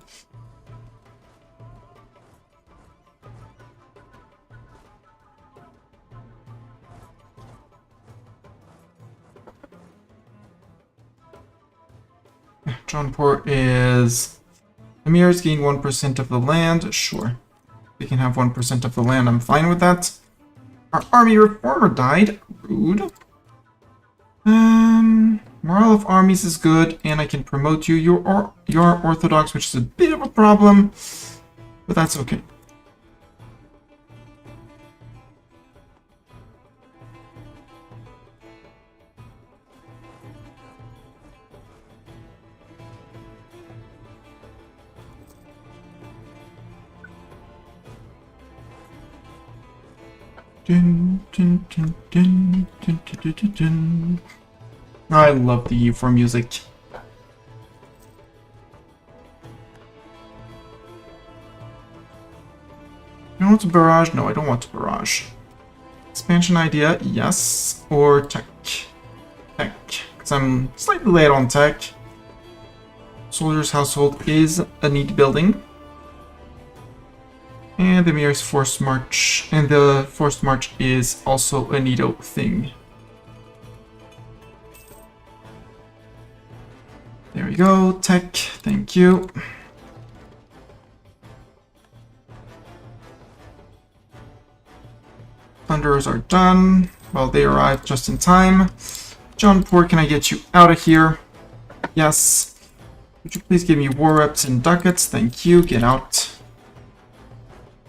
Jaunpur is... Emirs gain 1% of the land. Sure. They can have 1% of the land. I'm fine with that. Our army reformer died. Rude. Morale of armies is good, and I can promote you. You're Orthodox, which is a bit of a problem, but that's okay. Dun, dun, dun, dun, dun, dun, dun, dun, dun. I love the E04 music. You want a barrage? No, I don't want a barrage. Expansion idea, yes. Or tech. Tech. Because I'm slightly late on tech. Soldier's Household is a neat building. And the Mayor's Forced March. And the Forced March is also a neato thing. There we go. Tech. Thank you. Thunderers are done. Well, they arrived just in time. Jaunpur, can I get you out of here? Yes. Would you please give me war reps and ducats? Thank you. Get out.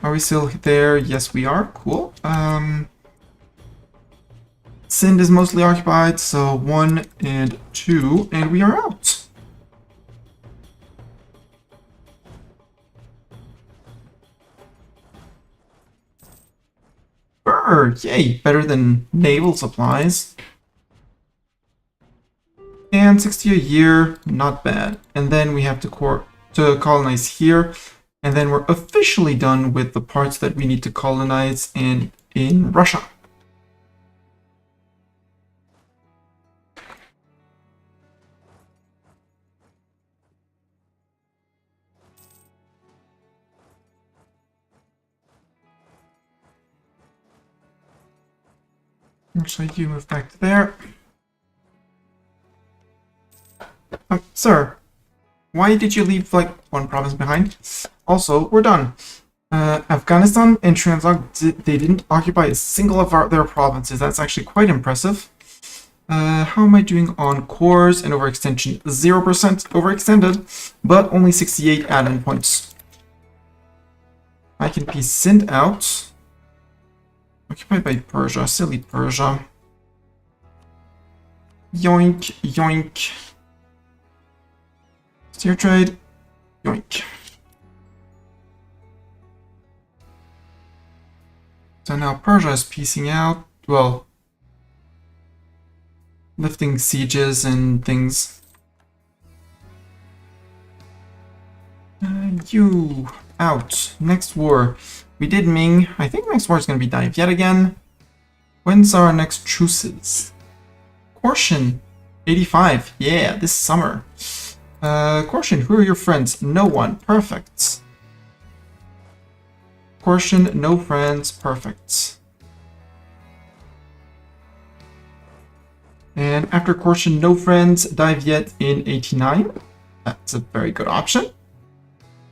Are we still there? Yes, we are. Cool. Sind is mostly occupied, so 1 and 2, and we are out. Brr, yay, better than naval supplies. And 60 a year, not bad. And then we have to colonize here. And then we're officially done with the parts that we need to colonize in Russia. Actually, you move back to there. Sir, why did you leave, like, one province behind? Also, we're done. Afghanistan and Transoc, they didn't occupy a single of their provinces. That's actually quite impressive. How am I doing on cores and overextension? 0% overextended, but only 68 add-in points. I can piece Sind out. Occupied by Persia. Silly Persia. Yoink, yoink. Steer trade. Yoink. So now Persia is piecing out. Well, lifting sieges and things. You out. Next war. We did Ming. I think next war is going to be Dive yet again. When's our next truces? Korshan. 85. Yeah, this summer. Korshan, who are your friends? No one. Perfect. Korshan, no friends. Perfect. And after Korshan, no friends. Dive yet in 89. That's a very good option.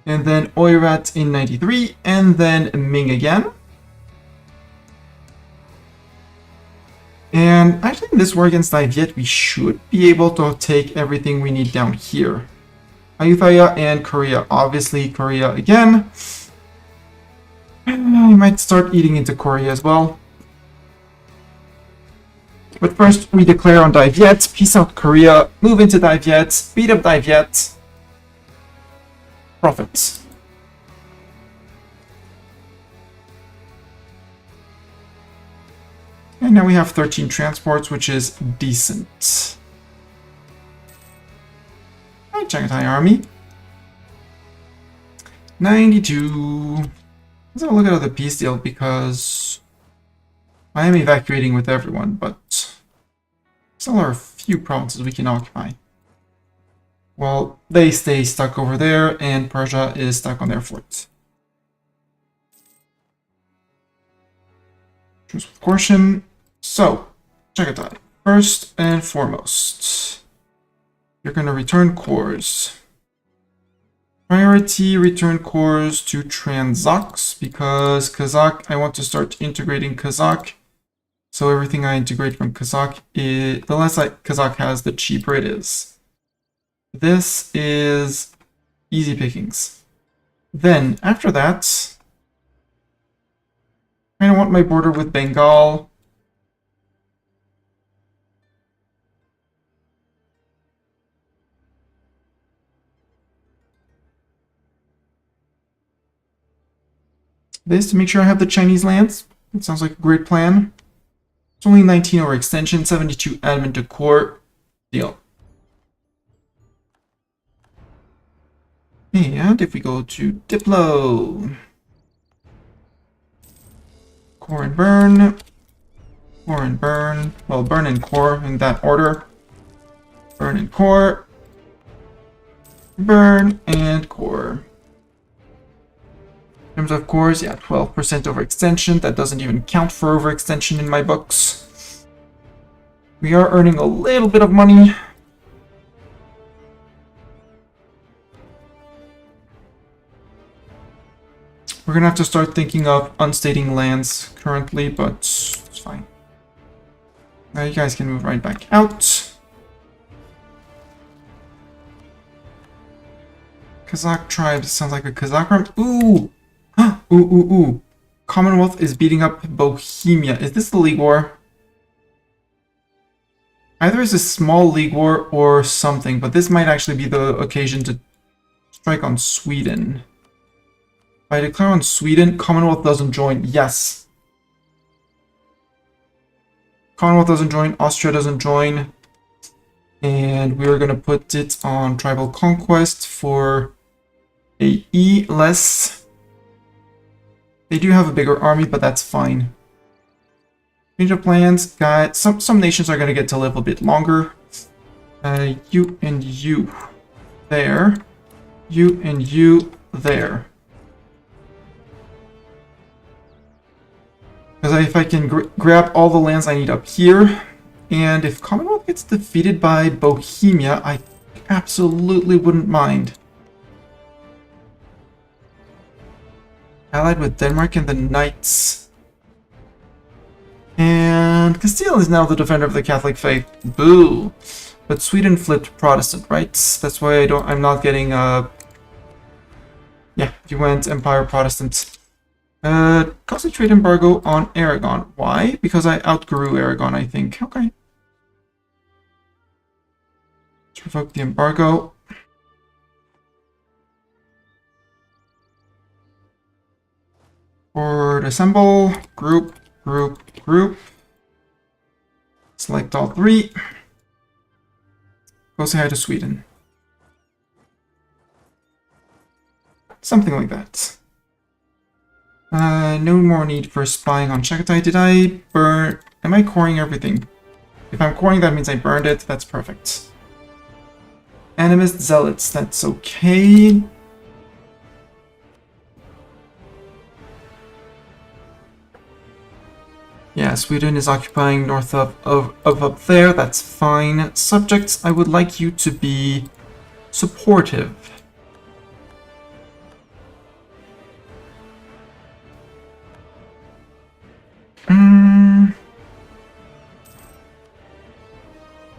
And then Oirat in 93, and then Ming again. And actually in this war against Diviet, we should be able to take everything we need down here. Ayutthaya and Korea. Obviously Korea again. And I might start eating into Korea as well. But first we declare on Diviet, peace out Korea, move into Diviet, beat up Diviet. Profits. And now we have 13 transports, which is decent. Hi, Chagatai Army. 92. Let's have a look at the peace deal because I am evacuating with everyone, but still are a few provinces we can occupy. Well, they stay stuck over there, and Persia is stuck on their fort. Truce with Korshan. So, Chagatai. First and foremost, you're going to return cores. Priority return cores to Transox, because Kazakh, I want to start integrating Kazakh. So everything I integrate from Kazakh, the less Kazakh has, the cheaper it is. This is easy pickings. Then, after that, I want my border with Bengal. This to make sure I have the Chinese lands. It sounds like a great plan. It's only 19 over extension, 72 admin to core. Deal. And if we go to Diplo, core and burn, core and burn, well, burn and core in that order. Burn and core, burn and core. In terms of cores, yeah, 12% overextension. That doesn't even count for overextension in my books. We are earning a little bit of money. We're gonna have to start thinking of unstating lands currently, but it's fine. Now you guys can move right back out. Kazakh tribes sounds like a Kazakh realm. Ooh! Ooh. Commonwealth is beating up Bohemia. Is this the League War? Either it's a small League War or something, but this might actually be the occasion to strike on Sweden. If I declare on Sweden, Commonwealth doesn't join. Yes. Commonwealth doesn't join, Austria doesn't join. And we're gonna put it on Tribal Conquest for a E less. They do have a bigger army, but that's fine. Change of plans, guys. Some nations are gonna get to live a bit longer. You and you there. You and you there. Because if I can grab all the lands I need up here, and if Commonwealth gets defeated by Bohemia, I absolutely wouldn't mind. Allied with Denmark and the Knights. And Castile is now the defender of the Catholic faith. Boo! But Sweden flipped Protestant, right? That's why I'm not getting yeah, you went Empire Protestant. Concentrate embargo on Aragon. Why? Because I outgrew Aragon, I think. Okay. Let's revoke the embargo. Horde assemble. Group. Select all three. Go say hi to Sweden. Something like that. No more need for spying on Chagatai. Did I burn? Am I coring everything? If I'm coring, that means I burned it. That's perfect. Animist Zealots. That's okay. Yeah, Sweden is occupying north of up there. That's fine. Subjects, I would like you to be supportive.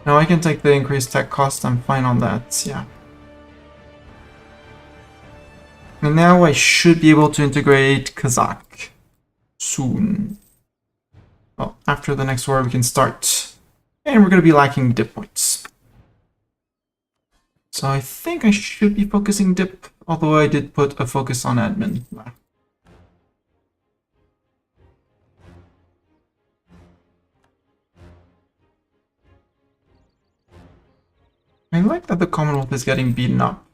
No, I can take the increased tech cost. I'm fine on that, yeah. And now I should be able to integrate Kazakh soon. Well, after the next war we can start. And we're going to be lacking dip points. So I think I should be focusing dip, although I did put a focus on admin. I like that the Commonwealth is getting beaten up.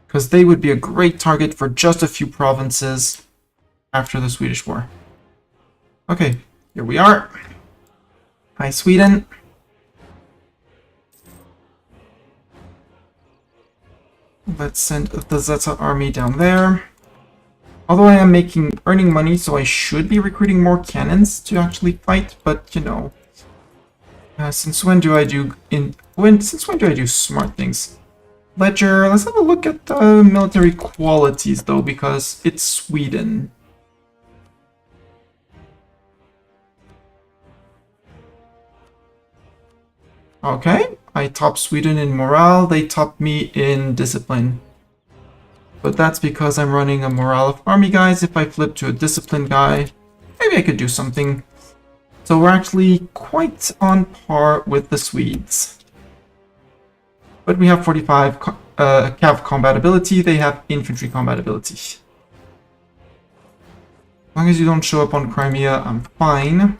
Because they would be a great target for just a few provinces after the Swedish War. Okay, here we are. Hi, Sweden. Let's send the Zeta army down there. Although I am earning money, so I should be recruiting more cannons to actually fight, but you know. Since when do I do smart things? Ledger, let's have a look at the military qualities though, because it's Sweden. Okay, I top Sweden in morale, they top me in discipline. But that's because I'm running a morale of army guys. If I flip to a discipline guy, maybe I could do something. So we're actually quite on par with the Swedes. But we have 45 cav combat ability, they have infantry combat ability. long as you don't show up on Crimea, I'm fine.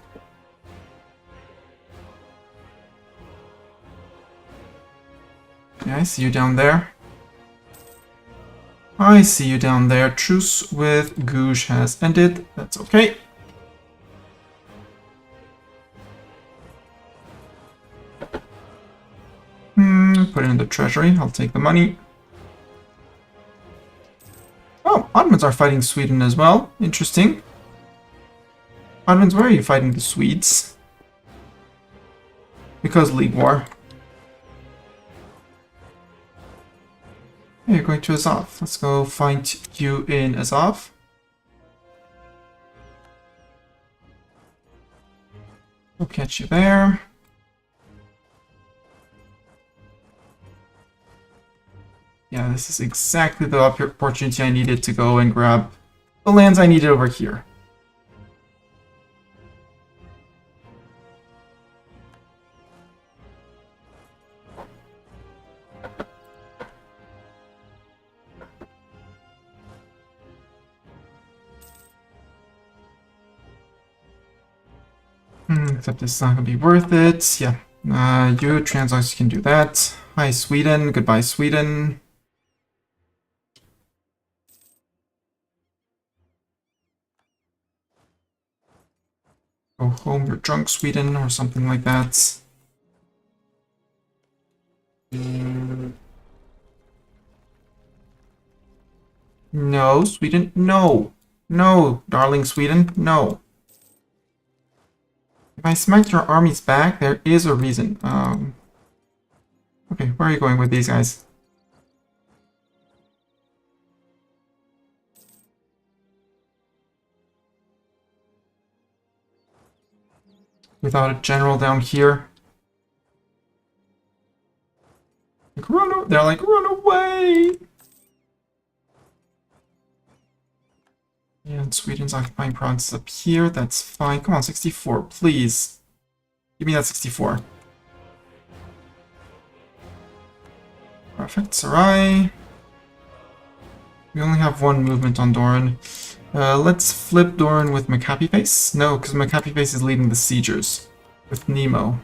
Yeah, I see you down there. I see you down there. Truce with Gouge has ended. That's okay. Put it in the treasury. I'll take the money. Oh, Ottomans are fighting Sweden as well. Interesting. Ottomans, where are you fighting the Swedes? Because League War. Hey, you're going to Azov. Let's go find you in Azov. We'll catch you there. Yeah, this is exactly the opportunity I needed to go and grab the lands I needed over here. Except this is not going to be worth it. Yeah. You, Transox, you can do that. Hi, Sweden. Goodbye, Sweden. Go home, you're drunk, Sweden, or something like that. No, Sweden, no. No, darling Sweden, no. If I smacked your armies back, there is a reason. Okay, where are you going with these guys? Without a general down here. Like, they're like, run away! And Sweden's occupying provinces up here. That's fine. Come on, 64, please. Give me that 64. Perfect. Sarai. We only have one movement on Doran. Let's flip Doran with Macapie Face. No, because Macapie Face is leading the siegers with Nemo.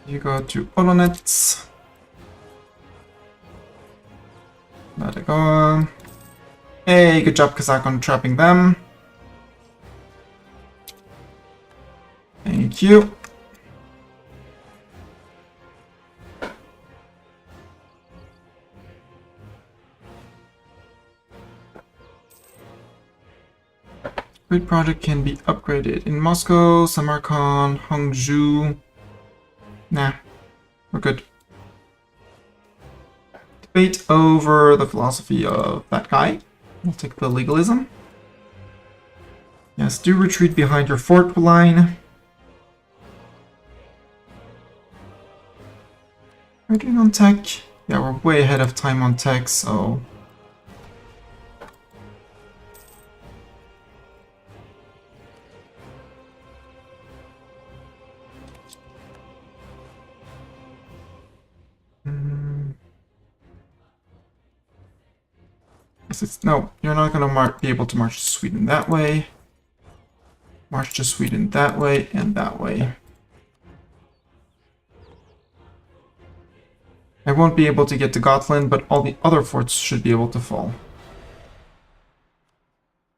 You go to Olonets. Let it go. Hey, good job, Kazakh, on trapping them. Thank you. Great project can be upgraded in Moscow, Samarkand, Hangzhou. Nah, we're good. Debate over the philosophy of that guy. We'll take the legalism. Yes, do retreat behind your fort line. We're doing on tech. Yeah, we're way ahead of time on tech, so... No, you're not going to be able to march to Sweden that way. March to Sweden that way and that way. I won't be able to get to Gotland, but all the other forts should be able to fall.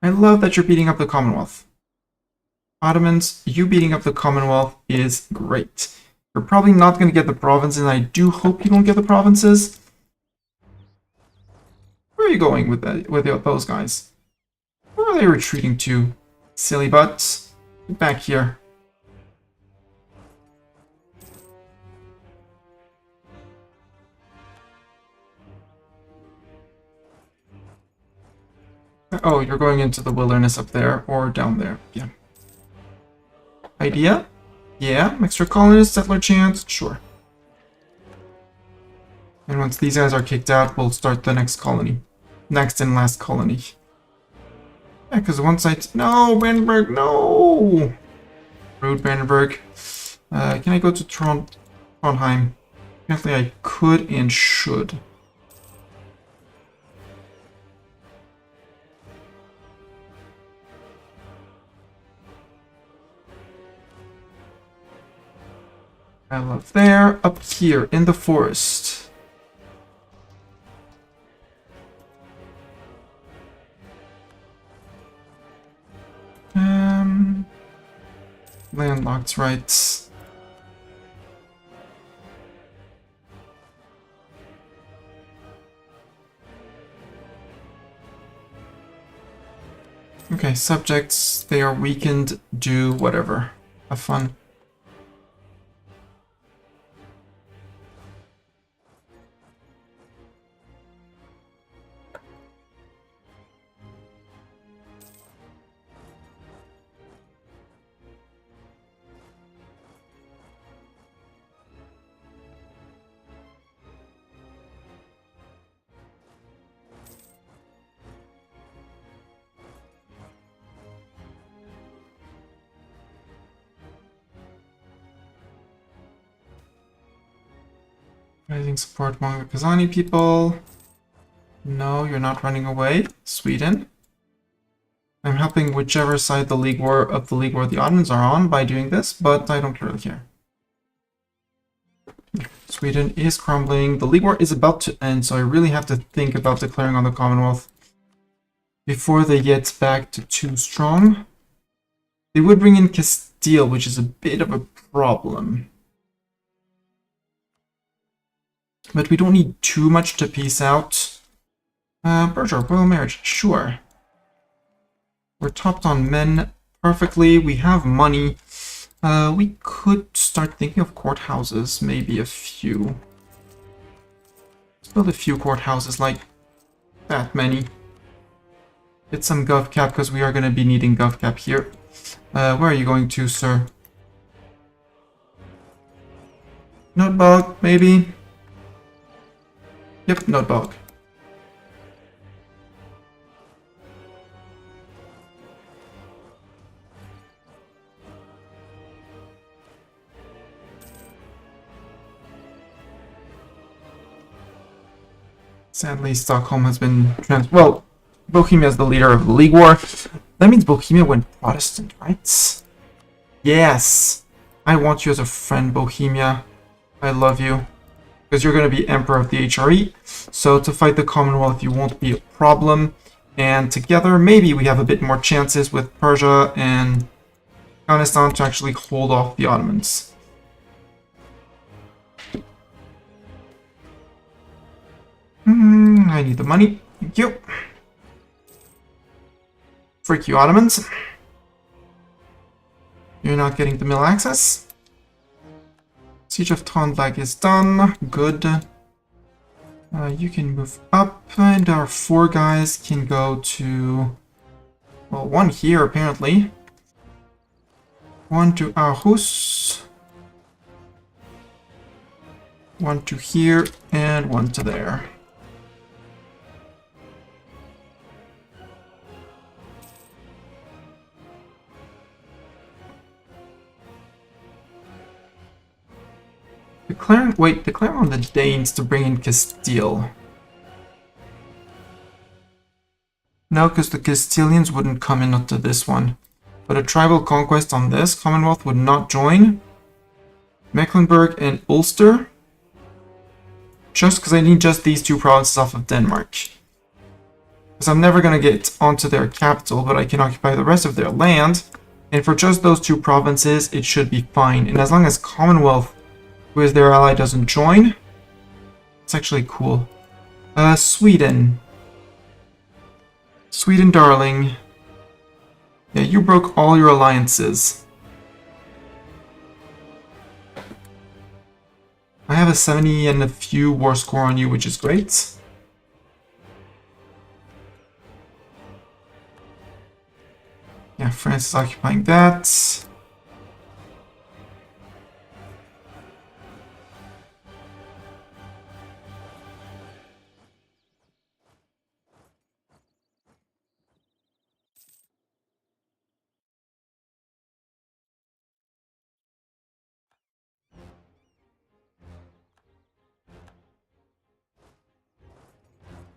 I love that you're beating up the Commonwealth. Ottomans, you beating up the Commonwealth is great. You're probably not going to get the provinces, and I do hope you don't get the provinces. Where are you going with that, with those guys? Where are they retreating to? Silly butts. Get back here. Oh, you're going into the wilderness up there, or down there. Yeah. Idea? Yeah. Extra colonists, settler chance? Sure. And once these guys are kicked out, we'll start the next colony. Next and last colony. Yeah, because once no, Brandenburg, no! Rude Brandenburg. Can I go to Trondheim? Apparently I could and should. I love there. Up here in the forest. Landlocked, right. Okay, subjects, they are weakened, do whatever. Have fun. Rising support among the Kazani people. No, you're not running away. Sweden. I'm helping whichever side the League War the Ottomans are on by doing this, but I don't really care. Sweden is crumbling. The League War is about to end, so I really have to think about declaring on the Commonwealth before they get back to too strong. They would bring in Castile, which is a bit of a problem. But we don't need too much to peace out. Persia, royal marriage, sure. We're topped on men perfectly. We have money. We could start thinking of courthouses, maybe a few. Let's build a few courthouses, like that many. Get some GovCap, because we are going to be needing GovCap here. Where are you going to, sir? Notebog, maybe? Yep, notebog. Sadly, Stockholm has been well, Bohemia is the leader of the League War. That means Bohemia went Protestant, right? Yes! I want you as a friend, Bohemia. I love you. Because you're going to be Emperor of the HRE. So to fight the Commonwealth, you won't be a problem. And together, maybe we have a bit more chances with Persia and Afghanistan to actually hold off the Ottomans. I need the money. Thank you. Freak you, Ottomans. You're not getting the mill access. Siege of Tonlag is done. Good. You can move up, and our 4 guys can go to... well, 1 here, apparently. 1 to Aarhus. 1 to here, and 1 to there. Declare on the Danes to bring in Castile. No, because the Castilians wouldn't come in onto this one. But a tribal conquest on this Commonwealth would not join. Mecklenburg and Ulster. Just because I need just these 2 provinces off of Denmark. Because I'm never going to get onto their capital, but I can occupy the rest of their land. And for just those 2 provinces, it should be fine. And as long as Commonwealth, who is their ally, doesn't join, it's actually cool. Sweden. Sweden, darling. Yeah, you broke all your alliances. I have a 70 and a few war score on you, which is great. Yeah, France is occupying that.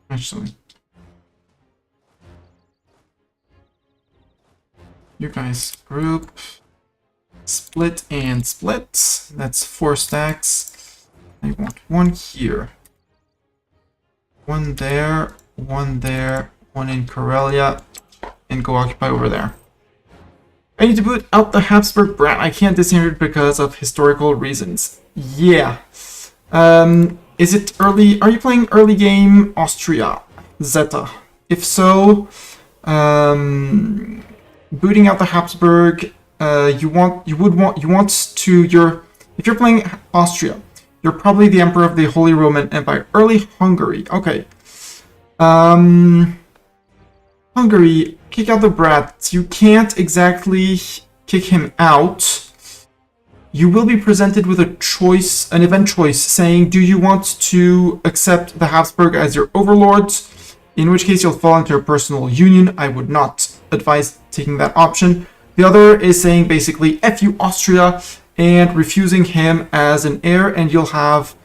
Actually, you guys group Split and split. That's 4 stacks. I want one here. One there, one in Karelia, and go occupy over there. I need to boot out the Habsburg brat. I can't disinherit because of historical reasons. Yeah. Is it early? Are you playing early game Austria? Zeta. If so, booting out the Habsburg, if you're playing Austria, you're probably the Emperor of the Holy Roman Empire. Early Hungary. Okay. Hungary, kick out the brat. You can't exactly kick him out. You will be presented with a choice, an event choice, saying, do you want to accept the Habsburg as your overlords? In which case you'll fall into a personal union. I would not advise taking that option. The other is saying basically, F you Austria, and refusing him as an heir, and you'll have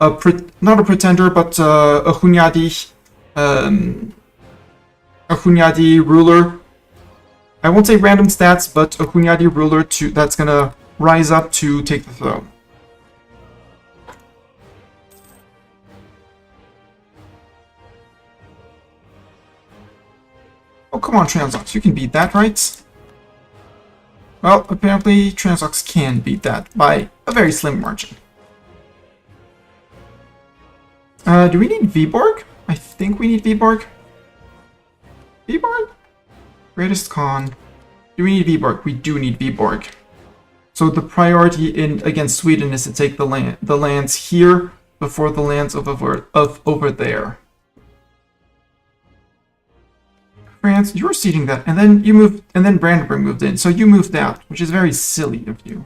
not a pretender, but a Hunyadi ruler. I won't say random stats, but a Hunyadi ruler that's gonna rise up to take the throne. Oh, come on, Transox, you can beat that, right? Well, apparently Transox can beat that by a very slim margin. Do we need Viborg? I think we need Viborg. Viborg? Greatest Khan. Do we need Viborg? We do need Viborg. So the priority against Sweden is to take the lands here before the lands of over there. France, you're ceding that, and then you moved, and then Brandenburg moved in, so you moved out, which is very silly of you.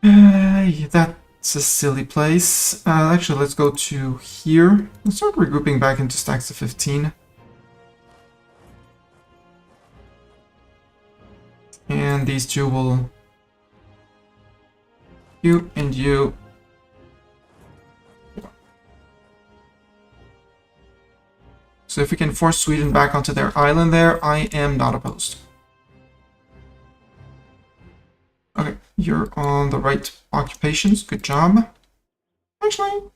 That's a silly place. Actually, let's go to here. Let's start regrouping back into stacks of 15. And these two will... You and you. So if we can force Sweden back onto their island there, I am not opposed. Okay, you're on the right occupations. Good job. Actually,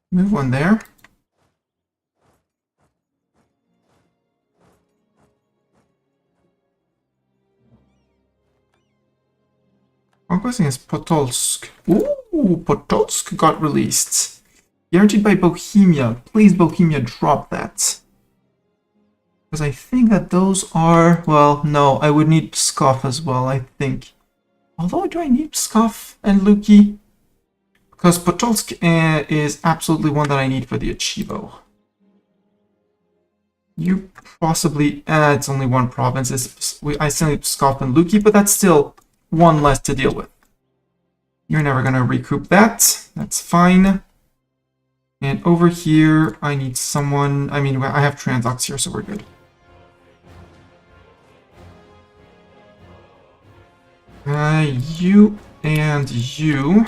move one there. Conquesting is Podolsk. Ooh, Podolsk got released. Guaranteed by Bohemia. Please, Bohemia, drop that. Because I think that those are... Well, no, I would need Pskov as well, I think. Although, do I need Pskov and Luki? Because Podolsk is absolutely one that I need for the Achivo. You possibly... it's only one province. I still need Pskov and Luki, but that's still one less to deal with. You're never going to recoup that. That's fine. And over here, I need someone... I mean, I have Transox here, so we're good. You and you.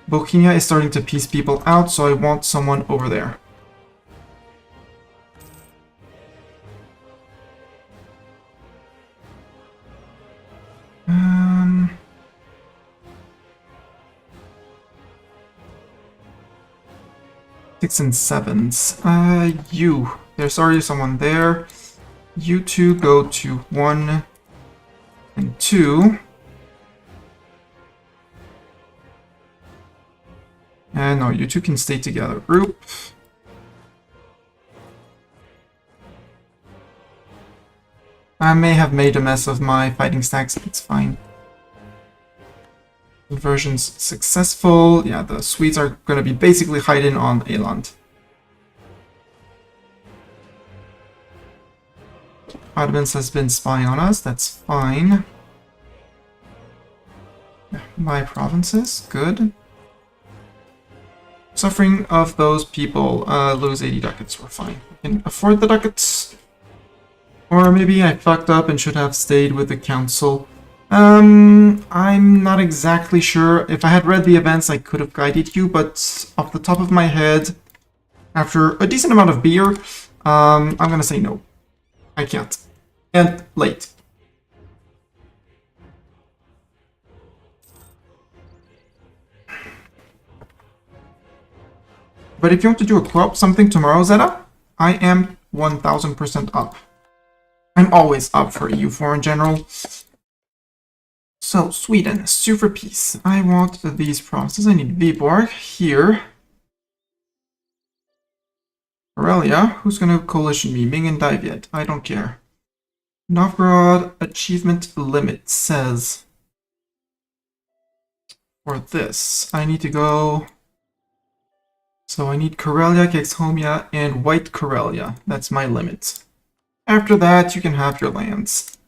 Bohemia is starting to piece people out, so I want someone over there. Six and sevens. There's already someone there. You two go to 1 and 2. And no, you two can stay together. Group. I may have made a mess of my fighting stacks, but it's fine. Conversion's successful. Yeah, the Swedes are going to be basically hiding on Eland. Ottomans has been spying on us. That's fine. Yeah, my provinces. Good. Suffering of those people. Lose 80 ducats. We're fine. We can afford the ducats. Or maybe I fucked up and should have stayed with the council. I'm not exactly sure. If I had read the events, I could have guided you, but off the top of my head, after a decent amount of beer, I'm gonna say no. I can't. And late. But if you want to do a co-op something tomorrow, Zeta, I am 1000% up. I'm always up for EU4 in general. So, Sweden, sue for peace. I want these provinces. I need Viborg here. Aurelia, who's gonna coalition me? Ming and Davyet. I don't care. Novgorod achievement limit says for this, I need to go. So I need Karelia, Kexhomia, and White Karelia. That's my limit. After that, you can have your lands.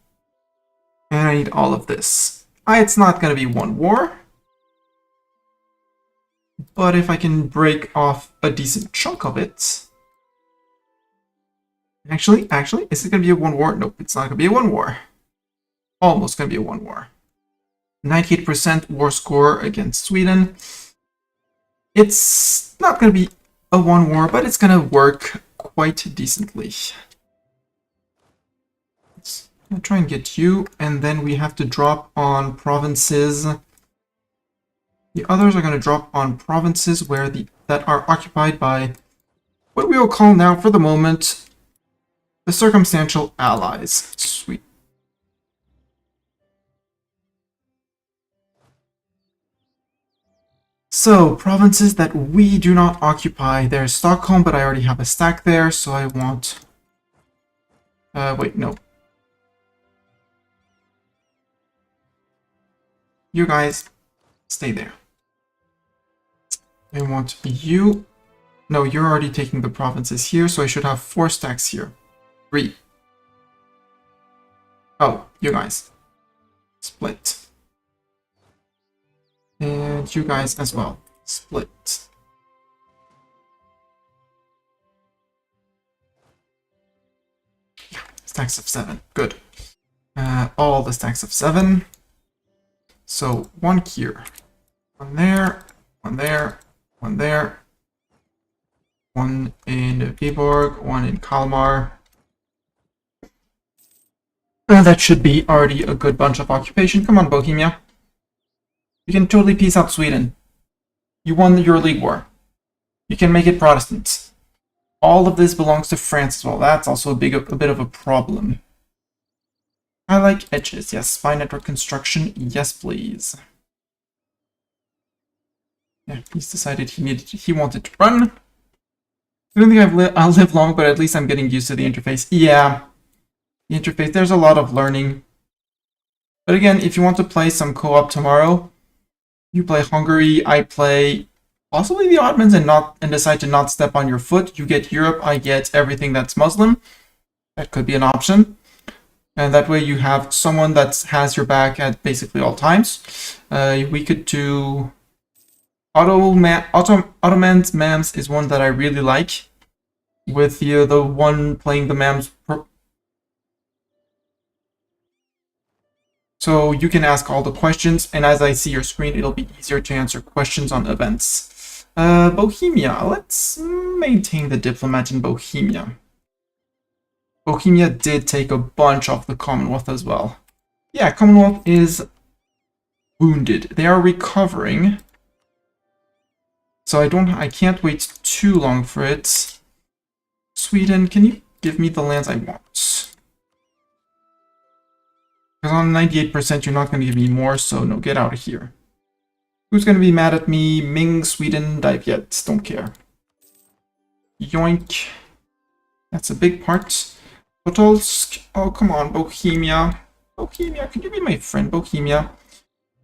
And I need all of this. It's not going to be one war. But if I can break off a decent chunk of it... Actually, is it going to be a one war? Nope, it's not going to be a one war. Almost going to be a one war. 98% war score against Sweden. It's not going to be a one war, but it's going to work quite decently. I'll try and get you, and then we have to drop on provinces. The others are going to drop on provinces where that are occupied by what we will call now, for the moment, the circumstantial allies. Sweet. So, provinces that we do not occupy. There's Stockholm, but I already have a stack there, so I want... wait, no. You guys, stay there. I want you... No, you're already taking the provinces here, so I should have 4 stacks here. 3. Oh, you guys. Split. And you guys as well. Split. Yeah, stacks of 7. Good. All the stacks of 7. So, 1 here. 1 there. 1 there. 1 there. 1 in Viborg. 1 in Kalmar. That should be already a good bunch of occupation. Come on, Bohemia. You can totally peace out Sweden. You won your league war. You can make it Protestant. All of this belongs to France as well. That's also a bit of a problem. I like edges. Yes. Spy network construction. Yes, please. Yeah, he's decided he wanted to run. I don't think I'll live long, but at least I'm getting used to the interface. Yeah. The interface, there's a lot of learning. But again, if you want to play some co-op tomorrow, you play Hungary, I play possibly the Ottomans and decide to not step on your foot. You get Europe, I get everything that's Muslim. That could be an option. And that way you have someone that has your back at basically all times. We could do... Ottoman's Mams is one that I really like. With the one playing the Mams... So you can ask all the questions, and as I see your screen, it'll be easier to answer questions on events. Bohemia. Let's maintain the diplomat in Bohemia. Bohemia did take a bunch off the Commonwealth as well. Yeah, Commonwealth is wounded. They are recovering. So I can't wait too long for it. Sweden, can you give me the lands I want? Because on 98%, you're not going to give me more, so no, get out of here. Who's going to be mad at me? Ming, Sweden, Davyet. Don't care. Yoink. That's a big part. Potolsk. Oh, come on, Bohemia. Bohemia, could you be my friend, Bohemia?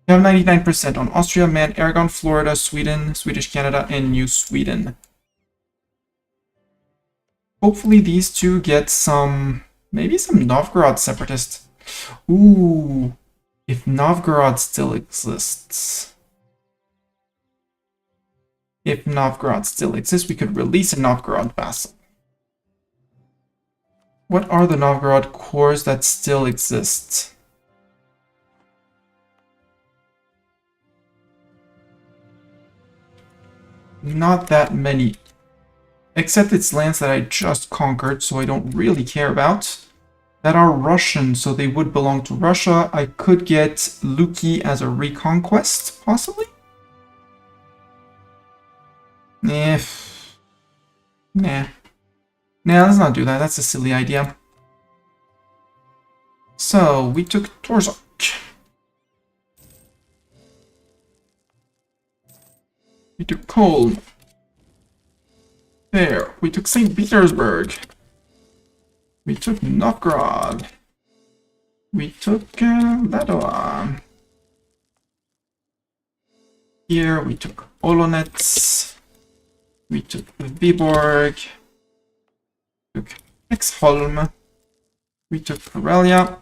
You have 99% on Austria, Man, Aragon, Florida, Sweden, Swedish Canada, and New Sweden. Hopefully these two get some... maybe some Novgorod separatists. Ooh, if Novgorod still exists. If Novgorod still exists, we could release a Novgorod vassal. What are the Novgorod cores that still exist? Not that many. Except it's lands that I just conquered, so I don't really care about. That are Russian, so they would belong to Russia. I could get Luki as a reconquest, possibly? Nah. Nah, let's not do that. That's a silly idea. So, we took Torzok. We took Kolm. There. We took St. Petersburg. We took Novgorod. We took Ladwa. Here we took Olonets. We took Viborg. Took Exholm. We took Karelia.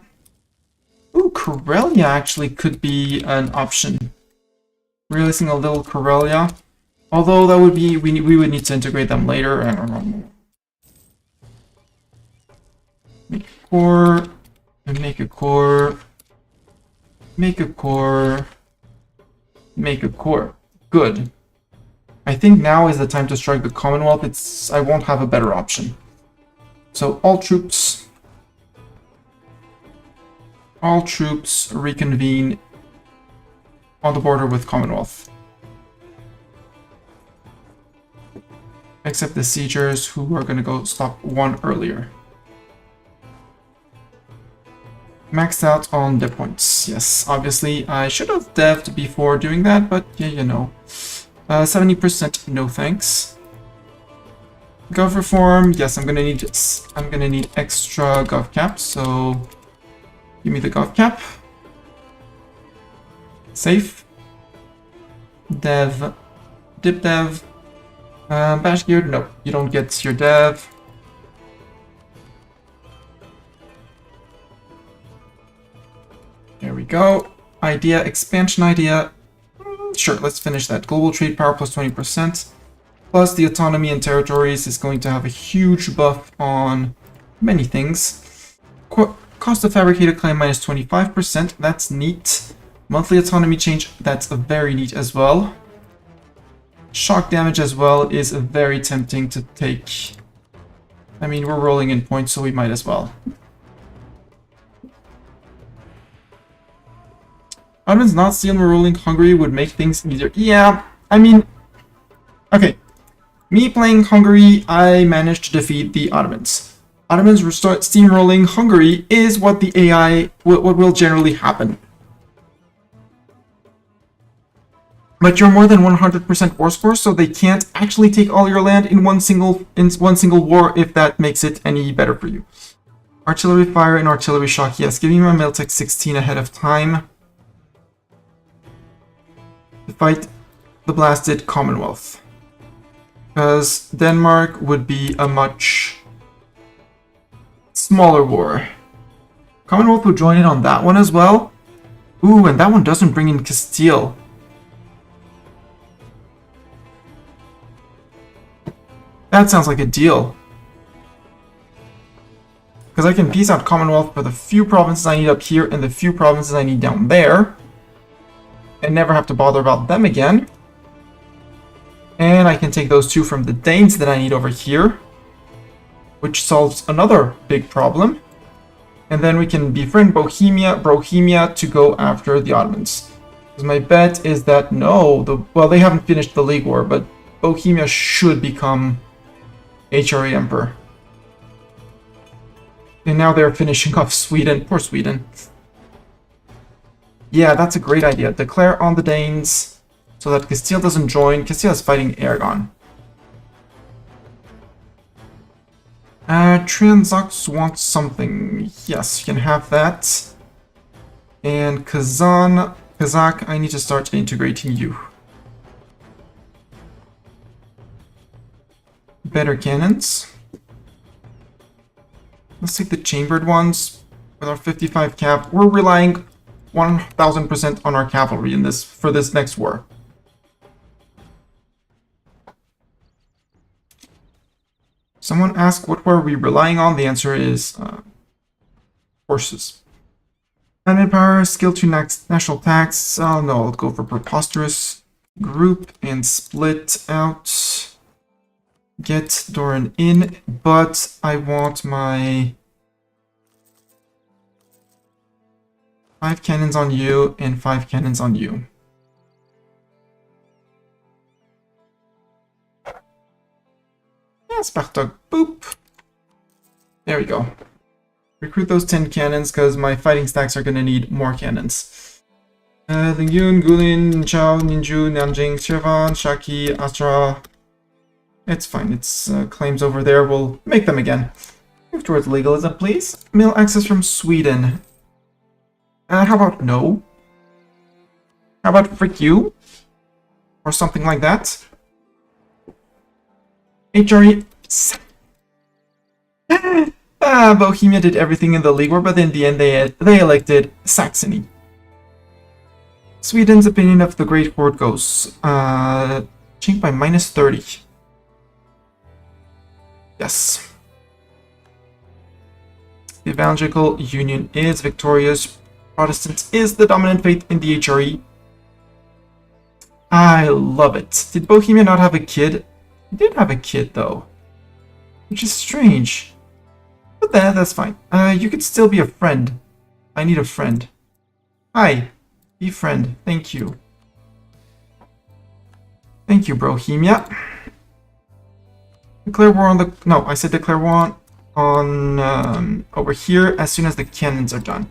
Ooh, Karelia actually could be an option. Releasing a little Karelia. Although that would be, we would need to integrate them later. I don't know. Make a core. Make a core. Make a core. Make a core. Good. I think now is the time to strike the Commonwealth. I won't have a better option. So all troops reconvene on the border with Commonwealth. Except the siegers who are going to go stop one earlier. Maxed out on dev points. Yes, obviously I should have dev'd before doing that, but yeah, you know. 70% no thanks. Gov reform, yes, I'm gonna need extra gov cap, so give me the gov cap. Safe. Dev. Dip dev. Bash geared, no, you don't get your dev. There we go. Idea, expansion idea. Sure, let's finish that. Global trade power plus 20%. Plus the autonomy and territories is going to have a huge buff on many things. Cost of fabricated claim minus 25%. That's neat. Monthly autonomy change. That's very neat as well. Shock damage as well is very tempting to take. I mean, we're rolling in points, so we might as well. Ottomans not stealing or ruling Hungary would make things easier. Yeah, I mean, okay. Me playing Hungary, I managed to defeat the Ottomans. Ottomans restart steamrolling Hungary is what the AI, what will generally happen. But you're more than 100% war score, so they can't actually take all your land in one single war, if that makes it any better for you. Artillery fire and artillery shock, yes. Give me my Miltech 16 ahead of time. To fight the blasted Commonwealth. Because Denmark would be a much smaller war. Commonwealth would join in on that one as well. Ooh, and that one doesn't bring in Castile. That sounds like a deal. Because I can piece out Commonwealth for the few provinces I need up here and the few provinces I need down there. And never have to bother about them again. And I can take those two from the Danes that I need over here. Which solves another big problem. And then we can befriend Bohemia to go after the Ottomans. Because my bet is that well, they haven't finished the League War, but Bohemia should become HRA Emperor. And now they're finishing off Sweden. Poor Sweden. Yeah, that's a great idea. Declare on the Danes so that Castile doesn't join. Castile is fighting Aragon. Transox wants something. Yes, you can have that. And Kazakh, I need to start integrating you. Better cannons. Let's take the chambered ones with our 55 cap. We're relying 1000% on our cavalry in this for this next war. Someone asked what were we relying on? The answer is horses. Manpower, skill to national tax. Oh no, I'll go for preposterous. Group and split out. Get Doran in, but I want my 5 cannons on you and 5 cannons on you. Spartak, boop. There we go. Recruit those 10 cannons because my fighting stacks are going to need more cannons. Lingyun, Gulin, Chao, Ninju, Nanjing, Shirvan, Shaki, Astra. It's fine. It's claims over there. We'll make them again. Move towards legalism, please. Mill access from Sweden. How about no? How about frick you? Or something like that? HRE. Bohemia did everything in the League War, but in the end they elected Saxony. Sweden's opinion of the Great Horde goes changed by -30. Yes. The Evangelical Union is victorious. Protestant is the dominant faith in the HRE. I love it. Did Bohemia not have a kid? He did have a kid though, which is strange. But that's fine. You could still be a friend. I need a friend. Hi. Be friend. Thank you. Thank you, Bohemia. Declare war on the... No, I said declare war on over here as soon as the cannons are done.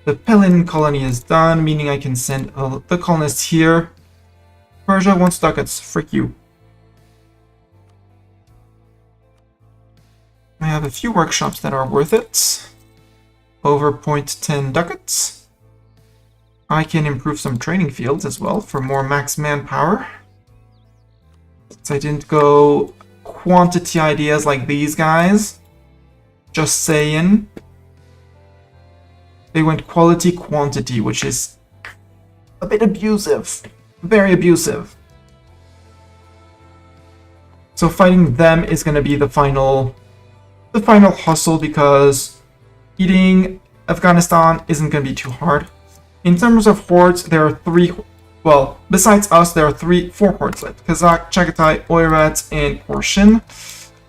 The Pelin colony is done, meaning I can send the colonists here. Persia wants ducats. Frick you. I have a few workshops that are worth it. Over 0.10 ducats. I can improve some training fields as well for more max manpower. Since I didn't go quantity ideas like these guys. Just saying. They went quality quantity, which is a bit abusive. Very abusive. So fighting them is going to be the final hustle because eating Afghanistan isn't going to be too hard. In terms of hordes, there are 3, well, besides us, there are 4 hordes left. Kazakh, Chagatai, Oirat, and Persian.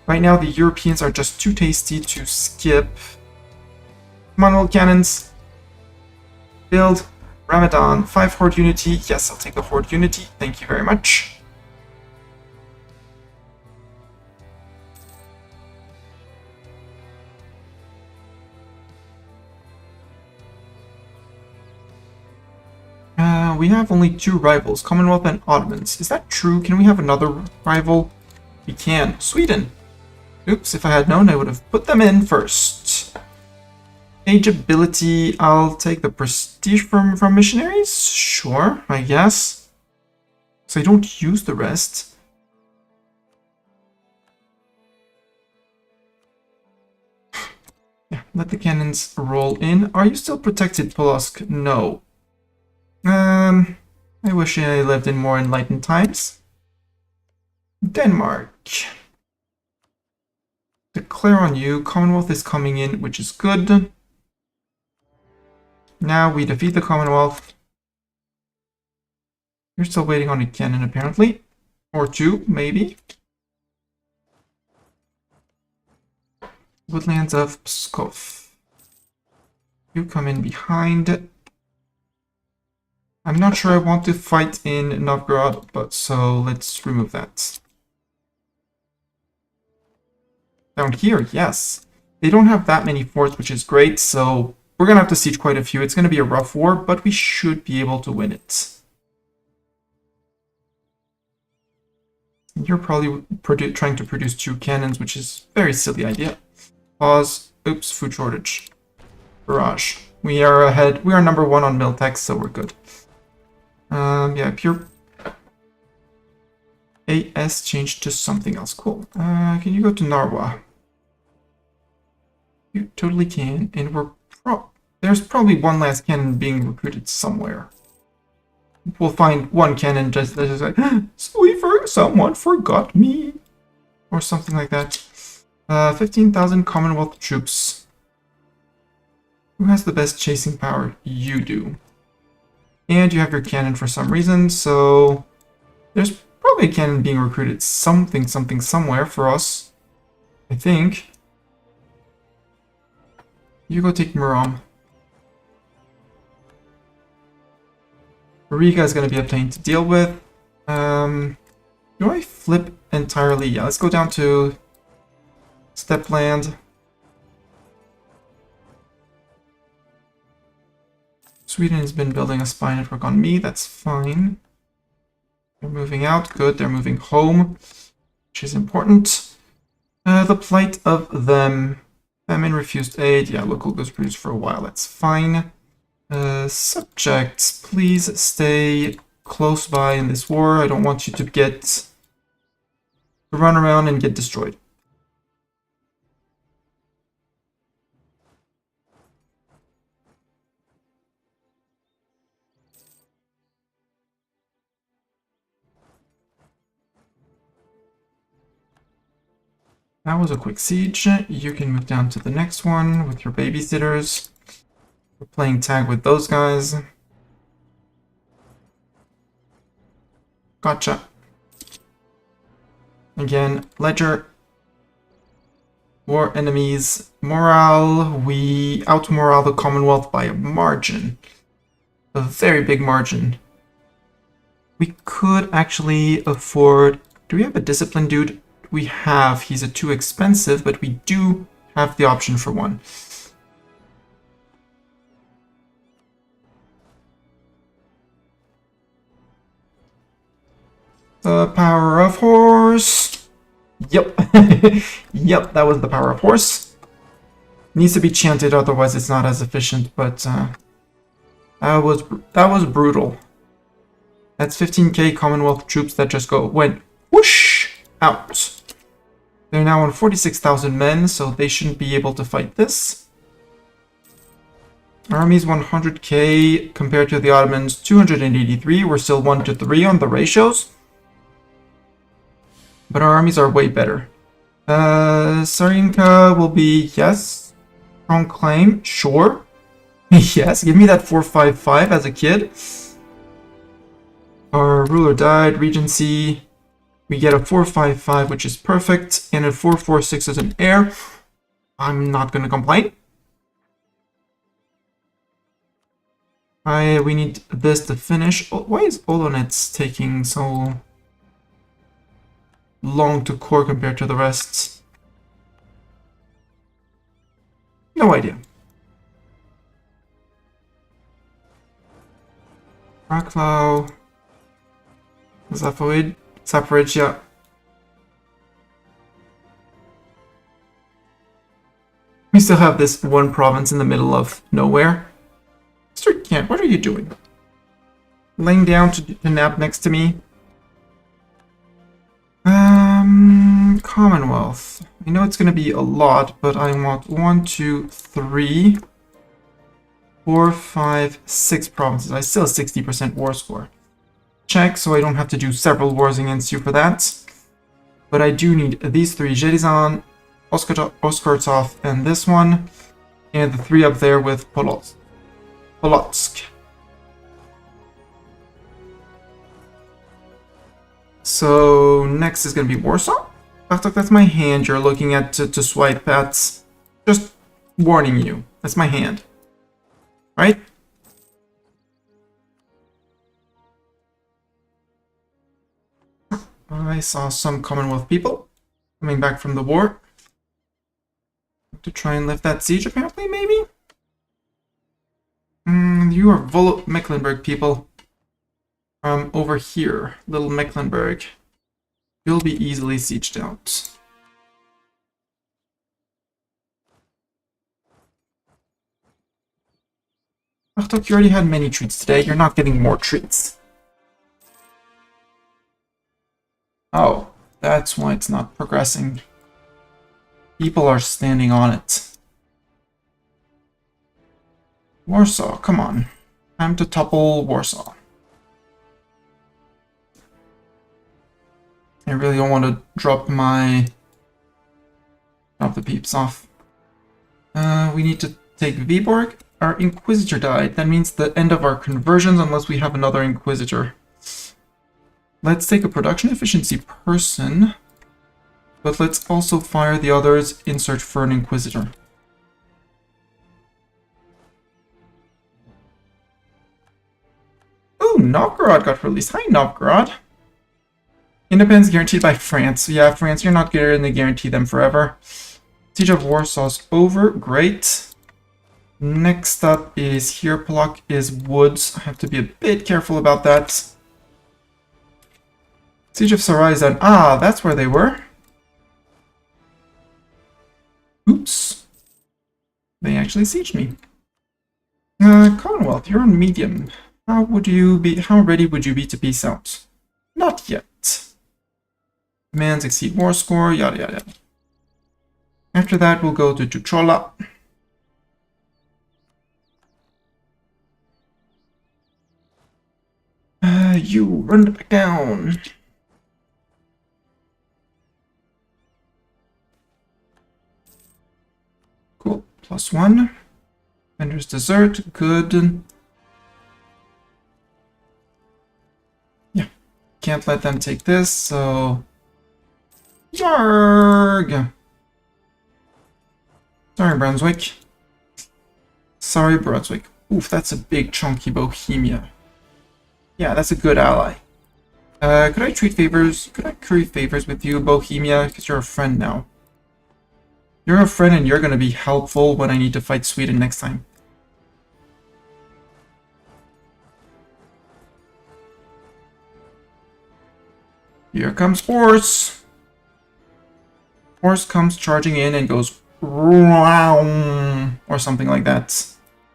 Right now, the Europeans are just too tasty to skip. Manual cannons. Build. Ramadan. 5 horde unity. Yes, I'll take a horde unity. Thank you very much. We have only 2 rivals, Commonwealth and Ottomans. Is that true? Can we have another rival? We can. Sweden. Oops, if I had known, I would have put them in first. Age ability, I'll take the prestige from missionaries? Sure, I guess. So I don't use the rest. Yeah, let the cannons roll in. Are you still protected, Polosk? No. I wish I lived in more enlightened times. Denmark. Declare on you. Commonwealth is coming in, which is good. Now we defeat the Commonwealth. You're still waiting on a cannon, apparently. Or 2, maybe. Woodlands of Pskov. You come in behind. I'm not sure I want to fight in Novgorod, but so let's remove that. Down here, yes. They don't have that many forts, which is great, so we're going to have to siege quite a few. It's going to be a rough war, but we should be able to win it. You're probably trying to produce 2 cannons, which is a very silly idea. Pause. Oops, food shortage. Barrage. We are ahead. We are number 1 on Miltex, so we're good. Yeah, pure AS changed to something else. Cool. Can you go to Narwa? You totally can. And there's probably one last cannon being recruited somewhere. We'll find one cannon just like, someone forgot me. Or something like that. 15,000 Commonwealth troops. Who has the best chasing power? You do. And you have your cannon for some reason, so there's probably a cannon being recruited something somewhere for us. I think. You go take Murom. Riga is going to be a pain to deal with. Do I flip entirely? Yeah, let's go down to Steppe land. Sweden has been building a spy network on me. That's fine. They're moving out. Good. They're moving home, which is important. The plight of them. Famine, refused aid. Yeah, local goods produced for a while. That's fine. Subjects, please stay close by in this war. I don't want you to run around and get destroyed. That was a quick siege. You can move down to the next one with your babysitters. We're playing tag with those guys. Gotcha. Again, ledger. War enemies. Morale. We out-morale the Commonwealth by a margin. A very big margin. We could actually afford... Do we have a discipline dude? We have. He's too expensive, but we do have the option for one. The power of horse. Yep. Yep, that was the power of horse. Needs to be chanted, otherwise it's not as efficient, but that was brutal. That's 15k Commonwealth troops that just went whoosh out. They're now on 46,000 men, so they shouldn't be able to fight this. Army's 100k compared to the Ottomans 283. We're still 1 to 3 on the ratios. But our armies are way better. Sarinka will be, yes. Strong claim, sure. Yes, give me that 455 as a kid. Our ruler died, regency. We get a 455, which is perfect, and a 446 as an heir. I'm not going to complain. We need this to finish. Oh, why is Olonets taking so long to core compared to the rest? No idea. Raklau. Zaporizhia. We still have this one province in the middle of nowhere. Mr. Kent, what are you doing? Laying down to nap next to me? Commonwealth. I know it's going to be a lot, but I want 1, 2, 3, 4, 5, 6 provinces. I still have 60% war score. Check, so I don't have to do several wars against you for that. But I do need these 3, Jedizan, Oskartov, and this one, and the 3 up there with Polotsk. So next is going to be Warsaw. That's my hand you're looking at to swipe at. Just warning you. That's my hand. Right? I saw some Commonwealth people coming back from the war. To try and lift that siege, apparently, maybe? You are Mecklenburg people. From over here, little Mecklenburg. You'll be easily sieged out. Achtok, you already had many treats today. You're not getting more treats. Oh, that's why it's not progressing. People are standing on it. Warsaw, come on. Time to topple Warsaw. I really don't want to drop the peeps off. We need to take Viborg. Our Inquisitor died. That means the end of our conversions unless we have another Inquisitor. Let's take a production efficiency person. But let's also fire the others in search for an Inquisitor. Ooh, Novgorod got released. Hi, Novgorod. Independence guaranteed by France. Yeah, France, you're not going to guarantee them forever. Siege of Warsaw's over. Great. Next up is here. Polak is woods. I have to be a bit careful about that. Siege of Sarai is done. Ah, that's where they were. Oops. They actually sieged me. Commonwealth, you're on medium. How ready would you be to peace out? Not yet. Demands exceed war score, yada yada yada. After that, we'll go to Tuchola. You run back down. Cool. +1. Vendor's dessert. Good. Yeah. Can't let them take this, so... Yarg! Sorry, Brunswick. Sorry, Brunswick. Oof, that's a big chunky Bohemia. Yeah, that's a good ally. Could I treat favors? Could I curry favors with you, Bohemia? Because you're a friend now. You're a friend and you're going to be helpful when I need to fight Sweden next time. Here comes Horse. Horse comes charging in and goes or something like that.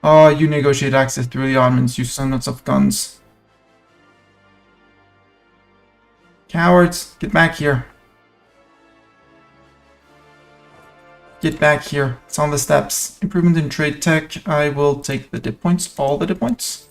Oh, you negotiate access through the Ottomans, you sons of guns. Cowards, get back here. Get back here. It's on the steps. Improvement in trade tech. I will take the dip points, all the dip points.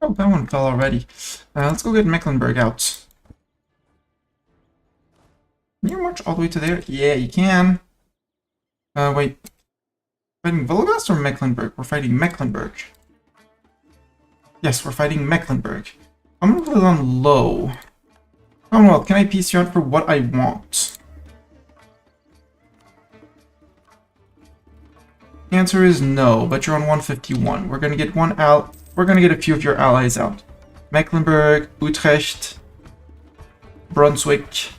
Oh, that one fell already. Let's go get Mecklenburg out. Can you march all the way to there? Yeah, you can. Wait. Fighting Vologast or Mecklenburg? We're fighting Mecklenburg. Yes, we're fighting Mecklenburg. I'm gonna put it on low. Commonwealth, can I piece you out for what I want? The answer is no, but you're on 151. We're gonna get We're gonna get a few of your allies out. Mecklenburg, Utrecht, Brunswick.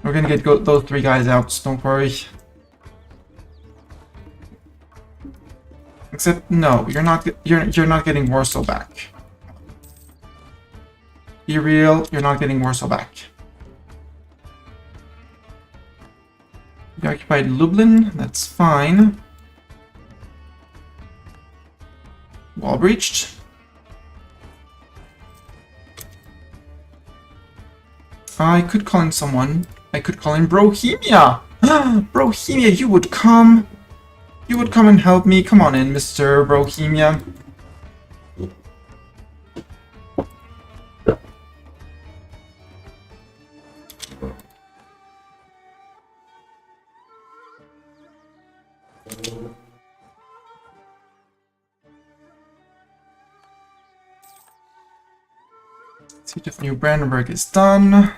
We're gonna get those three guys out, don't worry. Except, no, you're not getting Warsaw back. Be real, you're not getting Warsaw back. You occupied Lublin, that's fine. Wall breached. I could call in someone. I could call in Bohemia! Bohemia, you would come! You would come and help me. Come on in, Mr. Bohemia. Siege of New Brandenburg is done.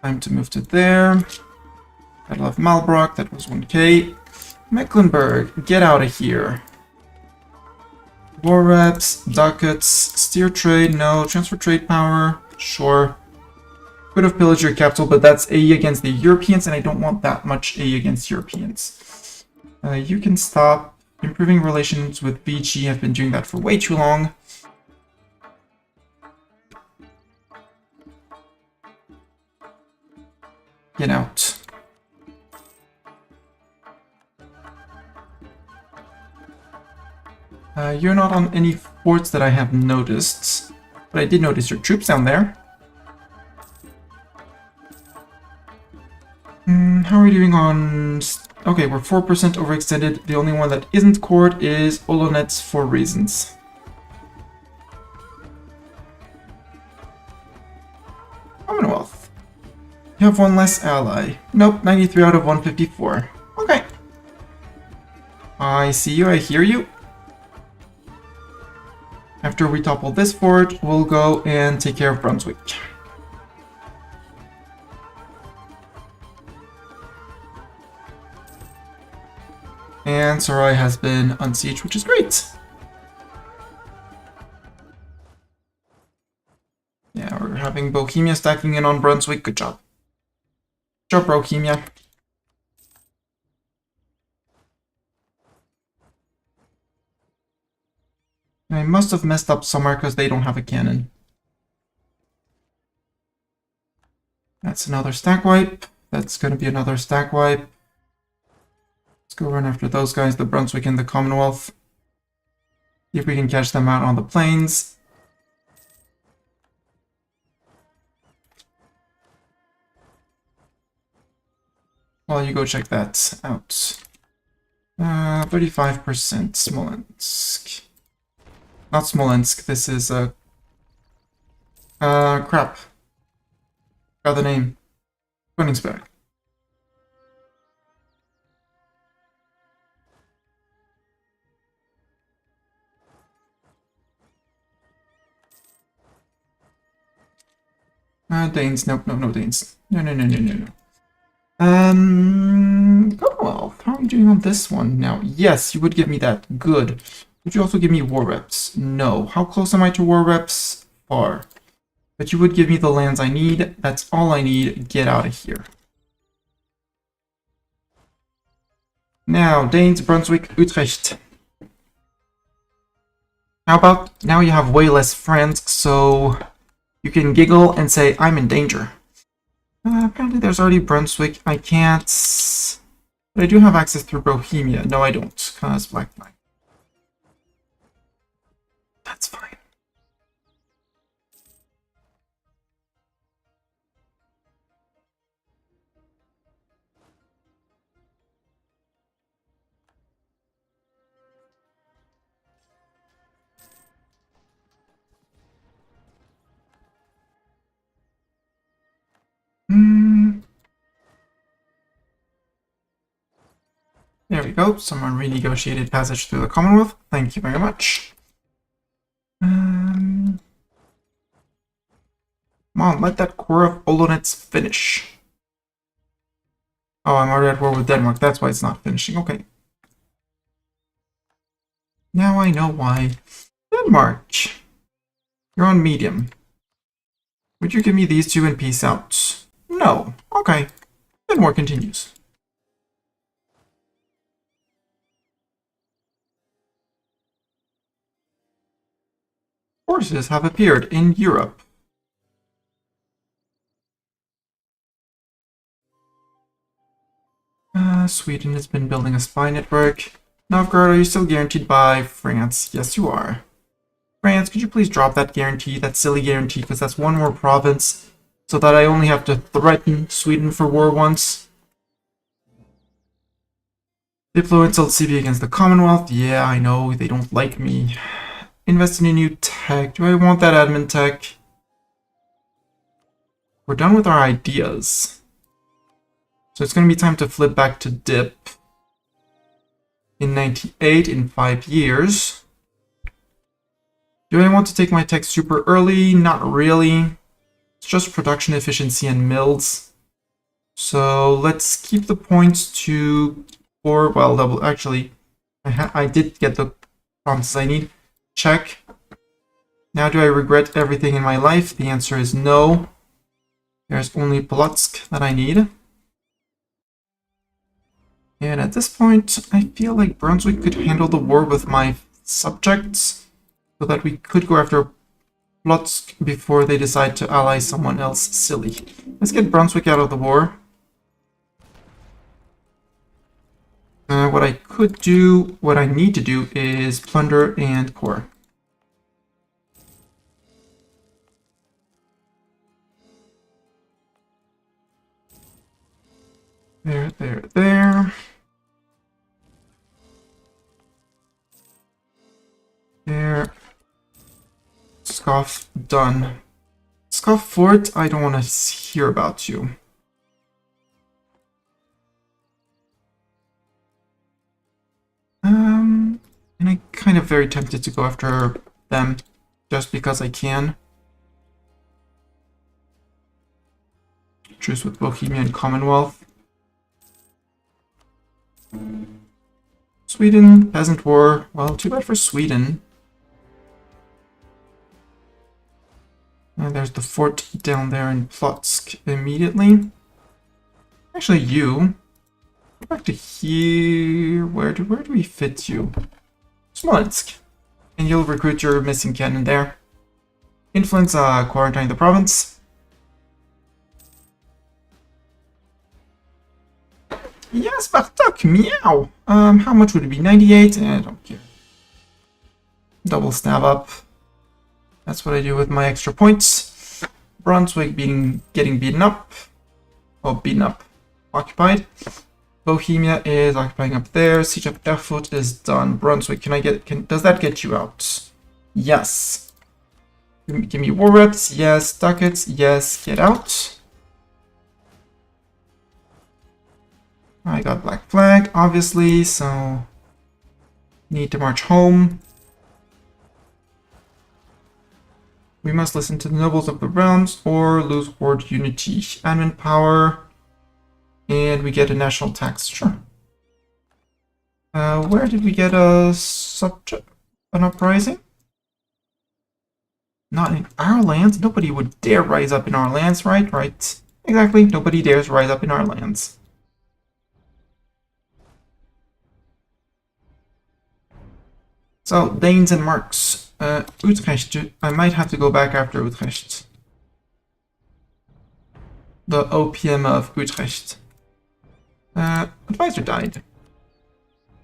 Time to move to there. Battle of Malbrock, that was 1k. Mecklenburg, get out of here. War reps, ducats, steer trade, no. Transfer trade power, sure. Could have pillaged your capital, but that's AE against the Europeans, and I don't want that much AE against Europeans. You can stop. Improving relations with BG, I've been doing that for way too long. Get out. You're not on any forts that I have noticed, but I did notice your troops down there. How are we doing on... Okay, we're 4% overextended. The only one that isn't cored is Olonets for reasons. Commonwealth. You have one less ally. Nope, 93 out of 154. Okay. I see you, I hear you. After we topple this fort, we'll go and take care of Brunswick. And Sarai has been unsieged, which is great. Yeah, we're having Bohemia stacking in on Brunswick. Good job. Good job, Bohemia. I must have messed up somewhere because they don't have a cannon. That's another stack wipe. That's going to be another stack wipe. Let's go run after those guys, the Brunswick and the Commonwealth. See if we can catch them out on the plains. Well, you go check that out. 35% Smolensk. Not Smolensk, this is crap. Got the name. Königsberg. Danes, nope, no Danes. No. Commonwealth, how are you doing on this one now? Yes, you would give me that. Good. Would you also give me war reps? No. How close am I to war reps? Far. But you would give me the lands I need. That's all I need. Get out of here. Now, Danes, Brunswick, Utrecht. How about now you have way less friends, so you can giggle and say, I'm in danger. Apparently there's already Brunswick. I can't... But I do have access through Bohemia. No, I don't, because Black Flag. That's fine. There we go. Someone renegotiated passage through the Commonwealth. Thank you very much. Come on, let that core of Olonets finish. Oh, I'm already at war with Denmark. That's why it's not finishing. Okay. Now I know why. Denmark. You're on medium. Would you give me these two and peace out? No. Okay. Then war continues. Forces have appeared in Europe. Sweden has been building a spy network. Novgorod, are you still guaranteed by France? Yes, you are. France, could you please drop that guarantee, that silly guarantee, because that's one more province, so that I only have to threaten Sweden for war once. Diplo insult CB against the Commonwealth. Yeah, I know, they don't like me. Invest in a new tech. Do I want that admin tech? We're done with our ideas. So it's going to be time to flip back to dip. In 98, in 5 years. Do I want to take my tech super early? Not really. It's just production efficiency and mills. So let's keep the points to 4. Well, double. Actually, I did get the promises I need. Check. Now, do I regret everything in my life? The answer is no. There's only Polotsk that I need. And at this point, I feel like Brunswick could handle the war with my subjects, so that we could go after Polotsk before they decide to ally someone else silly. Let's get Brunswick out of the war. What I could do, what I need to do, is plunder and core. There. There. Scoff, done. Scoff Fort, I don't want to hear about you. And I'm kind of very tempted to go after them. just because I can. Truce with Bohemia and Commonwealth. Sweden, Peasant War. Well, too bad for Sweden. And there's the fort down there in Plotsk immediately. Actually, you. Go back to here. Where do we fit you? Smolensk. And you'll recruit your missing cannon there. Influence quarantine the province. Yes, Bartok, meow! How much would it be? 98? I don't care. Double stab up. That's what I do with my extra points. Brunswick getting beaten up. Oh, beaten up. Occupied. Bohemia is occupying up there. Siege of Erfurt is done. Brunswick, does that get you out? Yes. Give me war reps. Yes. Ducats. Yes. Get out. I got Black Flag, obviously, so need to march home. We must listen to the nobles of the realms or lose horde unity. Admin power, and we get a national tax. Sure. Where did we get an uprising? Not in our lands. Nobody would dare rise up in our lands, right? Right. Exactly. Nobody dares rise up in our lands. So, Danes and Marks. Utrecht. I might have to go back after Utrecht. The OPM of Utrecht. Advisor died.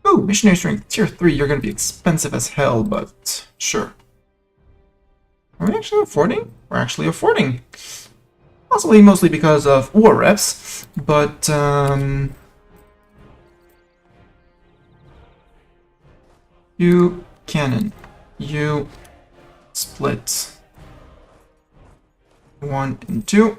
Ooh, missionary strength. Tier 3. You're going to be expensive as hell, but sure. Are we actually affording? We're actually affording. Possibly mostly because of war reps, but you cannon. You split 1 and 2.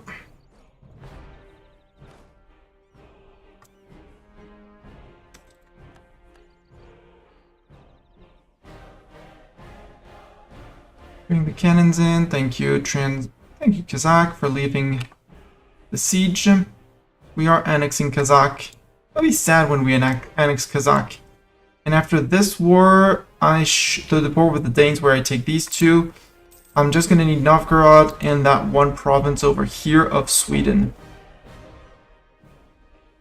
Bring the cannons in. Thank you, thank you, Kazakh, for leaving the siege. We are annexing Kazakh. I'll be sad when we annex Kazakh. And after this war, the war with the Danes where I take these two, I'm just going to need Novgorod and that one province over here of Sweden.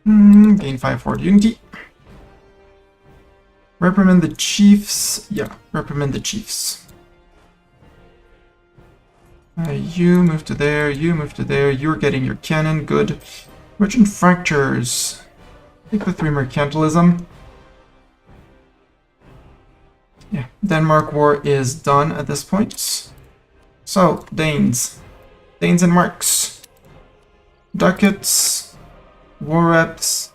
Gain 5 horde unity. Reprimand the chiefs. Yeah, reprimand the chiefs. You move to there, you move to there. You're getting your cannon. Good. Merchant fractures. Take the 3 mercantilism. Yeah, Denmark war is done at this point. So, Danes. Danes and Marks. Ducats. War reps.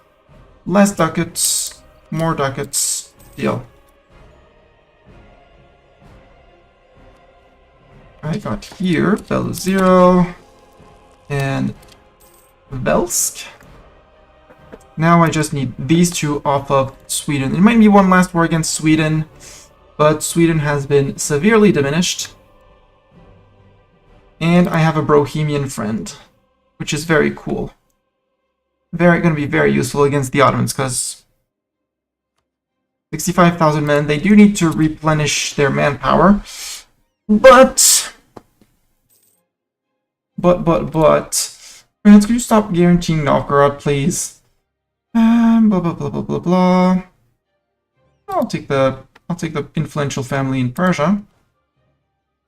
Less ducats. More ducats. Deal. I got here Beluzero and Velsk. Now I just need these two off of Sweden. There might be one last war against Sweden, but Sweden has been severely diminished. And I have a Bohemian friend, which is very cool. Going to be very useful against the Ottomans, because 65,000 men, they do need to replenish their manpower. But, France, could you stop guaranteeing Novgorod, please? Blah blah blah blah blah blah. I'll take the influential family in Persia.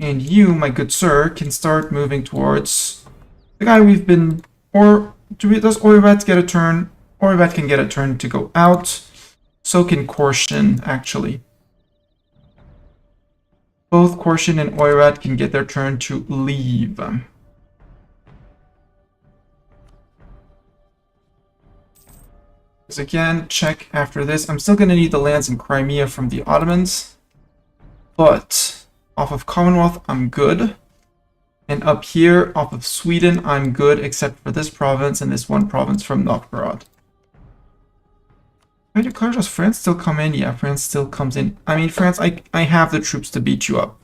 And you, my good sir, can start moving towards the guy we've been... does Oirat get a turn? Oirat can get a turn to go out. So can Korshin, actually. Both Korshin and Oirat can get their turn to leave. So again, check after this. I'm still going to need the lands in Crimea from the Ottomans. But off of Commonwealth, I'm good. And up here, off of Sweden, I'm good, except for this province and this one province from Novgorod. I declare, does France still come in? Yeah, France still comes in. I mean, France, I have the troops to beat you up.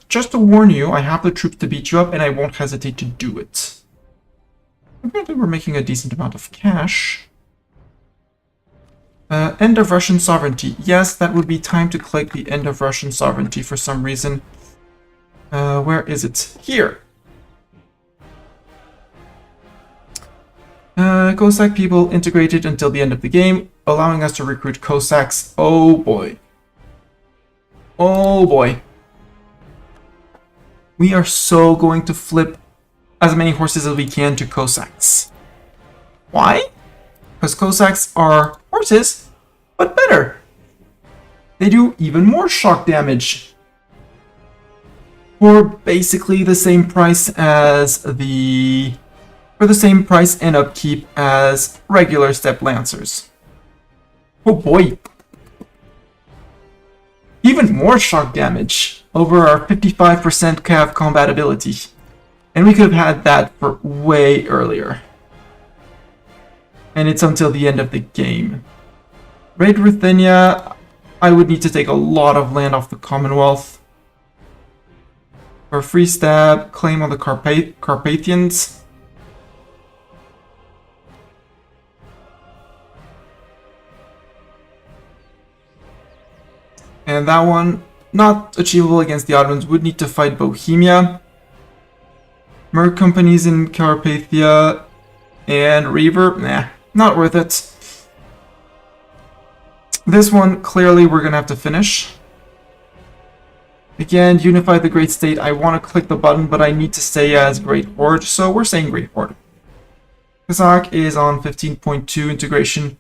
Just to warn you, I have the troops to beat you up, and I won't hesitate to do it. Apparently we're making a decent amount of cash. End of Russian sovereignty. Yes, that would be time to click the end of Russian sovereignty for some reason. Where is it? Here. Cossack people integrated until the end of the game, allowing us to recruit Cossacks. Oh boy. Oh boy. We are so going to flip as many horses as we can to Cossacks. Why? Because Cossacks are horses, but better. They do even more shock damage. For basically the same price as the... For the same price and upkeep as regular Steppe Lancers. Oh boy. Even more shock damage over our 55% cav combatability. And we could have had that for way earlier. And it's until the end of the game. Raid Ruthenia, I would need to take a lot of land off the Commonwealth. For free stab, claim on the Carpathians. And that one, not achievable against the Ottomans, would need to fight Bohemia. Merc companies in Carpathia and Reaver, nah, not worth it. This one, clearly we're gonna have to finish. Again, unify the Great State. I want to click the button, but I need to stay as Great Horde, so we're saying Great Horde. Kazakh is on 15.2 integration.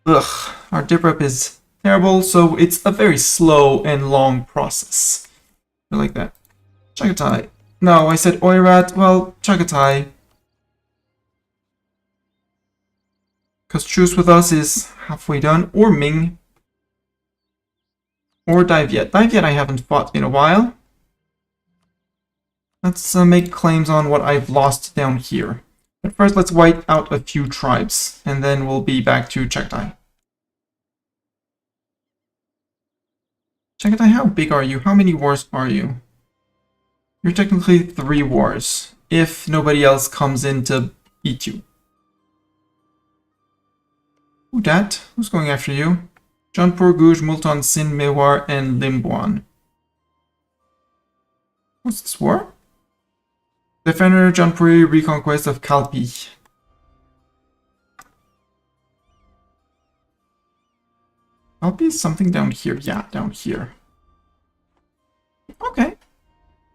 Ugh, our DipRep is terrible, so it's a very slow and long process. I like that. Chagatai. No, I said Oirat. Well, Chagatai. Because truce with us is halfway done. Or Ming. Or Diviet. Diviet I haven't fought in a while. Let's make claims on what I've lost down here. But first, let's wipe out a few tribes. And then we'll be back to Chagatai. Chagatai, how big are you? How many wars are you? You're technically 3 wars, if nobody else comes in to beat you. Who dat? Who's going after you? Jaunpur, Guj, Multan, Sind, Mewar, and Limbuan. What's this war? Defender, Jaunpuri, reconquest of Kalpi. Kalpi is something down here. Yeah, down here. Okay.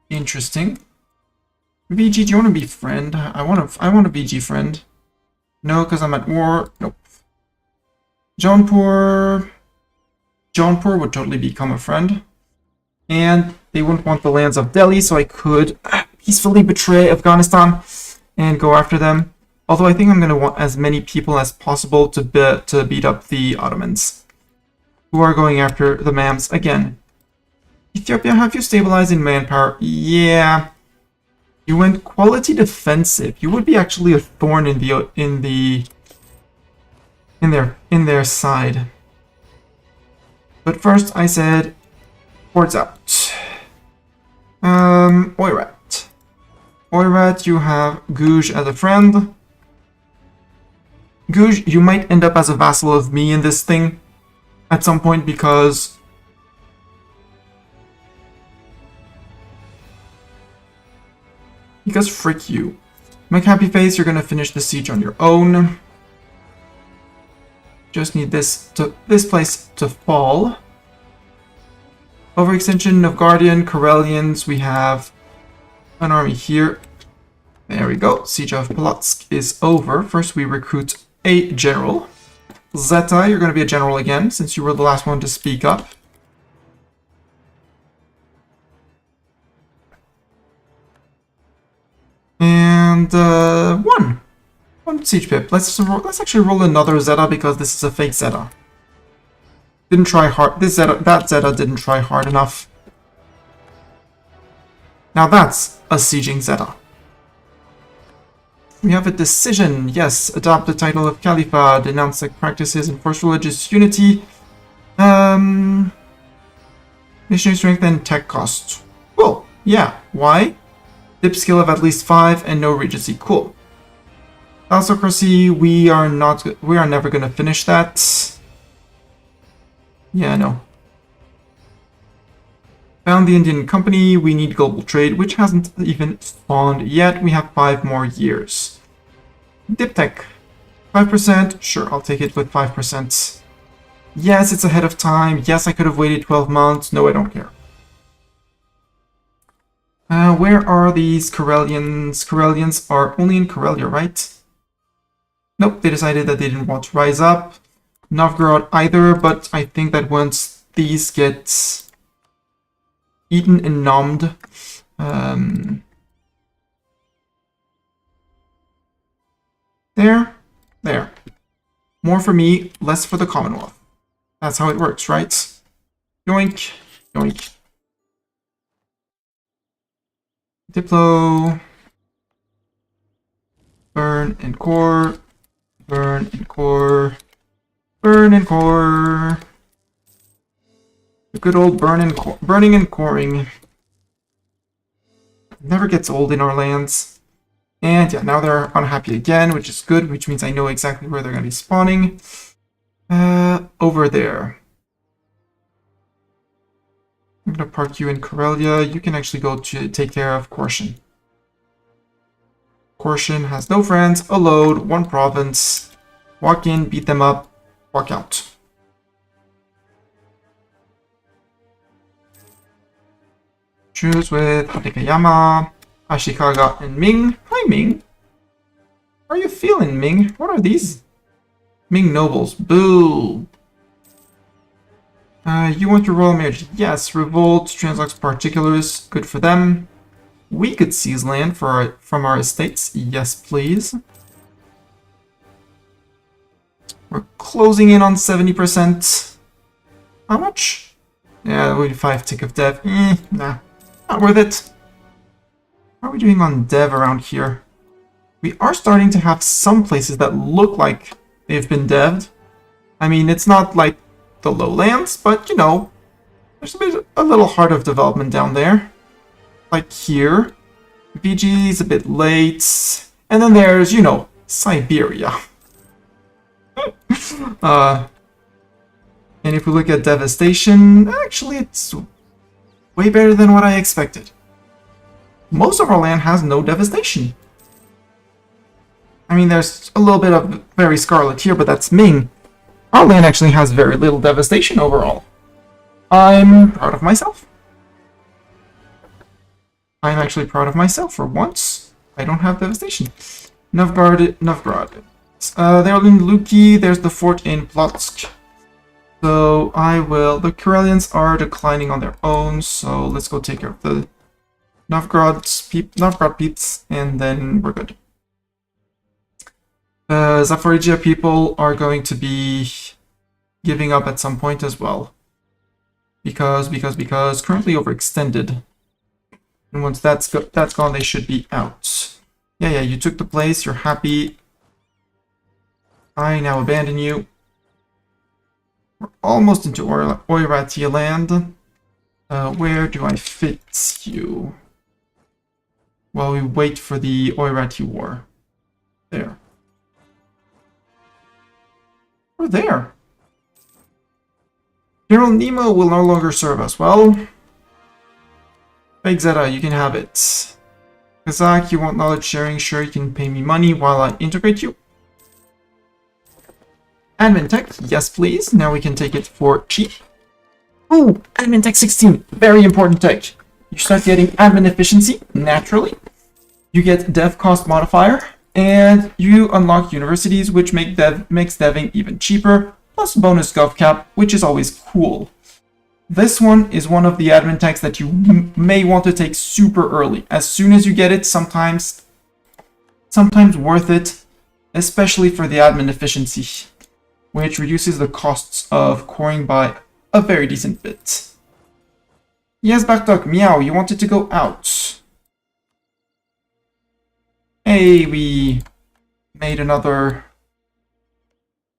Interesting. VG, do you want to be friend? I want a VG friend. No, because I'm at war. Nope. Jaunpur would totally become a friend. And they wouldn't want the lands of Delhi, so I could peacefully betray Afghanistan and go after them. Although I think I'm going to want as many people as possible to beat up the Ottomans, who are going after the Mams again. Ethiopia, have you stabilized in manpower? Yeah. You went quality defensive. You would be actually a thorn in their side. But first I said hordes out. Oirat. Oirat, you have Guj as a friend. Guj, you might end up as a vassal of me in this thing at some point because frick you. Make happy face, you're gonna finish the siege on your own. Just need this place to fall. Overextension of Guardian, Karelians, we have an army here. There we go. Siege of Polotsk is over. First we recruit a general. Zeta, you're gonna be a general again, since you were the last one to speak up. And one siege pip. Let's actually roll another Zeta because this is a fake Zeta. Didn't try hard. That Zeta didn't try hard enough. Now that's a sieging Zeta. We have a decision. Yes, adopt the title of Khalifa, denounce the practices, enforce religious unity. Missionary strength and tech cost. Yeah, why? Dip skill of at least 5 and no regency. Cool. Autocracy, we are never gonna finish that. Yeah, no. Found the Indian company, we need global trade, which hasn't even spawned yet. We have 5 more years. Dip tech. 5%, sure, I'll take it with 5%. Yes, it's ahead of time. Yes, I could have waited 12 months. No, I don't care. Where are these Karelians? Karelians are only in Karelia, right? Nope, they decided that they didn't want to rise up. Novgorod either, but I think that once these get eaten and nommed, there. More for me, less for the Commonwealth. That's how it works, right? Yoink, yoink. Diplo. Burn and core. Burn and core. Burn and core. The good old burning and coring. Never gets old in our lands. And yeah, now they're unhappy again, which is good, which means I know exactly where they're going to be spawning. Over there. I'm going to park you in Karelia. You can actually go to take care of Korshan. Korshan has no friends, a load, 1 province. Walk in, beat them up, walk out. Choose with Hatekayama, Ashikaga, and Ming. Hi, Ming. How are you feeling, Ming? What are these? Ming nobles. Boo. You want your royal marriage? Yes. Revolt, Translux particulars. Good for them. We could seize land from our estates. Yes, please. We're closing in on 70%. How much? Yeah, 5 tick of dev. Nah. Not worth it. How are we doing on dev around here? We are starting to have some places that look like they've been dev'd. I mean, it's not like the lowlands, but you know, there's a little heart of development down there. Like here. VG's a bit late. And then there's, you know, Siberia. And if we look at devastation, actually it's way better than what I expected. Most of our land has no devastation. I mean, there's a little bit of very scarlet here, but that's Ming. Our land actually has very little devastation overall. I'm proud of myself. I'm actually proud of myself for once. I don't have devastation. Novgorod. They're in Luki. There's the fort in Plotsk. So I will... The Karelians are declining on their own, so let's go take care of the Novgorod peeps, and then we're good. Zaporizhia people are going to be giving up at some point as well. Because currently overextended. And once that's gone, they should be out. Yeah, you took the place, you're happy. I now abandon you. We're almost into Oiratia land. Where do I fit you? While we wait for the Oirati war. There. We're there. General Nemo will no longer serve us. Well, Big Zeta, you can have it. Kazakh, you want knowledge sharing? Sure, you can pay me money while I integrate you. Admin tech, yes please. Now we can take it for cheap. Oh, admin tech 16, very important tech. You start getting admin efficiency naturally. You get dev cost modifier, and you unlock universities, which makes deving even cheaper, plus bonus gov cap, which is always cool. This one is one of the admin techs that you may want to take super early. As soon as you get it, sometimes worth it, especially for the admin efficiency, which reduces the costs of coring by a very decent bit. Yes, Bartok, meow, you wanted to go out. Hey, we made got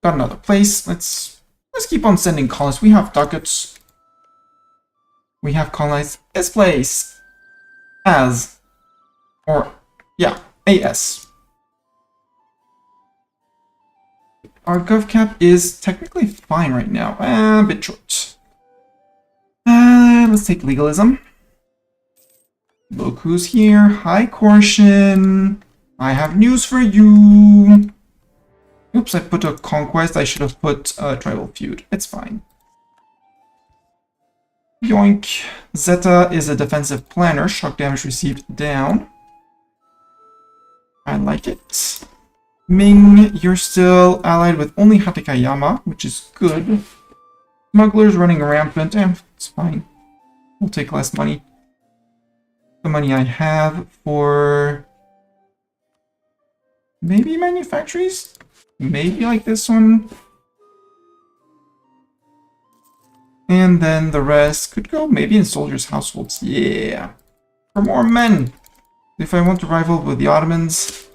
another place. Let's keep on sending colonists. We have ducats. We have colonized this place. as, or, yeah, AS. Our gov cap is technically fine right now. A bit short. Let's take legalism. Look who's here. Hi, Korshin. I have news for you. Oops, I put a conquest. I should have put a tribal feud. It's fine. Yoink. Zeta is a defensive planner. Shock damage received down. I like it. Ming, you're still allied with only Hatakayama, which is good. Smugglers running rampant. It's fine. We'll take less money. The money I have for maybe manufactories? Maybe like this one. And then the rest could go maybe in soldiers' households. Yeah. For more men. If I want to rival with the Ottomans.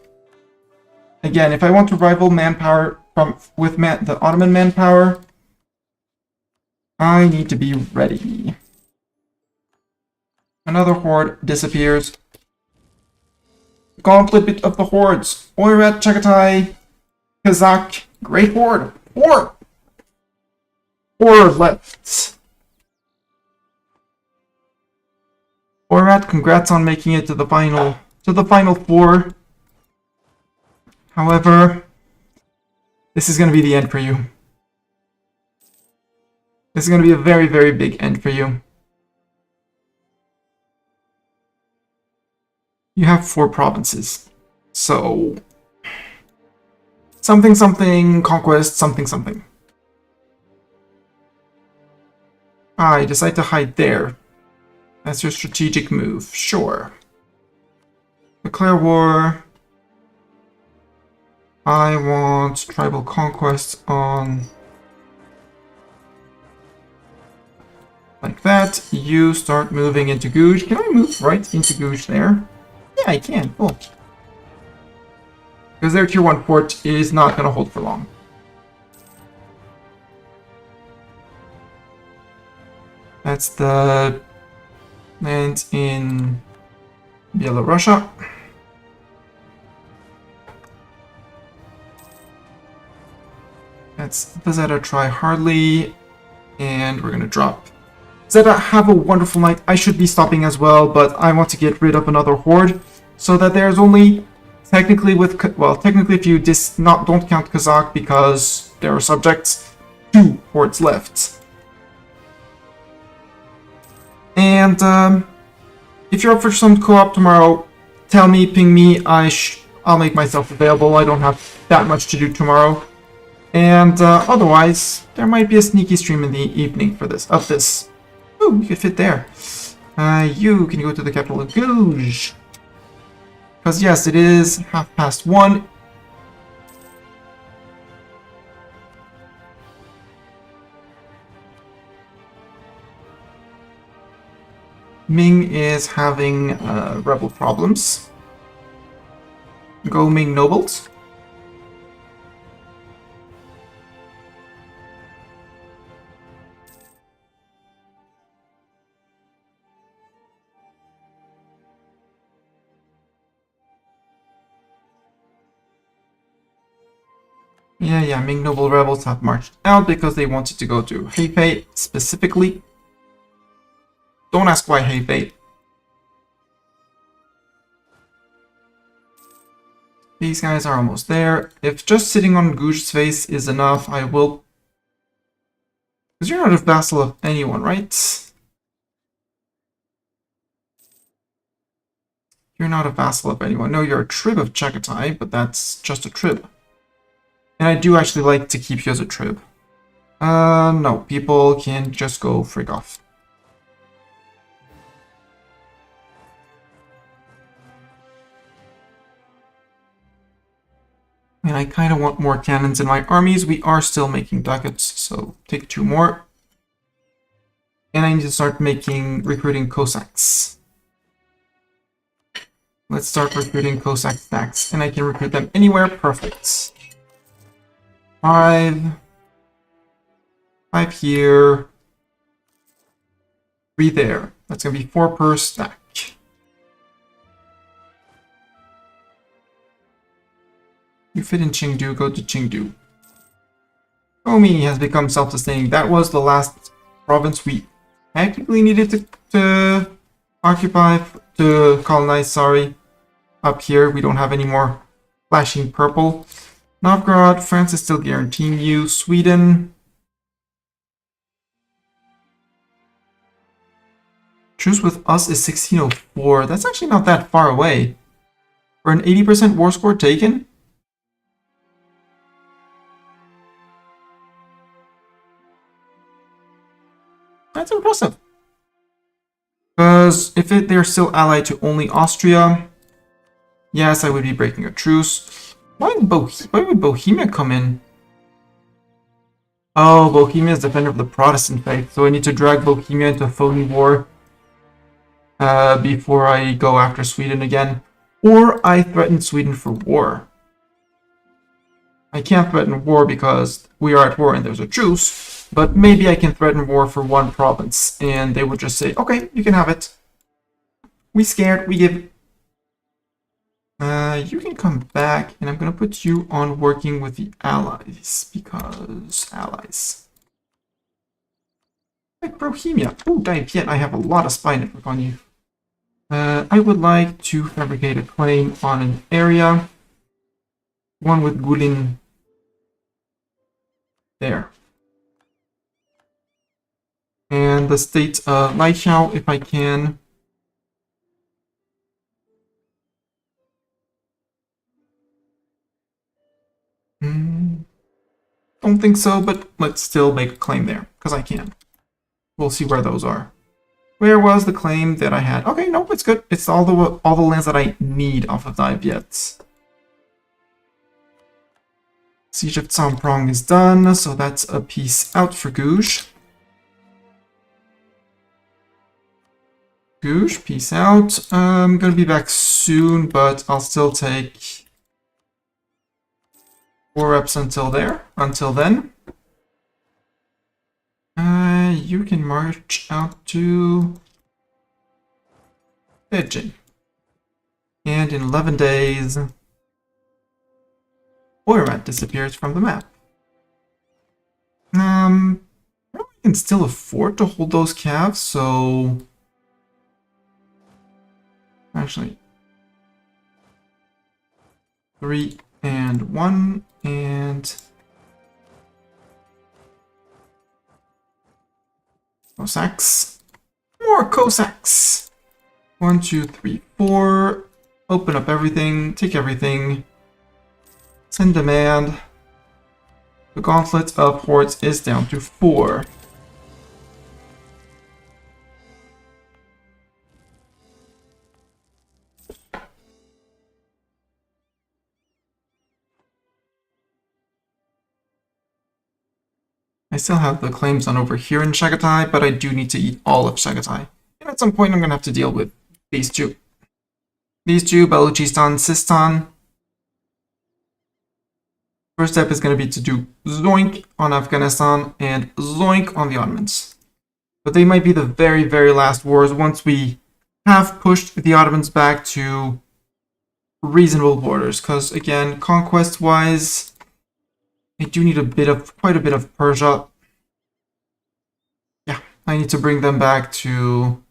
Again, if I want to rival manpower with the Ottoman manpower, I need to be ready. Another horde disappears. Gauntlet of the hordes. Oirat, Chagatai, Kazakh, Great Horde. Horde left. Oirat, congrats on making it to the final four. However, this is going to be the end for you. This is going to be a very, very big end for you. You have 4 provinces. So, something, something, conquest, something, something. Ah, you decide to hide there. That's your strategic move. Sure. Declare war. I want tribal conquest on... like that. You start moving into Guj. Can I move right into Guj there? Yeah, I can. Cool. Because their tier 1 fort is not going to hold for long. That's the land in Belarusia. That's the Zeta try hardly. And we're going to drop. Zeta, have a wonderful night. I should be stopping as well, but I want to get rid of another horde so that there's only technically if you don't count Kazakh because there are subjects, 2 hordes left. And if you're up for some co-op tomorrow, tell me, ping me. I'll make myself available. I don't have that much to do tomorrow. And otherwise, there might be a sneaky stream in the evening for this. Ooh, you could fit there. You can go to the capital of Guj. Because yes, it is 1:30. Ming is having rebel problems. Go Ming nobles. Yeah, Ming noble rebels have marched out because they wanted to go to Hefei specifically. Don't ask why Hefei. These guys are almost there. If just sitting on Guj's face is enough, I will... Because you're not a vassal of anyone, right? You're not a vassal of anyone. No, you're a trib of Chagatai, but that's just a trib. And I do actually like to keep you as a trib. No, people can just go frig off. And I kind of want more cannons in my armies. We are still making ducats, so take 2 more. And I need to start recruiting Cossacks. Let's start recruiting Cossack stacks. And I can recruit them anywhere. Perfect. 5 here. 3 there. That's going to be 4 per stack. You fit in Chengdu, go to Chengdu. Komi has become self-sustaining. That was the last province we technically needed to occupy, to colonize, sorry. Up here, we don't have any more flashing purple. Novgorod, France is still guaranteeing you. Sweden. Truce with us is 1604. That's actually not that far away. For an 80% war score taken? That's impressive. Because if they're still allied to only Austria, yes, I would be breaking a truce. Why would Bohemia come in? Oh, Bohemia is defender of the Protestant faith, so I need to drag Bohemia into a phony war before I go after Sweden again. Or I threaten Sweden for war. I can't threaten war because we are at war and there's a truce, but maybe I can threaten war for one province, and they would just say, okay, you can have it. We scared, we give. You can come back, and I'm gonna put you on working with the allies, because allies. Like Bohemia. Oh, Diet, I have a lot of spy network on you. I would like to fabricate a claim on an area. One with Gulin. There. And the state of Laichao, if I can. Don't think so, but let's still make a claim there, because I can. We'll see where those are. Where was the claim that I had? Okay, no, it's good. It's all the lands that I need off of Diet. Siege of Tsamprong is done, so that's a piece out for Gouge. Gouge, peace out. I'm gonna be back soon, but I'll still take 4 reps until then. You can march out to Beijing. And in 11 days, Oirat disappears from the map. I can still afford to hold those calves, so... Actually... 3 and 1, and... Cossacks. More Cossacks! 1, 2, 3, 4. Open up everything, take everything. Send demand. The Gauntlet of Hordes is down to 4. I still have the claims on over here in Chagatai, but I do need to eat all of Chagatai. And at some point I'm going to have to deal with these two. These two, Balochistan, Sistan. First step is going to be to do zoink on Afghanistan and zoink on the Ottomans. But they might be the very, very last wars once we have pushed the Ottomans back to reasonable borders. Because again, conquest-wise, I do need quite a bit of Persia. Yeah, I need to bring them back to...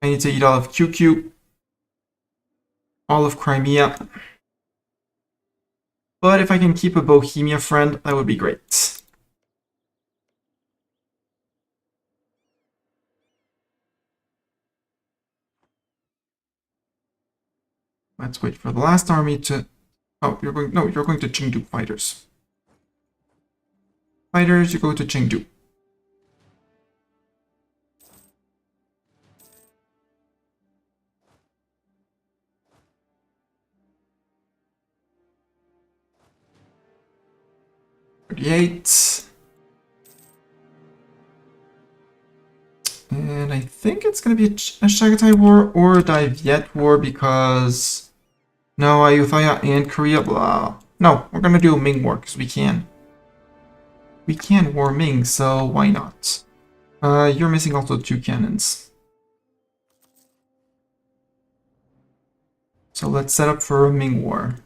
I need to eat all of QQ. All of Crimea. But if I can keep a Bohemia friend, that would be great. Let's wait for the last army to... Oh, you're going to Chengdu fighters. Fighters, you go to Chengdu. And I think it's going to be a Chagatai war or a Diet war because... No, Ayutthaya and Korea, blah. No, we're going to do a Ming war because we can. We can war Ming, so why not? You're missing also 2 cannons. So let's set up for a Ming war.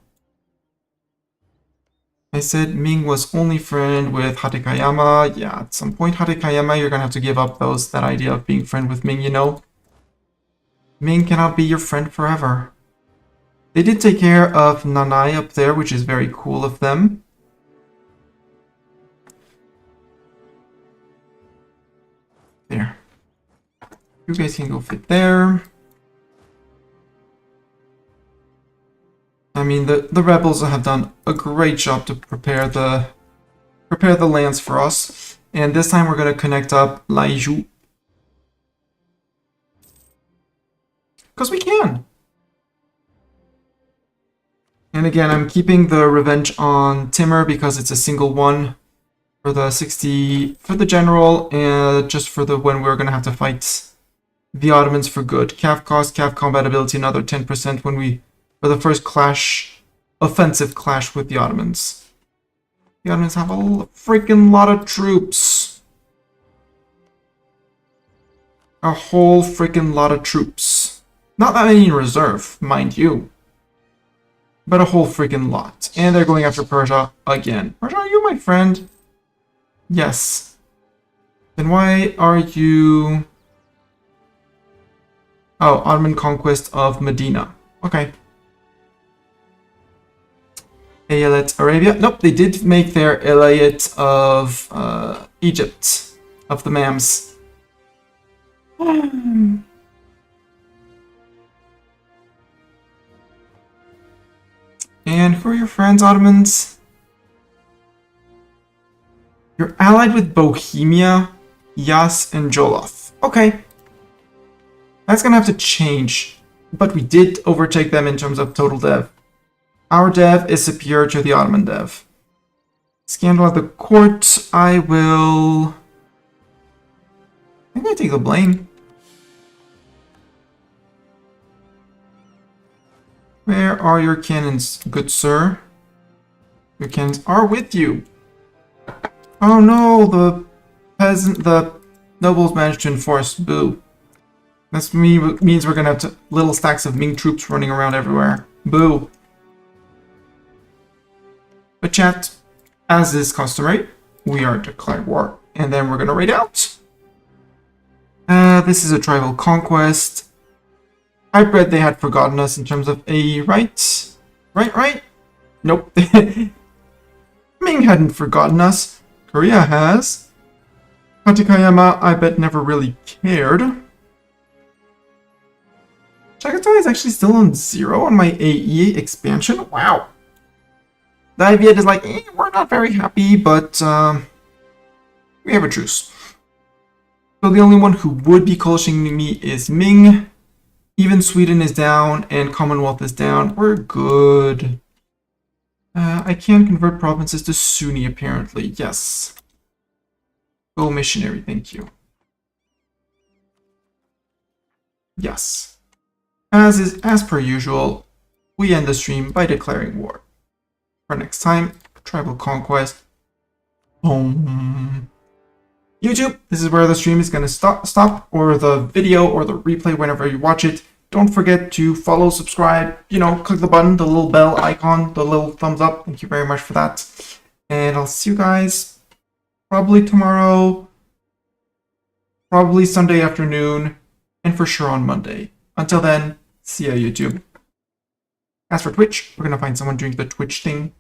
I said Ming was only friend with Hatekayama. Yeah, at some point, Hatekayama, you're gonna have to give up that idea of being friend with Ming, you know? Ming cannot be your friend forever. They did take care of Nanai up there, which is very cool of them. There. You guys can go fit there. I mean, the rebels have done a great job to prepare the lands for us. And this time we're going to connect up Laiju. Because we can. And again, I'm keeping the revenge on Timur because it's a single one for the 60 for the general, and just for the when we're going to have to fight the Ottomans for good. Cav cost, Cav combat ability, another 10% when we for the first clash, offensive clash with the Ottomans. The Ottomans have a freaking lot of troops. A whole freaking lot of troops. Not that many in reserve, mind you. But a whole freaking lot. And they're going after Persia again. Persia, are you my friend? Yes. Then why are you... Oh, Ottoman conquest of Medina. Okay. Eyalet Arabia. Nope, they did make their Elayat of Egypt. Of the Mams. And who are your friends, Ottomans? You're allied with Bohemia, Yas, and Jolof. Okay. That's gonna have to change. But we did overtake them in terms of total dev. Our dev is superior to the Ottoman dev. Scandal at the court, I will... I'm gonna take the blame. Where are your cannons, good sir? Your cannons are with you. Oh no, the nobles managed to enforce. Boo. This means we're gonna have little stacks of Ming troops running around everywhere. Boo. But chat, as is customary, we are declaring war, and then we're gonna raid out. This is a tribal conquest. I read they had forgotten us in terms of a right? Right? Nope. Ming hadn't forgotten us. Korea has. Hatekayama, I bet, never really cared. Chagatai is actually still on 0 on my AE expansion. Wow. The Iviet is like, we're not very happy, but we have a truce. So the only one who would be coalitioning me is Ming. Even Sweden is down, and Commonwealth is down. We're good. I can convert provinces to Sunni, apparently. Yes. Go missionary, thank you. Yes. As per usual, we end the stream by declaring war. For next time, tribal conquest. Boom. YouTube, this is where the stream is going to stop, or the video, or the replay whenever you watch it. Don't forget to follow, subscribe, click the button, the little bell icon, the little thumbs up. Thank you very much for that. And I'll see you guys probably tomorrow, probably Sunday afternoon, and for sure on Monday. Until then, see ya, YouTube. As for Twitch, we're going to find someone doing the Twitch thing.